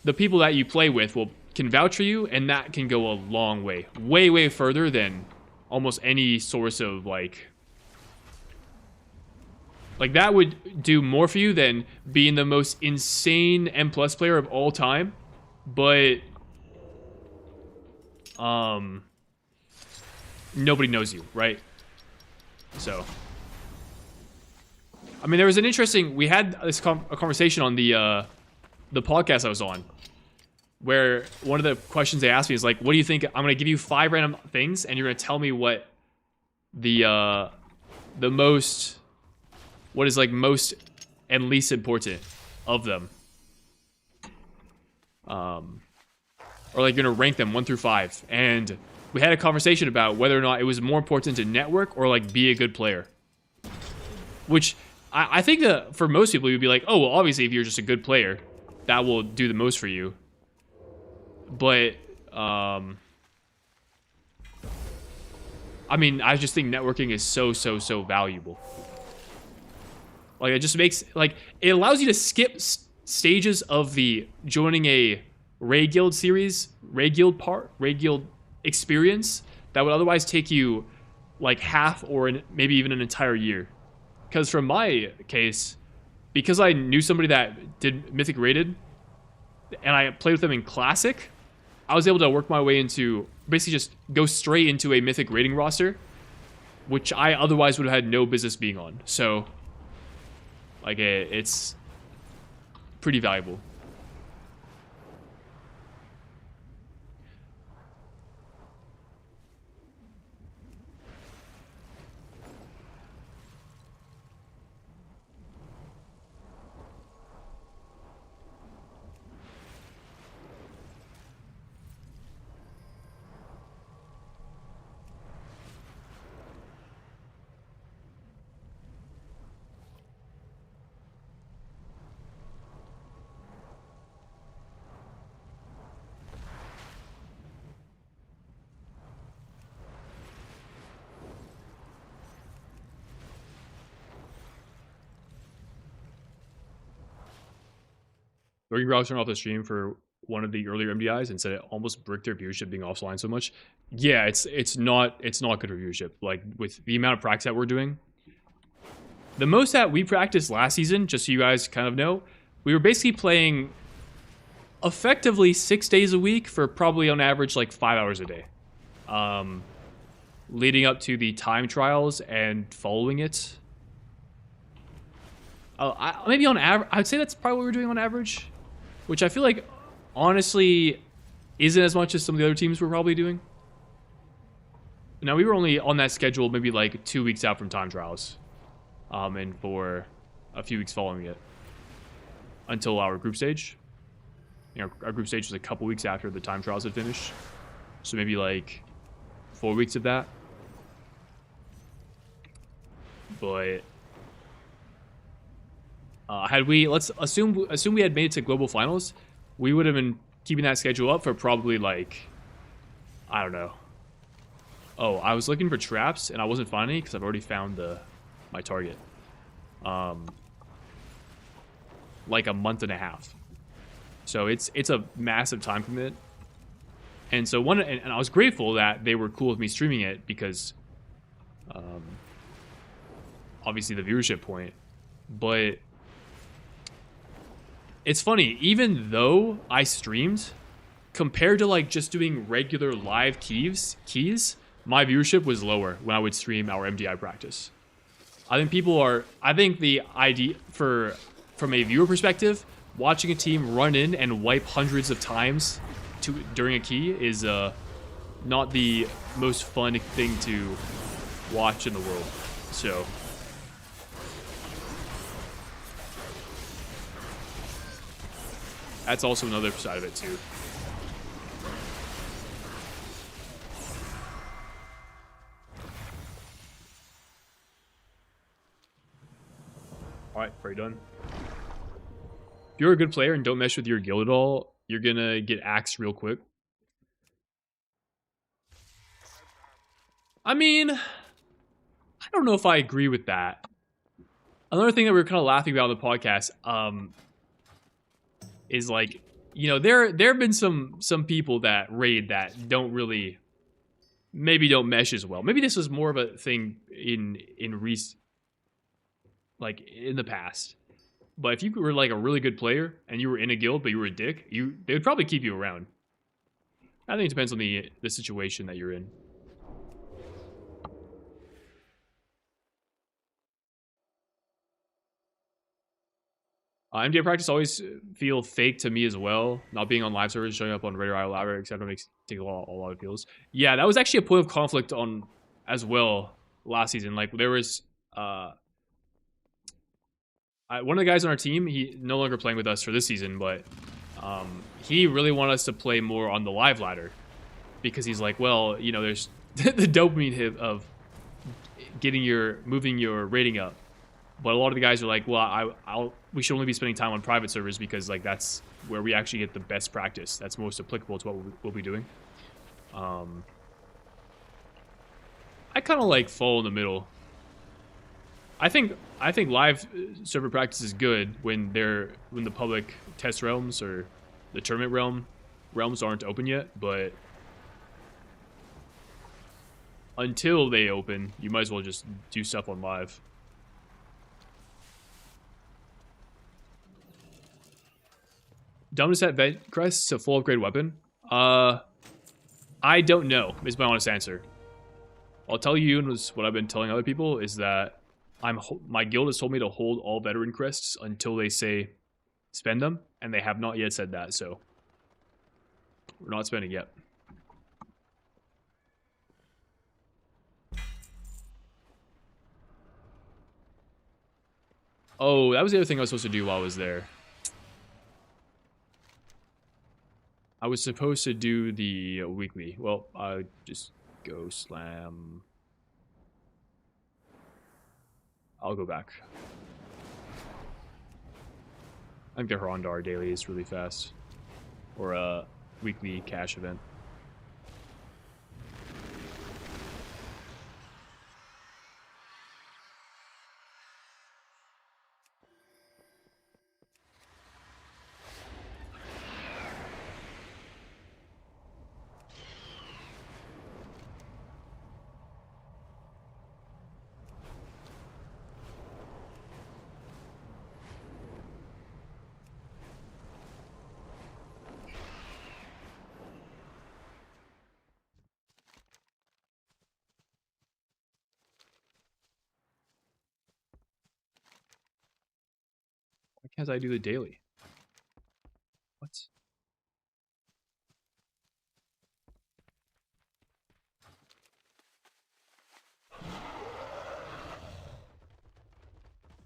A: the people that you play with can vouch for you, and that can go a long way, way further than almost any source of like that would do more for you than being the most insane M+ player of all time, but nobody knows you, right? So I mean, there was an interesting, we had this a conversation on the podcast I was on, where one of the questions they asked me is like, what do you think? I'm going to give you 5 random things, and you're going to tell me what what is like most and least important of them. Or like you're going to rank them 1 through 5. And we had a conversation about whether or not it was more important to network or like be a good player. Which I think that for most people, you'd be like, oh, well, obviously if you're just a good player, that will do the most for you. But, I mean, I just think networking is so valuable. Like, it just makes, like, it allows you to skip stages of the joining a raid guild series, raid guild experience that would otherwise take you, like, half or maybe even an entire year. Because from my case, because I knew somebody that did Mythic Rated, and I played with them in Classic, I was able to work my way into, basically just go straight into a Mythic rating roster, which I otherwise would have had no business being on. So, like, it's pretty valuable. Lurking Grog turned off the stream for one of the earlier MDIs and said it almost bricked their viewership being offline so much. Yeah, it's not good for viewership. Like with the amount of practice that we're doing, the most that we practiced last season, just so you guys kind of know, we were basically playing effectively 6 days a week for probably on average like 5 hours a day, leading up to the time trials and following it. Maybe on average, I'd say that's probably what we're doing on average, which I feel like honestly isn't as much as some of the other teams were probably doing. Now, we were only on that schedule maybe like 2 weeks out from time trials, and for a few weeks following it until our group stage. You know, our group stage was a couple weeks after the time trials had finished, so maybe like 4 weeks of that. But had we, let's assume we had made it to global finals, we would have been keeping that schedule up for probably like, I don't know. Oh, I was looking for traps and I wasn't finding any because I've already found my target. Like a month and a half. So it's a massive time commitment. And so and I was grateful that they were cool with me streaming it because obviously the viewership point. But it's funny, even though I streamed, compared to like just doing regular live keys, my viewership was lower when I would stream our MDI practice. I think the idea from a viewer perspective, watching a team run in and wipe hundreds of times during a key is not the most fun thing to watch in the world. So that's also another side of it too. Alright, very done. If you're a good player and don't mesh with your guild at all, you're gonna get axed real quick. I mean, I don't know if I agree with that. Another thing that we were kind of laughing about on the podcast, is like, you know, there have been some people that raid that maybe don't mesh as well. Maybe this was more of a thing in the past. But if you were like a really good player and you were in a guild but you were a dick, they would probably keep you around. I think it depends on the situation that you're in. MDI practice always feel fake to me as well. Not being on live servers, showing up on Radar Ladder, etc. makes take a lot of feels. Yeah, that was actually a point of conflict on as well last season. Like there was one of the guys on our team, he no longer playing with us for this season, but he really wanted us to play more on the live ladder because he's like, well, you know, there's the dopamine hit of moving your rating up. But a lot of the guys are like, well, we should only be spending time on private servers because like that's where we actually get the best practice. That's most applicable to what we'll be doing. I kind of like fall in the middle. I think live server practice is good when the public test realms or the tournament realms aren't open yet, but until they open, you might as well just do stuff on live. Dumb to set vet crest to full upgrade weapon? I don't know, is my honest answer. I'll tell you, and what I've been telling other people, is that my guild has told me to hold all veteran crests until they say spend them, and they have not yet said that, so we're not spending yet. Oh, that was the other thing I was supposed to do while I was there. I was supposed to do the weekly. Well, I just go slam. I'll go back. I think the Hirondar daily is really fast. Or a weekly cash event. can't I do the daily? What?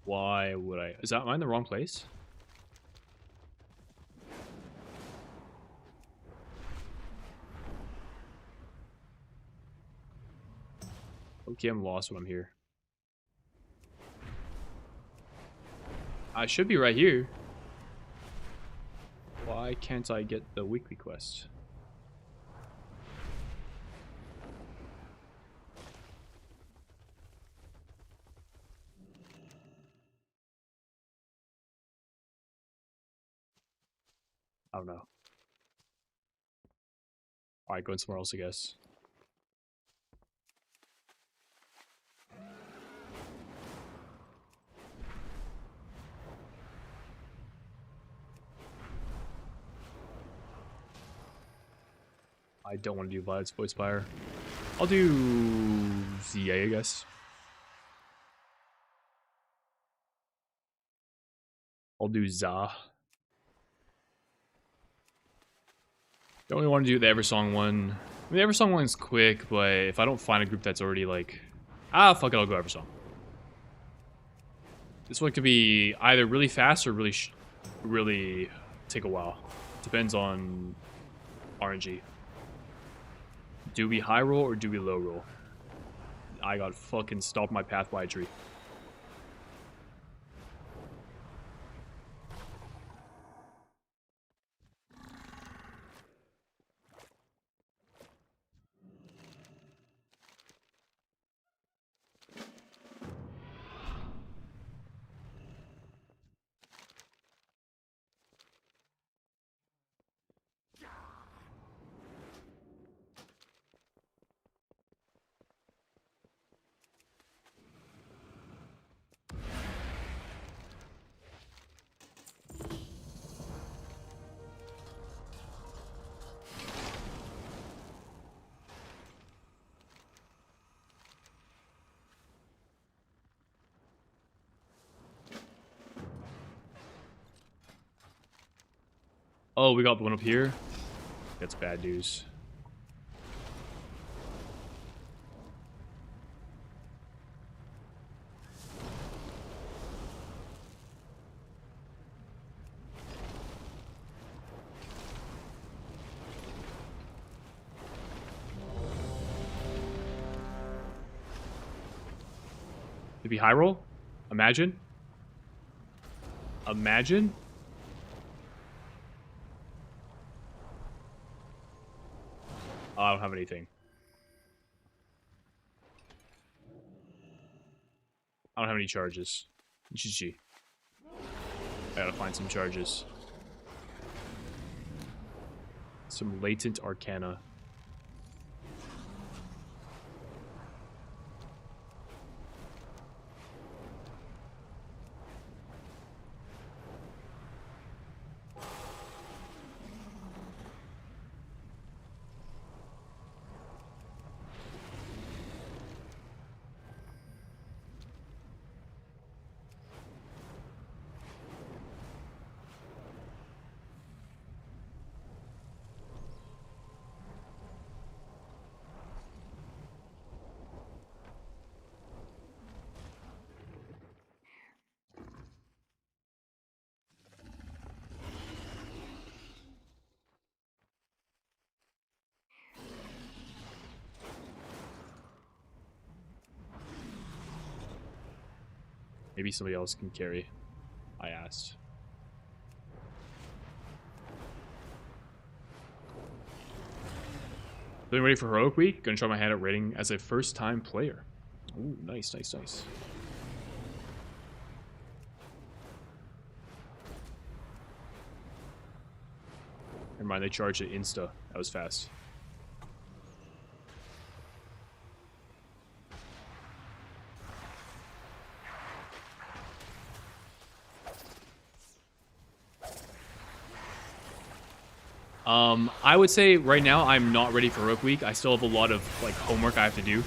A: Why would I? Am I in the wrong place? Okay, I'm lost when I'm here. I should be right here. Why can't I get the weekly quest? I don't know. Alright, going somewhere else, I guess. I don't want to do Violet's Voice Fire. I'll do ZA, I guess. I'll do Za. Don't really want to do the Eversong one. I mean, the Eversong one's quick, but if I don't find a group that's already like... Ah, fuck it, I'll go Eversong. This one could be either really fast or really take a while. Depends on RNG. Do we high roll or do we low roll? I got fucking stopped my path by a tree. Oh, we got the one up here. That's bad news. Maybe high roll? Imagine? Imagine? I don't have anything. I don't have any charges. GG. I gotta find some charges. Some latent arcana. Maybe somebody else can carry. I asked. Feeling ready for Heroic Week? Gonna try my hand at rating as a first-time player. Ooh, nice, nice, nice. Never mind, they charged it insta. That was fast. I would say right now I'm not ready for Heroic Week. I still have a lot of like homework I have to do.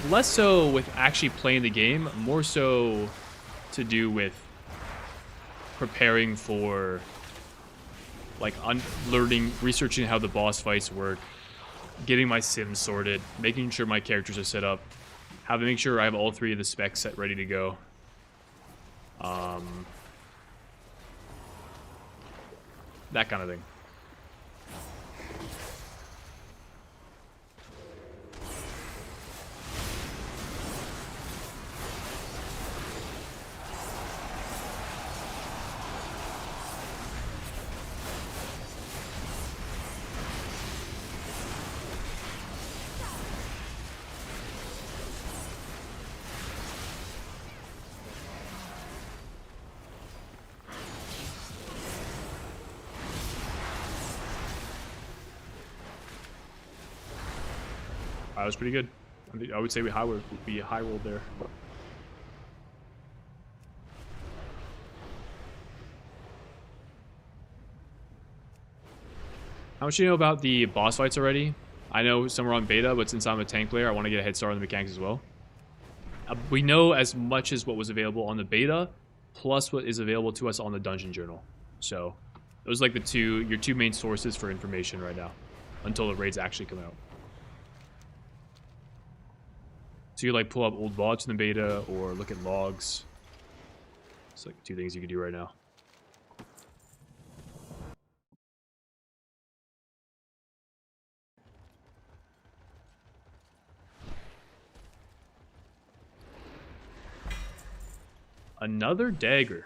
A: Less so with actually playing the game, more so to do with preparing for, like, learning, researching how the boss fights work, getting my sims sorted, making sure my characters are set up, make sure I have all 3 of the specs set ready to go. That kind of thing. That was pretty good. I would say we high rolled there. How much do you know about the boss fights already? I know some are on beta, but since I'm a tank player, I want to get a head start on the mechanics as well. We know as much as what was available on the beta, plus what is available to us on the dungeon journal. So those are like your two main sources for information right now, until the raids actually come out. So you like pull up old VODs in the beta or look at logs. It's like 2 things you can do right now. Another dagger.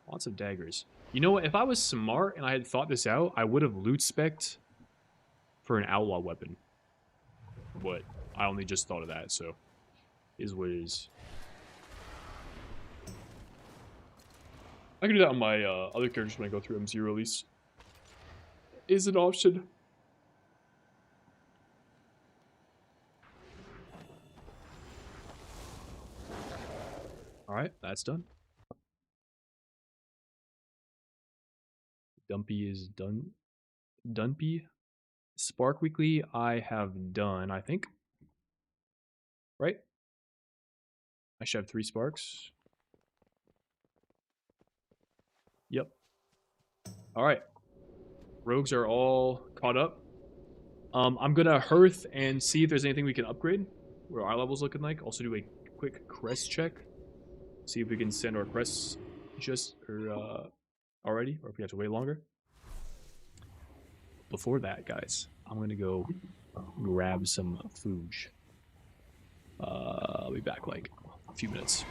A: Lots of daggers. You know what? If I was smart and I had thought this out, I would have loot spec'd for an outlaw weapon. But I only just thought of that, so is what it is. I can do that on my other characters when I go through them. Zero release is an option. Alright, that's done. Dumpy is done. Dumpy. Spark Weekly I have done, I think. Right? I should have 3 sparks. Yep. Alright. Rogues are all caught up. I'm gonna hearth and see if there's anything we can upgrade. What our level's looking like. Also do a quick crest check. See if we can send our crests already, or if we have to wait longer. Before that, guys, I'm gonna go grab some food. I'll be back like a few minutes.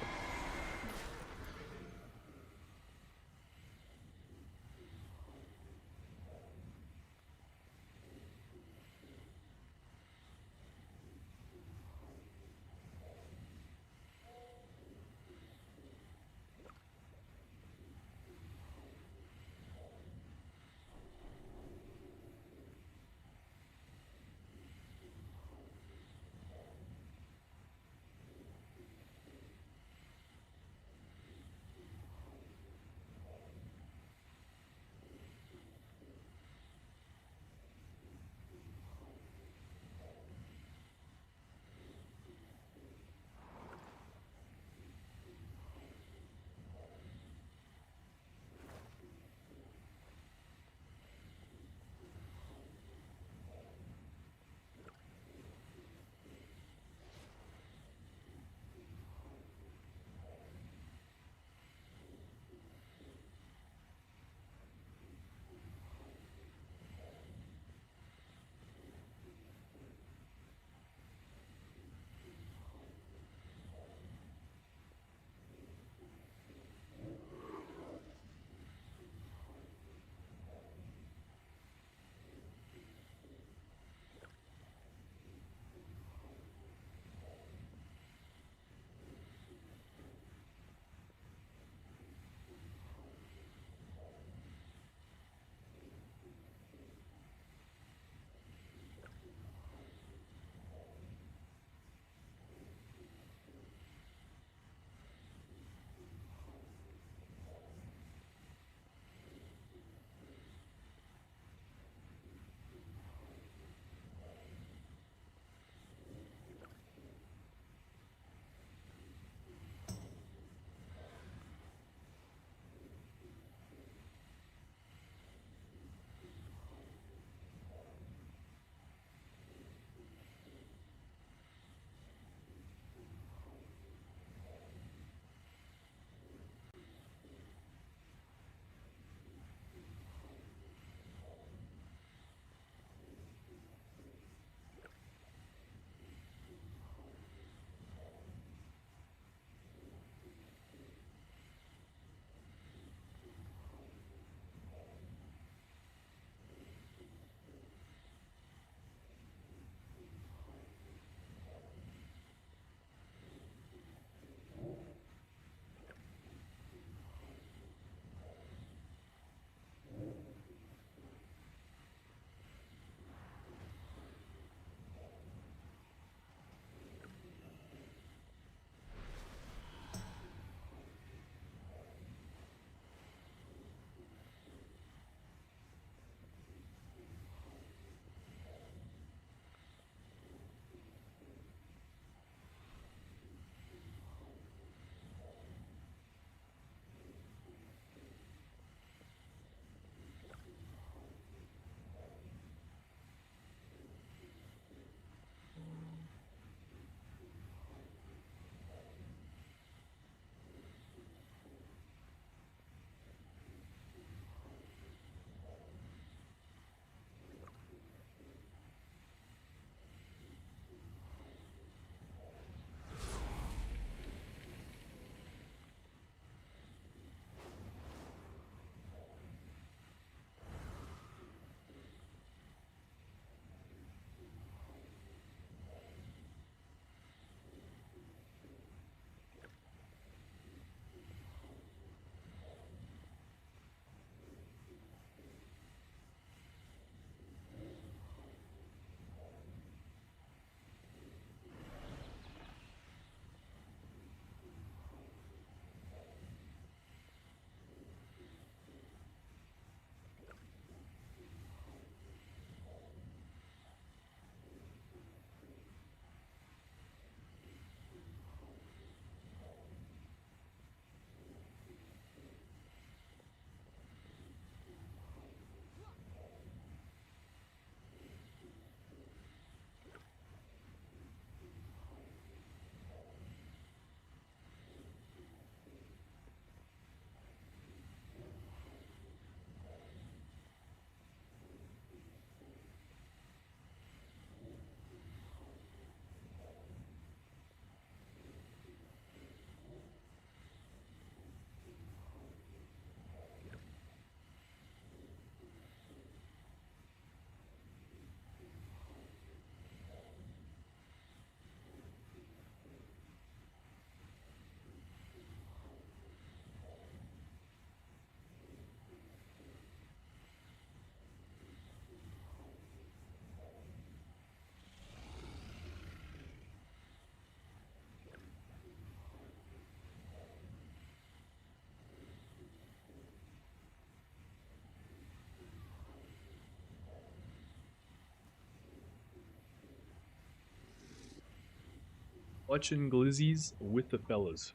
A: Clutching glizzies with the fellas.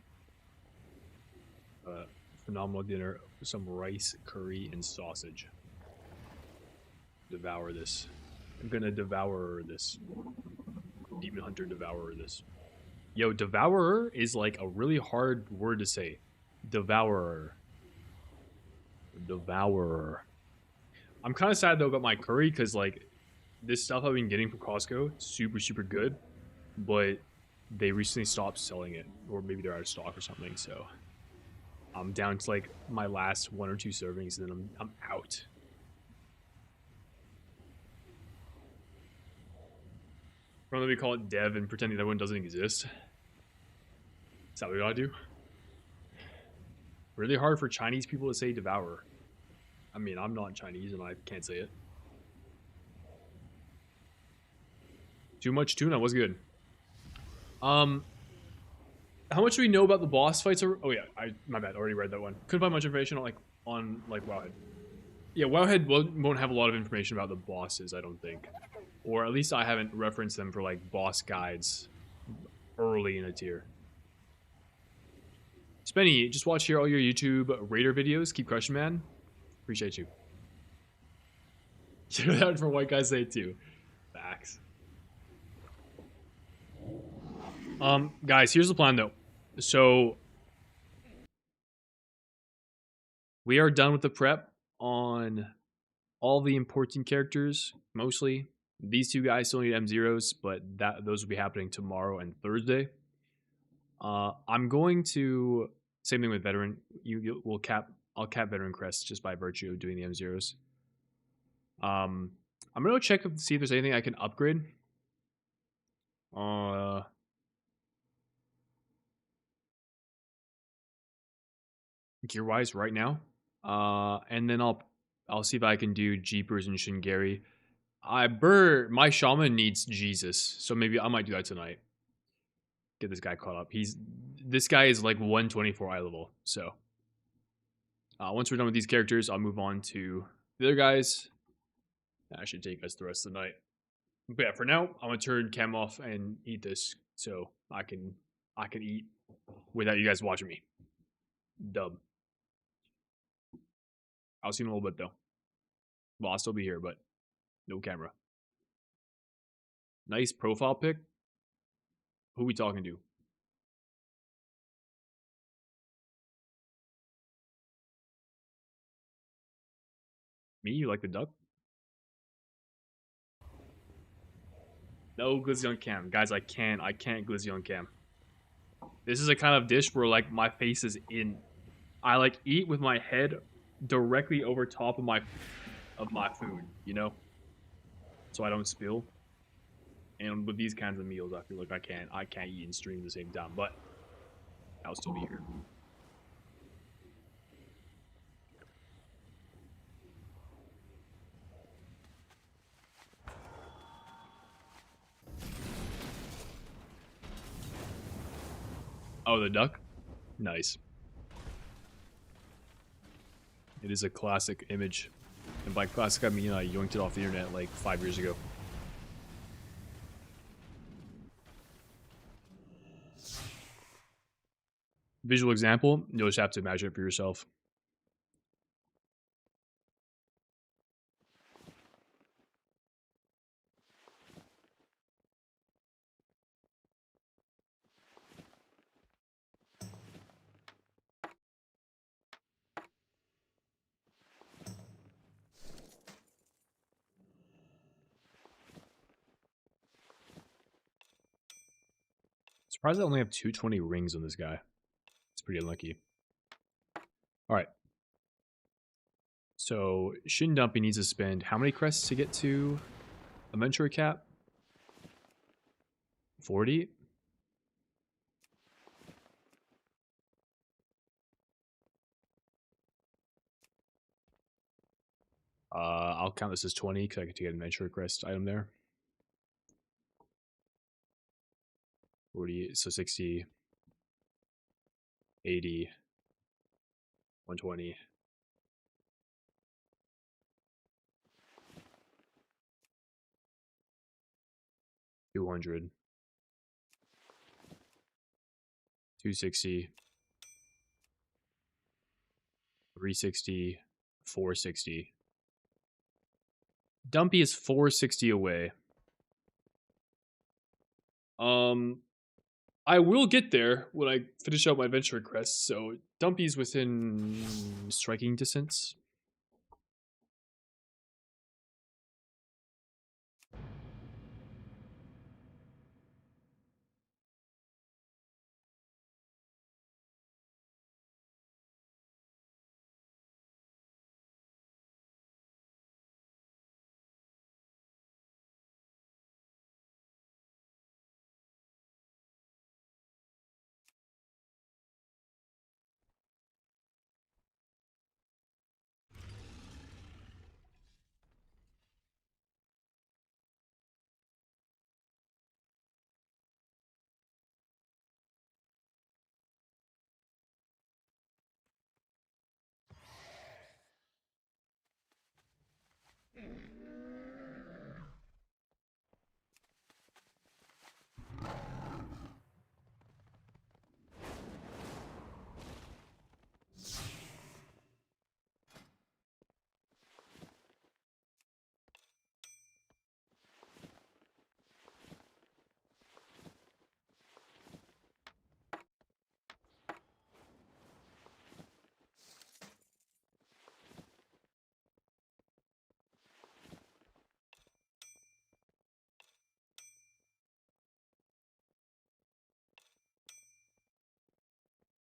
A: Phenomenal dinner. Some rice, curry, and sausage. Devour this. I'm gonna devour this. Demon Hunter Devourer this. Yo, Devourer is like a really hard word to say. Devourer. Devourer. I'm kind of sad though about my curry because like this stuff I've been getting from Costco, super, super good. But they recently stopped selling it. Or maybe they're out of stock or something, so I'm down to like my last 1 or 2 servings and then I'm out. Or let me call it dev and pretending that one doesn't exist. Is that what we gotta do? Really hard for Chinese people to say devour. I mean, I'm not Chinese and I can't say it. Too much tuna was good. How much do we know about the boss fights? Oh yeah, my bad. Already read that one. Couldn't find much information on Wowhead. Yeah, Wowhead won't have a lot of information about the bosses, I don't think. Or at least I haven't referenced them for like boss guides early in a tier. Spenny, just watch here all your YouTube Raider videos. Keep crushing, man. Appreciate you. You know that for white guys say it too. Facts. Guys, here's the plan though. So we are done with the prep on all the important characters, mostly. These 2 guys still need M0s, but those will be happening tomorrow and Thursday. I'm going to same thing with veteran. I'll cap veteran Crest just by virtue of doing the M0s. I'm gonna go check to see if there's anything I can upgrade. Gear wise right now. And then I'll see if I can do Jeepers and Shingari. My shaman needs Jesus, so maybe I might do that tonight. Get this guy caught up. This guy is like 124 eye level. So once we're done with these characters, I'll move on to the other guys. That should take us the rest of the night. But yeah, for now, I'm gonna turn cam off and eat this so I can eat without you guys watching me. Dub. I'll see you in a little bit though. Well, I'll still be here, but no camera. Nice profile pic. Who we talking to? Me? You like the duck? No glizzy on cam. Guys, I can't glizzy on cam. This is a kind of dish where like my face is in. I like eat with my head directly over top of my food, you know? So I don't spill. And with these kinds of meals, I feel like I can't eat and stream at the same time, but I'll still be here. Oh, the duck? Nice. It is a classic image. And by classic, I mean I yoinked it off the internet like 5 years ago. Visual example, you'll just have to imagine it for yourself. Surprised I only have 220 rings on this guy. It's pretty unlucky. Alright. So, Shin Dumpy needs to spend how many crests to get to Adventure Cap? 40? I'll count this as 20 because I get to get an Adventure Crest item there. 40, so 60, 80, 120. 200. 260, 360, 460. Dumpy is 460 away. I will get there when I finish out my adventure crest, so Dumpy's within striking distance.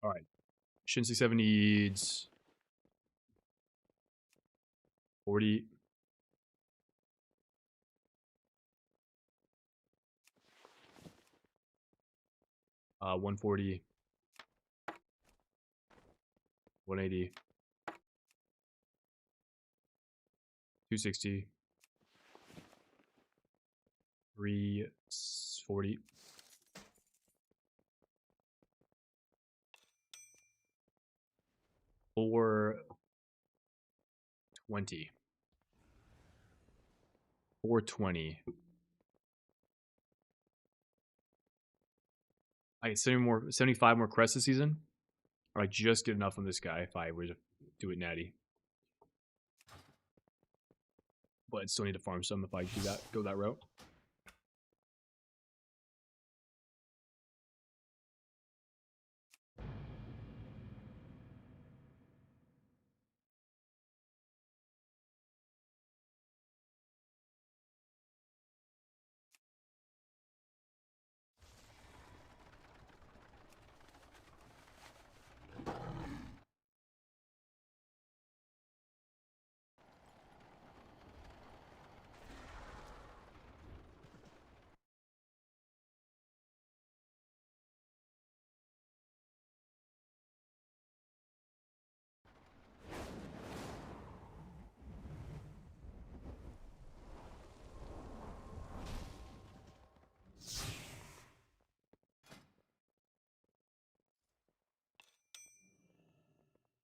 A: All right. Shin 67 needs 40. Uh, 140. 180. 260. 340. 420. 420. I get 75 more crests this season. Or I just get enough on this guy if I were to do it natty. But I'd still need to farm some if I do that, go that route.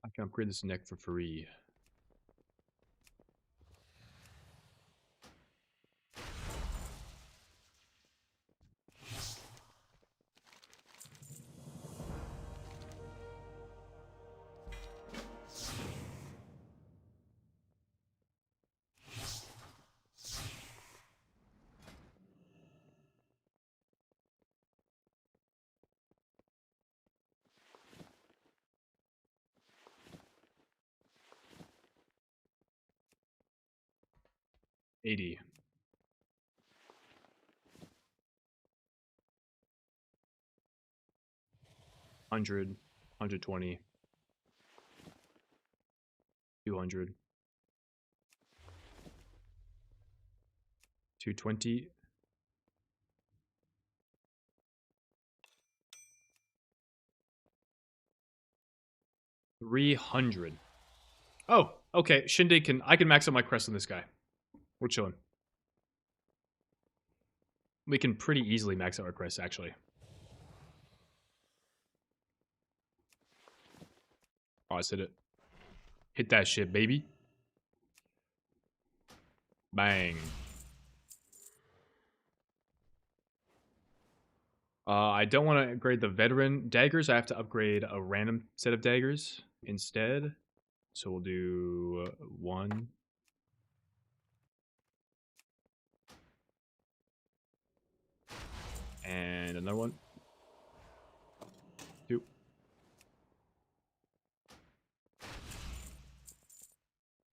A: I can upgrade this neck for free. $80. 100, 120, 200, 220, 300. Oh, okay. Shindig I can max out my crest on this guy. We're chilling. We can pretty easily max out our crest, actually. Oh, I said it. Hit that shit, baby. Bang. I don't want to upgrade the veteran daggers. I have to upgrade a random set of daggers instead. So we'll do 1. And another one. 2.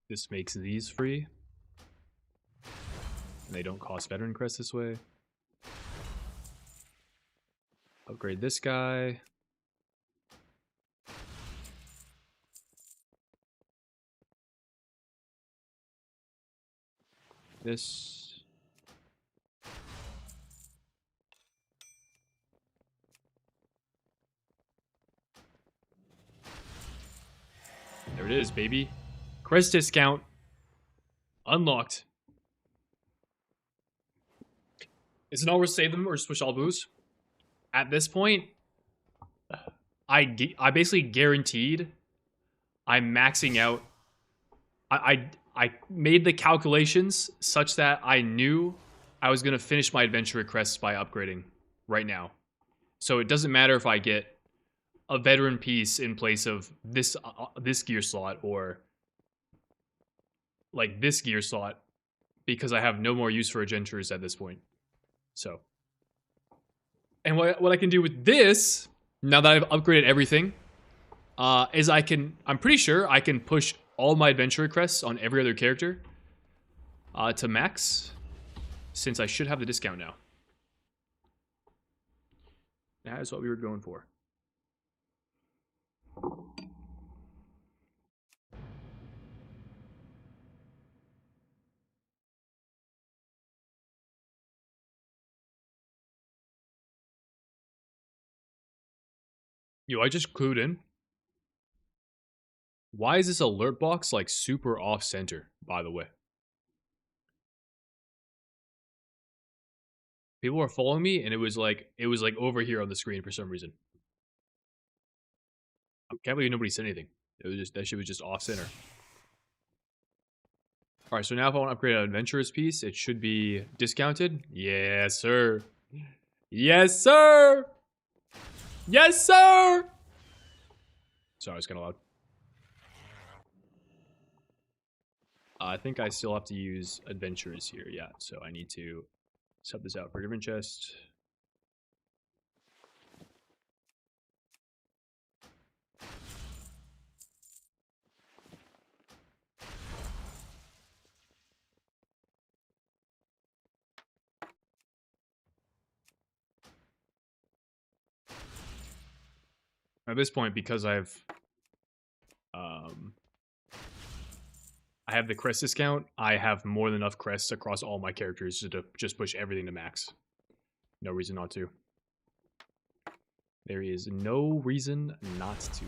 A: This makes these free. And they don't cost veteran crest this way. Upgrade this guy. This. There it is, baby. Crest discount. Unlocked. Is it all worth save them or switch all booze? At this point, I basically guaranteed I'm maxing out. I made the calculations such that I knew I was going to finish my adventure Crest by upgrading right now. So it doesn't matter if I get a veteran piece in place of this gear slot or like this gear slot, because I have no more use for adventures at this point. So, and what I can do with this, now that I've upgraded everything, is I'm pretty sure I can push all my adventure crests on every other character to max, since I should have the discount now. That is what we were going for. Yo, I just clued in. Why is this alert box like super off center, by the way? People were following me and it was like over here on the screen for some reason. I can't believe nobody said anything. It was just, that shit was just off center. Alright, so now if I want to upgrade an adventurous piece, it should be discounted. Yes, sir. Yes, sir. Yes, sir. Sorry, it's kind of loud. I think I still have to use adventurers here. Yeah, so I need to sub this out for a different chest. At this point, because I have the crest discount, I have more than enough crests across all my characters to just push everything to max. No reason not to. There is no reason not to.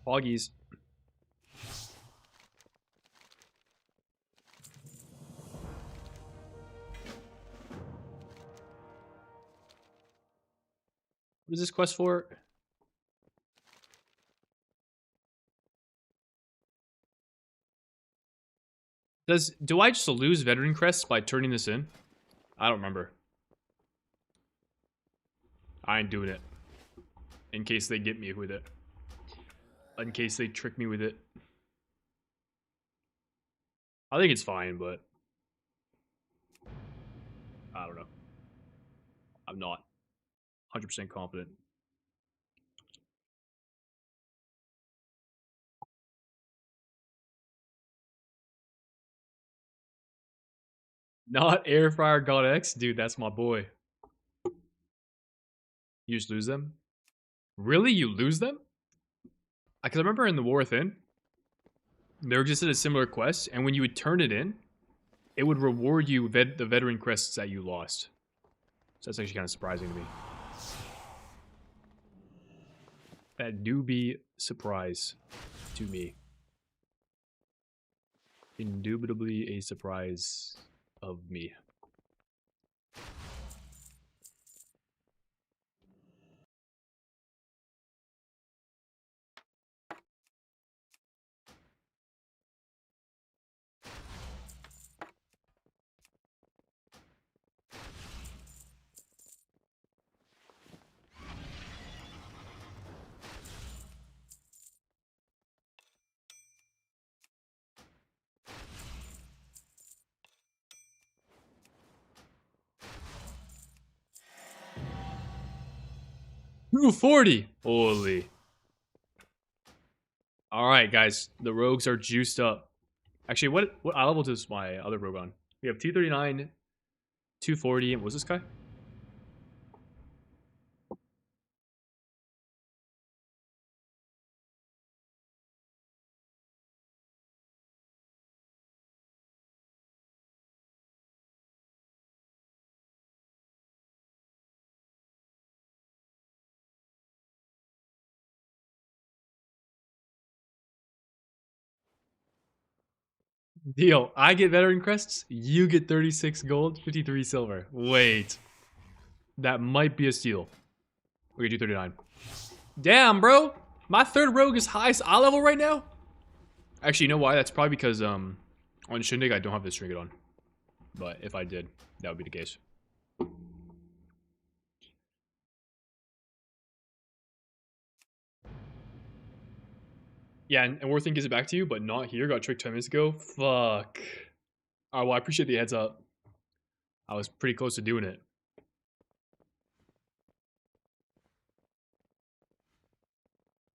A: Foggies. What is this quest for? Do I just lose veteran crests by turning this in? I don't remember. I ain't doing it. In case they get me with it. In case they trick me with it. I think it's fine, but I don't know. I'm not 100% confident. Not Airfryer God X? Dude, that's my boy. You just lose them? Really? You lose them? Because I remember in the War Within, there existed a similar quest, and when you would turn it in, it would reward you the veteran crests that you lost. So that's actually kind of surprising to me. That do be surprise to me. Indubitably a surprise of me. $240. Holy. Alright, guys. The rogues are juiced up. Actually, what level does my other rogue on? We have 239, 240, and what was this guy? Deal. I get veteran crests, you get 36 gold, 53 silver. Wait. That might be a steal. Okay, 239. Damn, bro. My third rogue is highest eye level right now? Actually, you know why? That's probably because on Shindig I don't have this trinket on. But if I did, that would be the case. Yeah, and Warthing gives it back to you, but not here. Got tricked 10 minutes ago. Fuck. Alright, well, I appreciate the heads up. I was pretty close to doing it.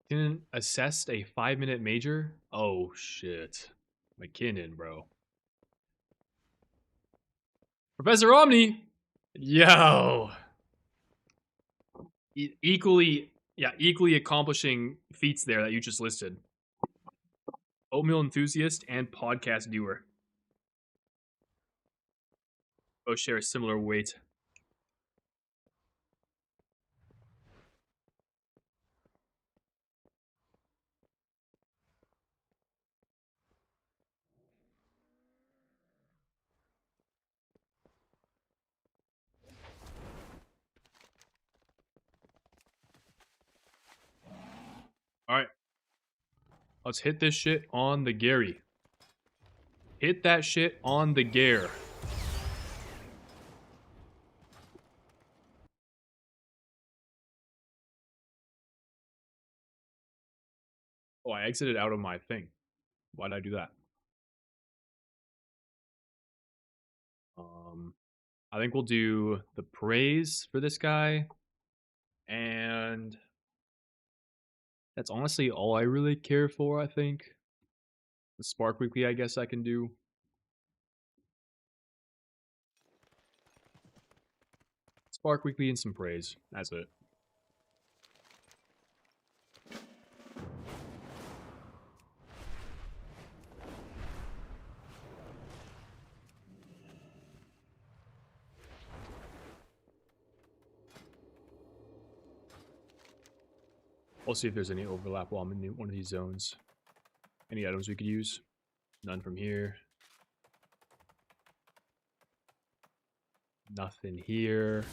A: Didn't assess a 5-minute major? Oh, shit. McKinnon, bro. Professor Omni! Yo! Equally accomplishing feats there that you just listed. Oatmeal enthusiast and podcast doer. Both share a similar weight. Alright. Let's hit this shit on the Gary. Hit that shit on the Gare. Oh, I exited out of my thing. Why did I do that? I think we'll do the praise for this guy. And that's honestly all I really care for, I think. The Spark Weekly, I guess I can do. Spark Weekly and some praise. That's it. I'll see if there's any overlap while I'm in one of these zones. Any items we could use? None from here. Nothing here.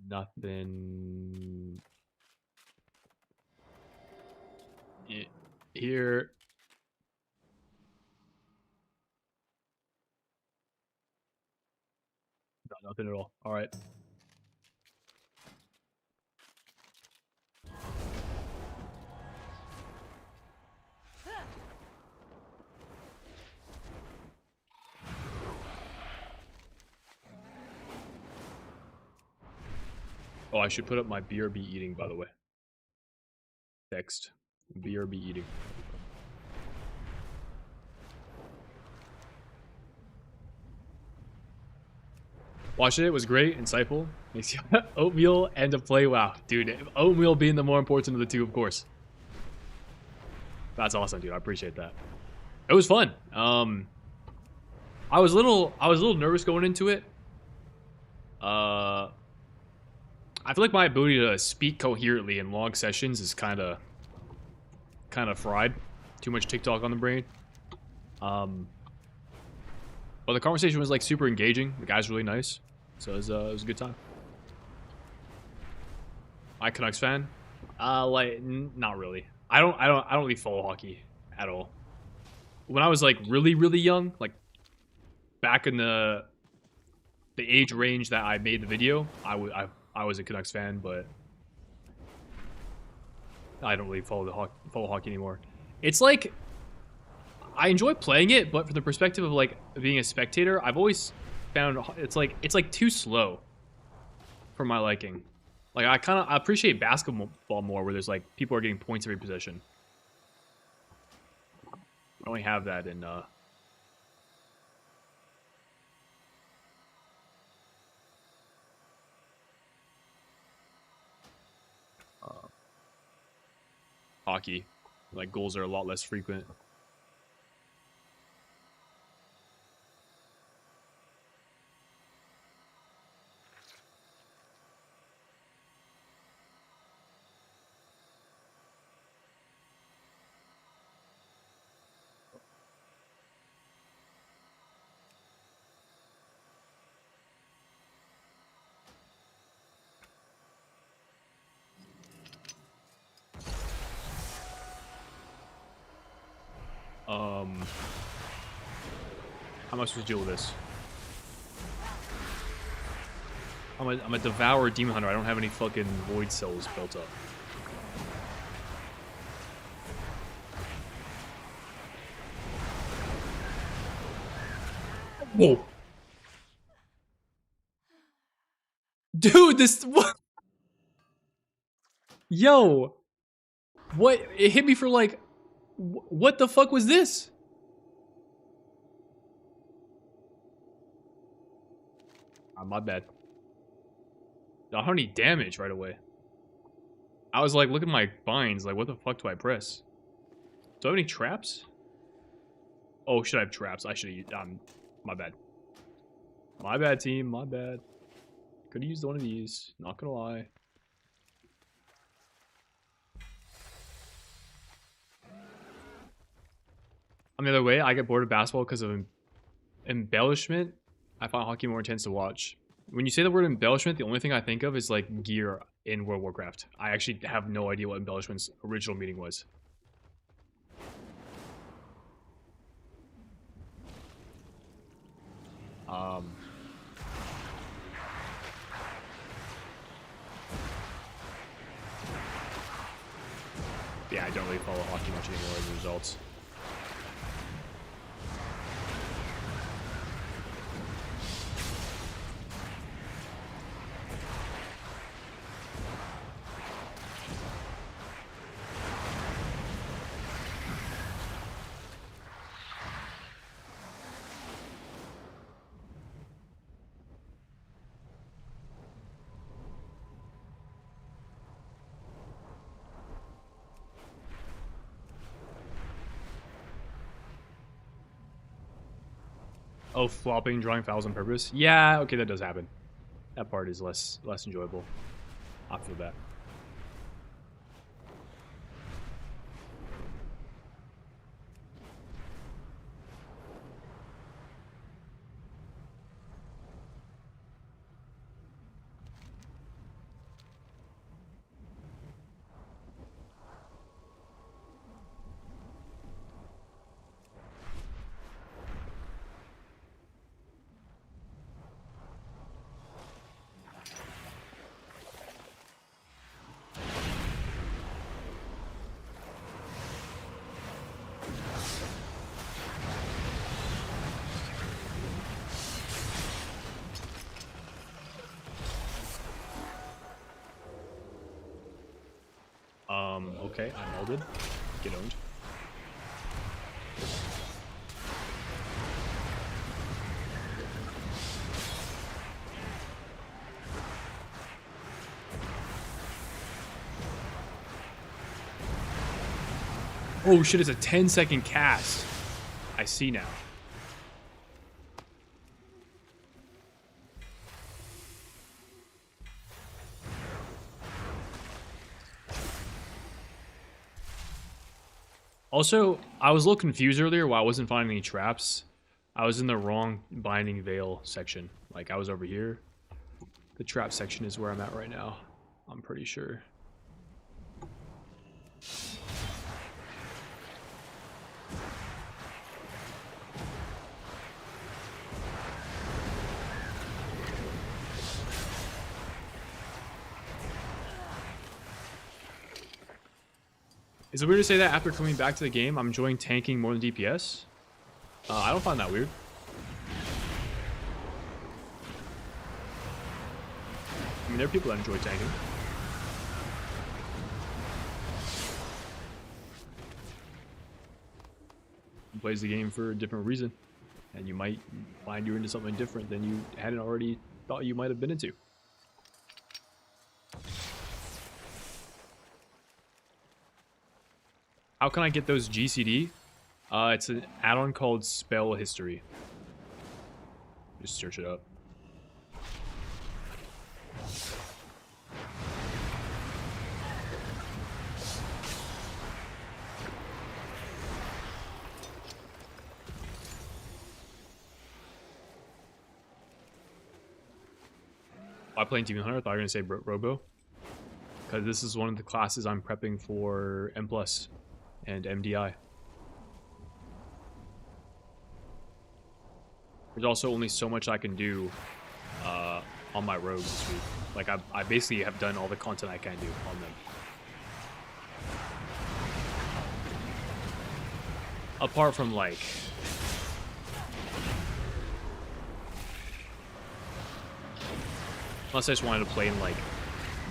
A: Nothing here. No, nothing at all. All right. Oh, I should put up my BRB eating, by the way. Text. BRB eating. Watched it. It was great. Insightful. Makes you oatmeal and a play. Wow. Dude, oatmeal being the more important of the two, of course. That's awesome, dude. I appreciate that. It was fun. I was a little nervous going into it. I feel like my ability to speak coherently in long sessions is kind of fried. Too much TikTok on the brain. But the conversation was like super engaging. The guy's really nice, so it was a good time. I Canucks fan? Like not really. I don't really follow hockey at all. When I was like really young, like back in the age range that I made the video, I was a Canucks fan, but I don't really follow hockey anymore. It's like I enjoy playing it, but from the perspective of like being a spectator, I've always found it's like too slow for my liking. Like I appreciate basketball more, where there's like people are getting points every possession. I only have that in hockey. Like goals are a lot less frequent. How am I supposed to deal with this? I'm a devourer demon hunter. I don't have any fucking void cells built up. Whoa. Dude, this what? Yo. What? It hit me for like what the fuck was this? My bad. I don't need damage right away. I was like, look at my binds. Like, what the fuck do I press? Do I have any traps? Oh, should I have traps? I should have. My bad. My bad, team. My bad. Could have used one of these. Not gonna lie. On the other way, I get bored of basketball because of embellishment. I find hockey more intense to watch. When you say the word embellishment, the only thing I think of is like gear in World of Warcraft. I actually have no idea what embellishment's original meaning was. Yeah, I don't really follow hockey much anymore as a result. Oh, flopping, drawing fouls on purpose? Yeah, okay, that does happen. That part is less enjoyable. I feel that. Okay, I melded. Get owned. Oh shit, it's a 10-second cast. I see now. Also, I was a little confused earlier why I wasn't finding any traps. I was in the wrong Binding Veil section. Like, I was over here. The trap section is where I'm at right now. I'm pretty sure. Is it weird to say that after coming back to the game, I'm enjoying tanking more than DPS? I don't find that weird. I mean, there are people that enjoy tanking. Who plays the game for a different reason. And you might find you're into something different than you hadn't already thought you might have been into. How can I get those GCD? It's an add-on called Spell History. Just search it up. I playing Demon Hunter. I thought you were gonna say Robo, because this is one of the classes I'm prepping for M+ and MDI. There's also only so much I can do on my rogues this week. Like, I basically have done all the content I can do on them. Apart from, like... Unless I just wanted to play in, like,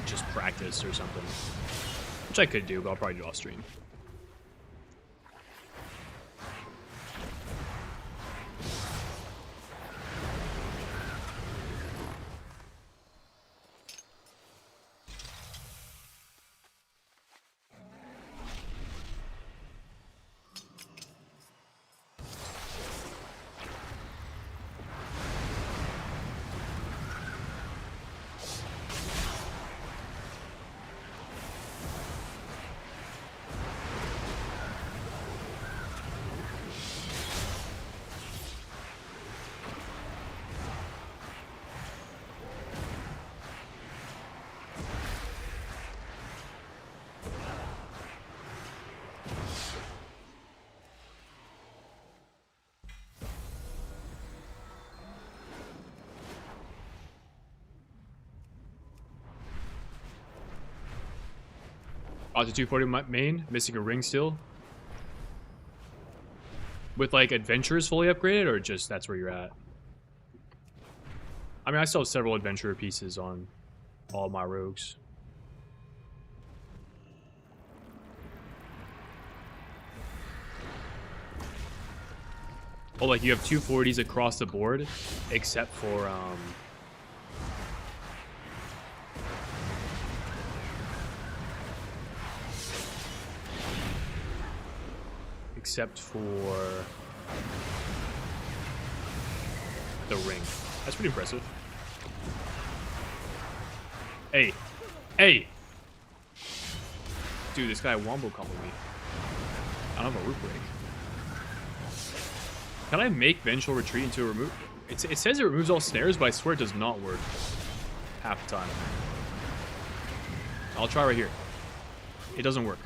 A: just practice or something. Which I could do, but I'll probably do off stream. Oh, it's a 240 main, missing a ring still. With like adventurers fully upgraded, or just that's where you're at? I mean, I still have several adventurer pieces on all my rogues. Oh, like you have 240s across the board, except for the ring. That's pretty impressive. Hey. Hey! Dude, this guy wombo comboed me. I don't have a root break. Can I make Vengeful Retreat into a remove? It says it removes all snares, but I swear it does not work half the time. I'll try right here. It doesn't work.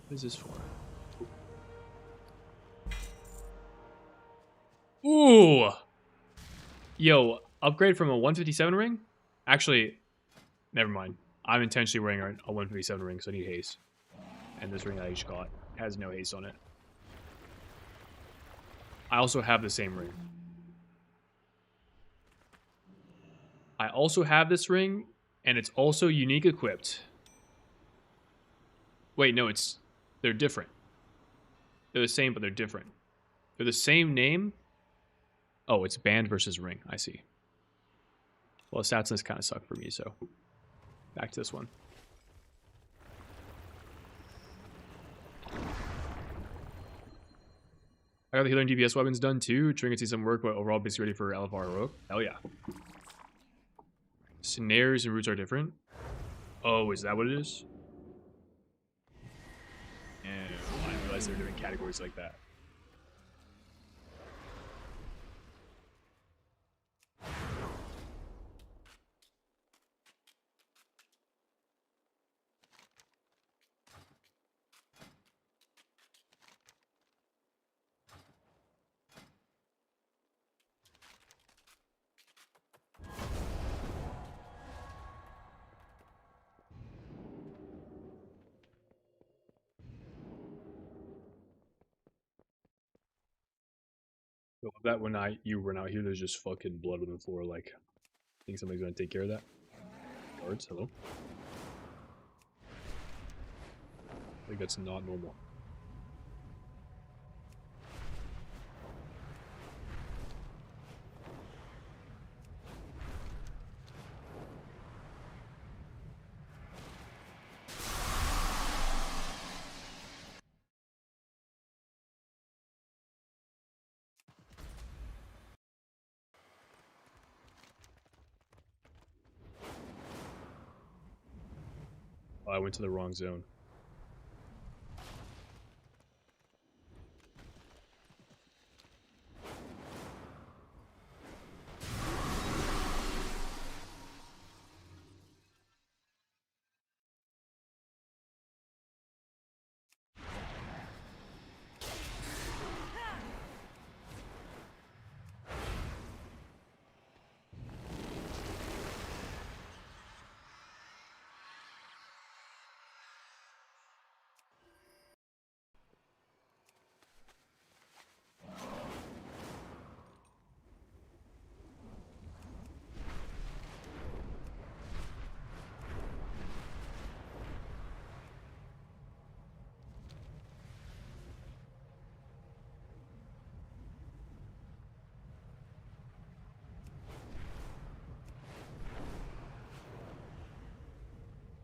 A: What is this for? Ooh! Yo, upgrade from a 157 ring? Actually, never mind. I'm intentionally wearing a 157 ring, so I need haste. And this ring I just got has no haste on it. I also have the same ring. I also have this ring, and it's also unique equipped. Wait, no, they're different. They're the same, but they're different. They're the same name. Oh, it's band versus ring. I see. Well, the stats list kind of suck for me, so. Back to this one. I got the healer and DPS weapons done too. Trinket see some work, but overall basically ready for LFR heroic. Hell yeah. Snares and roots are different. Oh, is that what it is? And I didn't realize they were doing categories like that. I love that when you run out here, there's just fucking blood on the floor. Like, I think somebody's gonna take care of that. Guards, hello. I think that's not normal. Oh, I went to the wrong zone.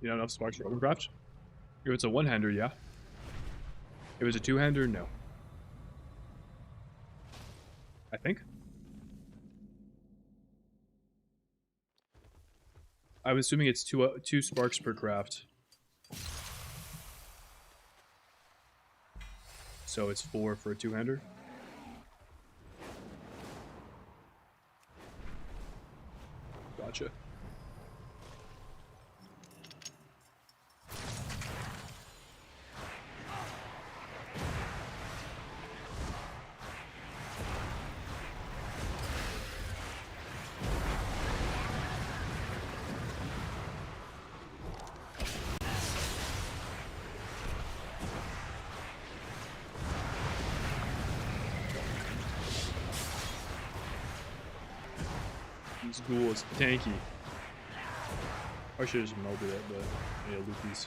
A: You don't have enough sparks for Warcraft? If it's a one-hander, yeah. If it's a two-hander, no. I think. I'm assuming it's two sparks per craft. So it's 4 for a two-hander. Gotcha. This ghoul is tanky. I should have just melted it, but yeah, loot these.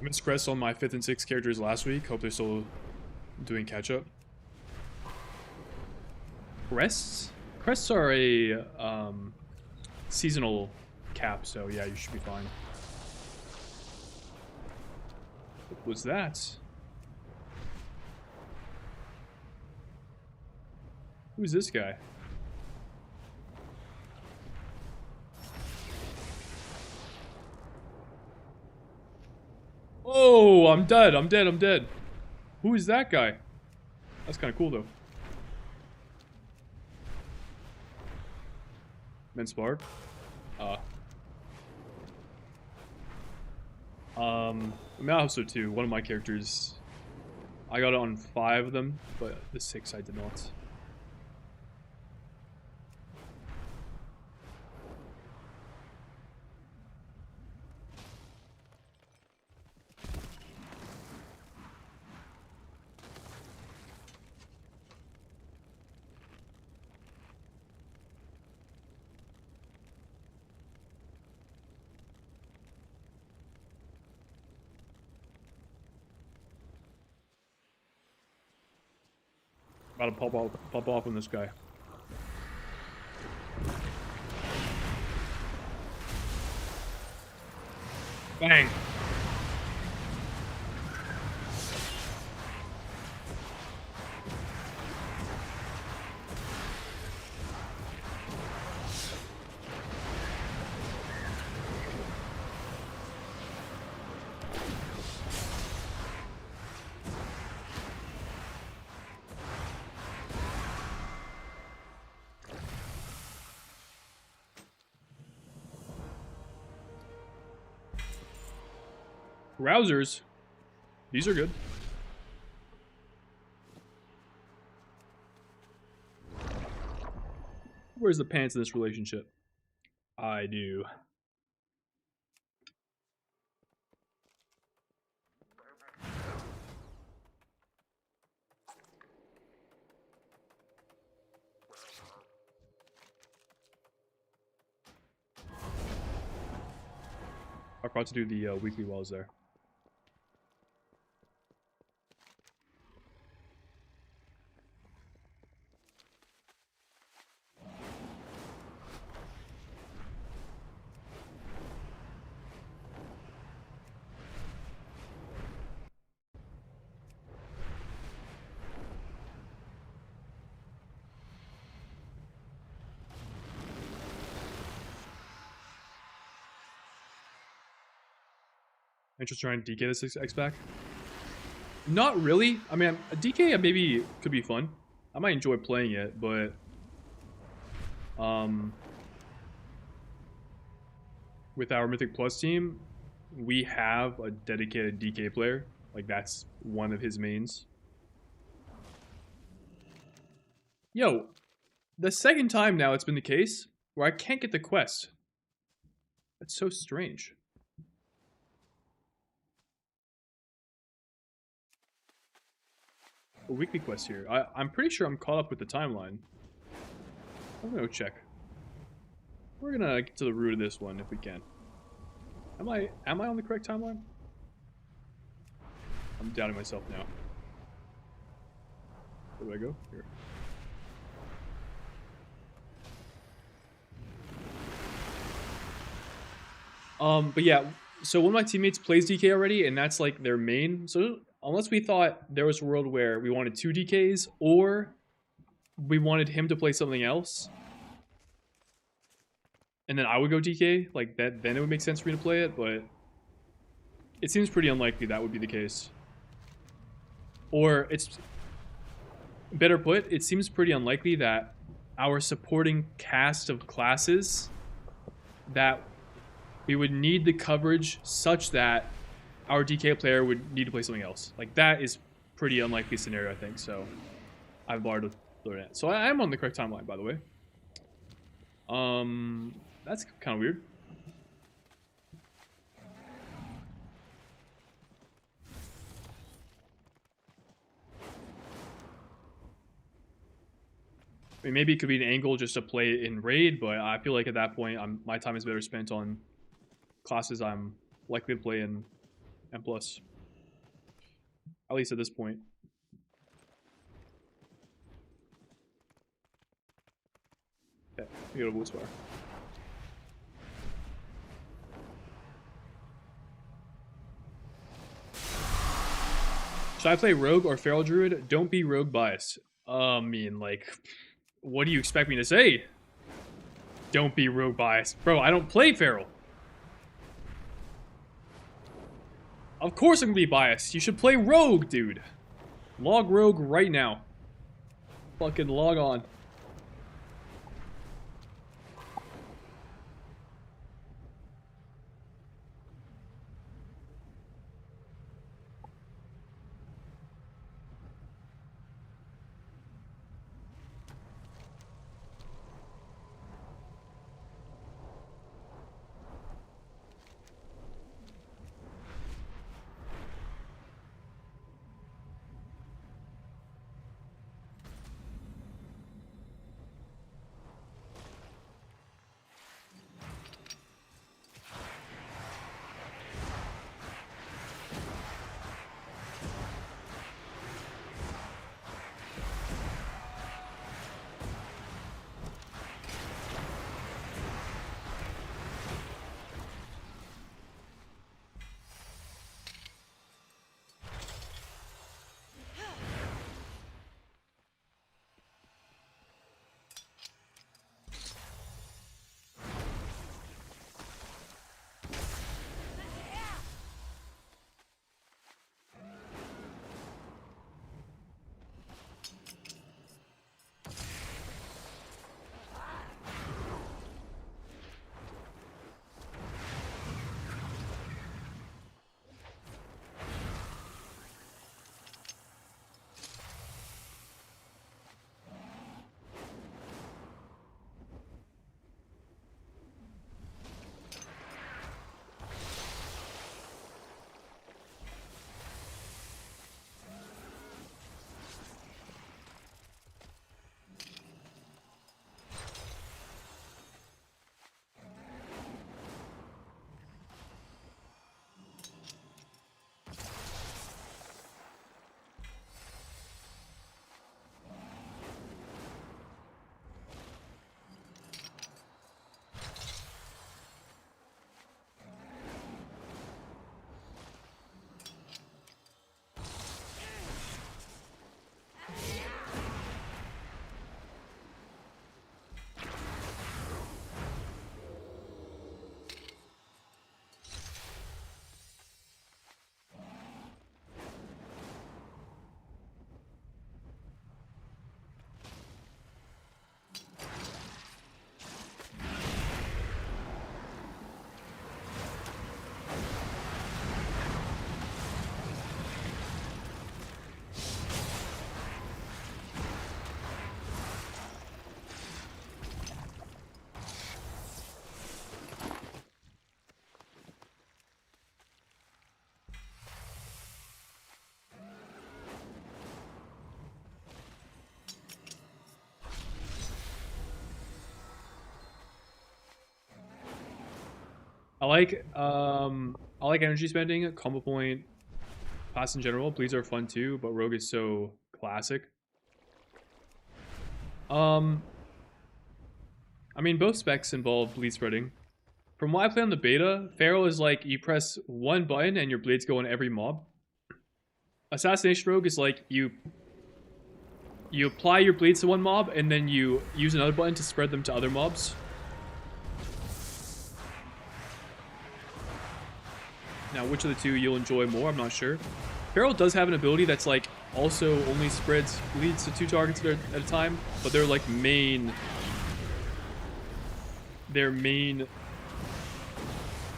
A: missed Crest on my 5th and 6th characters last week. Hope they're still doing catch up. Crests? Crests are a seasonal cap, so yeah, you should be fine. What was that? Who's this guy? Oh, I'm dead. I'm dead. I'm dead. Who is that guy? That's kind of cool, though. Men's Bard. I mean, I also too. One of my characters, I got it on 5 of them, but the 6 I did not. About to pop off on this guy. Bang. Rousers. These are good. Where's the pants in this relationship? I do. I forgot to do the weekly while I was there. Interested trying to DK this X back? Not really. I mean, a DK maybe could be fun. I might enjoy playing it, but with our Mythic Plus team, we have a dedicated DK player. Like, that's one of his mains. Yo, the second time now it's been the case where I can't get the quest. That's so strange. A weekly quest here. I'm pretty sure I'm caught up with the timeline. I'm gonna go check. We're gonna get to the root of this one if we can. Am I on the correct timeline? I'm doubting myself now. Where do I go? Here. But yeah, so one of my teammates plays DK already, and that's like their main. So unless we thought there was a world where we wanted 2 DKs, or we wanted him to play something else, and then I would go DK, like that, then it would make sense for me to play it, but it seems pretty unlikely that would be the case. Or it's better put, it seems pretty unlikely that our supporting cast of classes, that we would need the coverage such that our DK player would need to play something else. Like, that is pretty unlikely scenario, I think, so I've borrowed to learn it. So I am on the correct timeline, by the way. That's kind of weird. I mean, maybe it could be an angle just to play it in raid, but I feel like at that point, my time is better spent on classes I'm likely to play in M plus. At least at this point. Okay, we go to Woods Bar. Should I play Rogue or Feral Druid? Don't be Rogue biased. I mean, like, what do you expect me to say? Don't be Rogue biased. Bro, I don't play Feral. Of course I'm gonna be biased. You should play Rogue, dude. Log Rogue right now. Fucking log on. I like energy spending, combo point, class in general. Bleeds are fun too, but Rogue is so classic. I mean, both specs involve bleed spreading. From what I play on the beta, Feral is like you press one button and your blades go on every mob. Assassination Rogue is like you apply your blades to one mob and then you use another button to spread them to other mobs. Now, which of the two you'll enjoy more, I'm not sure. Feral does have an ability that's like also only spreads bleeds to 2 targets at a time, but their like main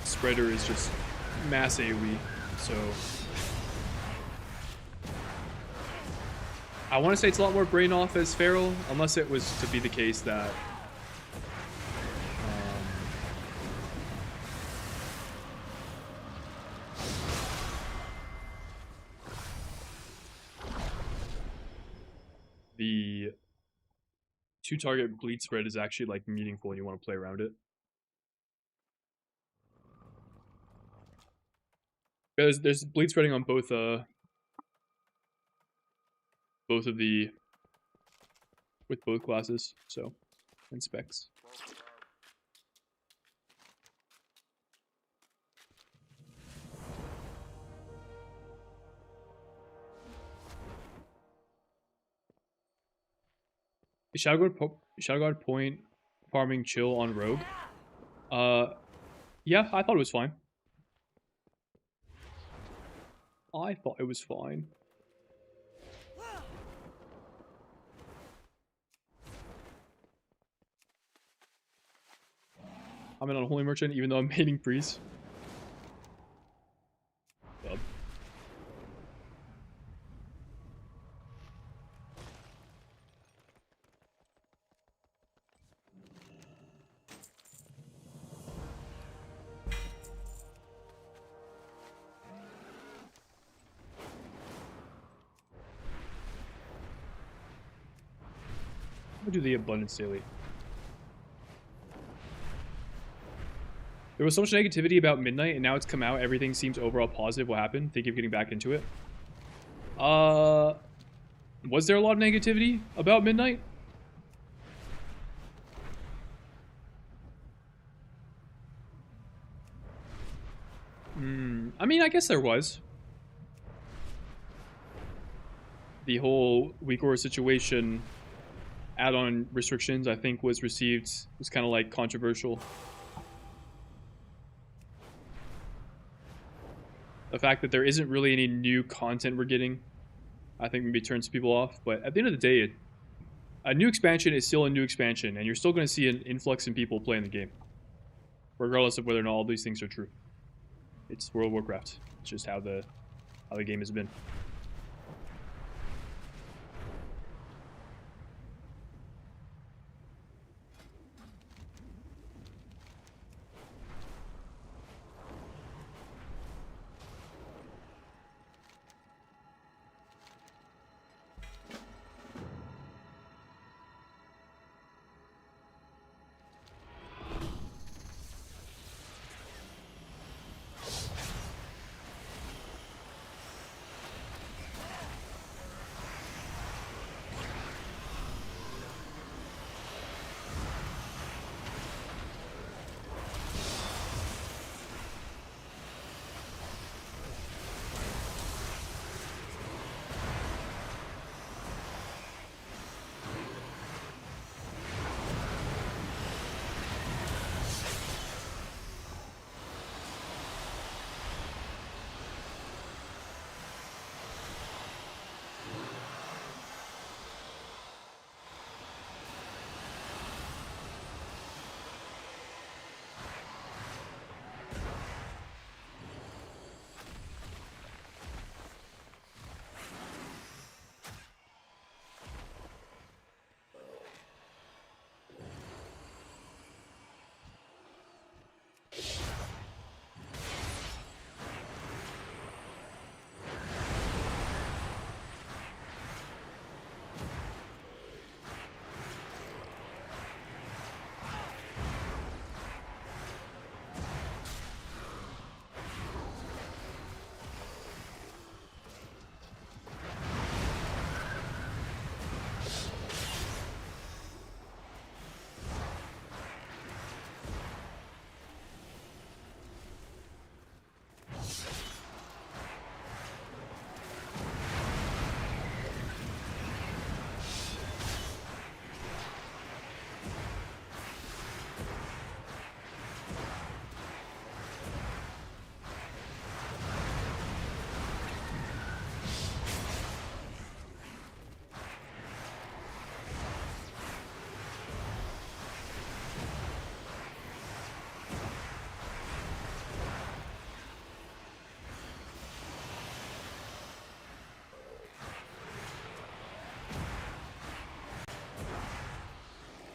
A: spreader is just mass AoE. So I want to say it's a lot more brain off as Feral, unless it was to be the case that the 2 target bleed spread is actually like meaningful and you want to play around it. There's bleed spreading on both of the with both classes, so and specs. Is Shadowguard point farming chill on rogue? Yeah, I thought it was fine. I thought it was fine. I'm an unholy merchant, even though I'm hating priest. Dub. I'll do the abundance daily. There was so much negativity about Midnight, and now it's come out. Everything seems overall positive. What happened? Think of getting back into it. Was there a lot of negativity about Midnight? I mean, I guess there was. The whole weak aura situation add-on restrictions, I think, was kind of like controversial. The fact that there isn't really any new content we're getting, I think maybe turns people off. But at the end of the day, a new expansion is still a new expansion, and you're still going to see an influx in people playing the game, regardless of whether or not all these things are true. It's World of Warcraft. It's just how the game has been.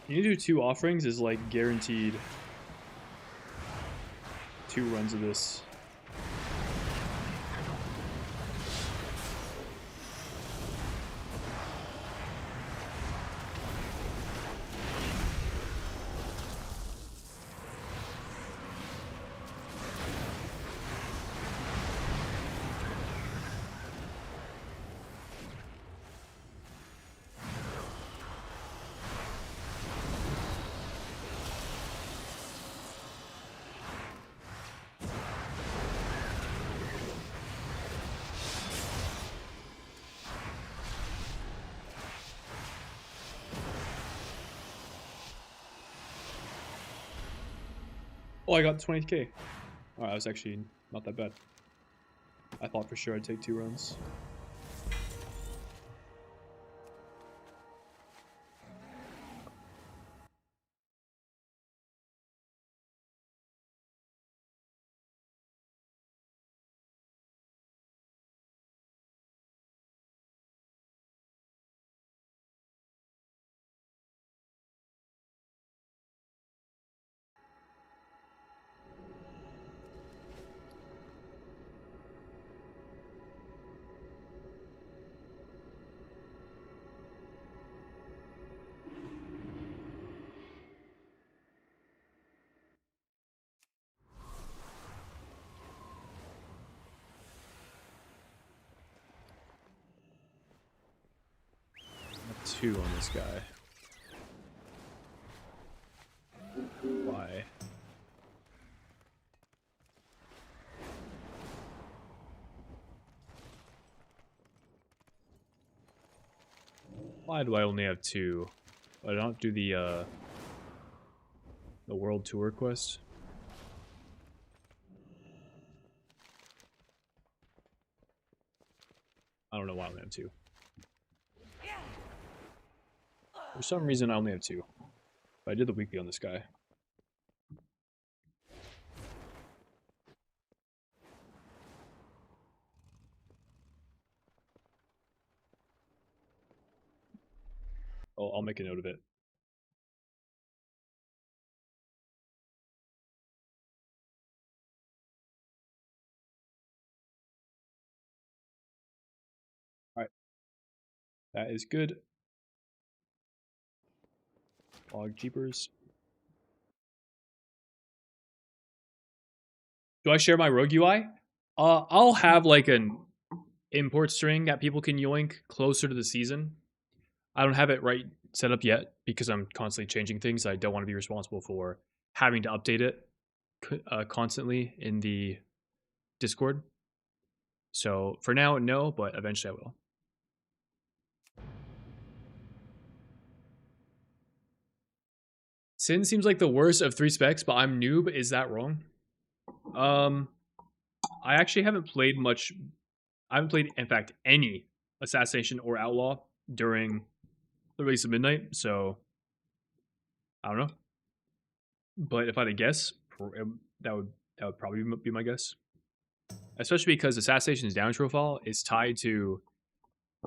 A: You need to do 2 offerings is like guaranteed 2 runs of this. Oh, I got 20k. Alright, that was actually not that bad. I thought for sure I'd take 2 runs. Got 2 on this guy. Why? Why do I only have 2? I don't do the world tour quest. I don't know why I only have 2. For some reason, I only have 2. But I did the weekly on this guy. Oh, I'll make a note of it. Alright. That is good. Log jeepers. Do I share my rogue UI? I'll have like an import string that people can yoink closer to the season. I don't have it right set up yet because I'm constantly changing things. I don't want to be responsible for having to update it constantly in the Discord. So for now, no, but eventually I will. Sin seems like the worst of 3 specs, but I'm noob. Is that wrong? I actually haven't played much. I haven't played, in fact, any assassination or outlaw during the release of Midnight, so I don't know. But if I had to guess, that would probably be my guess. Especially because Assassination's damage profile is tied to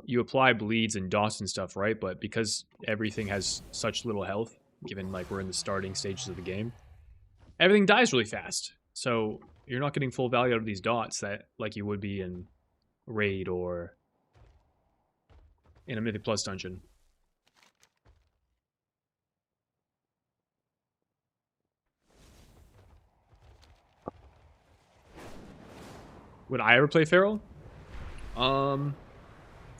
A: you apply bleeds and dots and stuff, right? But because everything has such little health, given like we're in the starting stages of the game, everything dies really fast. So you're not getting full value out of these dots that like you would be in Raid or in a Mythic Plus dungeon. Would I ever play Feral? From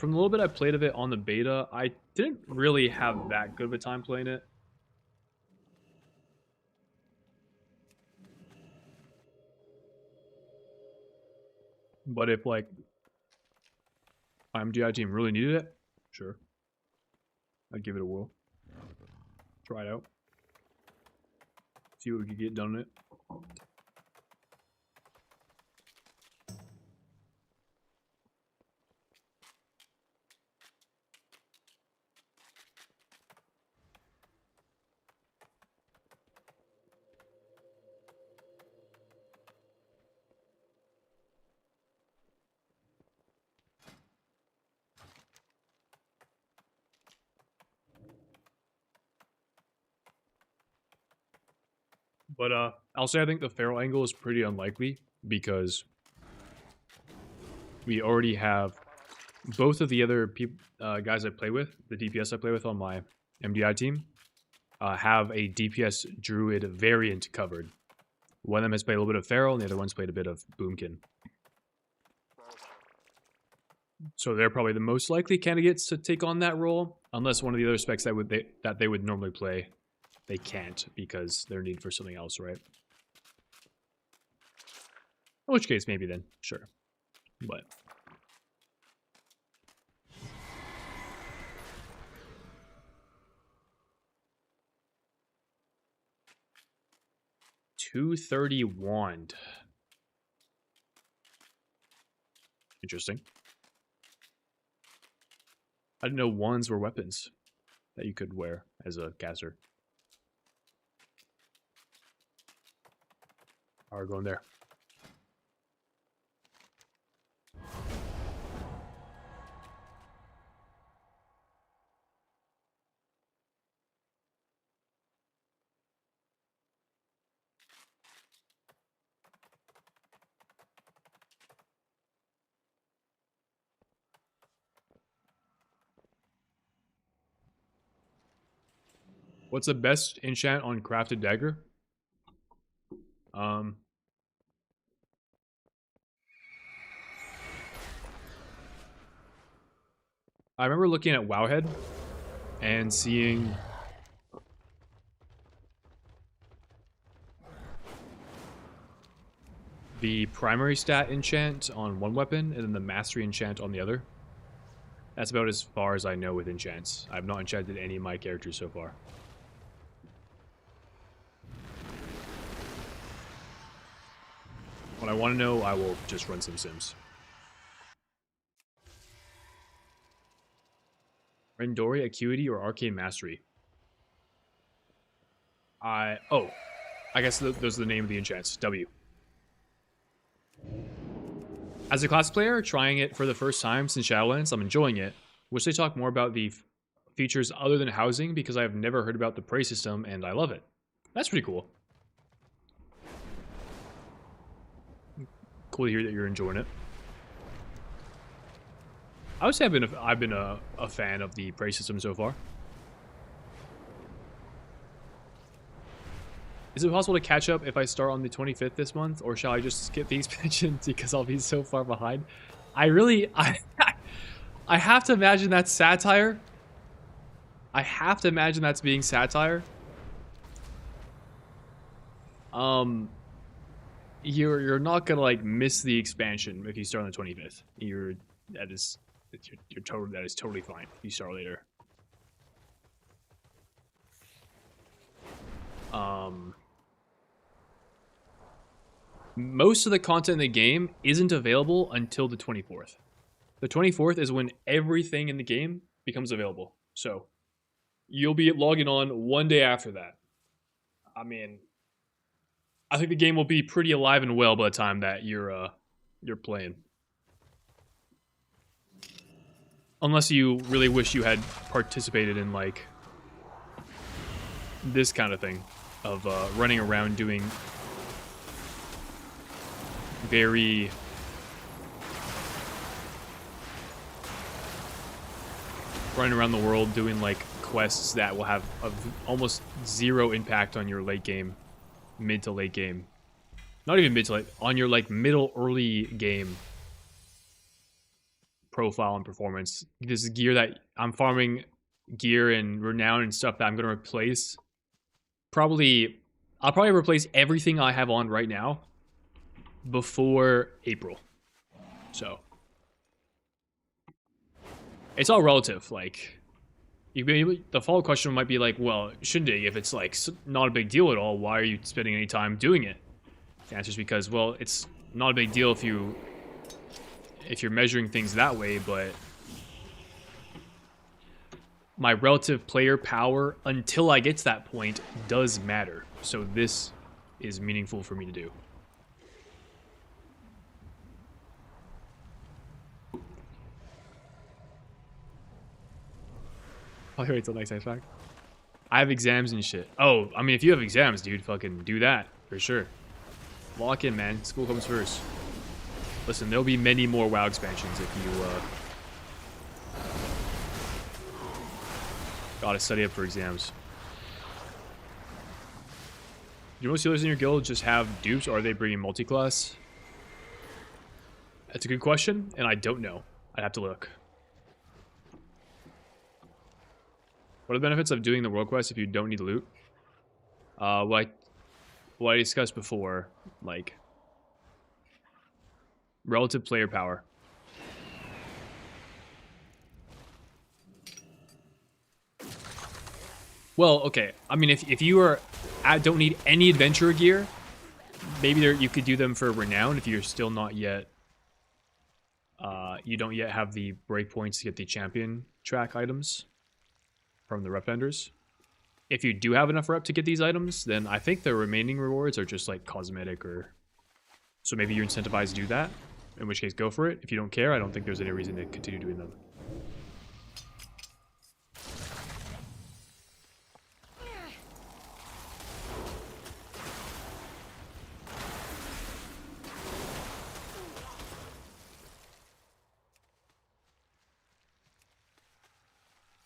A: the little bit I played of it on the beta, I didn't really have that good of a time playing it. But if like my MDI team really needed it, sure, I'd give it a whirl. Try it out. See what we could get done in it. But I'll say I think the Feral angle is pretty unlikely because we already have both of the other guys I play with, the DPS I play with on my MDI team, have a DPS Druid variant covered. One of them has played a little bit of Feral, and the other one's played a bit of Boomkin. So they're probably the most likely candidates to take on that role, unless one of the other specs that they would normally play, they can't because they're needed for something else, right? In which case, maybe then, sure. But 230 wand. Interesting. I didn't know wands were weapons that you could wear as a caster. Alright, going there. What's the best enchant on crafted dagger? I remember looking at Wowhead and seeing the primary stat enchant on one weapon and then the mastery enchant on the other. That's about as far as I know with enchants. I've not enchanted any of my characters so far. When I want to know, I will just run some sims. Rendori, Acuity, or Arcane Mastery? I guess those are the name of the enchants. W. As a class player, trying it for the first time since Shadowlands, I'm enjoying it. Wish they talk more about the features other than housing because I have never heard about the prey system and I love it. That's pretty cool. Cool to hear that you're enjoying it. I would say I've been a fan of the prey system so far. Is it possible to catch up if I start on the 25th this month, or shall I just skip the expansions because I'll be so far behind? I have to imagine that's satire. I have to imagine that's being satire. You're not gonna like miss the expansion if you start on the 25th. That is totally fine if you start later. Most of the content in the game isn't available until the 24th. The 24th is when everything in the game becomes available. So you'll be logging on one day after that. I mean, I think the game will be pretty alive and well by the time that you're playing. Unless you really wish you had participated in like this kind of thing of running around doing very running around the world doing like quests that will have almost zero impact on your late game, mid to late game. Not even mid to late, on your like middle early game profile and performance. This is gear that I'm farming, gear and renown and stuff that I'm going to replace. I'll probably replace everything I have on right now before April. So it's all relative. Like, the follow-up question might be like, well, shouldn't it? If it's like not a big deal at all, why are you spending any time doing it? The answer is because, well, it's not a big deal if you're measuring things that way, but my relative player power until I get to that point does matter. So this is meaningful for me to do. I'll wait till next fact. I have exams and shit. Oh, I mean, if you have exams, dude, fucking do that for sure. Lock in, man. School comes first. Listen, there'll be many more WoW expansions if you gotta study up for exams. Do most healers in your guild just have dupes, or are they bringing multi-class? That's a good question, and I don't know. I'd have to look. What are the benefits of doing the world quest if you don't need loot? What I discussed before, like relative player power. Well, okay. I mean, if you don't need any adventurer gear, maybe you could do them for renown if you're still not yet. You don't yet have the breakpoints to get the champion track items from the rep vendors. If you do have enough rep to get these items, then I think the remaining rewards are just like cosmetic or... So maybe you're incentivized to do that, in which case go for it. If you don't care, I don't think there's any reason to continue doing them.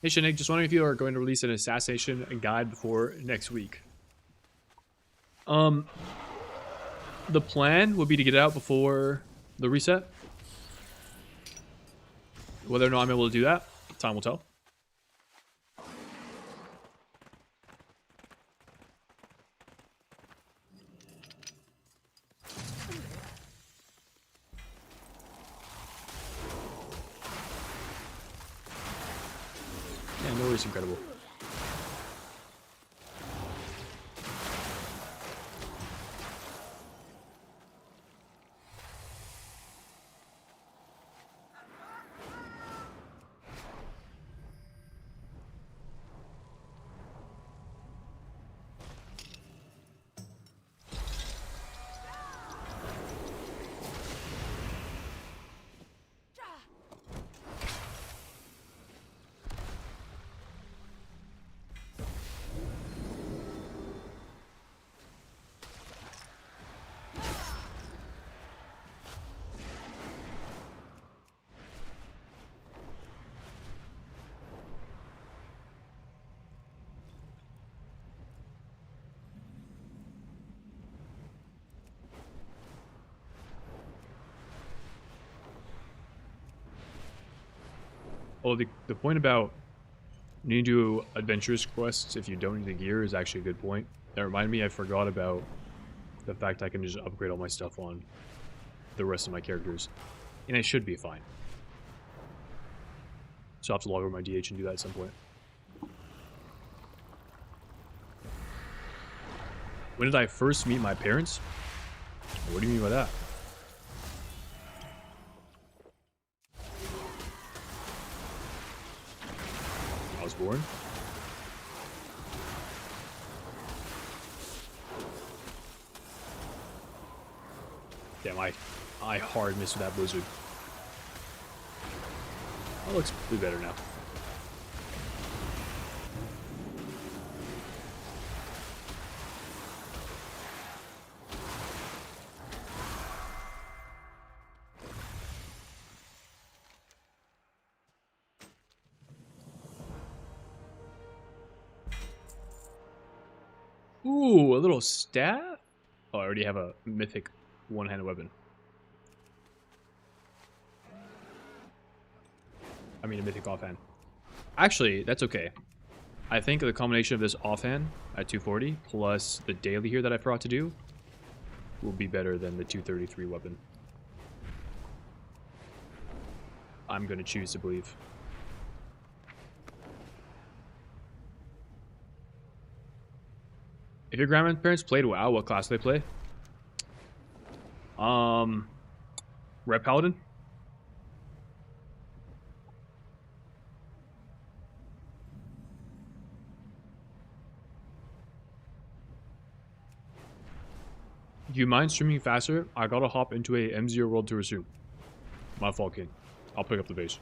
A: Hey Shenig, just wondering if you are going to release an assassination guide before next week. The plan would be to get it out before the reset. Whether or not I'm able to do that, time will tell. Yeah, no worries, incredible. Oh, the point about needing to do adventurous quests if you don't need the gear is actually a good point. That reminded me, I forgot about the fact I can just upgrade all my stuff on the rest of my characters. And it should be fine. So I'll have to log over my DH and do that at some point. When did I first meet my parents? What do you mean by that? I was born. Damn, I hard missed that blizzard. That looks way better now. Ooh, a little staff? Oh, I already have a mythic one-handed weapon. I mean a mythic offhand. Actually, that's okay. I think the combination of this offhand at 240 plus the daily here that I forgot to do will be better than the 233 weapon. I'm gonna choose to believe. If your grandparents played WoW, what class do they play? Red Paladin? Do you mind streaming faster? I gotta hop into a M0 world tour soon. My fault, kid. I'll pick up the base.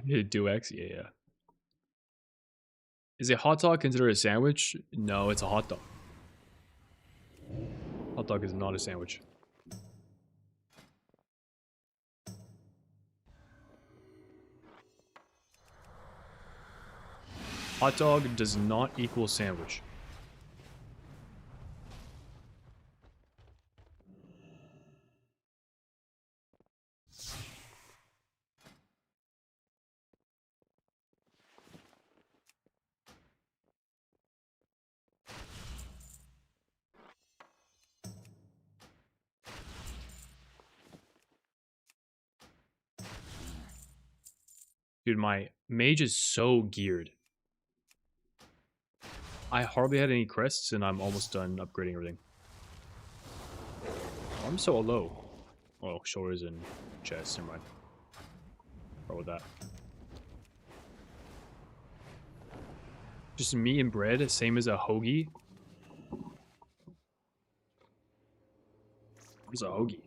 A: Do X? Yeah, yeah. Is a hot dog considered a sandwich? No, it's a hot dog. Hot dog is not a sandwich. Hot dog does not equal sandwich. Dude, my mage is so geared. I hardly had any crests, and I'm almost done upgrading everything. I'm so low. Oh, shoulders and chest, never mind. Roll with that. Just meat and bread, same as a hoagie. What is a hoagie?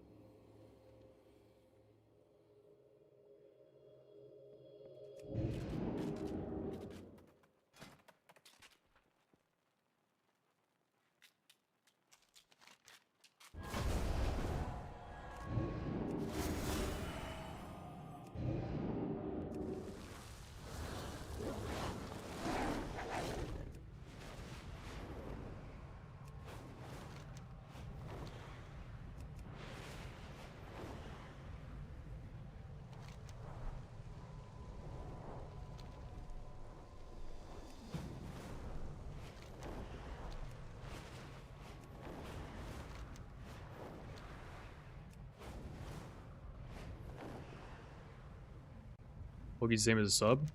A: Hoagie's the same as a sub?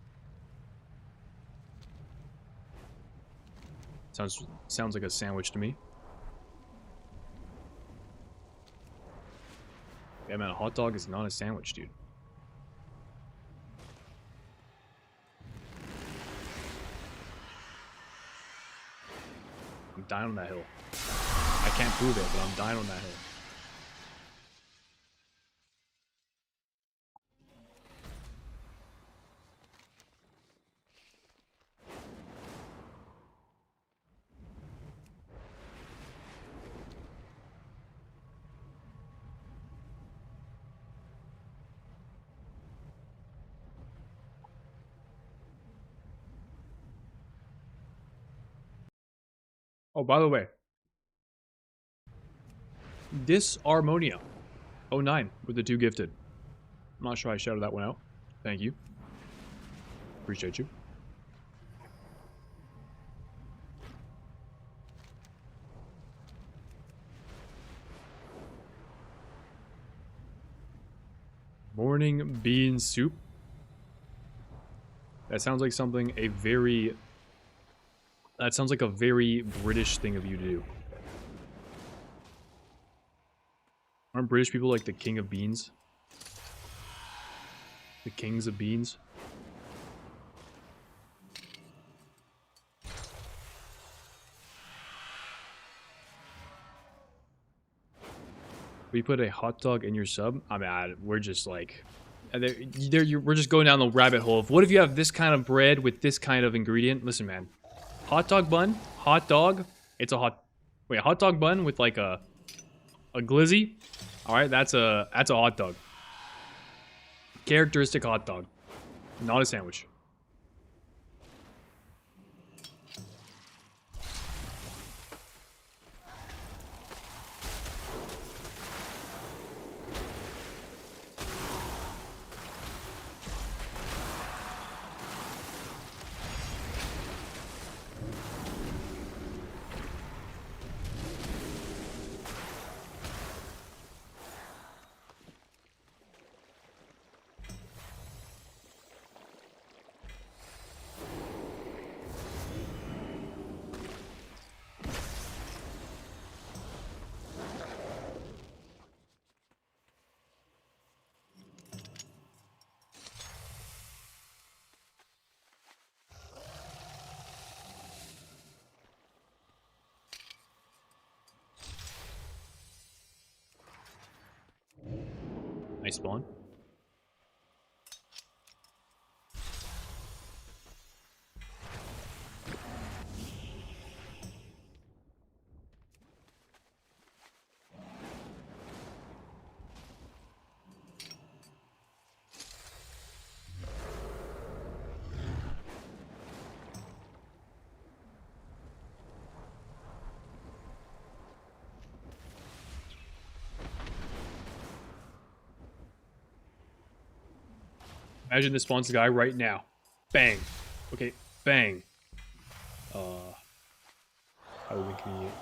A: Sounds like a sandwich to me. Yeah, man, a hot dog is not a sandwich, dude. I'm dying on that hill. I can't prove it, but I'm dying on that hill. Oh, by the way, Disharmonia 09 with the 2 gifted. I'm not sure I shouted that one out. Thank you. Appreciate you. Morning bean soup. That sounds like something that sounds like a very British thing of you to do. Aren't British people like the king of beans? The kings of beans? We put a hot dog in your sub? I mean, we're just like... we're just going down the rabbit hole of what if you have this kind of bread with this kind of ingredient? Listen, man. Hot dog bun, hot dog, it's a hot... Wait, a hot dog bun with like a glizzy? Alright, that's a hot dog. Characteristic hot dog. Not a sandwich. Nice spawn. Imagine this spawns the guy right now. Bang. Okay, bang. How would be convenient.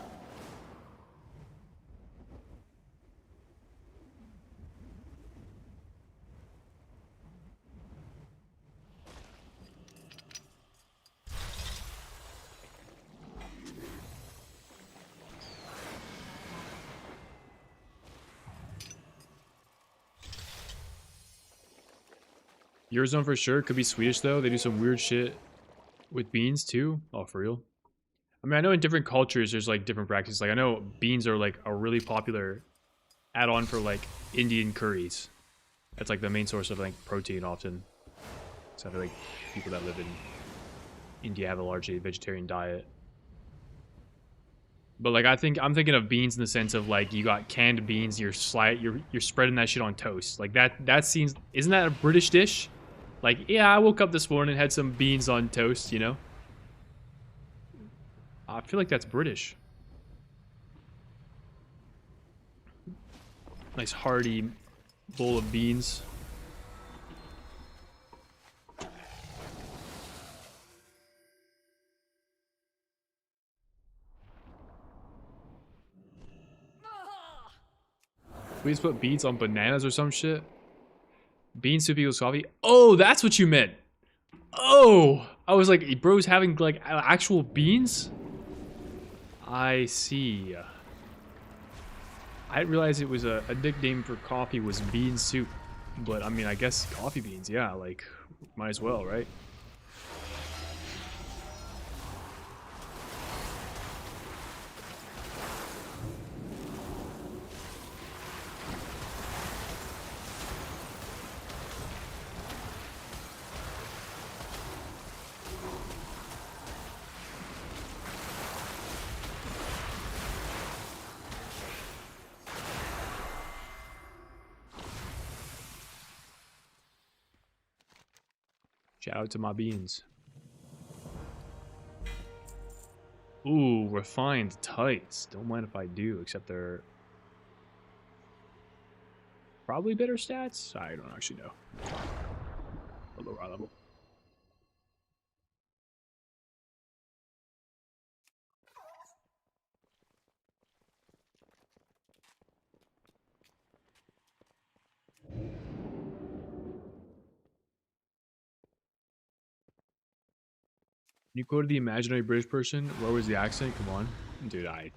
A: Eurozone for sure. Could be Swedish though. They do some weird shit with beans too. Oh, for real? I mean, I know in different cultures there's like different practices. Like I know beans are like a really popular add-on for like Indian curries. That's like the main source of like protein often. So I feel like people that live in India have a largely vegetarian diet. But like I'm thinking of beans in the sense of like you got canned beans, you're spreading that shit on toast. Like that seems, isn't that a British dish? Like, yeah, I woke up this morning and had some beans on toast, you know? I feel like that's British. Nice hearty bowl of beans. Please put beans on bananas or some shit. Bean soup equals coffee. Oh, that's what you meant. Oh, I was like, bro's having like actual beans? I see. I didn't realize it was a nickname for coffee was bean soup. But I mean, I guess coffee beans, yeah, like, might as well, right? Shout out to my beans. Ooh, refined tights. Don't mind if I do, except they're probably better stats. I don't actually know. A lower level. You go to the imaginary British person. Where was the accent? Come on, dude. I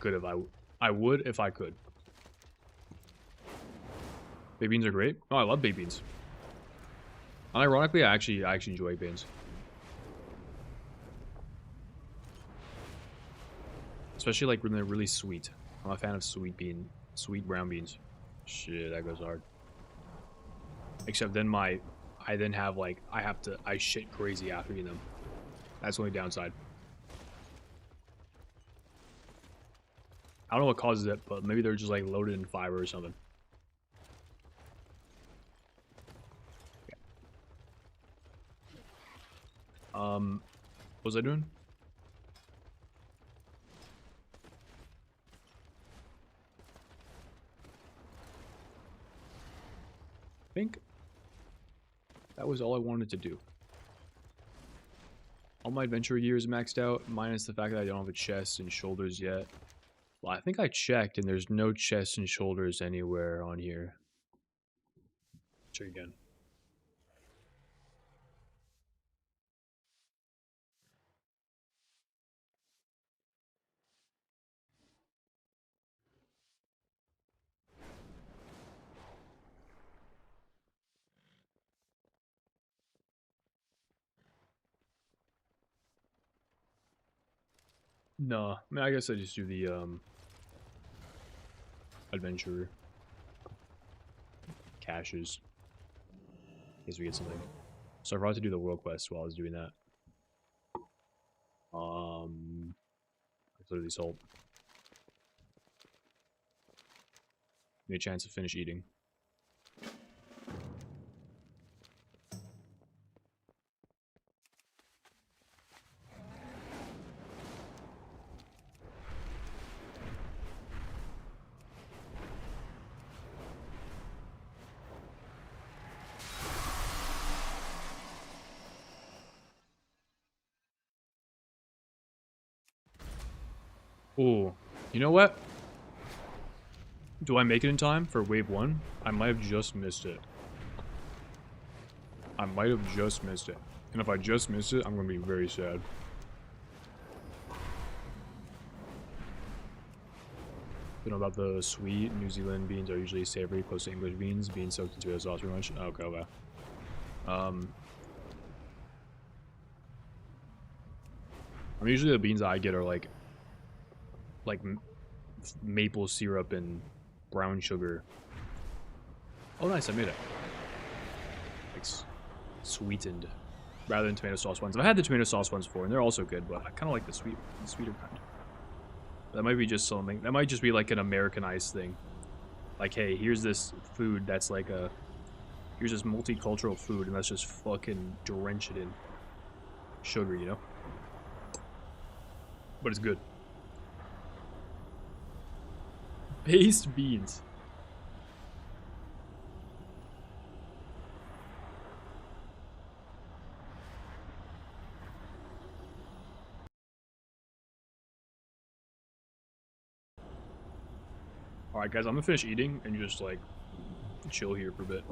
A: could if I would if I could. Baked beans are great. Oh, I love baked beans. Ironically, I actually enjoy baked beans, especially like when they're really sweet. I'm a fan of sweet brown beans. Shit, that goes hard. Except then I shit crazy after eating them. That's the only downside. I don't know what causes it, but maybe they're just like loaded in fiber or something. What was I doing? I think that was all I wanted to do. All my adventure gear is maxed out, minus the fact that I don't have a chest and shoulders yet. Well, I think I checked, and there's no chest and shoulders anywhere on here. Check again. No, I mean, I guess I just do the adventure caches in case we get something. So I forgot to do the world quest while I was doing that. I literally sold. Give me a chance to finish eating. Ooh, you know what? Do I make it in time for wave 1? I might have just missed it. I might have just missed it. And if I just missed it, I'm going to be very sad. You know about the sweet New Zealand beans are usually savory, close to English beans, being soaked in tomato sauce pretty much. Okay, okay. I'm usually the beans I get are like maple syrup and brown sugar. Oh, nice! I made it. Like sweetened, rather than tomato sauce ones. I've had the tomato sauce ones before, and they're also good, but I kind of like the sweeter kind. That might be just something. That might just be like an Americanized thing. Like, hey, here's this food that's like a, here's this multicultural food, and let's just fucking drench it in sugar, you know? But it's good. Based beans. Alright guys, I'm gonna finish eating and just like chill here for a bit.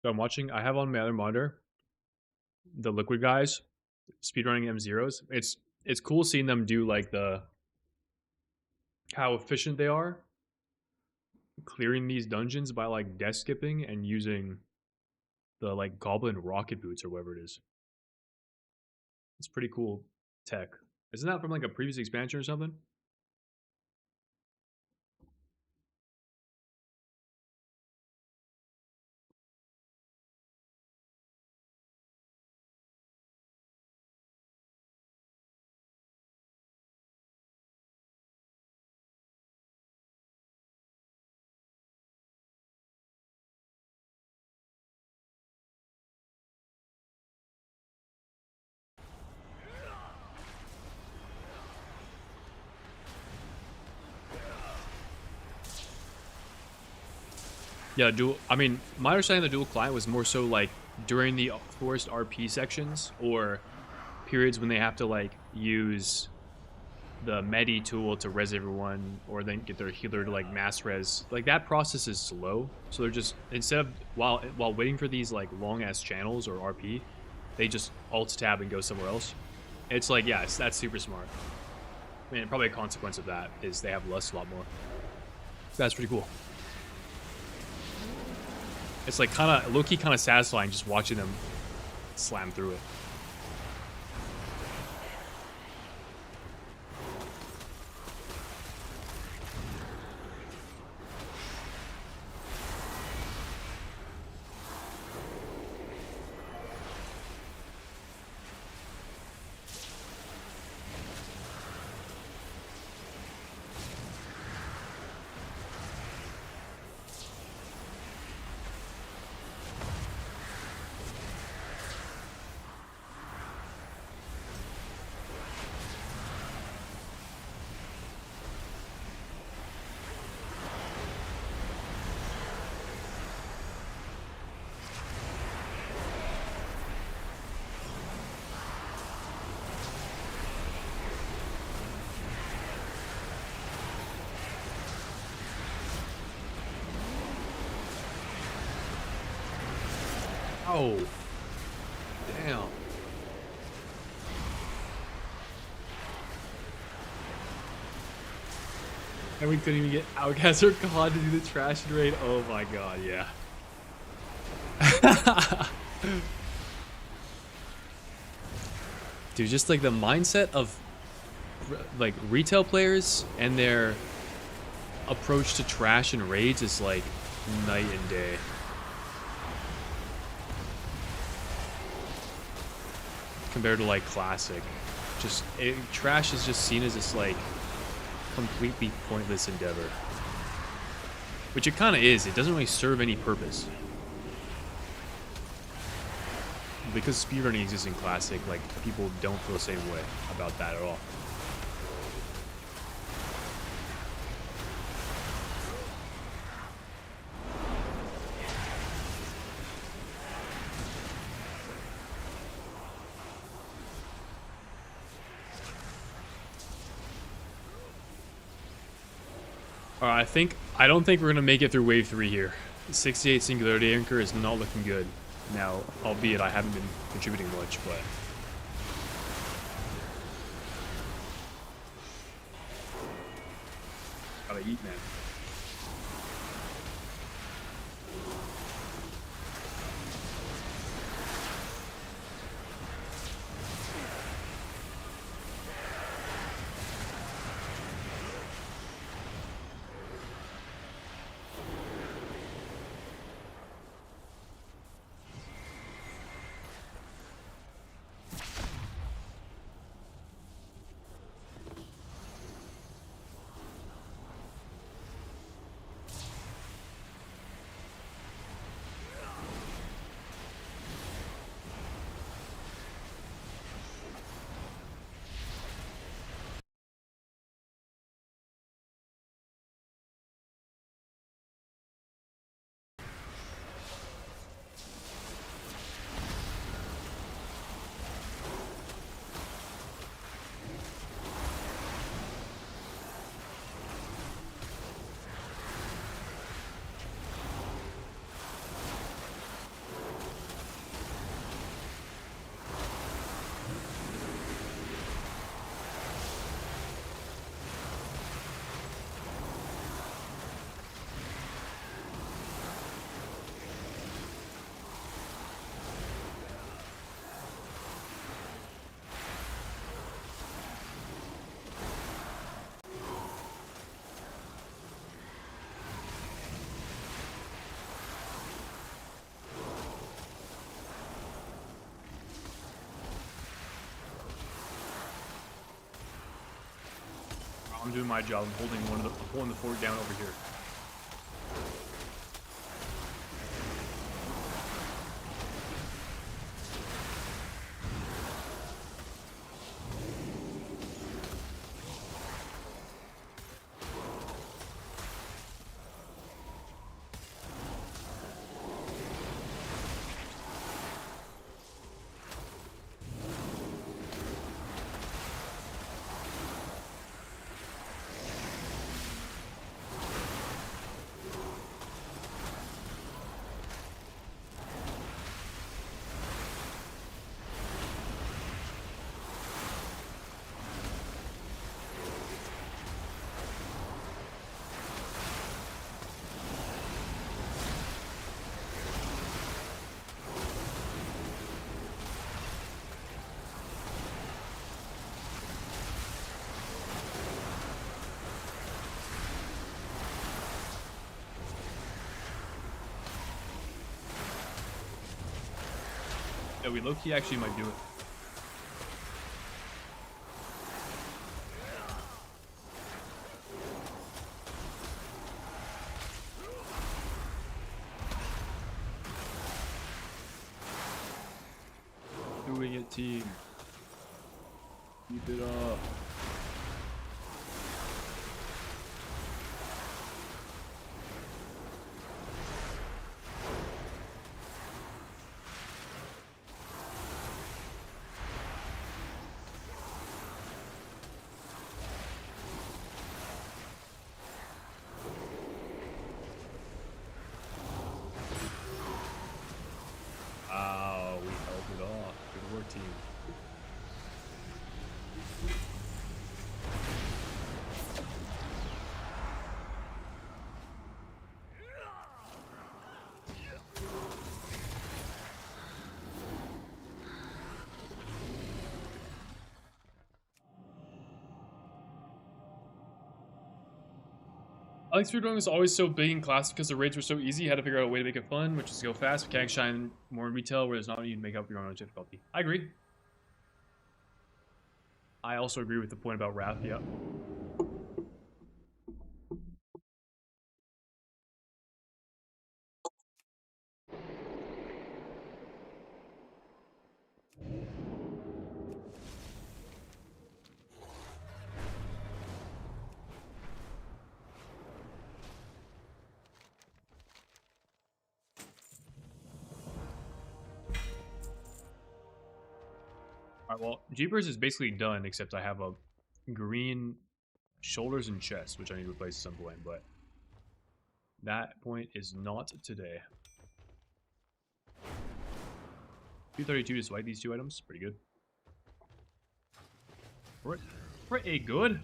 A: So I'm watching, I have on my other monitor the liquid guys speedrunning M0s. It's cool seeing them do like the how efficient they are clearing these dungeons by like death skipping and using the like goblin rocket boots or whatever it is. It's pretty cool tech. Isn't that from like a previous expansion or something? Yeah, dual. I mean, my understanding of the dual client was more so like during the forced RP sections or periods when they have to like use the medi tool to res everyone, or then get their healer to like mass res. Like that process is slow, so they're just instead of while waiting for these like long ass channels or RP, they just alt tab and go somewhere else. It's like that's super smart. I mean, probably a consequence of that is they have less a lot more. That's pretty cool. It's like kind of low-key, kind of satisfying just watching them slam through it. Oh, damn. And we couldn't even get Outcast or COD to do the trash and raid. Oh my god, yeah. Dude, just like the mindset of like retail players and their approach to trash and raids is like night and day. Compared to like classic, trash is just seen as this like completely pointless endeavor, which it kind of is. It doesn't really serve any purpose because speedrunning exists in classic. Like people don't feel the same way about that at all. Alright, I don't think we're gonna make it through wave 3 here. 68 singularity anchor is not looking good. Now, albeit I haven't been contributing much, but gotta eat, man. I'm doing my job. I'm holding the fort down over here. Yeah, we low-key actually might do it. Doing it, team. Keep it up. Wow, we held it off. Good work, team. I like Speedrunning was always so big in classic because the raids were so easy. You had to figure out a way to make it fun, which is go fast. Mechanics shine more in retail where there's not need to make up your own difficulty. I agree. I also agree with the point about Wrath, yeah. Alright, well, Jeepers is basically done, except I have a green shoulders and chest, which I need to replace at some point, but that point is not today. 232 to swipe these two items, pretty good. Pretty good.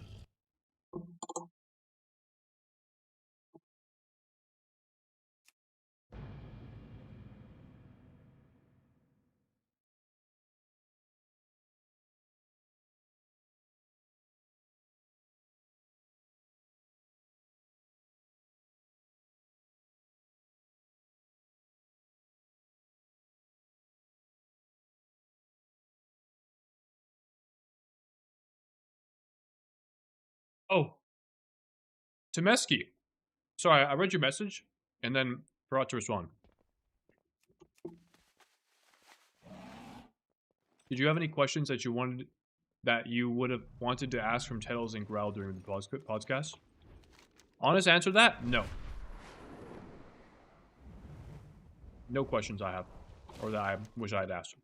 A: Oh, Temeski. Sorry, I read your message and then forgot to respond. Did you have any questions that you would have wanted to ask from Tettles and Growl during the podcast? Honest answer to that? No. No questions I have, or that I wish I had asked.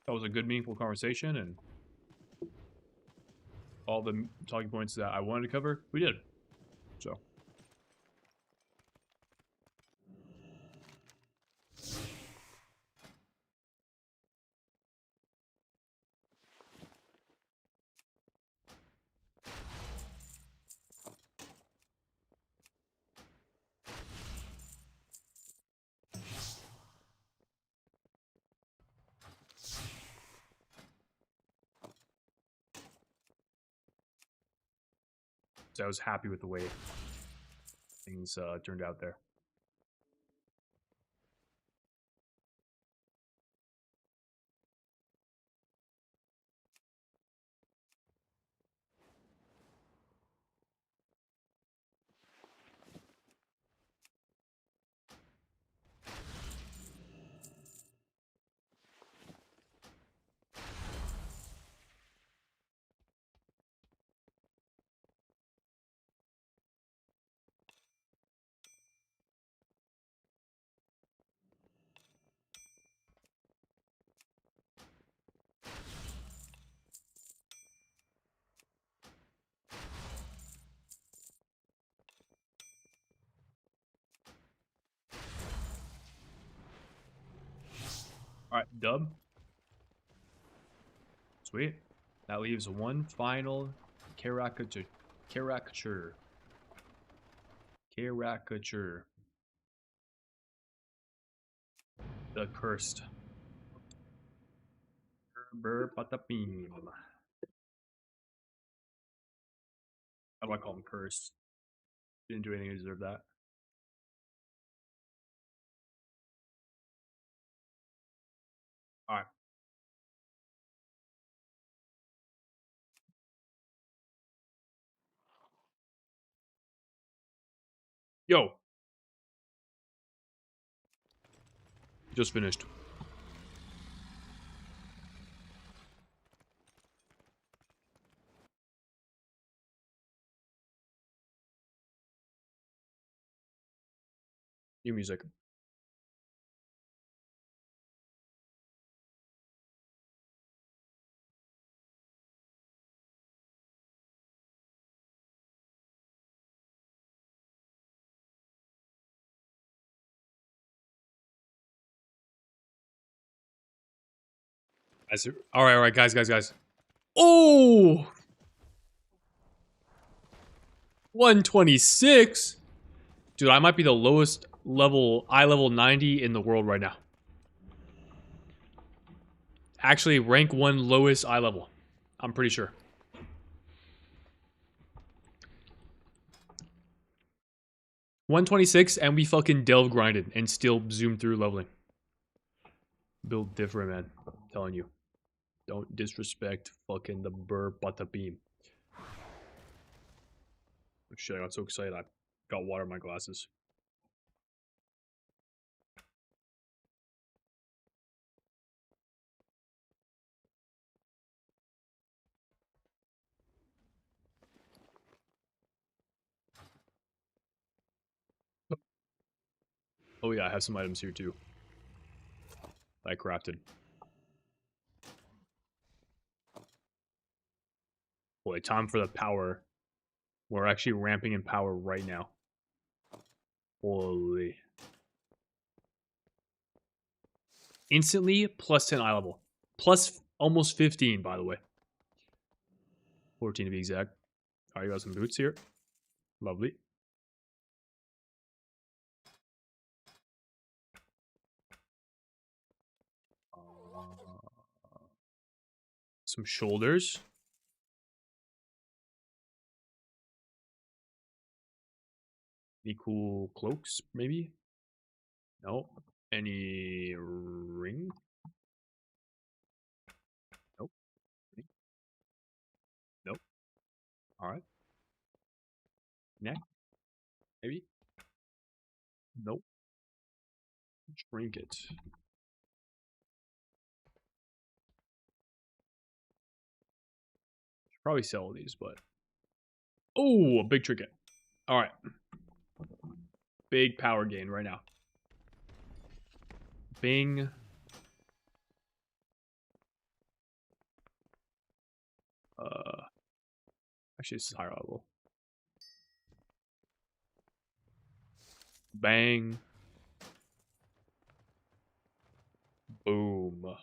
A: That was a good, meaningful conversation, and all the talking points that I wanted to cover, we did. So. So I was happy with the way things turned out there. All right, dub. Sweet. That leaves one final caricature. Caricature. Caricature. The cursed. How do I call him cursed? Didn't do anything to deserve that. Yo. Just finished. New music. All right, guys. Oh, 126. Dude, I might be the lowest level, eye level 90 in the world right now. Actually, rank 1 lowest eye level. I'm pretty sure. $126, and we fucking delve grinded and still zoomed through leveling. Build different, man. I'm telling you. Don't disrespect fucking the burr butta beam. Oh, shit, I got so excited I got water in my glasses. Oh yeah, I have some items here too. I crafted. Boy, time for the power. We're actually ramping in power right now. Holy. Instantly, plus 10 eye level. Plus almost 15, by the way. 14 to be exact. Alright, you got some boots here. Lovely. Some shoulders. Any cool cloaks, maybe? No. Any ring? Nope. Nope. Alright. Neck? Maybe? Nope. Trinket. Should probably sell all these, but... Oh, a big trinket. Alright. Big power gain right now. Bing. Actually, this is higher level. Bang. Boom.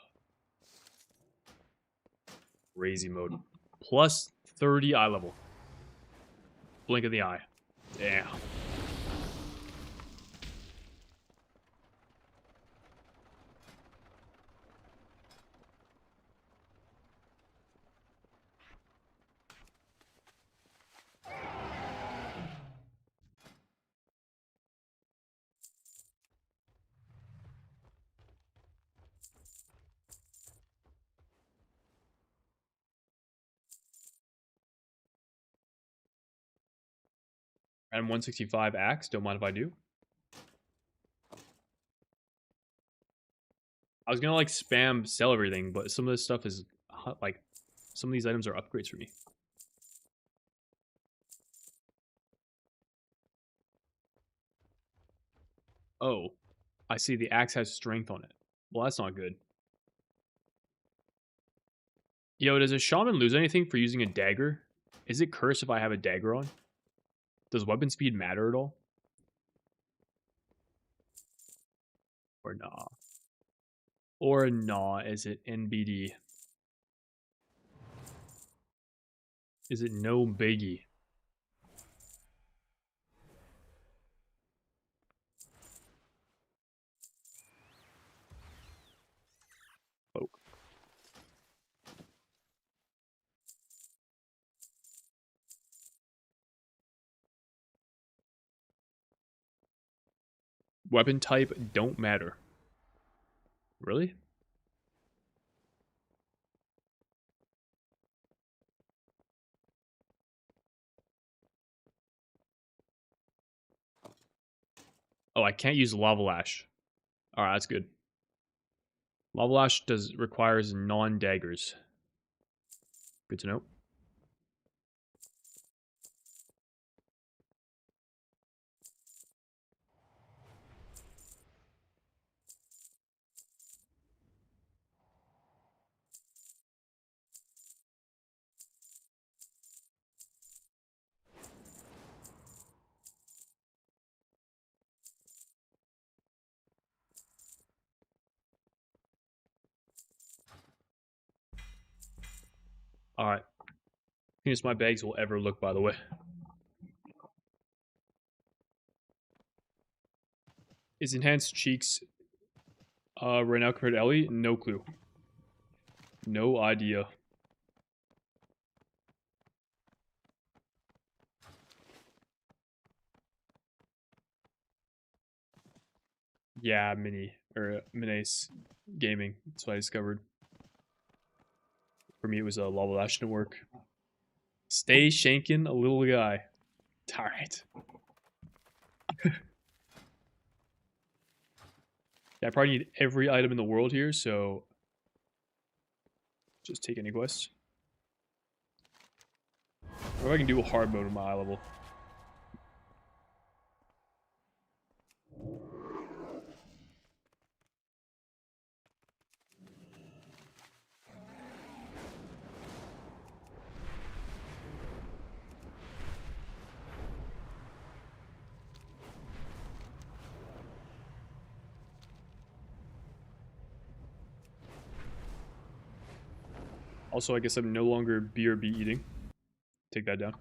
A: Crazy mode. Plus 30 eye level. Blink of the eye. Damn. And 165 axe. Don't mind if I do. I was gonna like spam sell everything, but some of this stuff is like some of these items are upgrades for me. Oh, I see the axe has strength on it. Well, that's not good. Yo, does a shaman lose anything for using a dagger? Is it cursed if I have a dagger on? Does weapon speed matter at all? Or nah? Or nah, is it NBD? Is it no biggie? Oh. Weapon type don't matter. Really? Oh, I can't use Lava Lash. Alright, that's good. Lava Lash requires non-daggers. Good to know. Alright. Cleanest my bags will ever look, by the way. Is Enhanced Cheeks right now compared to Ellie? No clue. No idea. Yeah, Minace Gaming. That's what I discovered. For me, it was a Lava Lash didn't work. Stay shanking a little guy. Alright. Yeah, I probably need every item in the world here, so just take any quest. Or if I can do a hard mode on my eye level. Also, I guess I'm no longer BRB eating. Take that down.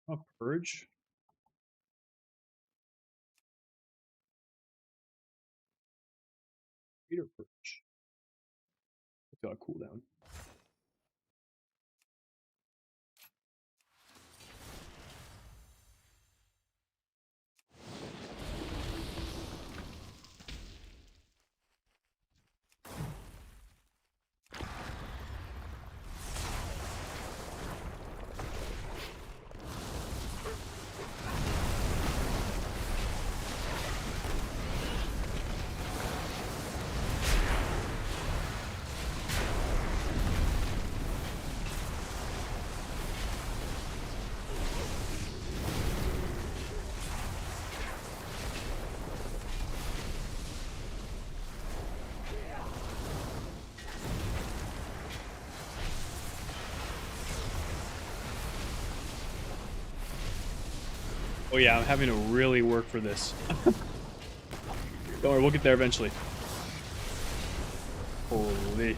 A: Oh, Purge? Peter Purge. Got a cooldown. Oh yeah, I'm having to really work for this. Don't worry, we'll get there eventually. Holy.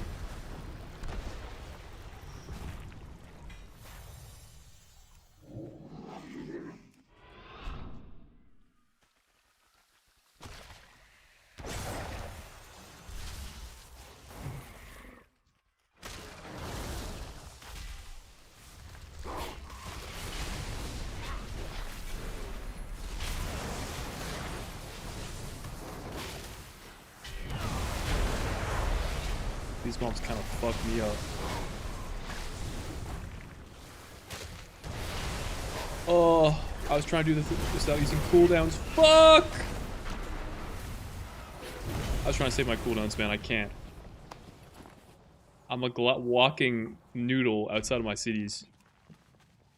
A: These mobs kind of fuck me up. Oh, I was trying to do this without using cooldowns. Fuck! I was trying to save my cooldowns, man. I can't. I'm a walking noodle outside of my cities.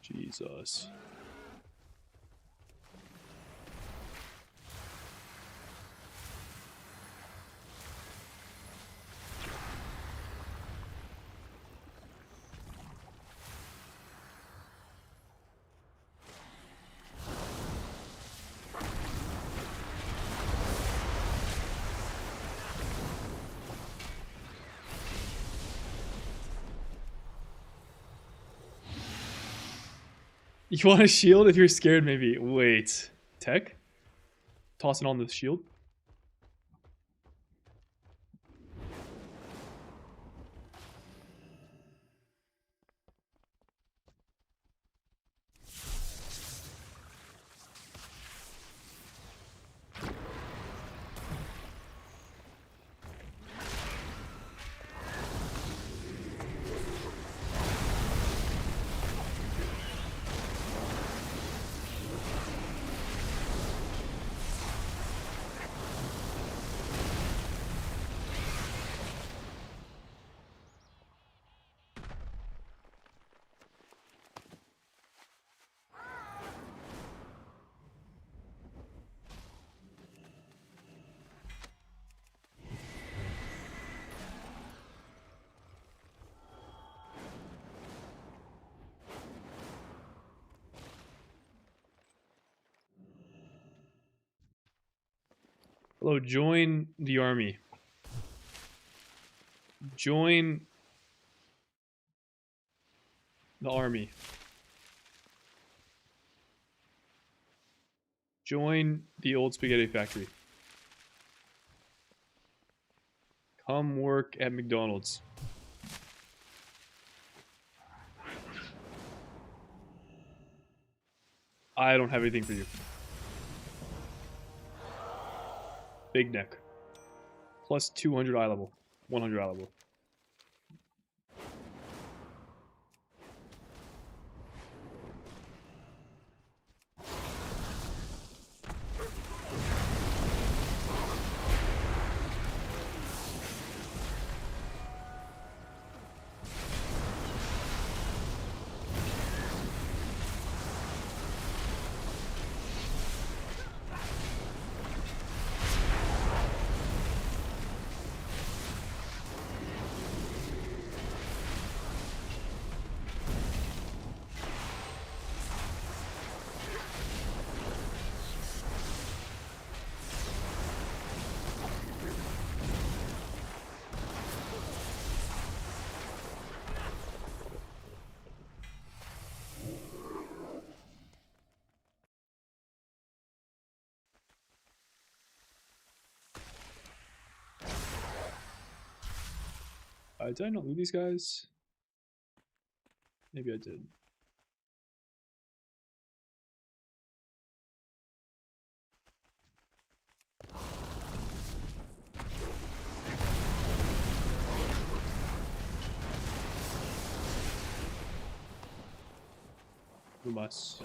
A: Jesus. You want a shield if you're scared, maybe. Wait. Tech? Tossing on the shield? Hello, join the army. Join the army. Join the old spaghetti factory. Come work at McDonald's. I don't have anything for you. Big neck. Plus 200 eye level. 100 eye level. Did I not loot these guys? Maybe I did. We must.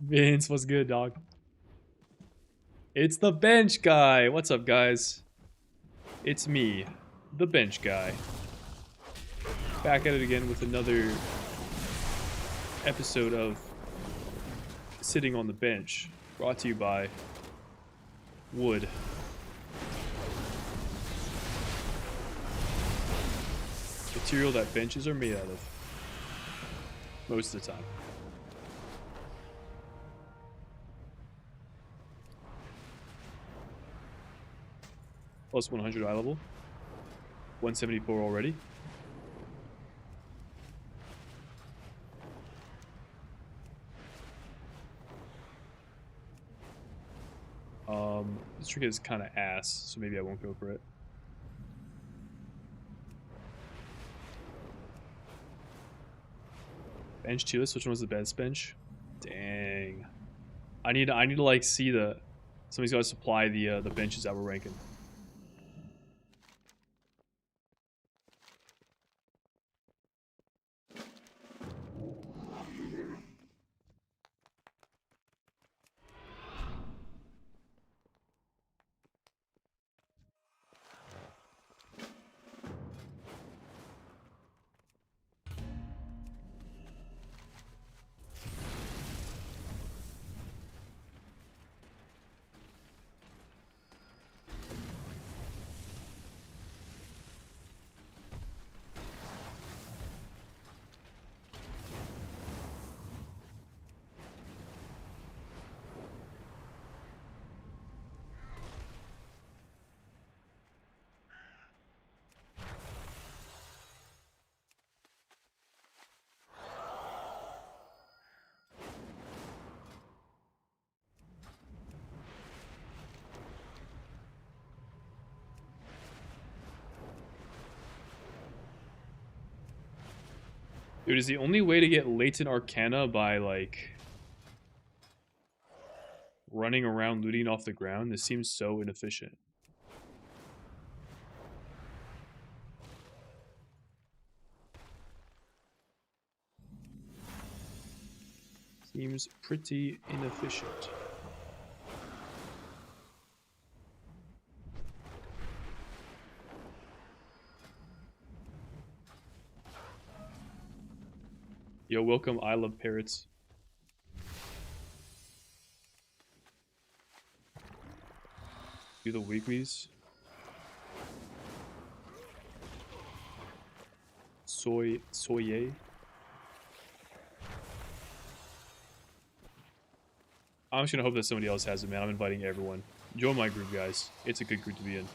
A: Vince, what's good, dog? It's the bench guy. What's up, guys? It's me, the bench guy. Back at it again with another episode of Sitting on the Bench, brought to you by wood. Material that benches are made out of. Most of the time. Plus 100 eye level. 174 already. This trinket is kind of ass, so maybe I won't go for it. Bench tier list. Which one was the best bench? Dang. I need to like see the. Somebody's got to supply the benches that we're ranking. Dude, is the only way to get latent arcana by, like, running around looting off the ground? This seems so inefficient. Seems pretty inefficient. Yo, welcome, I love parrots. Do the weeklies. Soye. I'm just gonna hope that somebody else has it, man. I'm inviting everyone. Join my group, guys. It's a good group to be in.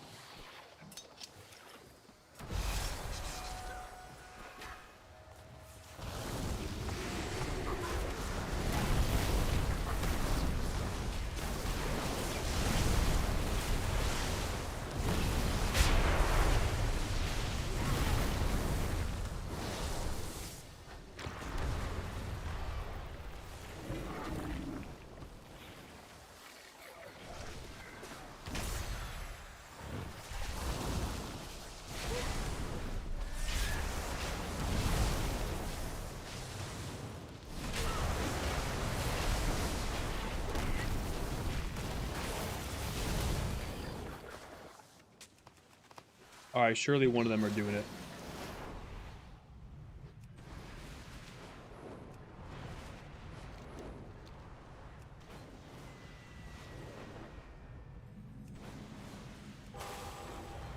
A: Alright, surely one of them are doing it.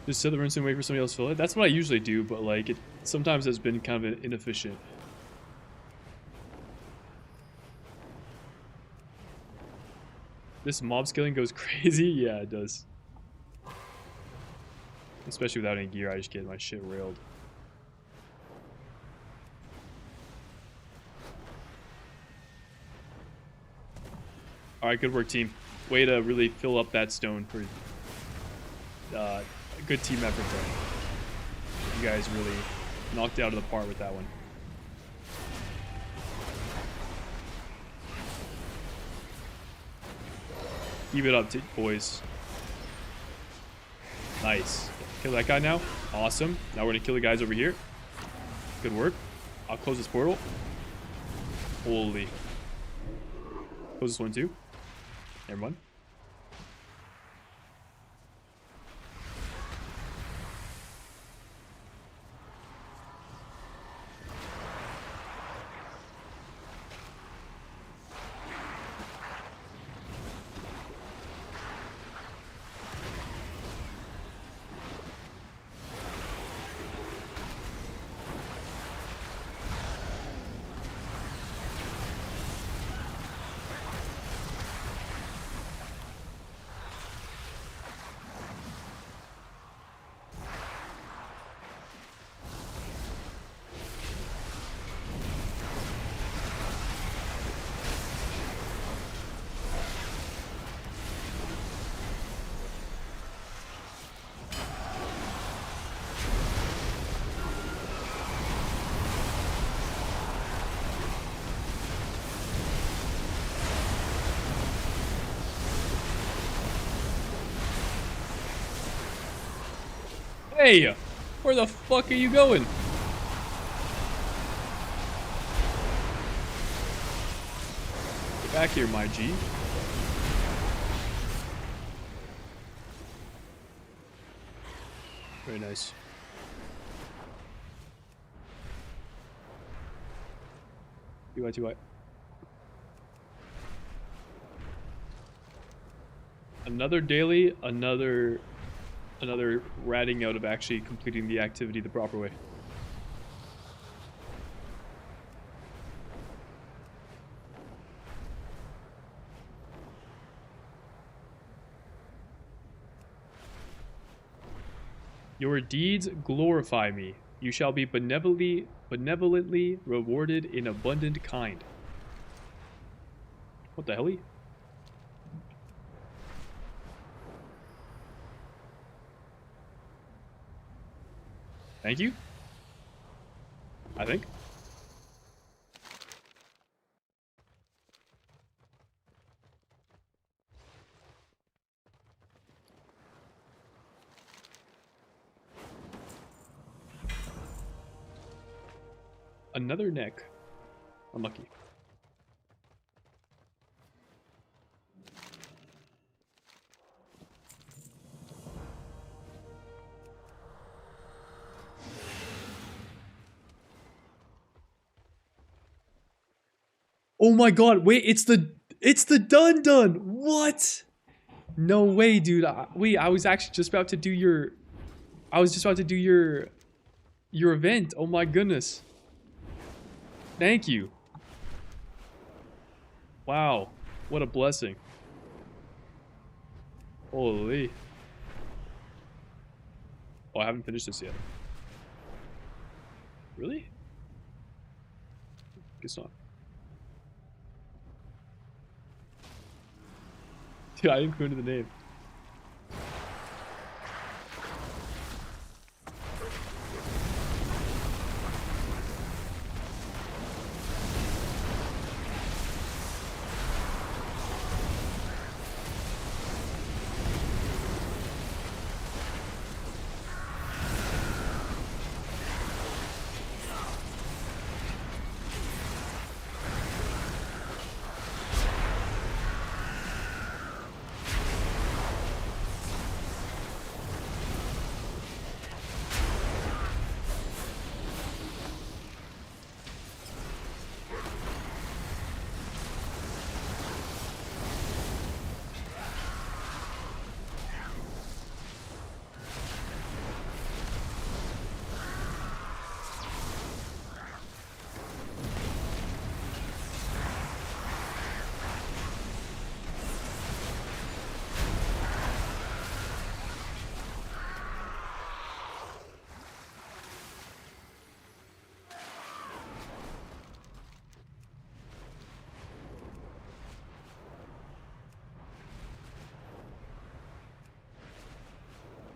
A: Just sit there and wait for somebody else to fill it? That's what I usually do, but like, it sometimes has been kind of inefficient. This mob scaling goes crazy? Yeah, it does. Especially without any gear, I just get my shit railed. Alright, good work, team. Way to really fill up that stone for a good team effort there. You guys really knocked it out of the park with that one. Keep it up, boys. Nice. Kill that guy now. Awesome. Now we're gonna kill the guys over here. Good work. I'll close this portal. Holy. Close this one too. Never mind. Hey! Where the fuck are you going? Get back here, my G. Very nice. TY. Another daily, another ratting out of actually completing the activity the proper way. Your deeds glorify me. You shall be benevolently rewarded in abundant kind. What the hell? Thank you. I think. another neck. Unlucky. Oh my god, wait, it's the dun. What? No way, dude. Wait, I was actually just about to do your your event. Oh my goodness. Thank you. Wow, what a blessing. Holy. Oh, I haven't finished this yet. Really? Guess not. Dude, I didn't go into the name.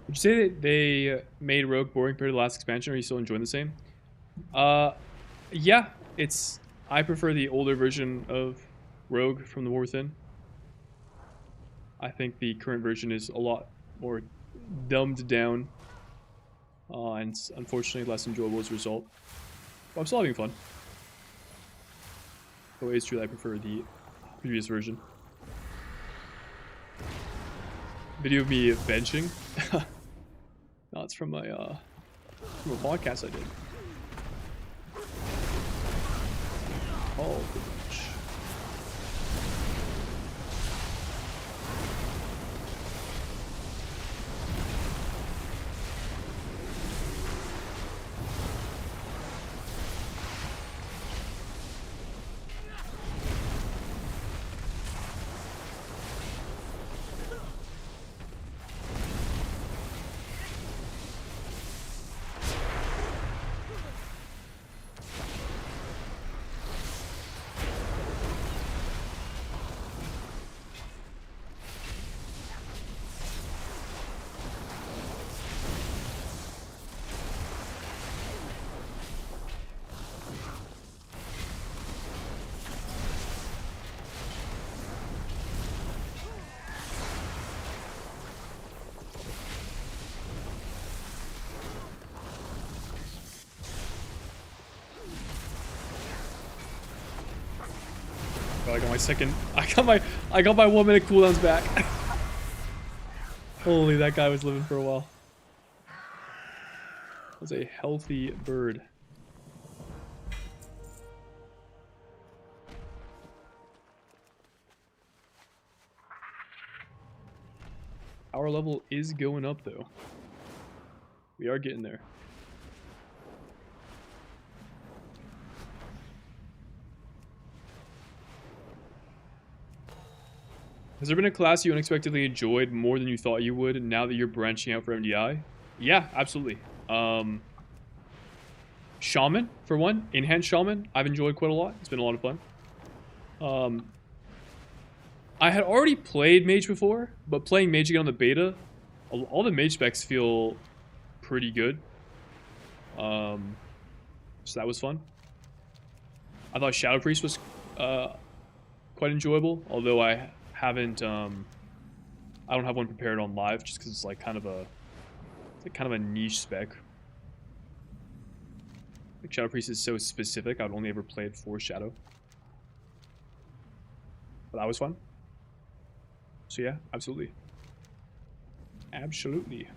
A: Would you say that they made Rogue boring compared to the last expansion, or are you still enjoying the same? Yeah, I prefer the older version of Rogue from the War Within. I think the current version is a lot more dumbed down, and unfortunately less enjoyable as a result. But I'm still having fun. Though it is true that I prefer the previous version. Video of me benching. No, it's from a podcast I did. Oh, gosh. I got my second. I got my 1 minute cooldowns back. Holy, that guy was living for a while. That was a healthy bird. Our level is going up though. We are getting there. Has there been a class you unexpectedly enjoyed more than you thought you would now that you're branching out for MDI? Yeah, absolutely. Shaman, for one. Enhanced Shaman, I've enjoyed quite a lot. It's been a lot of fun. I had already played Mage before, but playing Mage again on the beta, all the Mage specs feel pretty good. So that was fun. I thought Shadow Priest was quite enjoyable, although I haven't I don't have one prepared on live just because it's like kind of a niche spec. Like Shadow Priest is so specific, I would only ever play it for Shadow. But that was fun. So yeah, absolutely. Absolutely.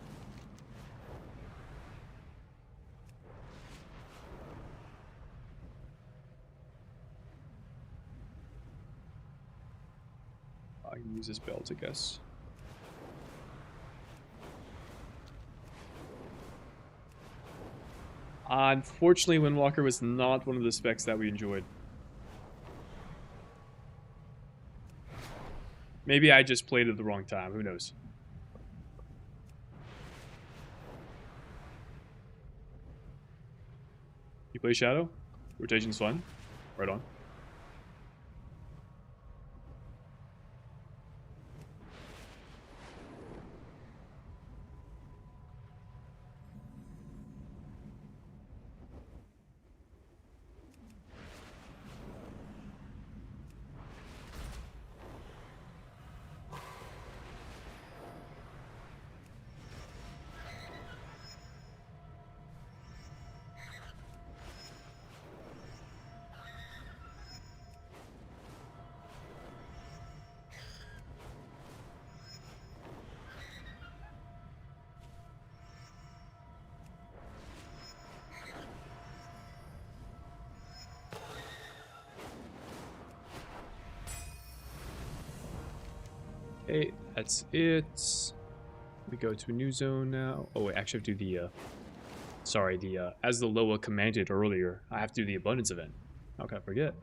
A: I can use this belt, I guess. Unfortunately, Windwalker was not one of the specs that we enjoyed. Maybe I just played it at the wrong time. Who knows? You play Shadow? Rotation's fun. Right on. Okay, that's it. We go to a new zone now. Oh wait, actually I have to do the, sorry, the, as the Loa commanded earlier, I have to do the abundance event. How can I forget?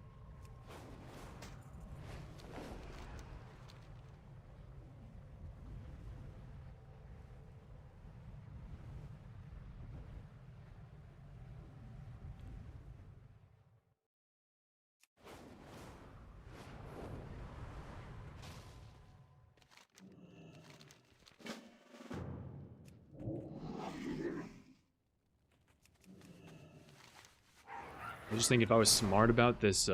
A: I just think if I was smart about this,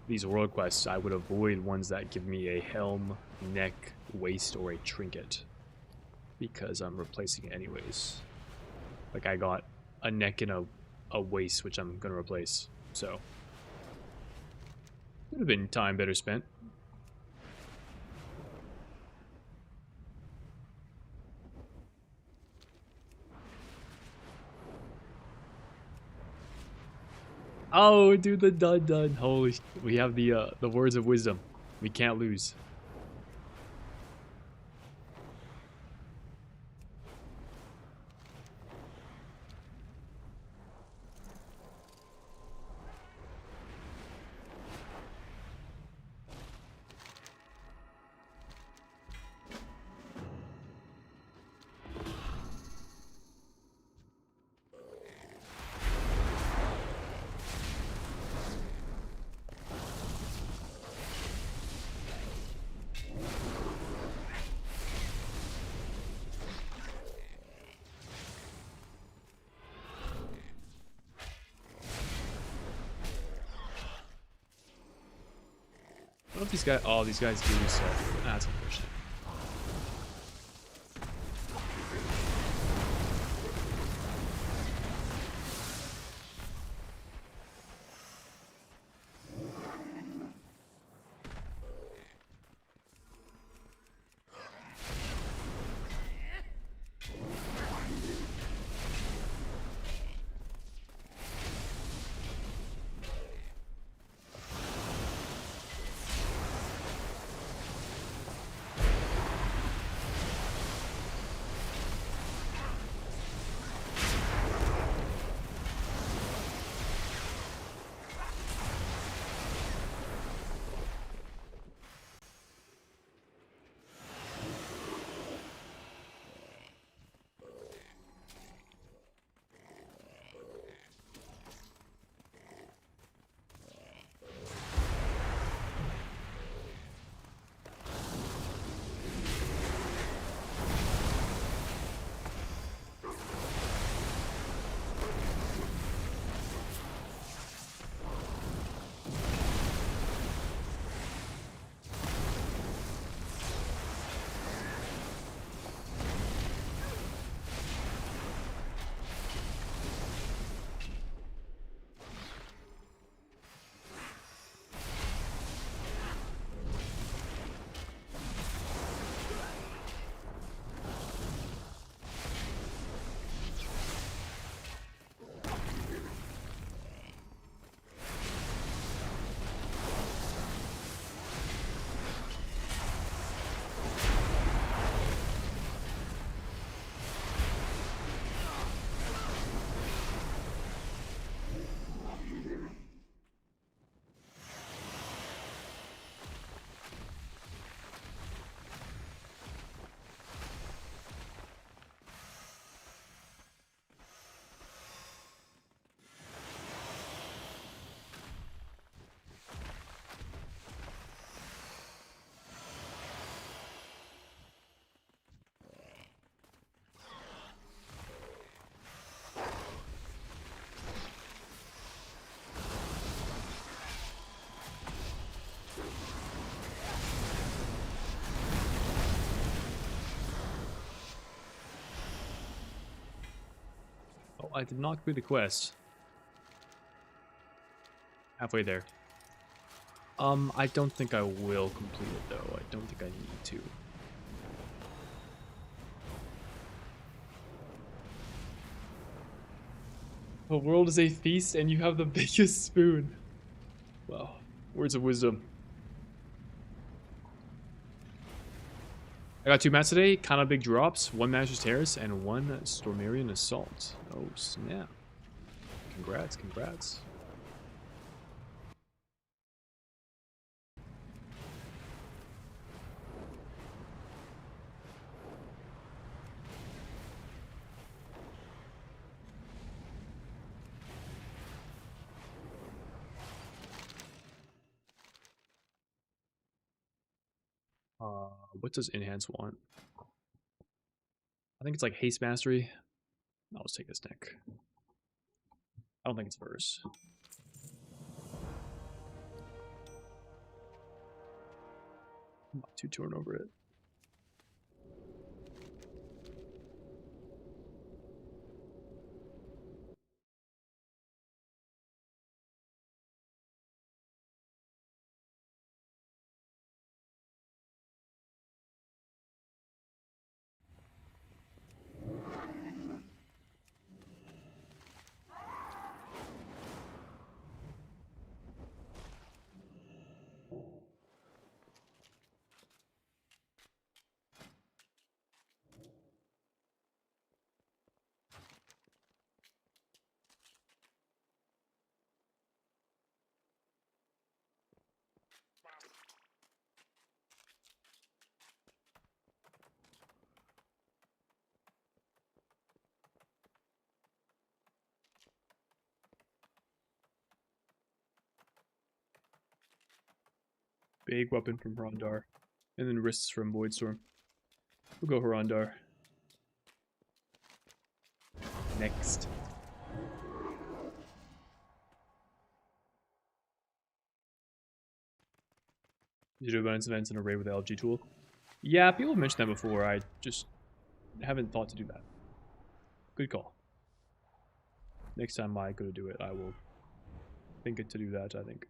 A: these world quests, I would avoid ones that give me a helm, neck, waist, or a trinket. Because I'm replacing it anyways. Like I got a neck and a waist, which I'm gonna replace. So would have been time better spent. Oh, dude, the dun. Holy, we have the words of wisdom. We can't lose. I don't know if these guys. Oh, these guys do so. That's unfortunate. I did not complete the quest. Halfway there. I don't think I will complete it though. I don't think I need to. The world is a feast and you have the biggest spoon. Wow. Words of wisdom. I got 2 mats today, kind of big drops, 1 Master's Terrace, and 1 Stormarian Assault. Oh snap. Congrats, congrats. What does Enhance want? I think it's like Haste Mastery. I'll just take this deck. I don't think it's verse. I'm not too torn over it. Big weapon from Rondar. And then wrists from Voidstorm. We'll go Rondar. Next. Did you do abundance events in array with the LG tool? Yeah, people have mentioned that before. I just haven't thought to do that. Good call. Next time I go to do it, I will think it to do that, I think.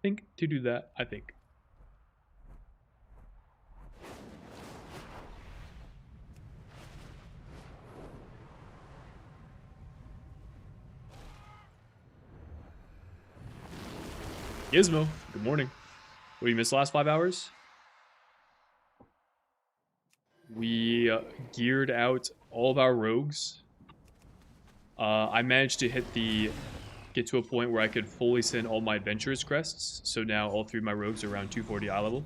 A: Think to do that, I think. Gizmo, good morning. What, you missed the last 5 hours? We geared out all of our rogues. I managed to get to a point where I could fully send all my adventurers crests. So now all 3 of my rogues are around 240 eye level.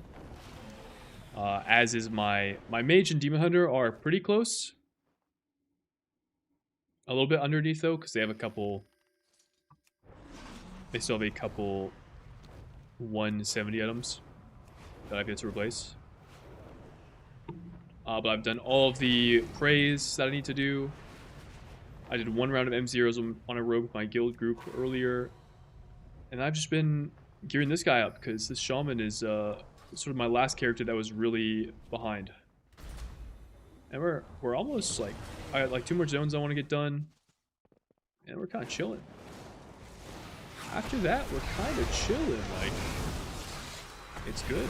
A: As is my mage and demon hunter are pretty close. A little bit underneath though, because they have a couple. They still have a couple 170 items that I get to replace. But I've done all of the praise that I need to do. I did 1 round of M0s on a rogue with my guild group earlier. And I've just been gearing this guy up because this shaman is sort of my last character that was really behind. And we're almost like, I got like 2 more zones I want to get done. And we're kind of chilling. After that, we're kind of chilling. Like, it's good.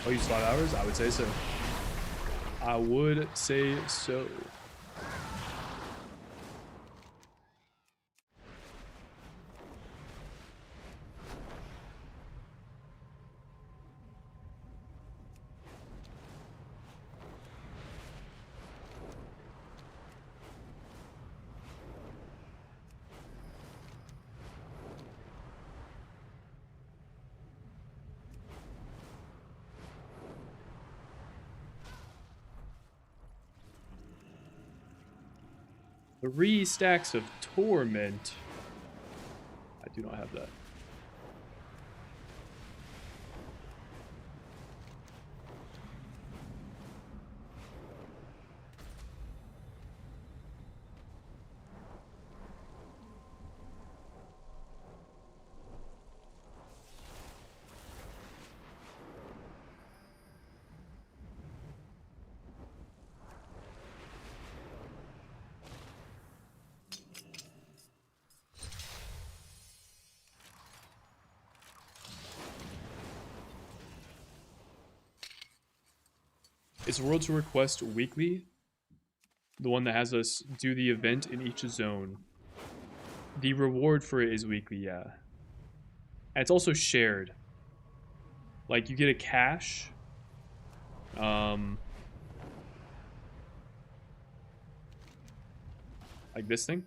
A: I'll use 5 hours? I would say so. I would say so. Three stacks of torment. I do not have that. It's World Tour Quest weekly. The one that has us do the event in each zone. The reward for it is weekly, yeah. And it's also shared. Like, you get a cache. Like this thing.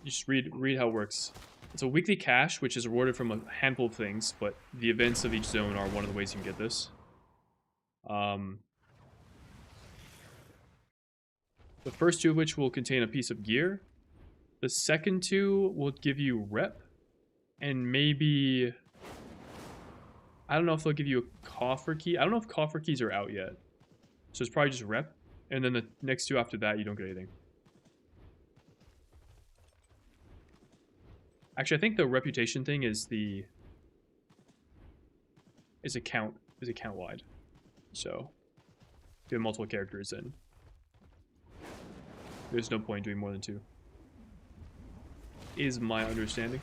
A: You just read how it works. It's a weekly cache, which is rewarded from a handful of things, but the events of each zone are one of the ways you can get this. The first two of which will contain a piece of gear. The second two will give you rep. And maybe... I don't know if they'll give you a coffer key. I don't know if coffer keys are out yet. So it's probably just rep. And then the next two after that, you don't get anything. Actually, I think the reputation thing is account wide. So if you have multiple characters, then there's no point doing more than 2. Is my understanding.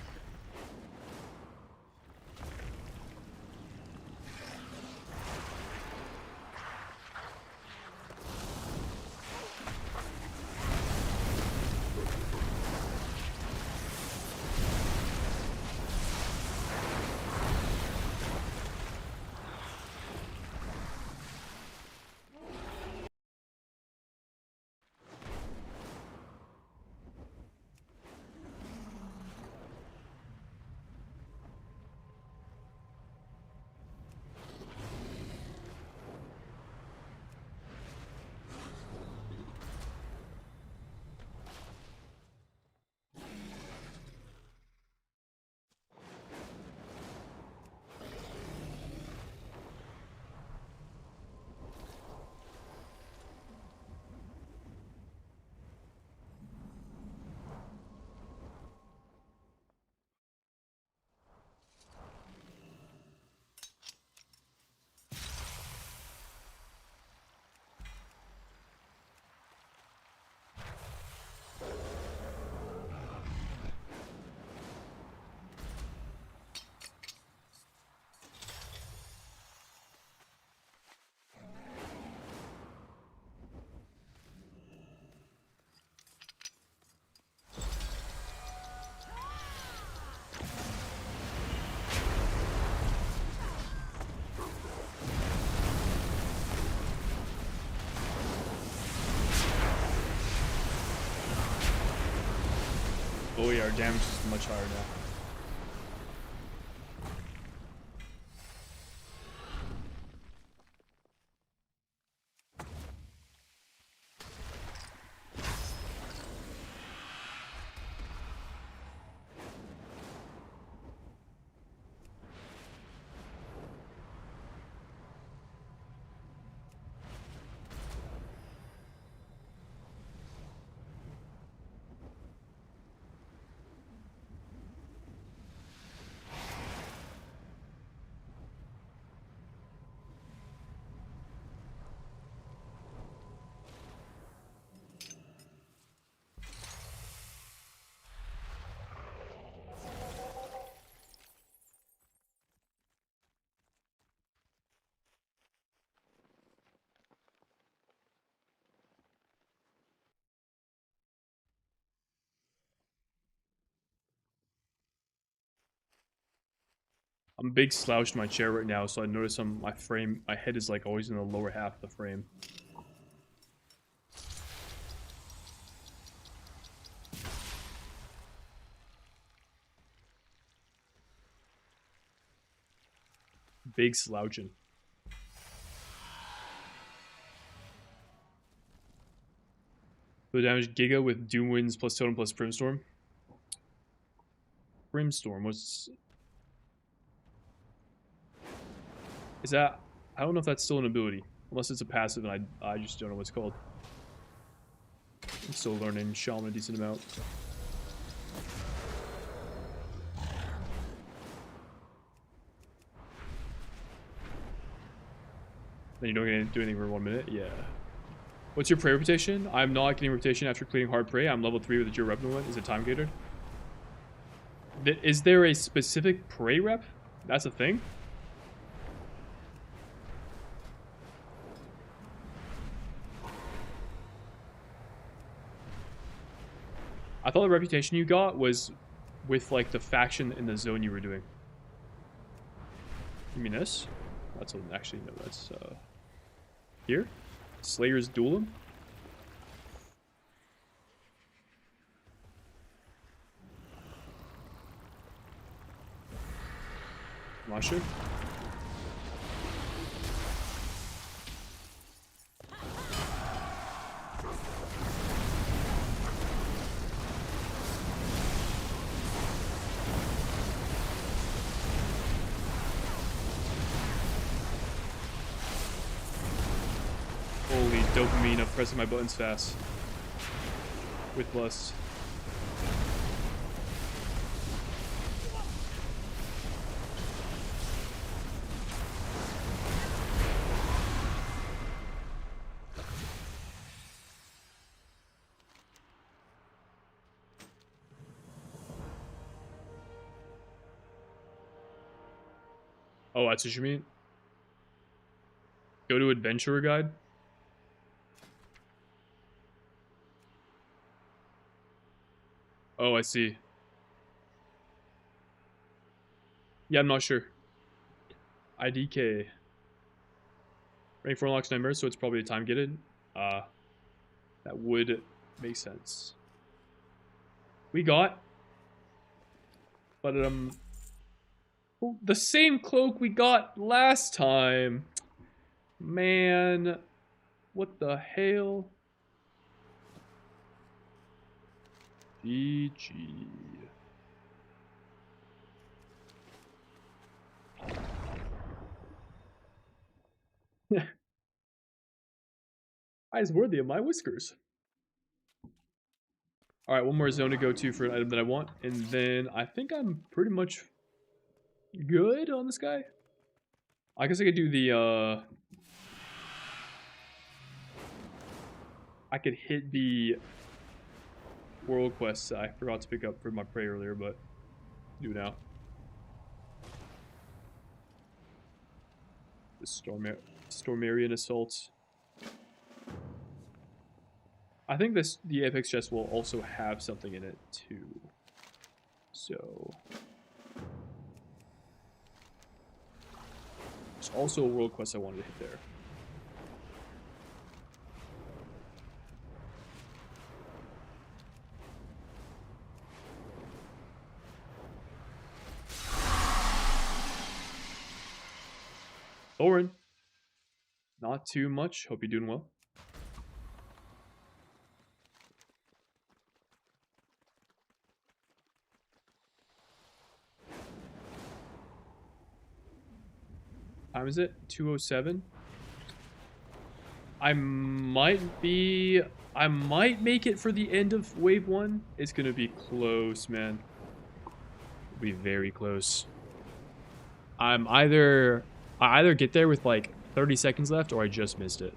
A: Oh yeah, our damage is much higher now. I'm big slouched in my chair right now, so I notice my head is like always in the lower half of the frame. Big slouching. So damage Giga with Doom Winds plus Totem plus Brimstorm. Brimstorm, what's... Is that... I don't know if that's still an ability. Unless it's a passive and I just don't know what it's called. I'm still learning Shaman a decent amount. Then you don't get to do anything for 1 minute? Yeah. What's your prey reputation? I'm not getting reputation after clearing hard prey. I'm level 3 with the Geo Replicant. Is it time gated? Is there a specific prey rep? That's a thing? I thought the reputation you got was with like the faction in the zone you were doing. You mean this? That's actually no, that's here? Slayer's Duelim? I'm not sure. Holy dopamine of pressing my buttons fast. With lust. Oh, that's what you mean? Go to Adventurer Guide? Oh, I see. Yeah, I'm not sure. IDK. Rank 4 unlocks numbers, so it's probably time gated. That would make sense. We got... But, the same cloak we got last time. Man. What the hell? GG. Eyes worthy of my whiskers. Alright, one more zone to go to for an item that I want. And then I think I'm pretty much good on this guy. I guess I could do the, I could hit the world quests I forgot to pick up for my prey earlier, but do now. The Stormarian Assault. I think the Apex chest will also have something in it too. So there's also a world quest I wanted to hit there. Thorin. Not too much. Hope you're doing well. Time is it? 2:07. I might make it for the end of wave 1. It's gonna be close, man. It'll be very close. I either get there with like 30 seconds left or I just missed it.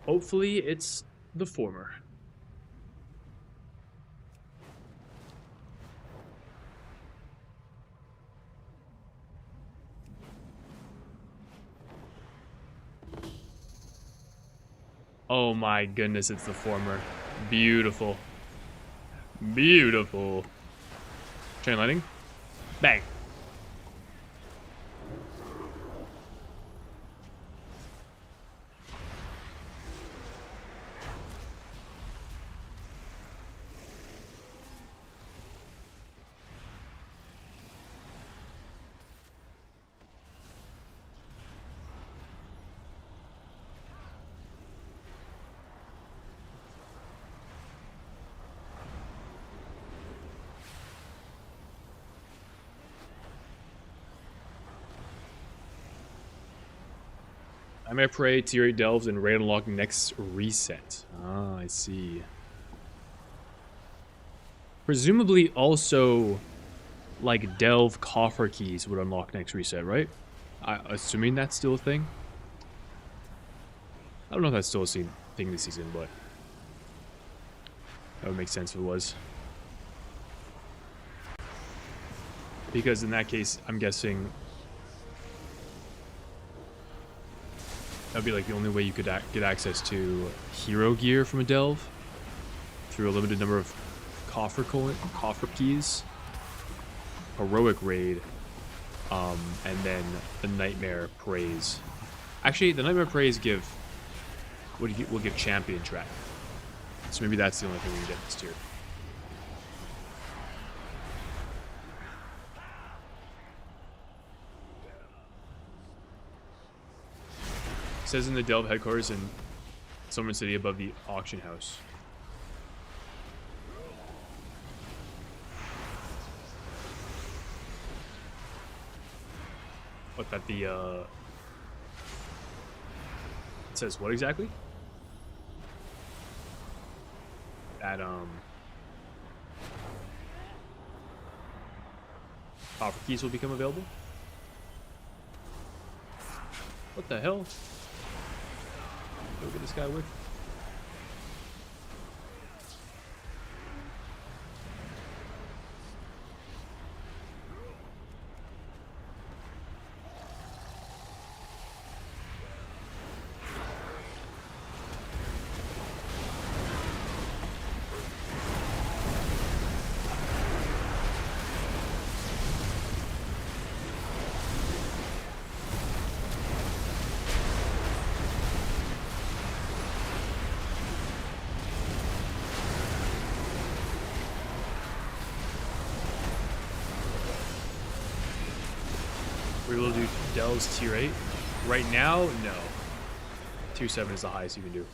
A: Hopefully it's the former. Oh my goodness, it's the former. Beautiful. Beautiful. Chain lightning. Bang. I may pray tier 8 delves and raid unlock next reset. Ah, I see. Presumably also, like, delve coffer keys would unlock next reset, right? Assuming that's still a thing. I don't know if that's still a thing this season, but that would make sense if it was. Because in that case, I'm guessing that'd be like the only way you could get access to hero gear from a delve through a limited number of coffer keys, heroic raid, and then the nightmare praise. Actually, the nightmare praise will give champion track. So maybe that's the only thing we can get this tier. It says in the Delve headquarters in Summer City above the auction house. What, that the, it says what exactly? That, coffer keys will become available? What the hell? Look at this guy with. We will do Del's tier 8. Right now, no. Tier 7 is the highest you can do.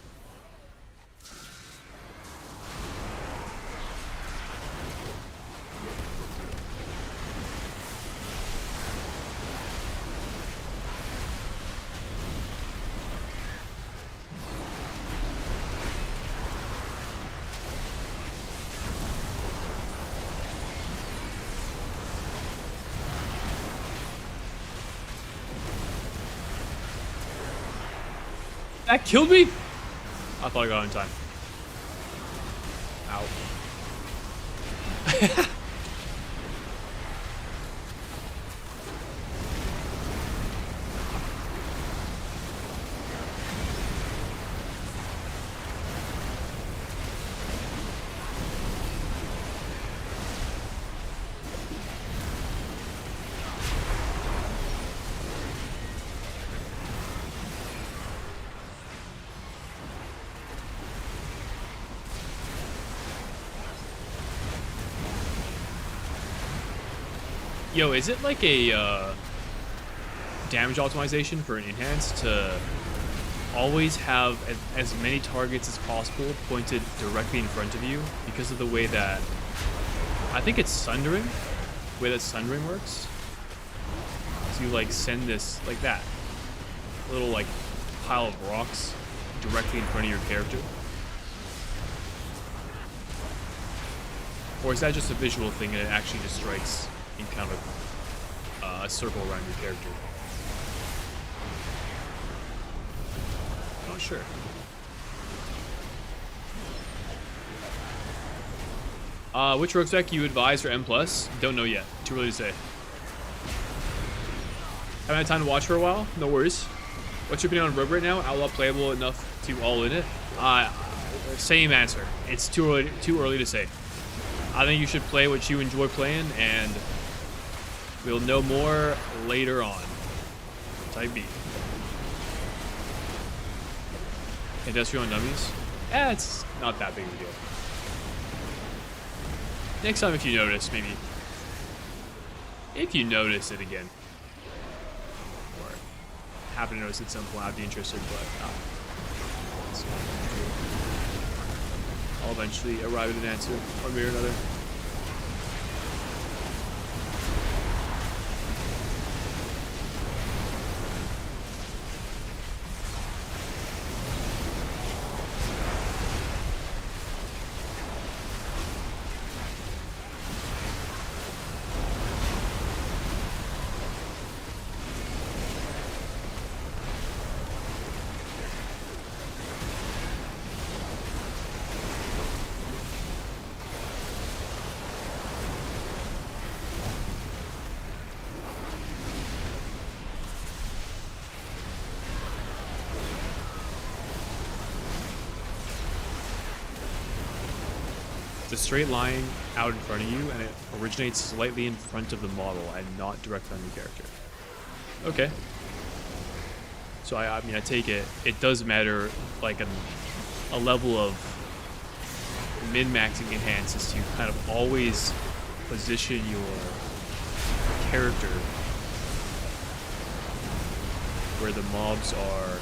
A: That killed me? I thought I got it in time. Ow. Yo, is it like a damage optimization for an enhance to always have as many targets as possible pointed directly in front of you because of the way that I think it's sundering, the way that sundering works? So you like send this like that little like pile of rocks directly in front of your character, or is that just a visual thing and it actually just strikes in kind of a circle around your character? Not sure. Which rogue spec you advise for M+? Don't know yet. Too early to say. Haven't had time to watch for a while? No worries. What's your opinion on rogue right now? Outlaw playable enough to all in it? Same answer. It's too early to say. I think you should play what you enjoy playing, and we'll know more later on. Type B. Industrial and dummies? Eh, it's not that big of a deal. Next time if you notice, maybe. If you notice it again. Or happen to notice at some point, I'd be interested, but I'll eventually arrive at an answer, one way or another. It's a straight line out in front of you, and it originates slightly in front of the model and not directly on your character. Okay. So I mean, I take it. It does matter, like a level of min-maxing enhance is to kind of always position your character where the mobs are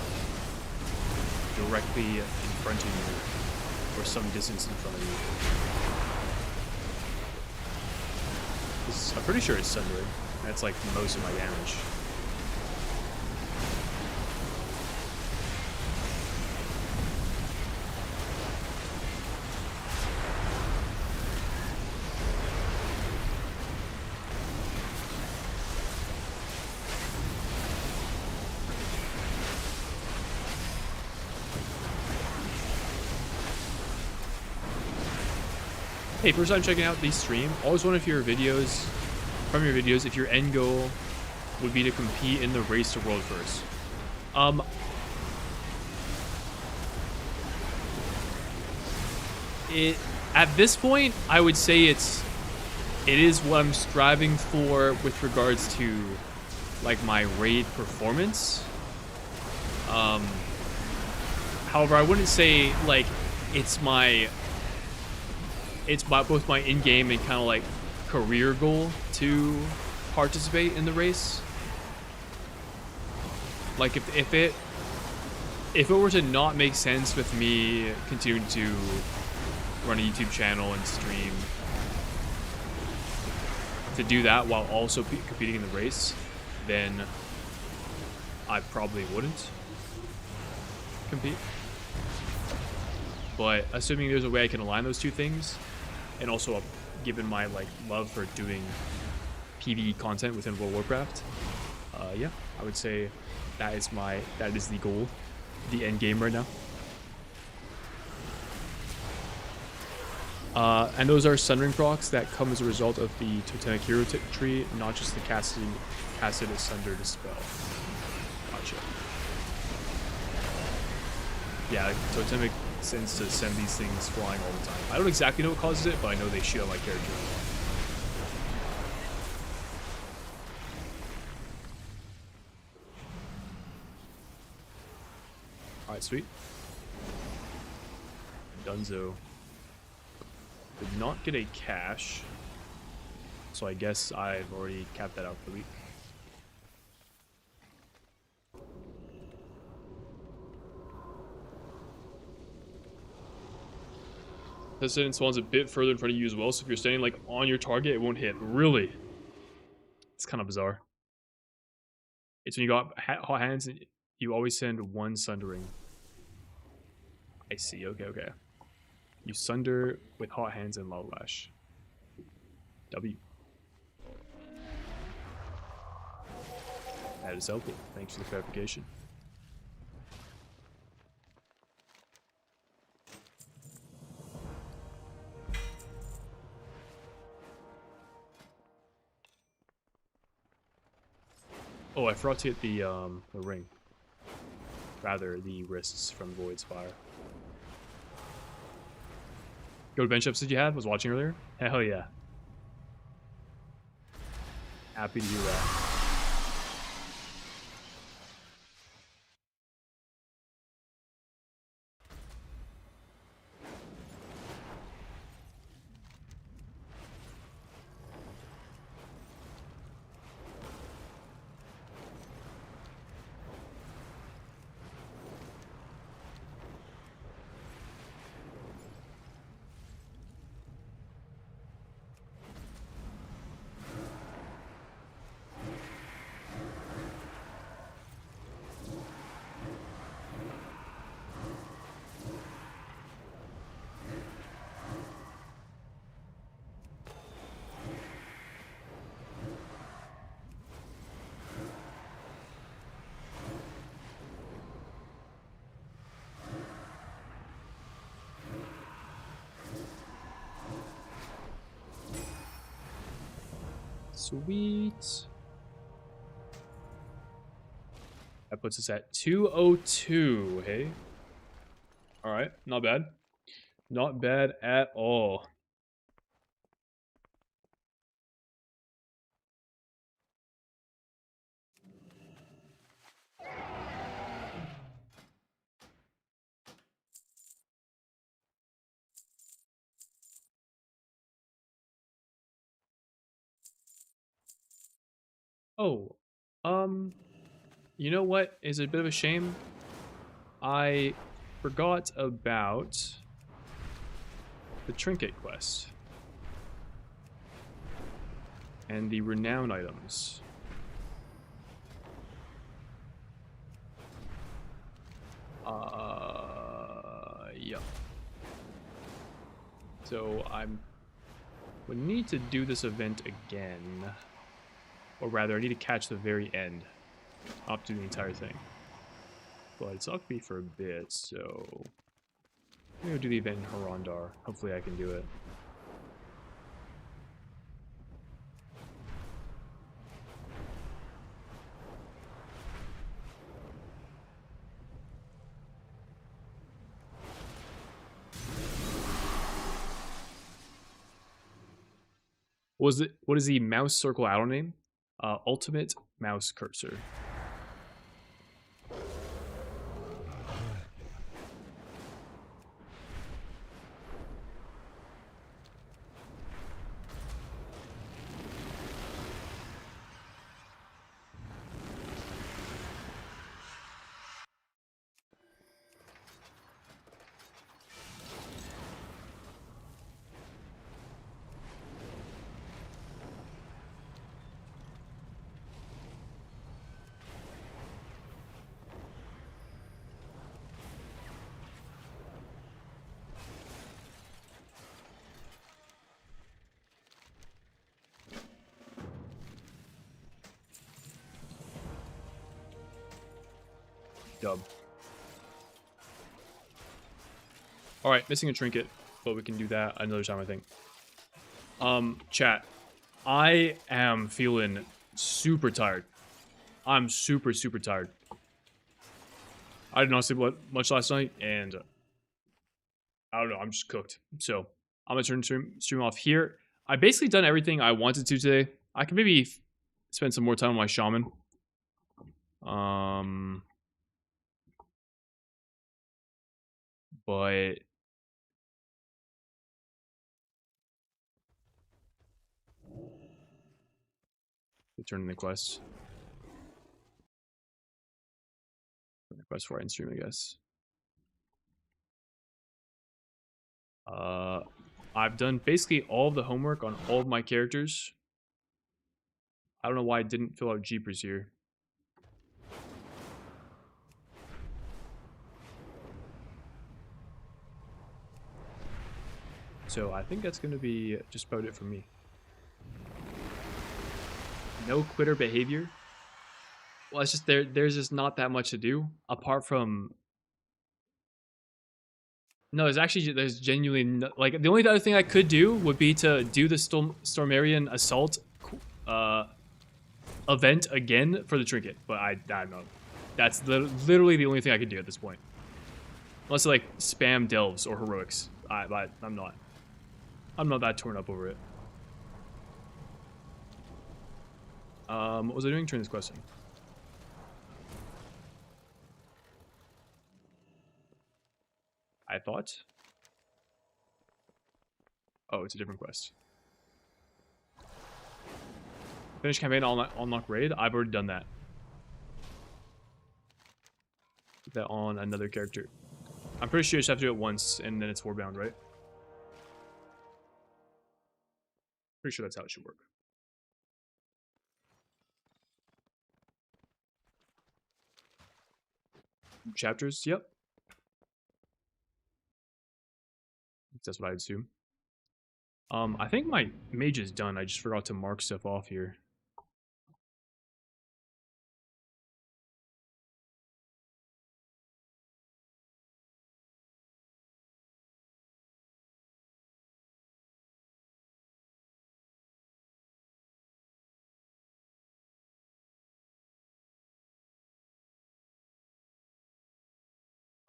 A: directly in front of you or some distance in front of you. I'm pretty sure it's Sundering. That's like most of my damage. Hey, first time checking out the stream, always wonder if your videos, if your end goal would be to compete in the race to world first. At this point, I would say it is what I'm striving for with regards to like my raid performance. However, I wouldn't say like it's both my in-game and kind of like career goal to participate in the race. Like if it were to not make sense with me continuing to run a YouTube channel and stream, to do that while also competing in the race, then I probably wouldn't compete. But assuming there's a way I can align those two things, and also given my like love for doing PvE content within World of Warcraft, yeah, I would say that is the goal, the end game right now. And those are Sundering procs that come as a result of the Totemic Hero tree, not just the casted as Sundered spell. Gotcha. Yeah, Totemic tends to send these things flying all the time. I don't exactly know what causes it, but I know they shoot on my character. Alright, sweet. Dunzo. Did not get a cache, so I guess I've already capped that out for the week. This hidden spawn's a bit further in front of you as well, so if you're standing like on your target, it won't hit. Really? It's kind of bizarre. It's when you got hot hands, you always send one Sundering. I see, okay. You Sunder with hot hands and low lash. W. That is helpful. Thanks for the clarification. Oh, I forgot to get the ring. Rather, the wrists from Void's Fire. Go to bench ups did you have? Was watching earlier? Hell yeah. Happy to hear that. Sweet. That puts us at 202, hey? Alright, not bad. Not bad at all. Oh, you know what is a bit of a shame? I forgot about the Trinket quest and the renown items. Yep. So would need to do this event again. Or rather, I need to catch the very end. Up to the entire thing. But it's up to me for a bit, so... I'm gonna do the event in Harondar. Hopefully I can do it. What is the mouse circle Addon name? Ultimate mouse cursor. Dub. Alright, missing a trinket, but we can do that another time, I think. Chat. I am feeling super tired. I'm super tired. I did not sleep much last night, and I don't know, I'm just cooked. So, I'm gonna turn stream off here. I basically done everything I wanted to today. I could maybe spend some more time on my shaman. But turn in the quest. Turn the quest for I end stream, I guess. I've done basically all of the homework on all of my characters. I don't know why I didn't fill out Jeepers here. So I think that's going to be just about it for me. No quitter behavior. Well, it's just there's just not that much to do apart from. No, there's genuinely no, like the only other thing I could do would be to do the Stormarian assault event again for the trinket, but I don't know. That's literally the only thing I could do at this point. Unless like spam delves or heroics, but I'm not. I'm not that torn up over it. What was I doing? Turn this question. I thought. Oh, it's a different quest. Finish campaign, unlock raid. I've already done that. Put that on another character. I'm pretty sure you just have to do it once, and then it's warbound, right? Pretty sure that's how it should work. Chapters, yep. That's what I'd assume. I think my mage is done. I just forgot to mark stuff off here.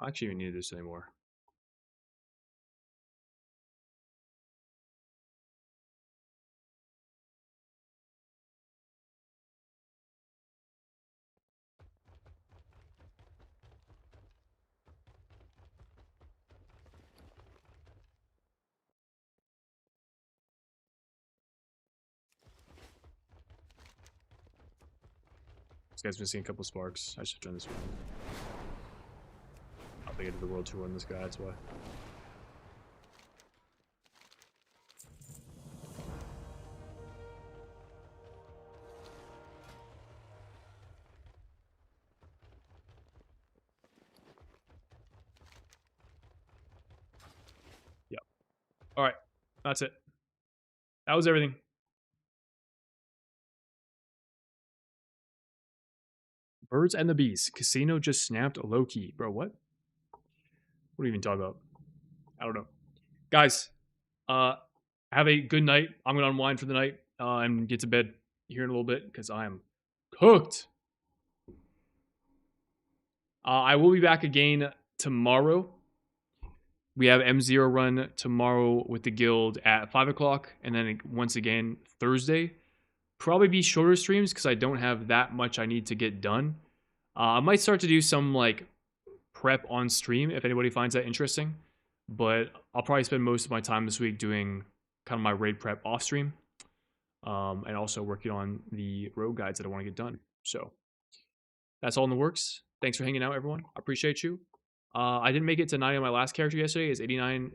A: I actually don't need this anymore. This guy's missing a couple sparks. I should turn this one. I'll take it to the world tour on this guy, that's why. Yep. Alright. That's it. That was everything. Birds and the Bees. Casino just snapped a low key. Bro, what? What are you even talking about? I don't know. Guys, have a good night. I'm going to unwind for the night and get to bed here in a little bit because I am cooked. I will be back again tomorrow. We have M0 run tomorrow with the guild at 5 o'clock. And then once again, Thursday. Probably be shorter streams because I don't have that much I need to get done. I might start to do some like prep on stream if anybody finds that interesting. But I'll probably spend most of my time this week doing kind of my raid prep off stream. And also working on the road guides that I want to get done. So that's all in the works. Thanks for hanging out, everyone. I appreciate you. I didn't make it to 90 on my last character yesterday. It's 89.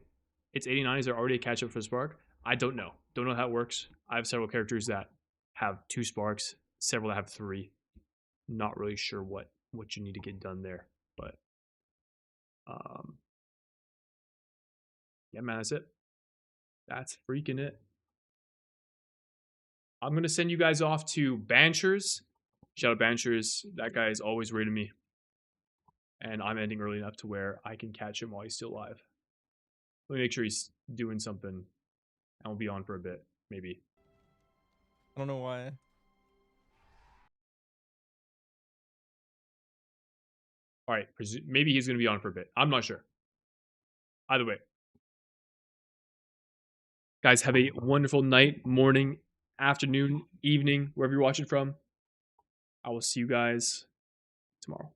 A: It's 89. Is there already a catch up for Spark? I don't know. Don't know how it works. I have several characters that have 2 sparks, several that have 3. Not really sure what you need to get done there, but yeah, man, that's it. That's freaking it. I'm gonna send you guys off to Banchers. Shout out Banchers. That guy is always raiding me, and I'm ending early enough to where I can catch him while he's still alive. Let me make sure he's doing something, and we'll be on for a bit, maybe.
G: I don't know why.
A: All right, maybe he's going to be on for a bit. I'm not sure. Either way. Guys, have a wonderful night, morning, afternoon, evening, wherever you're watching from. I will see you guys tomorrow.